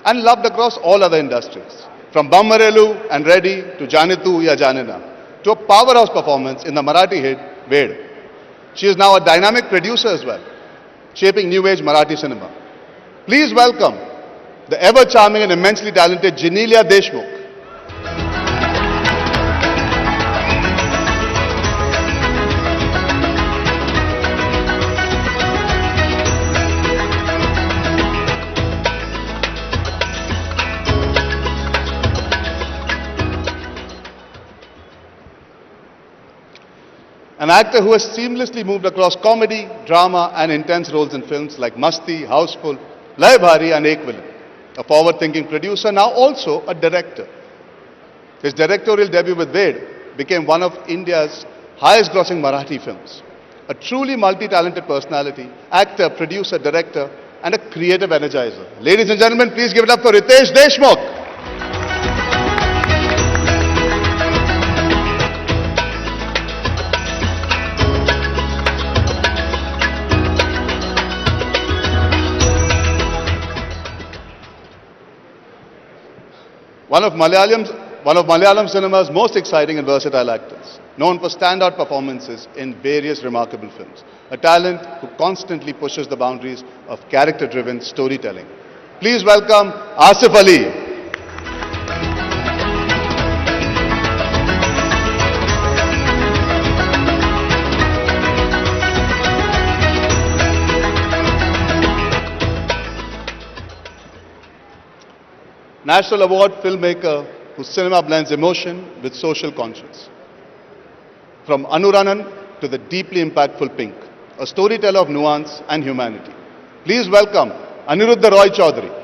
and loved across all other industries. From Bammarelu and Reddy to Janitu Ya Janina to a powerhouse performance in the Marathi hit Ved. She is now a dynamic producer as well, shaping new age Marathi cinema. Please welcome the ever charming and immensely talented Genelia Deshmukh. An actor who has seamlessly moved across comedy, drama and intense roles in films like Masti, Houseful, Lay Bhari and Ek Villain. A forward-thinking producer, now also a director. His directorial debut with Ved became one of India's highest-grossing Marathi films. A truly multi-talented personality, actor, producer, director and a creative energizer. Ladies and gentlemen, please give it up for Ritesh Deshmukh. One of Malayalam cinema's most exciting and versatile actors, known for standout performances in various remarkable films. A talent who constantly pushes the boundaries of character-driven storytelling. Please welcome Asif Ali. National Award filmmaker whose cinema blends emotion with social conscience. From Anuranan to the deeply impactful Pink, a storyteller of nuance and humanity. Please welcome Aniruddha Roy Chaudhary.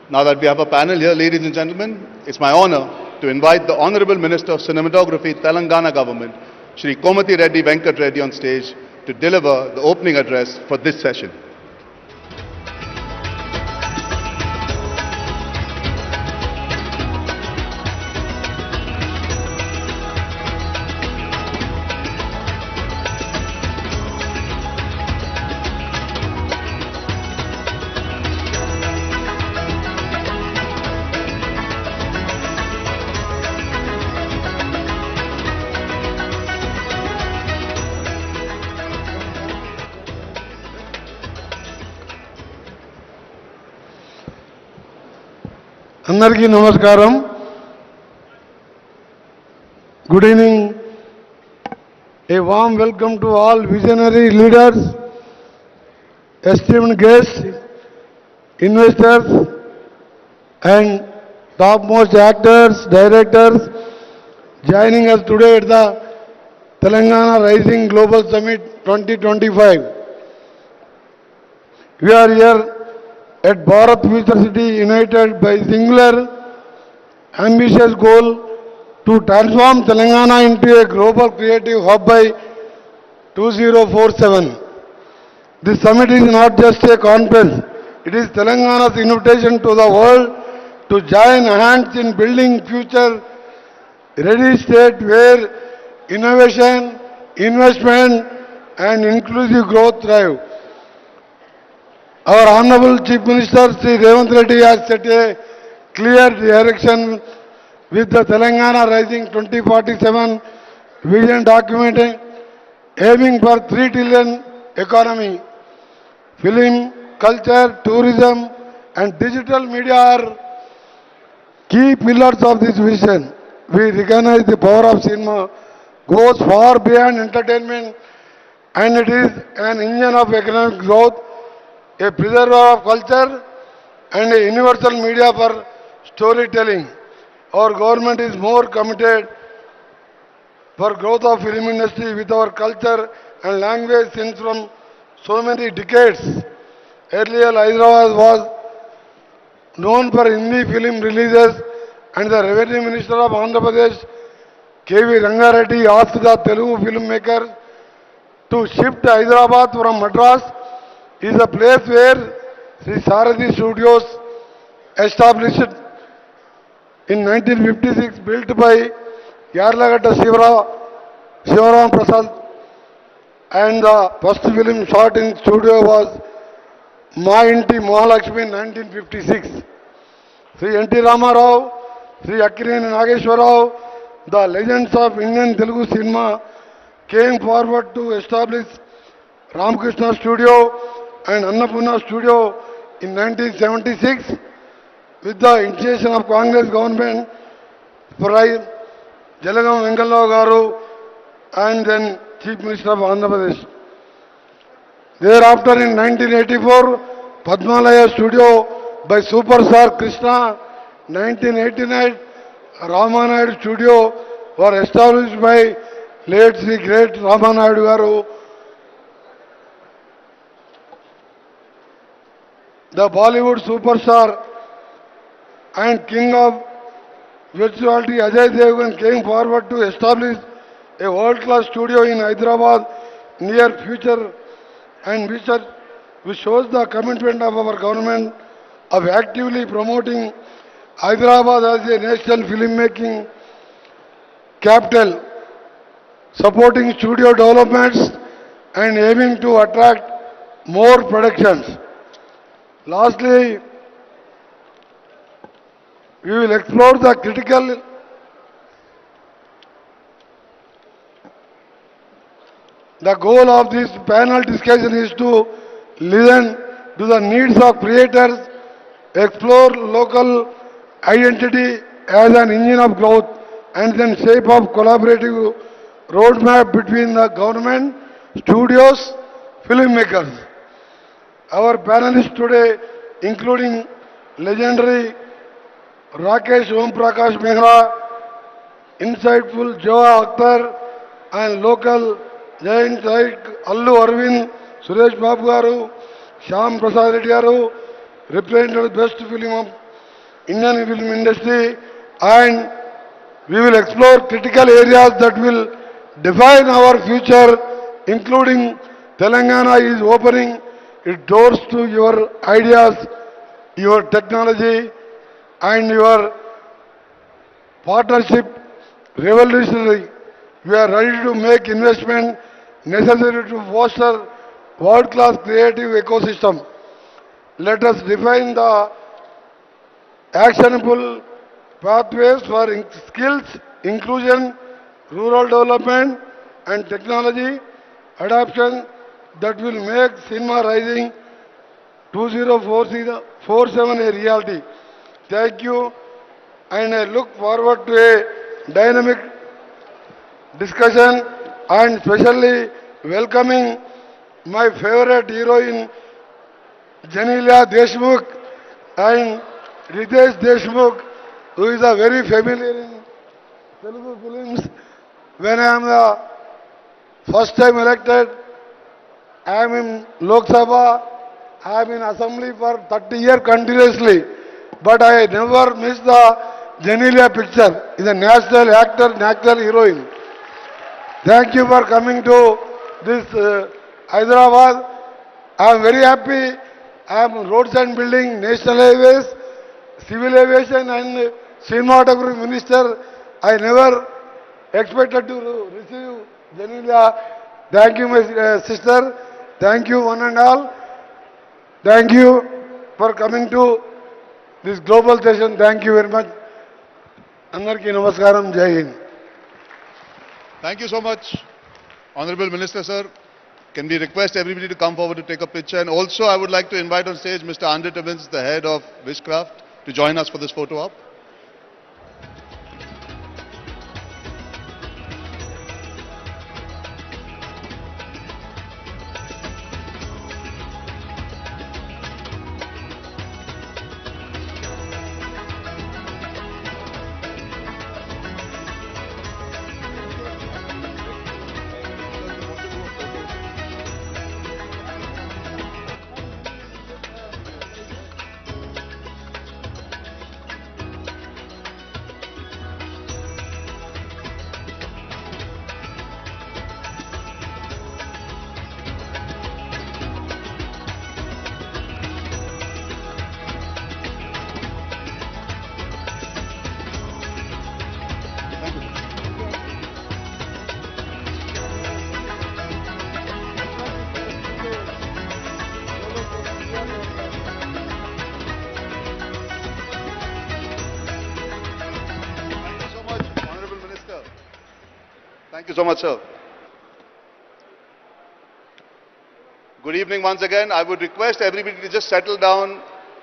Now that we have a panel here, ladies and gentlemen, it's my honor to invite the Honorable Minister of Cinematography, Telangana Government, Shri Komati Reddy Venkat Reddy on stage to deliver the opening address for this session. అందరికీ నమస్కారం. Good evening. A warm welcome to all visionary leaders, esteemed guests, investors and topmost actors, directors joining us today at the Telangana Rising Global Summit 2025. We are here at Bharat Future City united by singular ambitious goal to transform Telangana into a global creative hub by 2047. This summit is not just a conference, it is Telangana's invitation to the world to join hands in building future ready state where innovation, investment and inclusive growth thrive. Our Honorable Chief Minister Sri Revanth Reddy has set a clear direction with the Telangana Rising 2047 vision document aiming for 3 trillion economy. Film, culture, tourism and digital media are key pillars of this vision. We recognize the power of cinema goes far beyond entertainment and it is an engine of economic growth, a preserver of culture and a universal media for storytelling. Our government is more committed for growth of film industry with our culture and language since from so many decades. Earlier Hyderabad was known for Hindi film releases and the Revenue Minister of Andhra Pradesh, K.V. Rangareddy, asked the Telugu filmmakers to shift Hyderabad from Madras. Is a place where Sri Saradi Studios established in 1956, built by Yarlagada Shivaram Prasad, and the first film shot in studio was Ma Inti Mahalakshmi in 1956. Sri N.T. Ramarao, Sri Akkineni Nageshwarao, the legends of Indian Telugu cinema came forward to establish Ramakrishna Studio and Annapurna Studio in 1976 with the initiation of Congress government. Jalagam Venkalrao Garu and then Chief Minister of Andhra Pradesh. Thereafter in 1984, Padmalaya Studio by Superstar Krishna. 1989, Ramanayadu Studio were established by late Sri Great Ramanayadu Garu. The Bollywood superstar and king of virtuality Ajay Devgan came forward to establish a world-class studio in Hyderabad near future, and which shows the commitment of our government of actively promoting Hyderabad as a national filmmaking capital, supporting studio developments and aiming to attract more productions. Lastly, we will explore the critical The goal of this panel discussion is to listen to the needs of creators, explore local identity as an engine of growth, and then shape up collaborative roadmap between the government, studios, filmmakers. Our panelists today, including legendary Rakesh Om Prakash Mehra, insightful Joa Akhtar, and local giants like Allu Arvind, Suresh Babu Garu, Shyam Prasad Reddy Garu, represented the best film of Indian film industry, and we will explore critical areas that will define our future, including Telangana is opening its doors to your ideas, your technology, and your partnership revolutionary. We are ready to make investment necessary to foster world-class creative ecosystem. Let us define the actionable pathways for skills, inclusion, rural development, and technology adoption that will make Cinema Rising 2047 a reality. Thank you, and I look forward to a dynamic discussion, and especially welcoming my favorite heroine Janelia Deshmukh and Ritesh Deshmukh, who is a very familiar in Telugu films. When I am the first time elected, I am in Lok Sabha, I am in Assembly for 30 years continuously, but I never miss the Janelia picture. Is a national actor, national heroine. Thank you for coming to this Hyderabad. I am very happy. I am roads and building, national highways, civil aviation and cinematography minister. I never expected to receive Janelia. Thank you, my sister. Thank you, one and all. Thank you for coming to this global session. Thank you very much. Andarki namaskaram. Jai Hind. Thank you so much, Honorable Minister, sir. Can we request everybody to come forward to take a picture? And also, I would like to invite on stage Mr. Andre Timmins, the head of Wishcraft, to join us for this photo op. Thank you so much, sir. Good evening once again. I would request everybody to just settle down.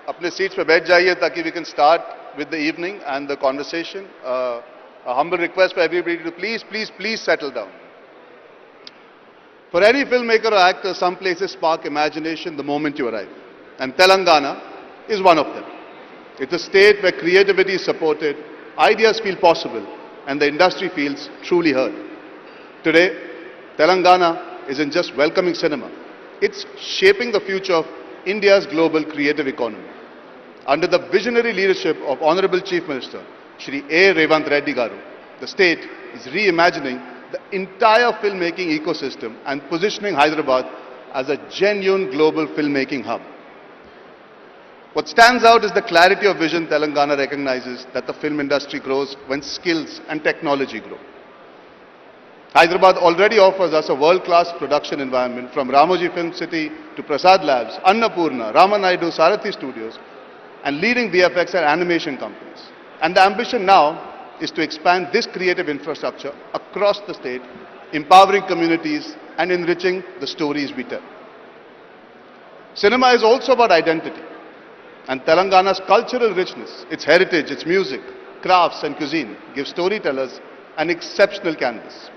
Apne seats pe baith jaiye taki we can start with the evening and the conversation. A humble request for everybody to please settle down. For any filmmaker or actor, some places spark imagination the moment you arrive. And Telangana is one of them. It's a state where creativity is supported, ideas feel possible, and the industry feels truly heard. Today, Telangana isn't just welcoming cinema. It's shaping the future of India's global creative economy. Under the visionary leadership of Honorable Chief Minister, Shri A. Revant Reddy Garu, the state is reimagining the entire filmmaking ecosystem and positioning Hyderabad as a genuine global filmmaking hub. What stands out is the clarity of vision. Telangana recognizes that the film industry grows when skills and technology grow. Hyderabad already offers us a world-class production environment, from Ramoji Film City to Prasad Labs, Annapurna, Ramanaidu, Sarathi Studios, and leading VFX and animation companies. And the ambition now is to expand this creative infrastructure across the state, empowering communities and enriching the stories we tell. Cinema is also about identity, and Telangana's cultural richness, its heritage, its music, crafts and cuisine give storytellers an exceptional canvas.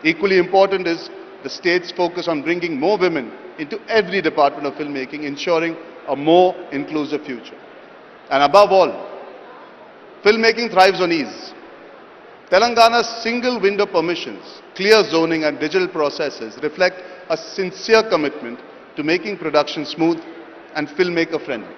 Equally important is the state's focus on bringing more women into every department of filmmaking, ensuring a more inclusive future. And above all, filmmaking thrives on ease. Telangana's single window permissions, clear zoning and digital processes reflect a sincere commitment to making production smooth and filmmaker friendly.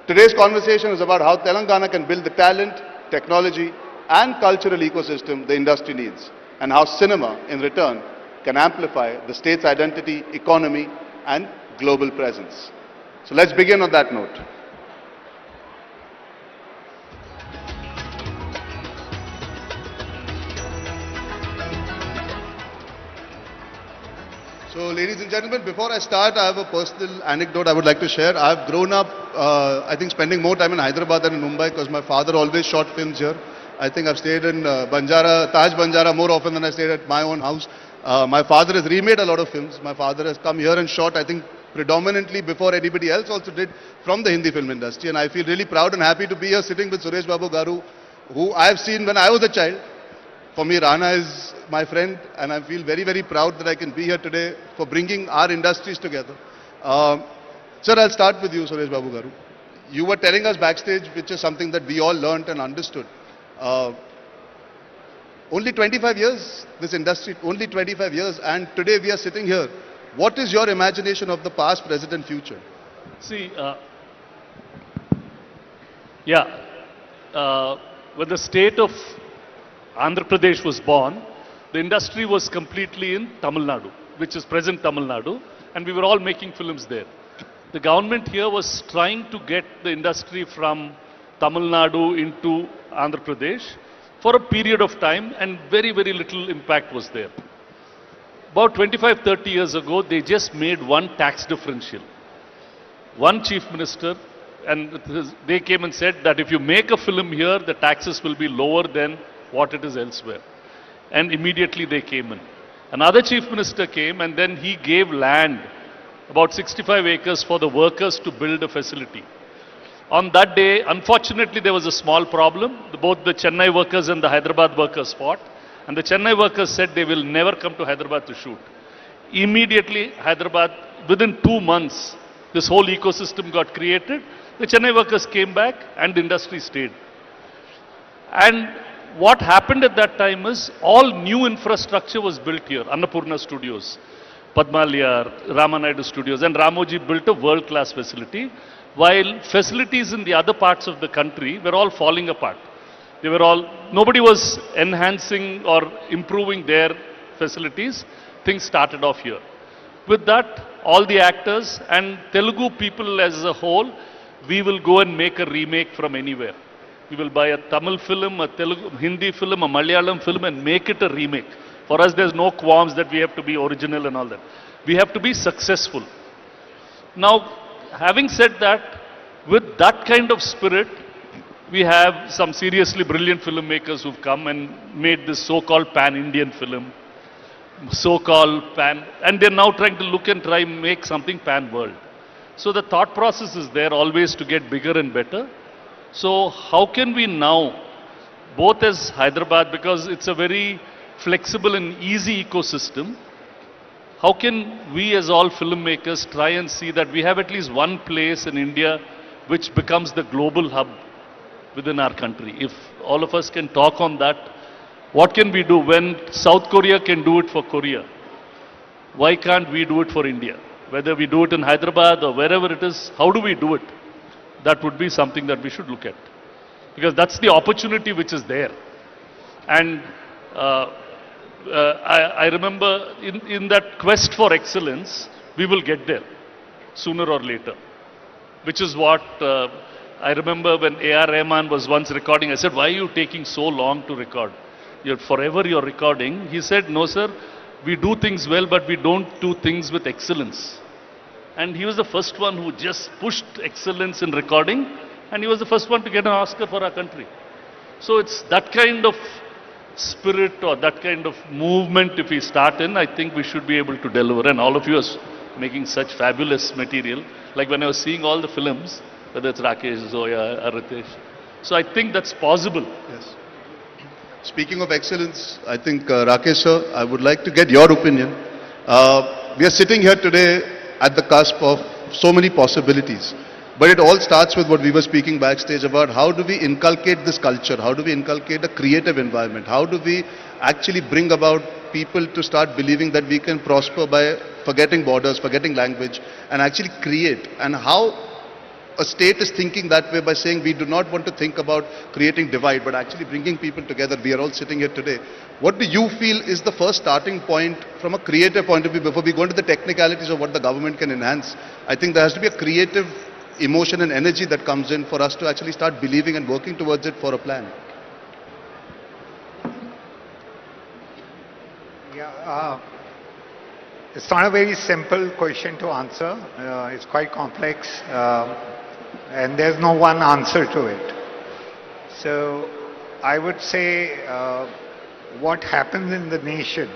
Today's conversation is about how Telangana can build the talent, technology and cultural ecosystem the industry needs, and how cinema in return can amplify the state's identity, economy and global presence. So let's begin on that note. So, ladies and gentlemen, before I start, I have a personal anecdote I would like to share. I have grown up, I think, spending more time in Hyderabad than in Mumbai because my father always shot films here. I think I've stayed in Banjara, Taj Banjara more often than I stayed at my own house. My father has remade a lot of films. My father has come here and shot, I think, predominantly before anybody else also did, from the Hindi film industry. And I feel really proud and happy to be here sitting with Suresh Babu Garu, who I have seen when I was a child. For me, Rana is my friend, and I feel very, very proud that I can be here today for bringing our industries together. Sir, I'll start with you, Suresh Babu Garu. You were telling us backstage, which is something that we all learnt and understood. Only 25 years, this industry, only 25 years, and today we are sitting here. What is your imagination of the past, present and future? See, when the state of Andhra Pradesh was born, the industry was completely in Tamil Nadu, which is present Tamil Nadu, and we were all making films there. The government here was trying to get the industry from Tamil Nadu into Andhra Pradesh for a period of time, and very, very little impact was there. About 25-30 years ago, they just made one tax differential. One chief minister, and they came and said that if you make a film here, the taxes will be lower than what it is elsewhere. And immediately they came in. Another chief minister came, and then he gave land, about 65 acres, for the workers to build a facility. On that day, unfortunately, there was a small problem. Both the Chennai workers and the Hyderabad workers fought. And the Chennai workers said they will never come to Hyderabad to shoot. Immediately, Hyderabad, within 2 months, this whole ecosystem got created. The Chennai workers came back and the industry stayed. And what happened at that time is all new infrastructure was built here. Annapurna Studios, Padmaliyar, Ramanaidu Studios, and Ramoji built a world-class facility, while facilities in the other parts of the country were all falling apart. They were all, nobody was enhancing or improving their facilities. Things started off here. With that, all the actors and Telugu people as a whole, we will go and make a remake from anywhere. We will buy a Tamil film, a Telugu, Hindi film, a Malayalam film and make it a remake. For us, there's no qualms that we have to be original and all that. We have to be successful. Now, having said that, with that kind of spirit, we have some seriously brilliant filmmakers who've come and made this so-called pan-Indian film, so-called pan, and they're now trying to look and try and make something pan-world. So the thought process is there always to get bigger and better. So how can we now, both as Hyderabad, because it's a very flexible and easy ecosystem, how can we as all filmmakers try and see that we have at least one place in India which becomes the global hub within our country? If all of us can talk on that, what can we do when South Korea can do it for Korea? Why can't we do it for India? Whether we do it in Hyderabad or wherever it is, how do we do it? That would be something that we should look at. Because that's the opportunity which is there. And I remember in that quest for excellence, we will get there sooner or later. Which is what I remember when A.R. Rahman was once recording. I said, why are you taking so long to record? You're recording. He said, no sir, we do things well, but we don't do things with excellence. And he was the first one who just pushed excellence in recording, and he was the first one to get an Oscar for our country. So it's that kind of spirit or that kind of movement if we start in, I think we should be able to deliver. And all of you are making such fabulous material. Like when I was seeing all the films, whether it's Rakesh, Zoya, or Ritesh. So I think that's possible. Yes. Speaking of excellence, I think Rakesh sir, I would like to get your opinion. We are sitting here today at the cusp of so many possibilities. But it all starts with what we were speaking backstage about. How do we inculcate this culture? How do we inculcate a creative environment? How do we actually bring about people to start believing that we can prosper by forgetting borders, forgetting language, and actually create? And how a state is thinking that way by saying we do not want to think about creating divide, but actually bringing people together. We are all sitting here today. What do you feel is the first starting point from a creative point of view before we go into the technicalities of what the government can enhance? I think there has to be a creative emotion and energy that comes in for us to actually start believing and working towards it for a plan. Yeah, it's not a very simple question to answer. It's quite complex, and there's no one answer to it. So I would say what happens in the nation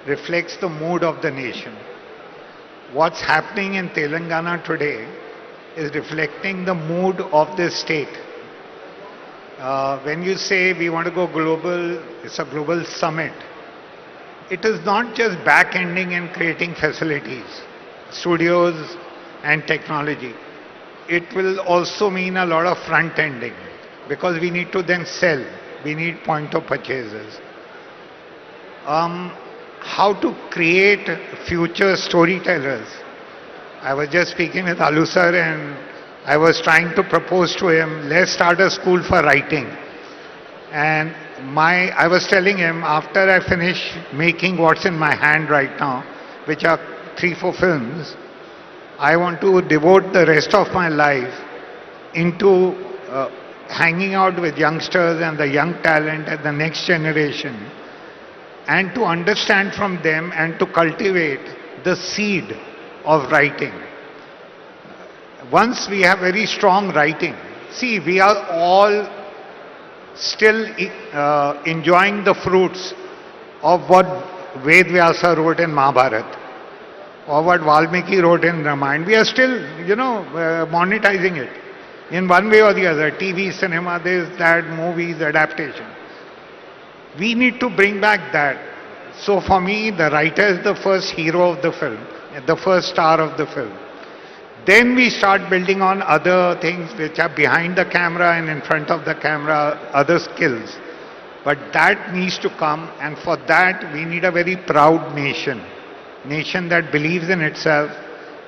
reflects the mood of the nation. What's happening in Telangana today is reflecting the mood of the state. When you say we want to go global, it's a global summit. It is not just back-ending and creating facilities, studios and technology. It will also mean a lot of front-ending because we need to then sell. We need point of purchases. How to create future storytellers. I was just speaking with Alu sir and I was trying to propose to him, let's start a school for writing. And I was telling him, after I finish making what's in my hand right now, which are 3-4 films, I want to devote the rest of my life into hanging out with youngsters and the young talent and the next generation, and to understand from them and to cultivate the seed of writing. Once we have very strong writing, see, we are all still enjoying the fruits of what Ved Vyasa wrote in Mahabharata or what Valmiki wrote in Ramayana. We are still, monetizing it in one way or the other. TV, cinema, this, that, movies, adaptation. We need to bring back that. So for me, the writer is the first hero of the film, the first star of the film. Then we start building on other things which are behind the camera and in front of the camera, other skills. But that needs to come, and for that we need a very proud nation. Nation that believes in itself,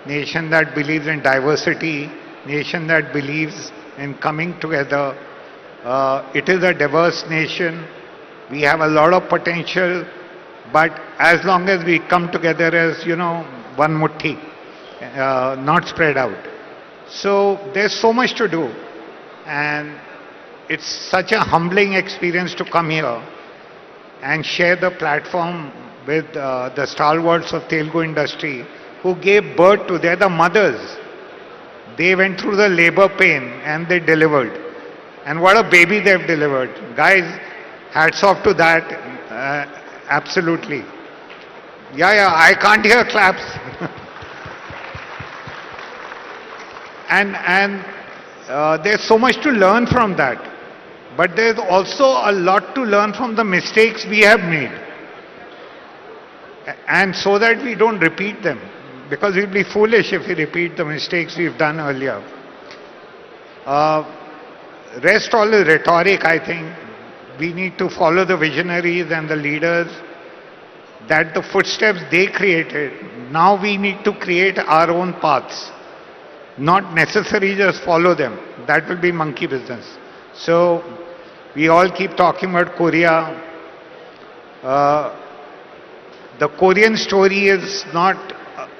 nation that believes in diversity, nation that believes in coming together. It is a diverse nation. We have a lot of potential, but as long as we come together as, one mutti, not spread out. So there's so much to do, and it's such a humbling experience to come here and share the platform with the stalwarts of Telugu industry who gave birth to, they're the mothers. They went through the labor pain and they delivered. And what a baby they've delivered. Guys, hats off to that, absolutely. Yeah, I can't hear claps. And there's so much to learn from that. But there's also a lot to learn from the mistakes we have made. and so that we don't repeat them, because we'll be foolish if we repeat the mistakes we've done earlier. Rest all is rhetoric, I think. We need to follow the visionaries and the leaders, that the footsteps they created. Now we need to create our own paths, not necessarily just follow them. That will be monkey business. So we all keep talking about Korea. The Korean story is not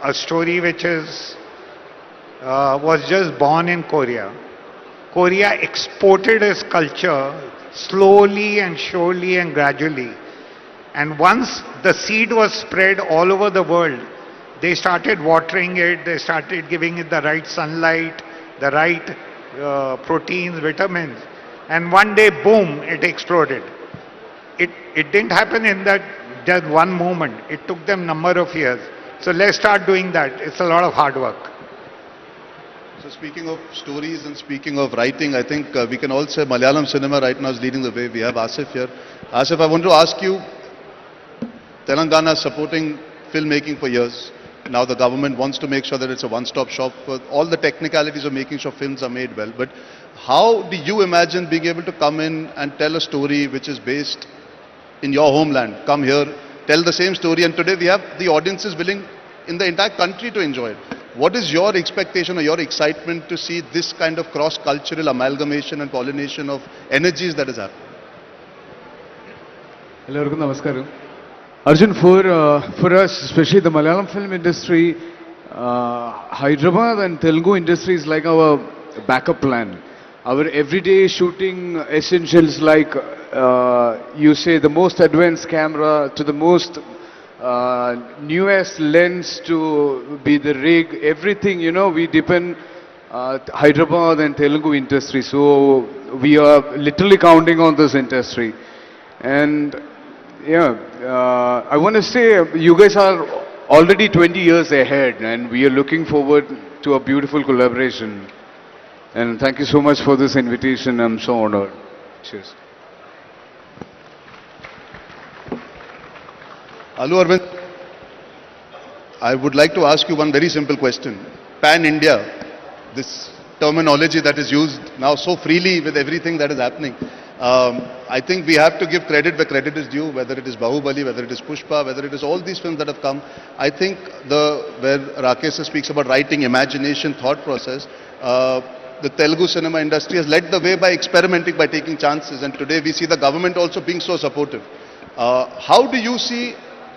a story which is was just born in Korea. Korea exported its culture slowly and surely and gradually. And once the seed was spread all over the world, they started watering it, they started giving it the right sunlight, the right proteins, vitamins. And one day, boom, it exploded. It didn't happen in that just one moment. It took them number of years. So let's start doing that. It's a lot of hard work. So speaking of stories and speaking of writing, I think we can all say Malayalam cinema right now is leading the way. We have Asif here. Asif, I want to ask you, Telangana is supporting filmmaking for years. Now the government wants to make sure that it's a one-stop shop for all the technicalities of making sure films are made well. But how do you imagine being able to come in and tell a story which is based in your homeland? Come here, tell the same story, and today we have the audiences willing in the entire country to enjoy it. What is your expectation or your excitement to see this kind of cross-cultural amalgamation and pollination of energies that is happening? Hello, namaskaram. Arjun, for us, especially the Malayalam film industry, Hyderabad and Telugu industry is like our backup plan. Our everyday shooting essentials like, you say, the most advanced camera to the most newest lens to be the rig, everything, we depend Hyderabad and Telugu industry. So we are literally counting on this industry. And I want to say you guys are already 20 years ahead and we are looking forward to a beautiful collaboration. And thank you so much for this invitation. I'm so honored. Cheers. Allu Arvind, I would like to ask you one very simple question. Pan-India, this terminology that is used now so freely with everything that is happening, I think we have to give credit where credit is due, whether it is Bahubali, whether it is Pushpa, whether it is all these films that have come. I think where Rakesh speaks about writing, imagination, thought process, the Telugu cinema industry has led the way by experimenting, by taking chances, and today we see the government also being so supportive. How do you see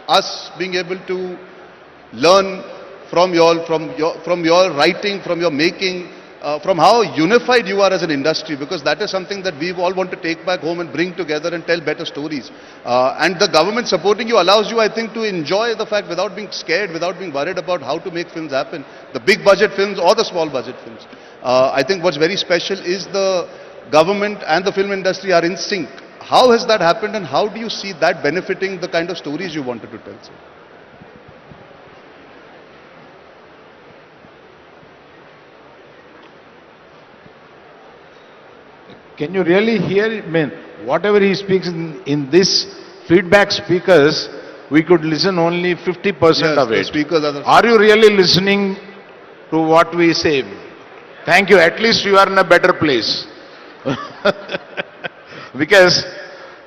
us being able to learn from your writing, from your making, from how unified you are as an industry, because that is something that we all want to take back home and bring together and tell better stories. And the government supporting you allows you, I think, to enjoy the fact without being scared, without being worried about how to make films happen, the big budget films or the small budget films. I think what's very special is the government and the film industry are in sync. How has that happened and how do you see that benefiting the kind of stories you wanted to tell? Can you really hear it? I mean, whatever he speaks in this feedback speakers, we could listen only 50% of it. Are you really listening to what we say? Thank you. At least you are in a better place. Because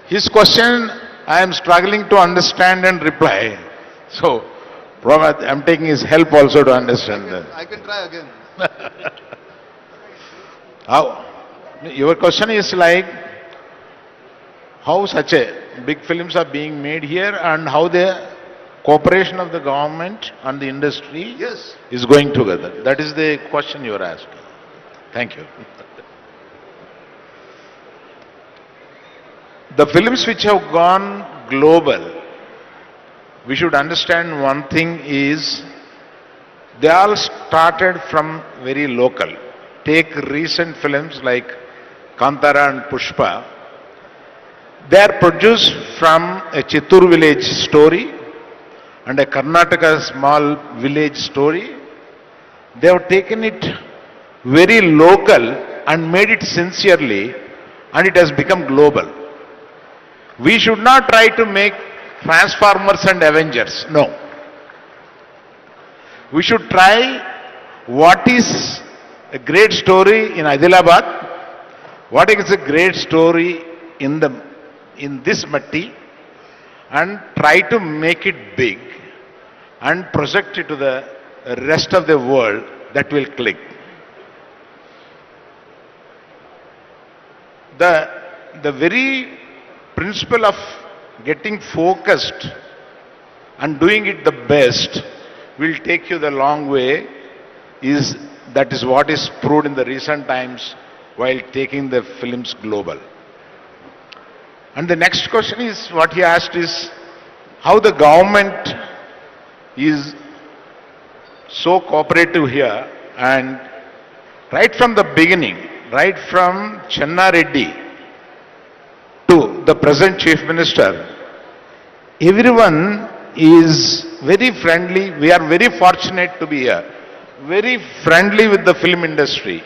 his question, I am struggling to understand and reply. So, I'm taking his help also to understand that. I can try again. How? Your question is like, how such a big films are being made here and how the cooperation of the government and the industry is going together. That is the question you are asking. Thank you. The films which have gone global, we should understand one thing is, they all started from very local. Take recent films like Kantara and Pushpa. They are produced from a Chittoor village story and a Karnataka small village story. They have taken it very local and made it sincerely, and it has become global. We should not try to make Transformers and Avengers. No. We should try what is a great story in Adilabad, what is a great story in this Matti, and try to make it big and project it to the rest of the world. That will click. The very principle of getting focused and doing it the best will take you the long way. That is what is proved in the recent times while taking the films global. And the next question is, what he asked is, how the government is so cooperative here, and right from the beginning, right from Chenna Reddy to the present Chief Minister, everyone is very friendly. We are very fortunate to be here. Very friendly with the film industry.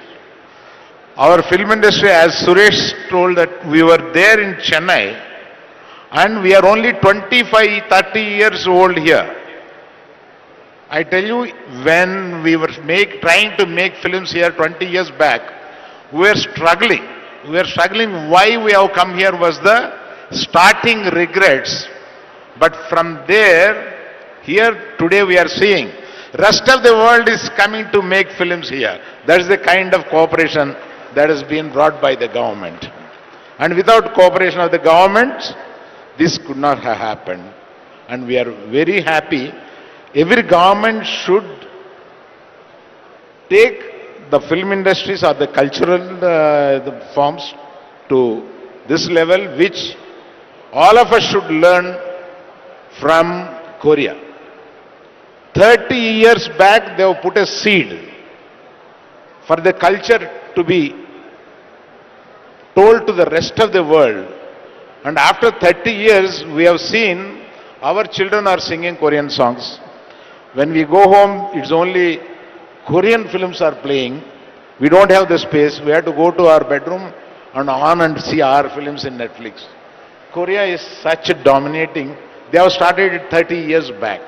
Our film industry, as Suresh told, that we were there in Chennai and we are only 25, 30 years old here. I tell you, when we were trying to make films here 20 years back, we were struggling. We were struggling. Why we have come here was the starting regrets. But from there, here today we are seeing, rest of the world is coming to make films here. That is the kind of cooperation that has been brought by the government. And without cooperation of the government, this could not have happened. And we are very happy. Every government should take the film industries or the cultural the forms to this level, which all of us should learn from Korea. 30 years back, they have put a seed for the culture to be told to the rest of the world. And after 30 years, we have seen our children are singing Korean songs. When we go home, it's only Korean films are playing. We don't have the space. We have to go to our bedroom and on and see our films in Netflix. Korea is such a dominating. They have started it 30 years back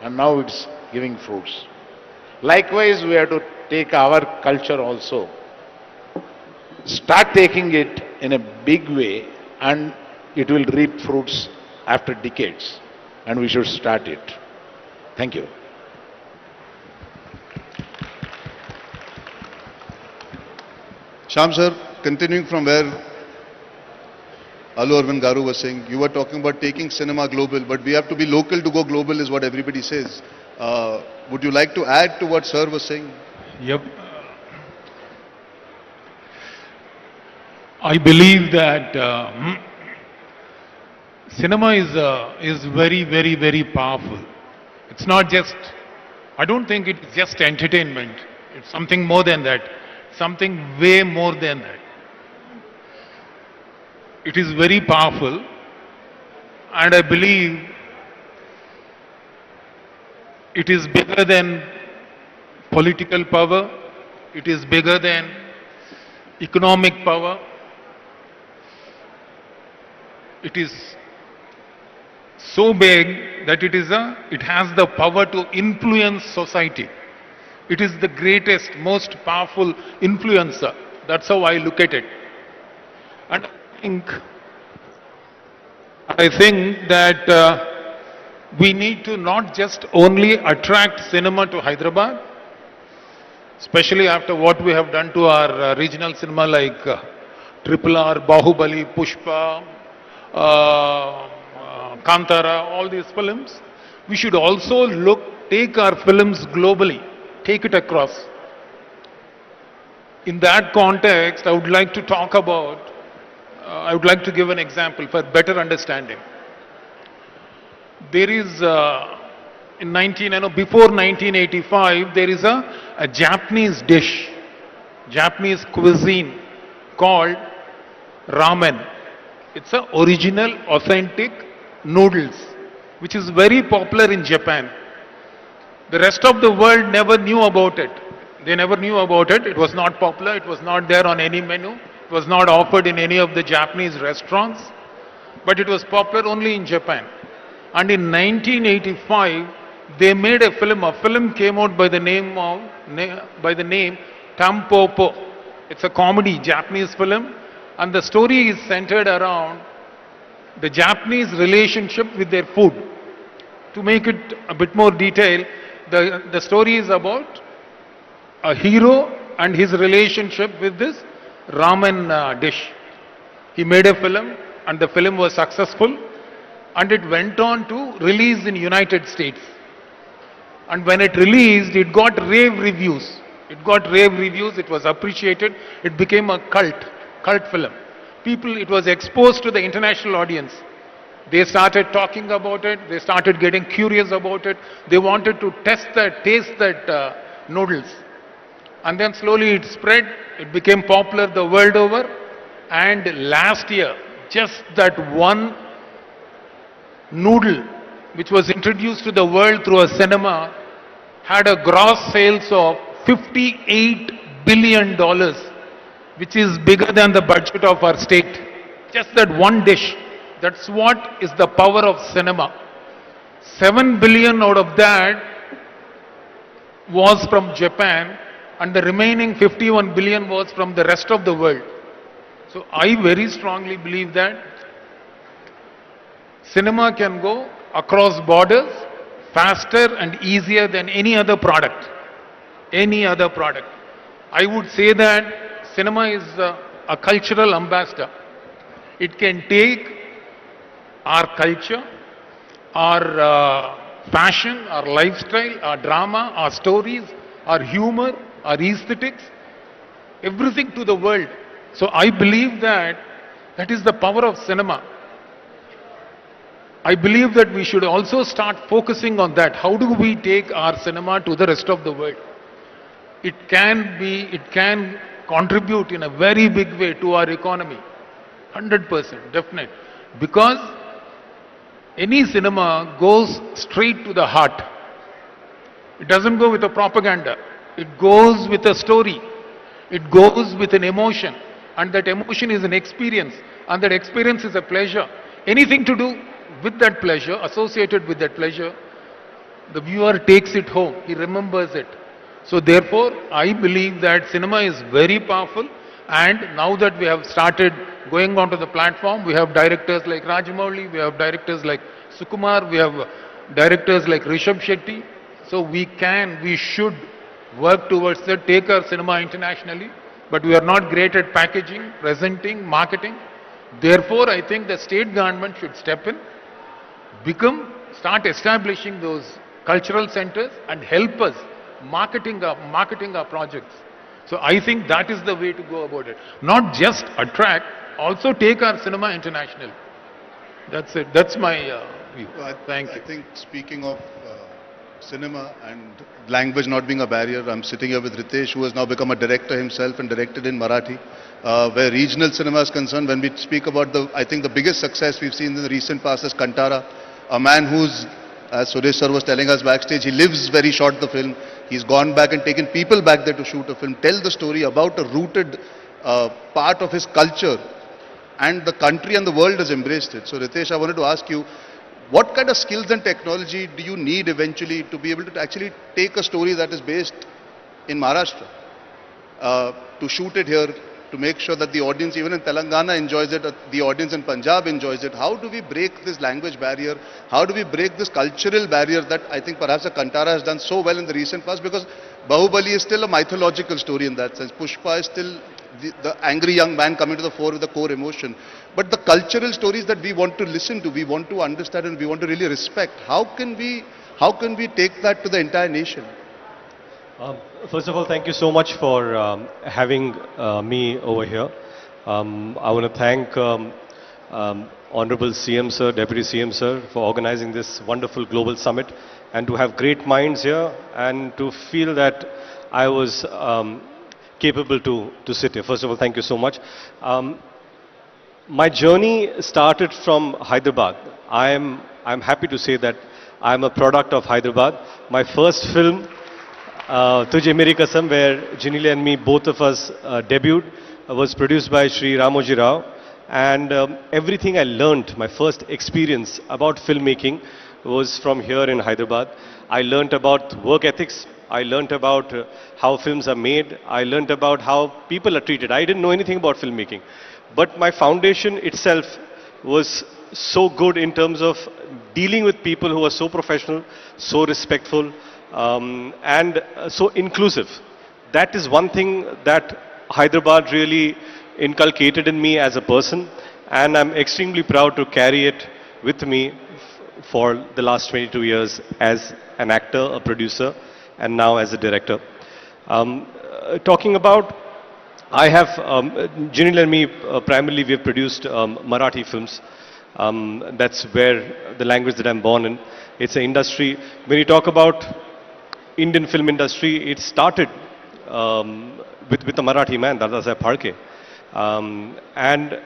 and now it's giving fruits. Likewise, we have to take our culture also. Start taking it in a big way and it will reap fruits after decades. And we should start it. Thank you. Shyam sir, continuing from where Allu Arvind Garu was saying, you were talking about taking cinema global, but we have to be local to go global is what everybody says. Would you like to add to what sir was saying? Yep. I believe that cinema is very, very, very powerful. It's not just, I don't think it's just entertainment. It's something more than that. Something way more than that. It is very powerful, and I believe it is bigger than political power. It is bigger than economic power. It is so big that it has the power to influence society. It is the greatest, most powerful influencer. That's how I look at it. And I think that we need to not just only attract cinema to Hyderabad, especially after what we have done to our regional cinema like RRR, Bahubali, Pushpa, Kantara, all these films. We should also take our films globally, take it across. In that context, I would like to talk about, I would like to give an example for better understanding. There is, before 1985, there is a Japanese dish, Japanese cuisine called ramen. It's an original, authentic noodles, which is very popular in Japan. The rest of the world never knew about it. They never knew about it. It was not popular. It was not there on any menu. It was not offered in any of the Japanese restaurants. But it was popular only in Japan. And in 1985, they made a film. A film came out by the name Tampopo. It's a comedy, Japanese film. And the story is centered around the Japanese relationship with their food. To make it a bit more detailed, the story is about a hero and his relationship with this ramen dish. He made a film and the film was successful and it went on to release in United States. And when it released, it got rave reviews. It was appreciated. It became a cult film. It was exposed to the international audience. They started talking about it. They started getting curious about it. They wanted to taste that noodles. And then slowly it spread. It became popular the world over. And last year, just that one noodle which was introduced to the world through a cinema had a gross sales of $58 billion, which is bigger than the budget of our state. Just that one dish. That's what is the power of cinema. 7 billion out of that was from Japan and the remaining 51 billion was from the rest of the world. So I very strongly believe that cinema can go across borders faster and easier than any other product. I would say that cinema is a cultural ambassador. It can take our culture, our fashion, our lifestyle, our drama, our stories, our humor, our aesthetics, everything to the world. So I believe that is the power of cinema. I believe that we should also start focusing on that. How do we take our cinema to the rest of the world? It can contribute in a very big way to our economy. 100%, definite. Because any cinema goes straight to the heart. It doesn't go with a propaganda. It goes with a story. It goes with an emotion. And that emotion is an experience. And that experience is a pleasure. Anything to do with that pleasure, associated with that pleasure, the viewer takes it home. He remembers it. So therefore, I believe that cinema is very powerful. And now that we have started going onto the platform, we have directors like Rajamouli, we have directors like Sukumar, we have directors like Rishabh Shetty. So we should work towards that, take our cinema internationally. But we are not great at packaging, presenting, marketing. Therefore, I think the state government should step in, start establishing those cultural centers and help us marketing our projects. So I think that is the way to go about it. Not just attract, also take our cinema international. That's it. That's my view. Thank you. I think speaking of cinema and language not being a barrier, I'm sitting here with Ritesh, who has now become a director himself and directed in Marathi. Where regional cinema is concerned, when we speak about I think the biggest success we've seen in the recent past is Kantara, a man who's, as Suresh sir was telling us backstage, he lives very short the film. He's gone back and taken people back there to shoot a film, tell the story about a rooted part of his culture, and the country and the world has embraced it. So Ritesh, I wanted to ask you, what kind of skills and technology do you need eventually to be able to actually take a story that is based in Maharashtra, to shoot it here, to make sure that the audience even in Telangana enjoys it, the audience in Punjab enjoys it? How do we break this language barrier? How do we break this cultural barrier that I think perhaps Kantara has done so well in the recent past? Because Bahubali is still a mythological story in that sense. Pushpa is still the angry young man coming to the fore with the core emotion. But the cultural stories that we want to listen to, we want to understand and we want to really respect, how can we take that to the entire nation? First of all, thank you so much for having me over here. I want to thank Honorable CM Sir, Deputy CM Sir, for organizing this wonderful global summit, and to have great minds here and to feel that I was capable to sit here. First of all, thank you so much. My journey started from Hyderabad. I'm happy to say that I'm a product of Hyderabad. My first film, Tujhe Meri Kasam, where Ginile and me, both of us debuted, was produced by Shri Ramoji Rao. And everything I learned, my first experience about filmmaking, was from here in Hyderabad. I learnt about work ethics. I learnt about how films are made. I learnt about how people are treated. I didn't know anything about filmmaking. But my foundation itself was so good in terms of dealing with people who are so professional, so respectful, and so inclusive. That is one thing that Hyderabad really inculcated in me as a person, and I'm extremely proud to carry it with me for the last 22 years as an actor, a producer, and now as a director. Talking about, I have, Jinil and me, primarily we have produced Marathi films. That's where the language that I'm born in. It's an industry, when you talk about Indian film industry, it started with a Marathi man, Dadasaheb Phalke. And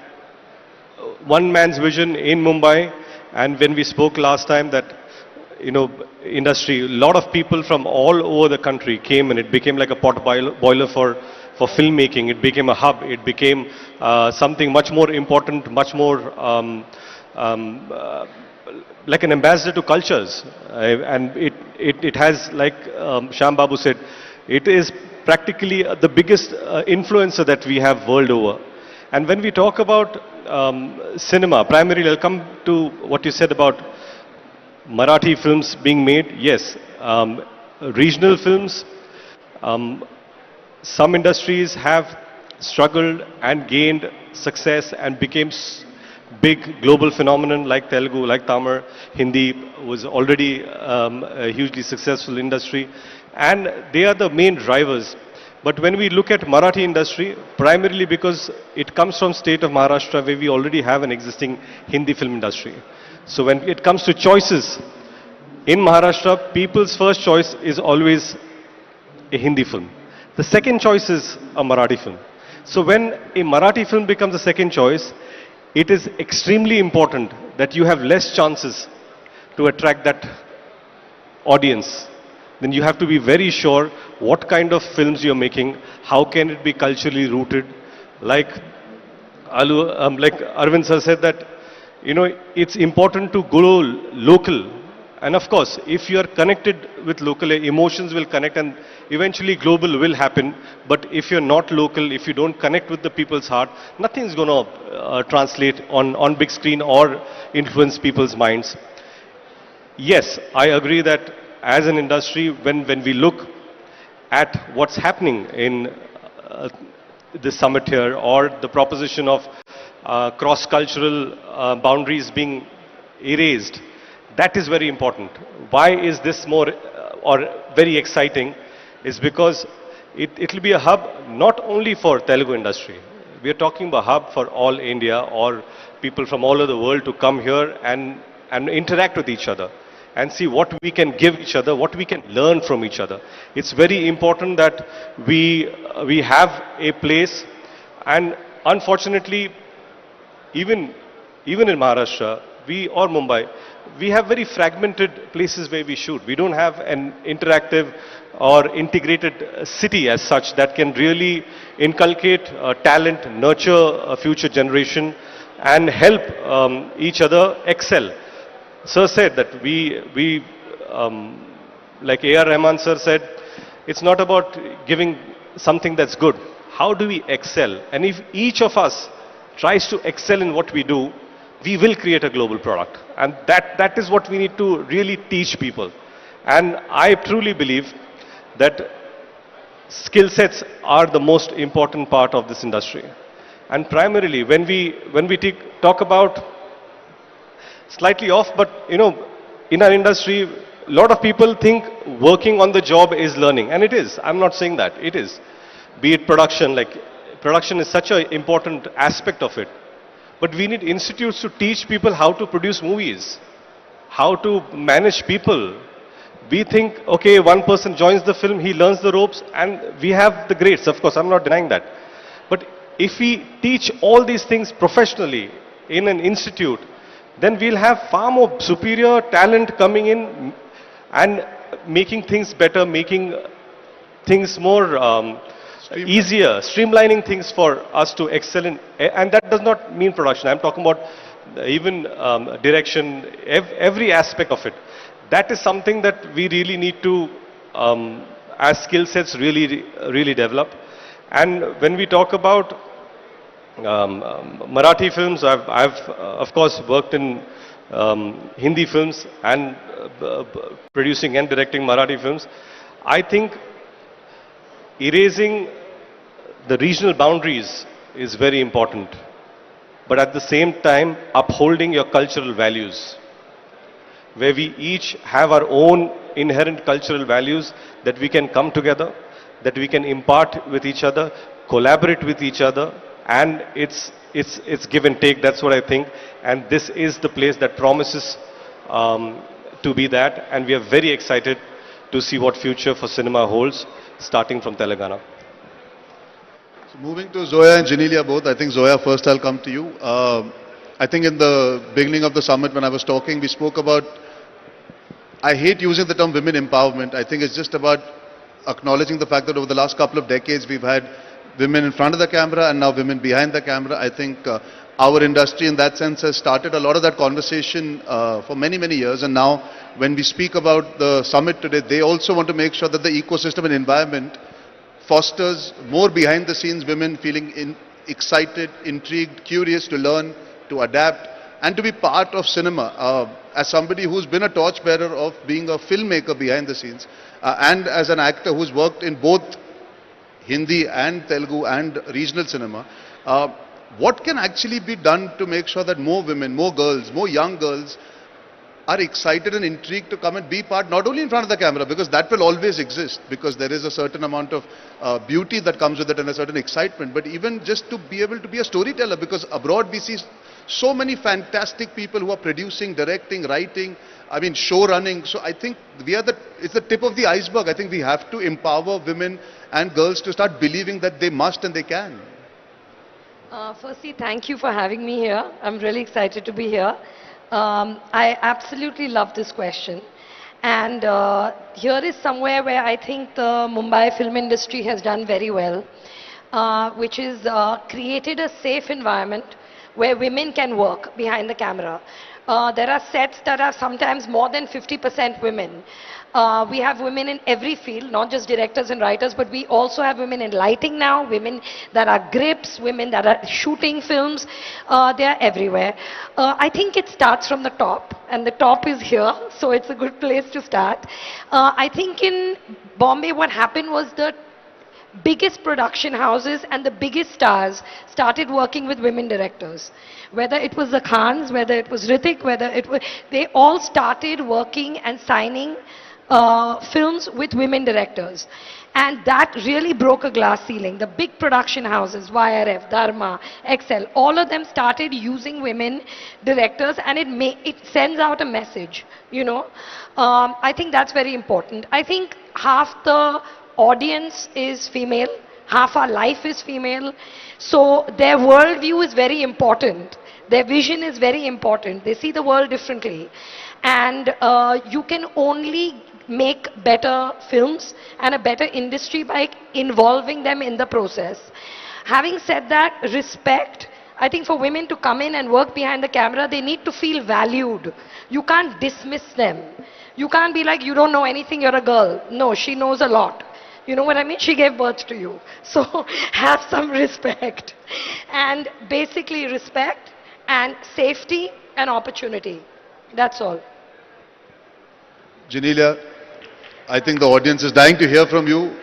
one man's vision in Mumbai, and when we spoke last time that, you know, industry, a lot of people from all over the country came and it became like a pot boiler for filmmaking. It became a hub. It became something much more important, much more like an ambassador to cultures. And it has, like Shyam Babu said, it is practically the biggest influencer that we have world over. And when we talk about cinema, primarily I'll come to what you said about Marathi films being made. Yes, regional films, some industries have struggled and gained success and became big global phenomenon like Telugu, like Tamil. Hindi was already a hugely successful industry, and they are the main drivers. But when we look at Marathi industry, primarily because it comes from state of Maharashtra where we already have an existing Hindi film industry. So when it comes to choices, in Maharashtra, people's first choice is always a Hindi film. The second choice is a Marathi film. So when a Marathi film becomes the second choice, it is extremely important that you have less chances to attract that audience. Then you have to be very sure what kind of films you're making, how can it be culturally rooted. Like Arvind sir said that, you know, it's important to go local. And of course, if you are connected with local, emotions will connect and eventually global will happen. But if you're not local, if you don't connect with the people's heart, nothing's going to translate on big screen or influence people's minds. Yes, I agree that as an industry, when we look at what's happening in the summit here, or the proposition of cross-cultural boundaries being erased, that is very important. Why is this more or very exciting? Is because it will be a hub not only for Telugu industry. We are talking about a hub for all India or people from all over the world to come here and interact with each other and see what we can give each other, what we can learn from each other. It's very important that we have a place, and unfortunately, even in Maharashtra, or Mumbai, we have very fragmented places where we shoot. We don't have an interactive or integrated city as such that can really inculcate talent, nurture a future generation, and help each other excel. Sir said that like A.R. Rahman sir said, it's not about giving something that's good. How do we excel? And if each of us tries to excel in what we do, we will create a global product. And that is what we need to really teach people. And I truly believe that skill sets are the most important part of this industry. And primarily, when we talk about, slightly off, but you know, in our industry, a lot of people think working on the job is learning. And it is. I'm not saying that. It is. Be it production, like production is such an important aspect of it. But we need institutes to teach people how to produce movies, how to manage people. We think, okay, one person joins the film, he learns the ropes, and we have the greats. Of course, I'm not denying that. But if we teach all these things professionally in an institute, then we'll have far more superior talent coming in and making things better, making things more easier, streamlining things for us to excel in. And that does not mean production. I'm talking about even direction, every aspect of it. that is something that we really need to, as skill sets, really develop. And when we talk about Marathi films, I've of course worked in Hindi films and producing and directing Marathi films. I think erasing the regional boundaries is very important, but at the same time upholding your cultural values, where we each have our own inherent cultural values that we can come together, that we can impart with each other, collaborate with each other, and it's give and take. That's what I think, and this is the place that promises to be that, and we are very excited to see what future for cinema holds, starting from Telangana. So moving to Zoya and Genelia both, I think Zoya, first I'll come to you. I think in the beginning of the summit when I was talking, we spoke about, I hate using the term women empowerment. I think it's just about acknowledging the fact that over the last couple of decades we've had women in front of the camera and now women behind the camera. I think our industry in that sense has started a lot of that conversation for many, many years, and now when we speak about the summit today, they also want to make sure that the ecosystem and environment fosters more behind the scenes women feeling excited, intrigued, curious to learn, to adapt and to be part of cinema. As somebody who's been a torchbearer of being a filmmaker behind the scenes and as an actor who's worked in both Hindi and Telugu and regional cinema, what can actually be done to make sure that more women, more girls, more young girls are excited and intrigued to come and be part, not only in front of the camera, because that will always exist, because there is a certain amount of beauty that comes with it and a certain excitement, but even just to be able to be a storyteller, because abroad we see so many fantastic people who are producing, directing, writing, I mean show running. So I think it's the tip of the iceberg. I think we have to empower women and girls to start believing that they must and they can. Firstly, thank you for having me here. I'm really excited to be here. I absolutely love this question. And here is somewhere where I think the Mumbai film industry has done very well, which is created a safe environment where women can work behind the camera. There are sets that are sometimes more than 50% women. We have women in every field, not just directors and writers, but we also have women in lighting now, women that are grips, women that are shooting films. They are everywhere. I think it starts from the top, and the top is here, so it's a good place to start. I think in Bombay what happened was the biggest production houses and the biggest stars started working with women directors. Whether it was the Khans, whether it was Hrithik, they all started working and signing films with women directors. And that really broke a glass ceiling. The big production houses, YRF, Dharma, Excel, all of them started using women directors, and it sends out a message, you know. I think that's very important. I think half the audience is female, half our life is female, so their worldview is very important. Their vision is very important. They see the world differently. And you can only make better films and a better industry by involving them in the process. Having said that, respect. I think for women to come in and work behind the camera, they need to feel valued. You can't dismiss them. You can't be like, you don't know anything, you're a girl. No, she knows a lot. You know what I mean? She gave birth to you. So have some respect. And basically respect and safety and opportunity. That's all. Genelia, I think the audience is dying to hear from you.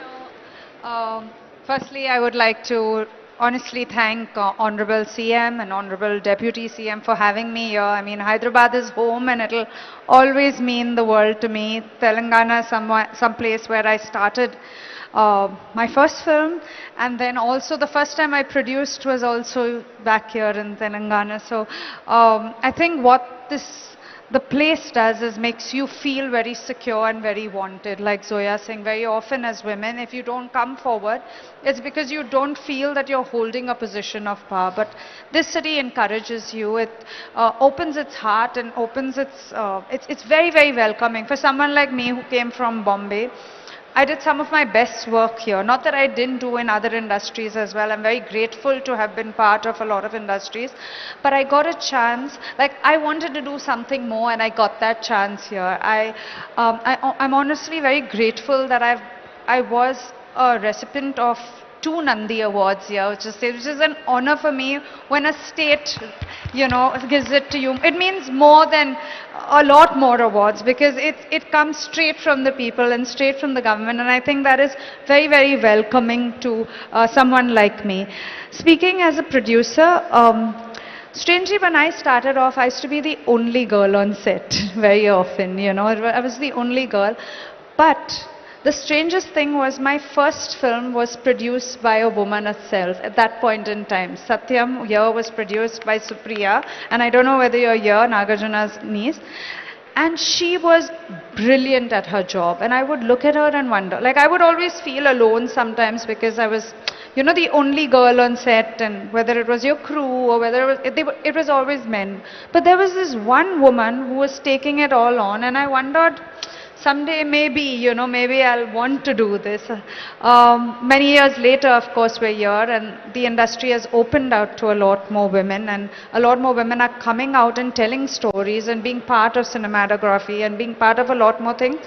Firstly, I would like to honestly thank Honorable CM and Honorable Deputy CM for having me here. I mean, Hyderabad is home and it'll always mean the world to me. Telangana is some place where I started my first film, and then also the first time I produced was also back here in Telangana. So I think what the place does is makes you feel very secure and very wanted. Like Zoya saying, very often as women, if you don't come forward, it's because you don't feel that you're holding a position of power. But this city encourages you. It opens its heart and opens it's very, very welcoming. For someone like me who came from Bombay, I did some of my best work here. Not that I didn't do in other industries as well. I'm very grateful to have been part of a lot of industries. But I got a chance, like I wanted to do something more and I got that chance here. I'm honestly very grateful that I was a recipient of 2 Nandi Awards here, which is an honor for me when a state, gives it to you. It means more than a lot more awards because it comes straight from the people and straight from the government, and I think that is very, very welcoming to someone like me. Speaking as a producer, strangely, when I started off, I used to be the only girl on set very often, I was the only girl. But the strangest thing was my first film was produced by a woman herself at that point in time. Satyam here was produced by Supriya, and I don't know whether you're here, Nagarjuna's niece. And she was brilliant at her job, and I would look at her and wonder, like I would always feel alone sometimes because I was, the only girl on set, and whether it was your crew or whether it was always men. But there was this one woman who was taking it all on, and I wondered, someday maybe, maybe I'll want to do this. Many years later, of course, we're here and the industry has opened out to a lot more women, and a lot more women are coming out and telling stories and being part of cinematography and being part of a lot more things.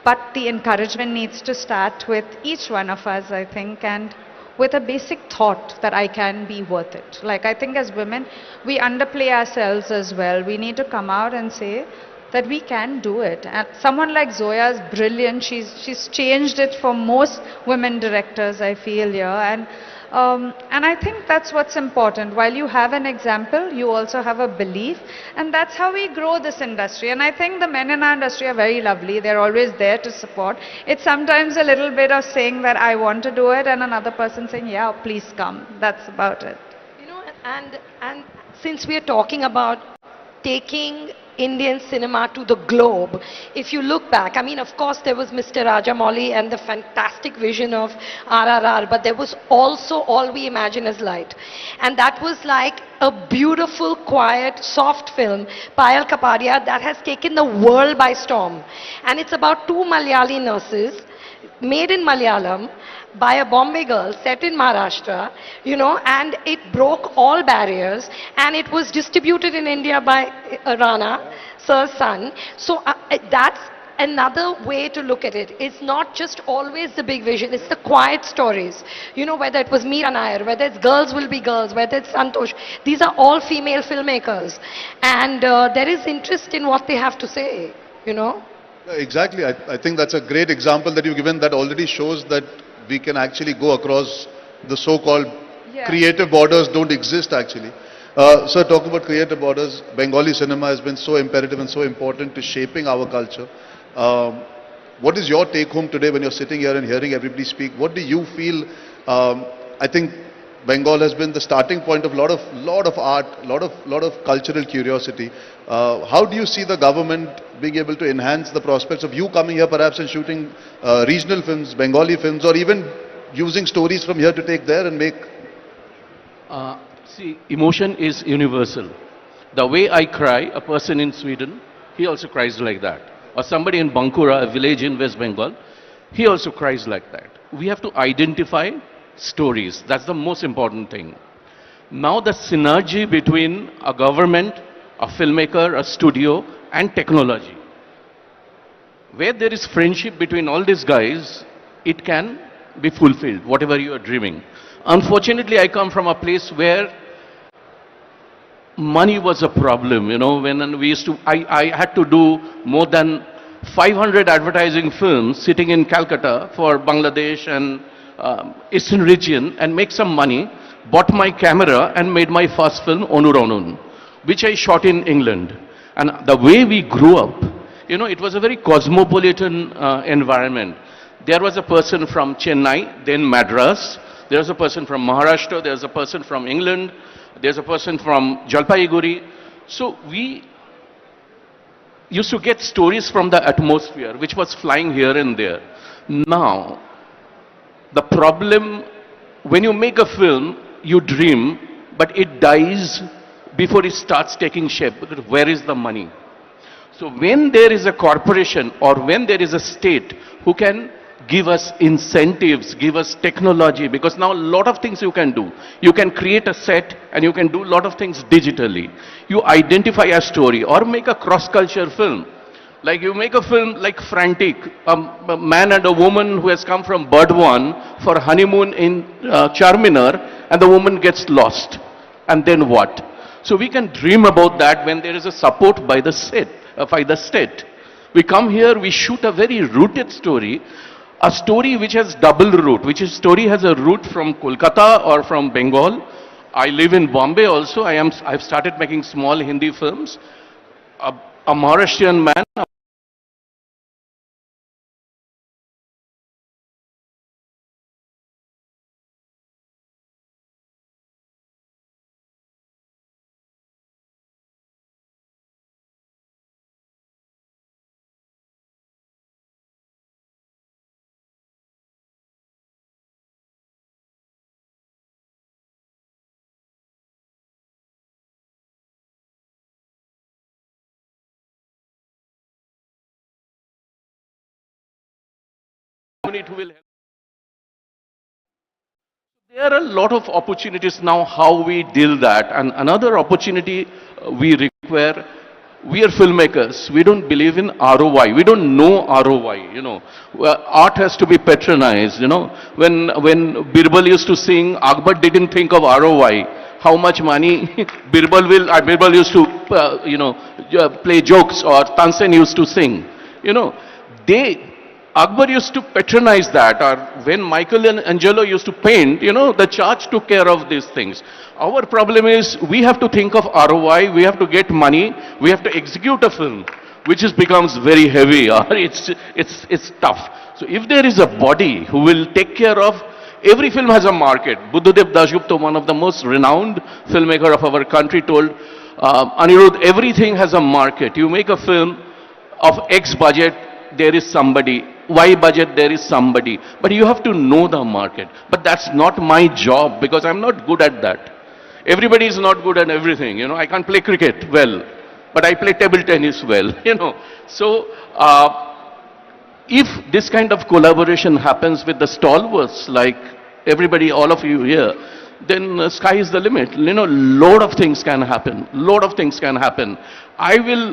But the encouragement needs to start with each one of us, I think, and with a basic thought that I can be worth it. Like I think as women, we underplay ourselves as well. We need to come out and say that we can do it. And someone like Zoya is brilliant. She's changed it for most women directors, I feel, and I think that's what's important. While you have an example, you also have a belief, and that's how we grow this industry. And I think the men in our industry are very lovely. They're always there to support. It's sometimes a little bit of saying that I want to do it, and another person saying, yeah, please come. That's about it. And since we are talking about taking Indian cinema to the globe, if you look back, I mean, of course, there was Mr. Rajamouli and the fantastic vision of RRR, but there was also All We Imagine Is Light. And that was like a beautiful, quiet, soft film, Payal Kapadia, that has taken the world by storm. And it's about 2 Malayali nurses, made in Malayalam, by a Bombay girl set in Maharashtra, and it broke all barriers, and it was distributed in India by Rana, Sir's son. So that's another way to look at it. It's not just always the big vision, it's the quiet stories. Whether it was Meera Nair, whether it's Girls Will Be Girls, whether it's Santosh, these are all female filmmakers. And there is interest in what they have to say, Exactly. I think that's a great example that you've given that already shows that we can actually go across the so-called creative borders don't exist actually. Sir, talk about creative borders. Bengali cinema has been so imperative and so important to shaping our culture. What is your take home today when you're sitting here and hearing everybody speak? What do you feel? I think Bengal has been the starting point of lot of art, lot of cultural curiosity. How do you see the government being able to enhance the prospects of you coming here perhaps and shooting regional films, Bengali films, or even using stories from here to take there and make? See, emotion is universal. The way I cry, a person in Sweden, he also cries like that. Or somebody in Bankura, a village in West Bengal, he also cries like that. We have to identify stories. That's the most important thing. Now the synergy between a government, a filmmaker, a studio, and technology. Where there is friendship between all these guys, it can be fulfilled, whatever you are dreaming. Unfortunately, I come from a place where money was a problem, when we used to, I had to do more than 500 advertising films sitting in Calcutta for Bangladesh and Eastern region and make some money, bought my camera and made my first film, Onur Onun, which I shot in England. And the way we grew up, it was a very cosmopolitan environment. There was a person from Chennai, then Madras. There was a person from Maharashtra. There was a person from England. There's a person from Jalpaiguri. So we used to get stories from the atmosphere, which was flying here and there. Now, the problem, when you make a film, you dream, but it dies before it starts taking shape. Because where is the money? So when there is a corporation or when there is a state who can give us incentives, give us technology, because now a lot of things you can do. You can create a set and you can do a lot of things digitally. You identify a story or make a cross-culture film. Like you make a film like Frantic, a man and a woman who has come from Burdwan for honeymoon in Charminar, and the woman gets lost. And then what? So we can dream about that when there is a support by the state. We come here, we shoot a very rooted story, a story which has double root, which is story has a root from Kolkata or from Bengal. I live in Bombay also. I've started making small Hindi films. A Maharashtrian man. Who will help. There are a lot of opportunities now how we deal that, and another opportunity we require. We are filmmakers. We don't believe in ROI. We don't know ROI. Art has to be patronized. When Birbal used to sing, Akbar didn't think of ROI. How much money Birbal used to play jokes, or Tansen used to sing. Akbar used to patronize that, or when Michelangelo used to paint, the church took care of these things. Our problem is we have to think of ROI, we have to get money, we have to execute a film, which becomes very heavy, or it's tough. So if there is a body who will take care of, every film has a market. Buddhadev Dasgupta, one of the most renowned filmmaker of our country, told Anirudh, everything has a market. You make a film of X budget, there is somebody. Y budget, there is somebody. But you have to know the market. But that's not my job, because I'm not good at that. Everybody is not good at everything. I can't play cricket well, but I play table tennis well. So if this kind of collaboration happens with the stalwarts, like everybody, all of you here, then sky is the limit. Lot of things can happen. Lot of things can happen. I will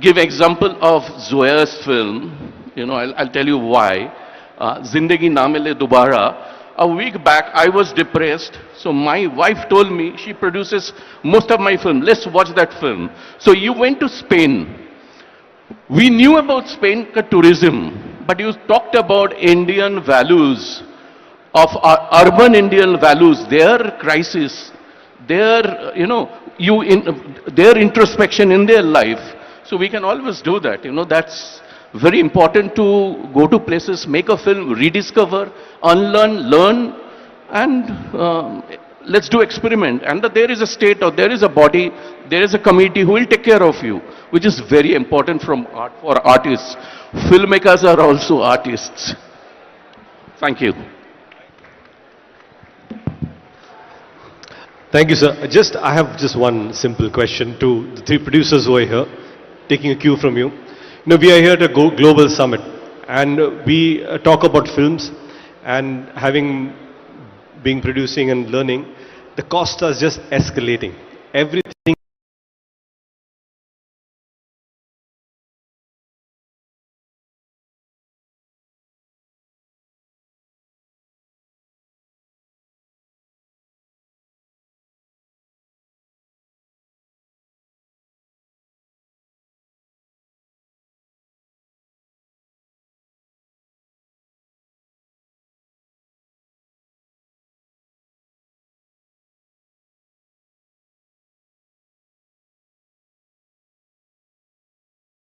give example of Zoya's film. I'll tell you why. Zindagi Na Mile Dobara. A week back, I was depressed. So my wife told me, she produces most of my film. Let's watch that film. So you went to Spain. We knew about Spain tourism, but you talked about Indian values, of urban Indian values, their crisis, their, their introspection in their life. So we can always do that. That's very important, to go to places, make a film, rediscover, unlearn, learn, and let's do experiment. And that there is a state, or there is a body, there is a community who will take care of you, which is very important for artists. Filmmakers are also artists. Thank you. Thank you, sir. I have just one simple question to the three producers who are here, taking a cue from you. We are here at a global summit, and we talk about films, and being producing and learning, the costs are just escalating. Everything.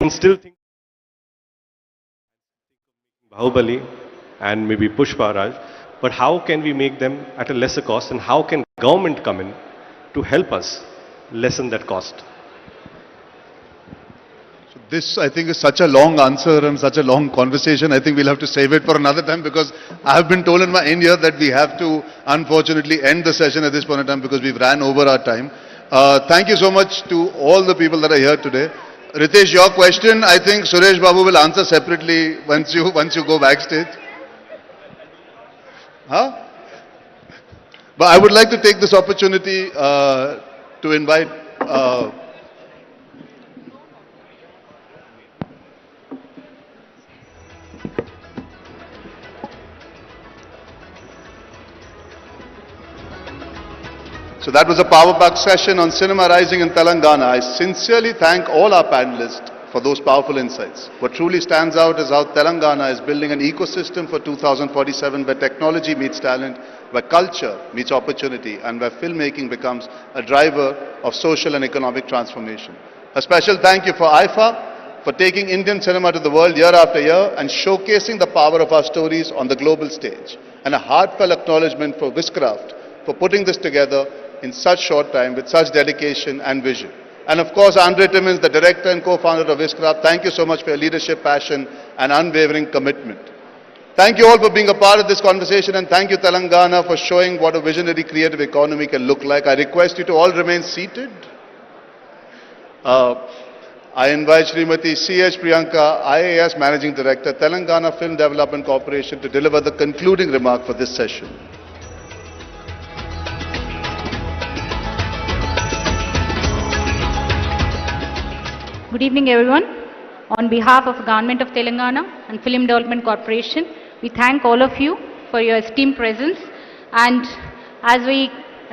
Still think Bahubali and maybe Pushpa Raj, but how can we make them at a lesser cost, and how can government come in to help us lessen that cost? So this, I think, is such a long answer and such a long conversation. I think we'll have to save it for another time, because I have been told in my end here that we have to unfortunately end the session at this point in time because we've ran over our time. Thank you so much to all the people that are here today. Ritesh, your question, I think Suresh Babu will answer separately once you go backstage. Huh? But I would like to take this opportunity to invite So that was a power-packed session on cinema rising in Telangana. I sincerely thank all our panelists for those powerful insights. What truly stands out is how Telangana is building an ecosystem for 2047 where technology meets talent, where culture meets opportunity, and where filmmaking becomes a driver of social and economic transformation. A special thank you for IFA for taking Indian cinema to the world year after year and showcasing the power of our stories on the global stage. And a heartfelt acknowledgement for Viscraft for putting this together in such short time with such dedication and vision. And of course, Andre Timmins, the director and co-founder of Viscraft, thank you so much for your leadership, passion and unwavering commitment. Thank you all for being a part of this conversation, and thank you Telangana for showing what a visionary creative economy can look like. I request you to all remain seated. I invite Srimati C.H. Priyanka, IAS Managing Director, Telangana Film Development Corporation, to deliver the concluding remark for this session. Good evening, everyone. On behalf of the Government of Telangana and Film Development Corporation, we thank all of you for your esteemed presence. And as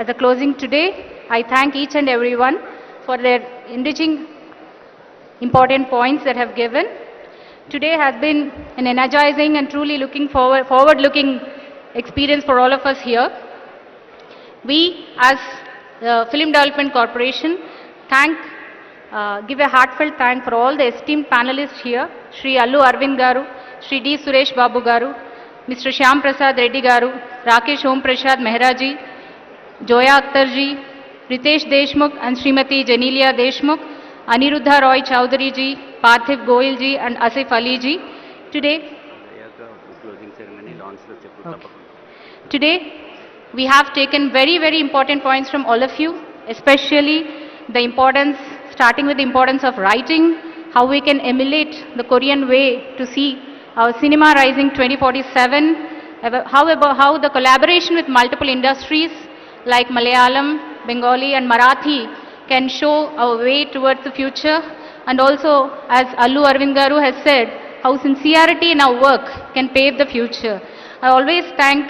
a closing today, I thank each and everyone for their enriching important points that have given. Today has been an energizing and truly forward-looking experience for all of us here. We, as the Film Development Corporation, give a heartfelt thank for all the esteemed panelists here, Shri Allu Arvind Garu, Shri D. Suresh Babu Garu, Mr. Shyam Prasad Reddy Garu, Rakesh Om Prasad Mehra ji, Joya Akhtar ji, Ritesh Deshmukh and Srimati Janelia Deshmukh, Aniruddha Roy Chowdhury ji, Parthiv Goyal ji and Asif Ali ji. Today, we have taken very, very important points from all of you, especially the importance, starting with the importance of writing, how we can emulate the Korean way to see our cinema rising 2047, how the collaboration with multiple industries like Malayalam, Bengali and Marathi can show our way towards the future, and also, as Allu Arvind Garu has said, how sincerity in our work can pave the future. I always thank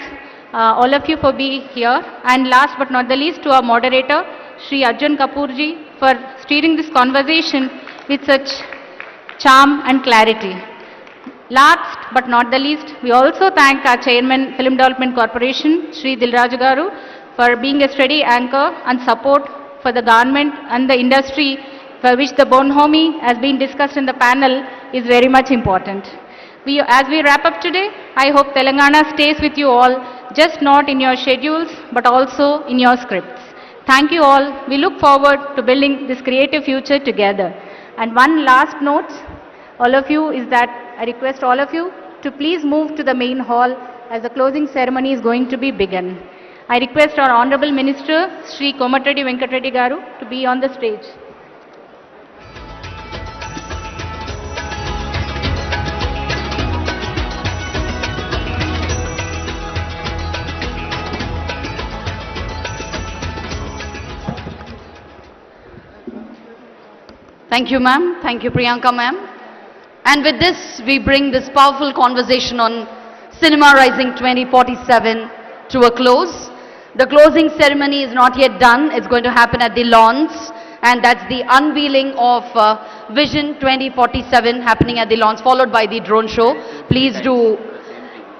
all of you for being here, and last but not the least to our moderator, Shri Arjun Kapoor ji, for steering this conversation with such charm and clarity. Last but not the least, we also thank our Chairman, Film Development Corporation, Shri Dilraj Garu, for being a steady anchor and support for the government and the industry, for which the bonhomie has been discussed in the panel is very much important. As we wrap up today, I hope Telangana stays with you all, just not in your schedules, but also in your scripts. Thank you all. We look forward to building this creative future together. And one last note, all of you, is that I request all of you to please move to the main hall as the closing ceremony is going to be begun. I request our Honorable Minister, Shri Komatreddy Venkatreddy Garu, to be on the stage. Thank you, ma'am. Thank you, Priyanka, ma'am. And with this, we bring this powerful conversation on Cinema Rising 2047 to a close. The closing ceremony is not yet done. It's going to happen at the lawns, and that's the unveiling of Vision 2047 happening at the lawns, followed by the drone show. Please do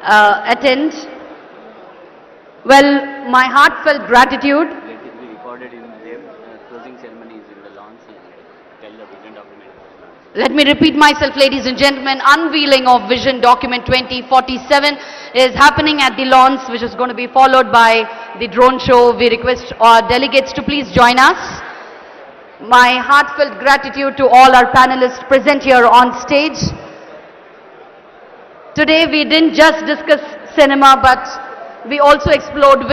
attend. Well, my heartfelt gratitude. Let me repeat myself, ladies and gentlemen. Unveiling of Vision Document 2047 is happening at the lawns, which is going to be followed by the drone show. We request our delegates to please join us. My heartfelt gratitude to all our panelists present here on stage. Today we didn't just discuss cinema, but we also explored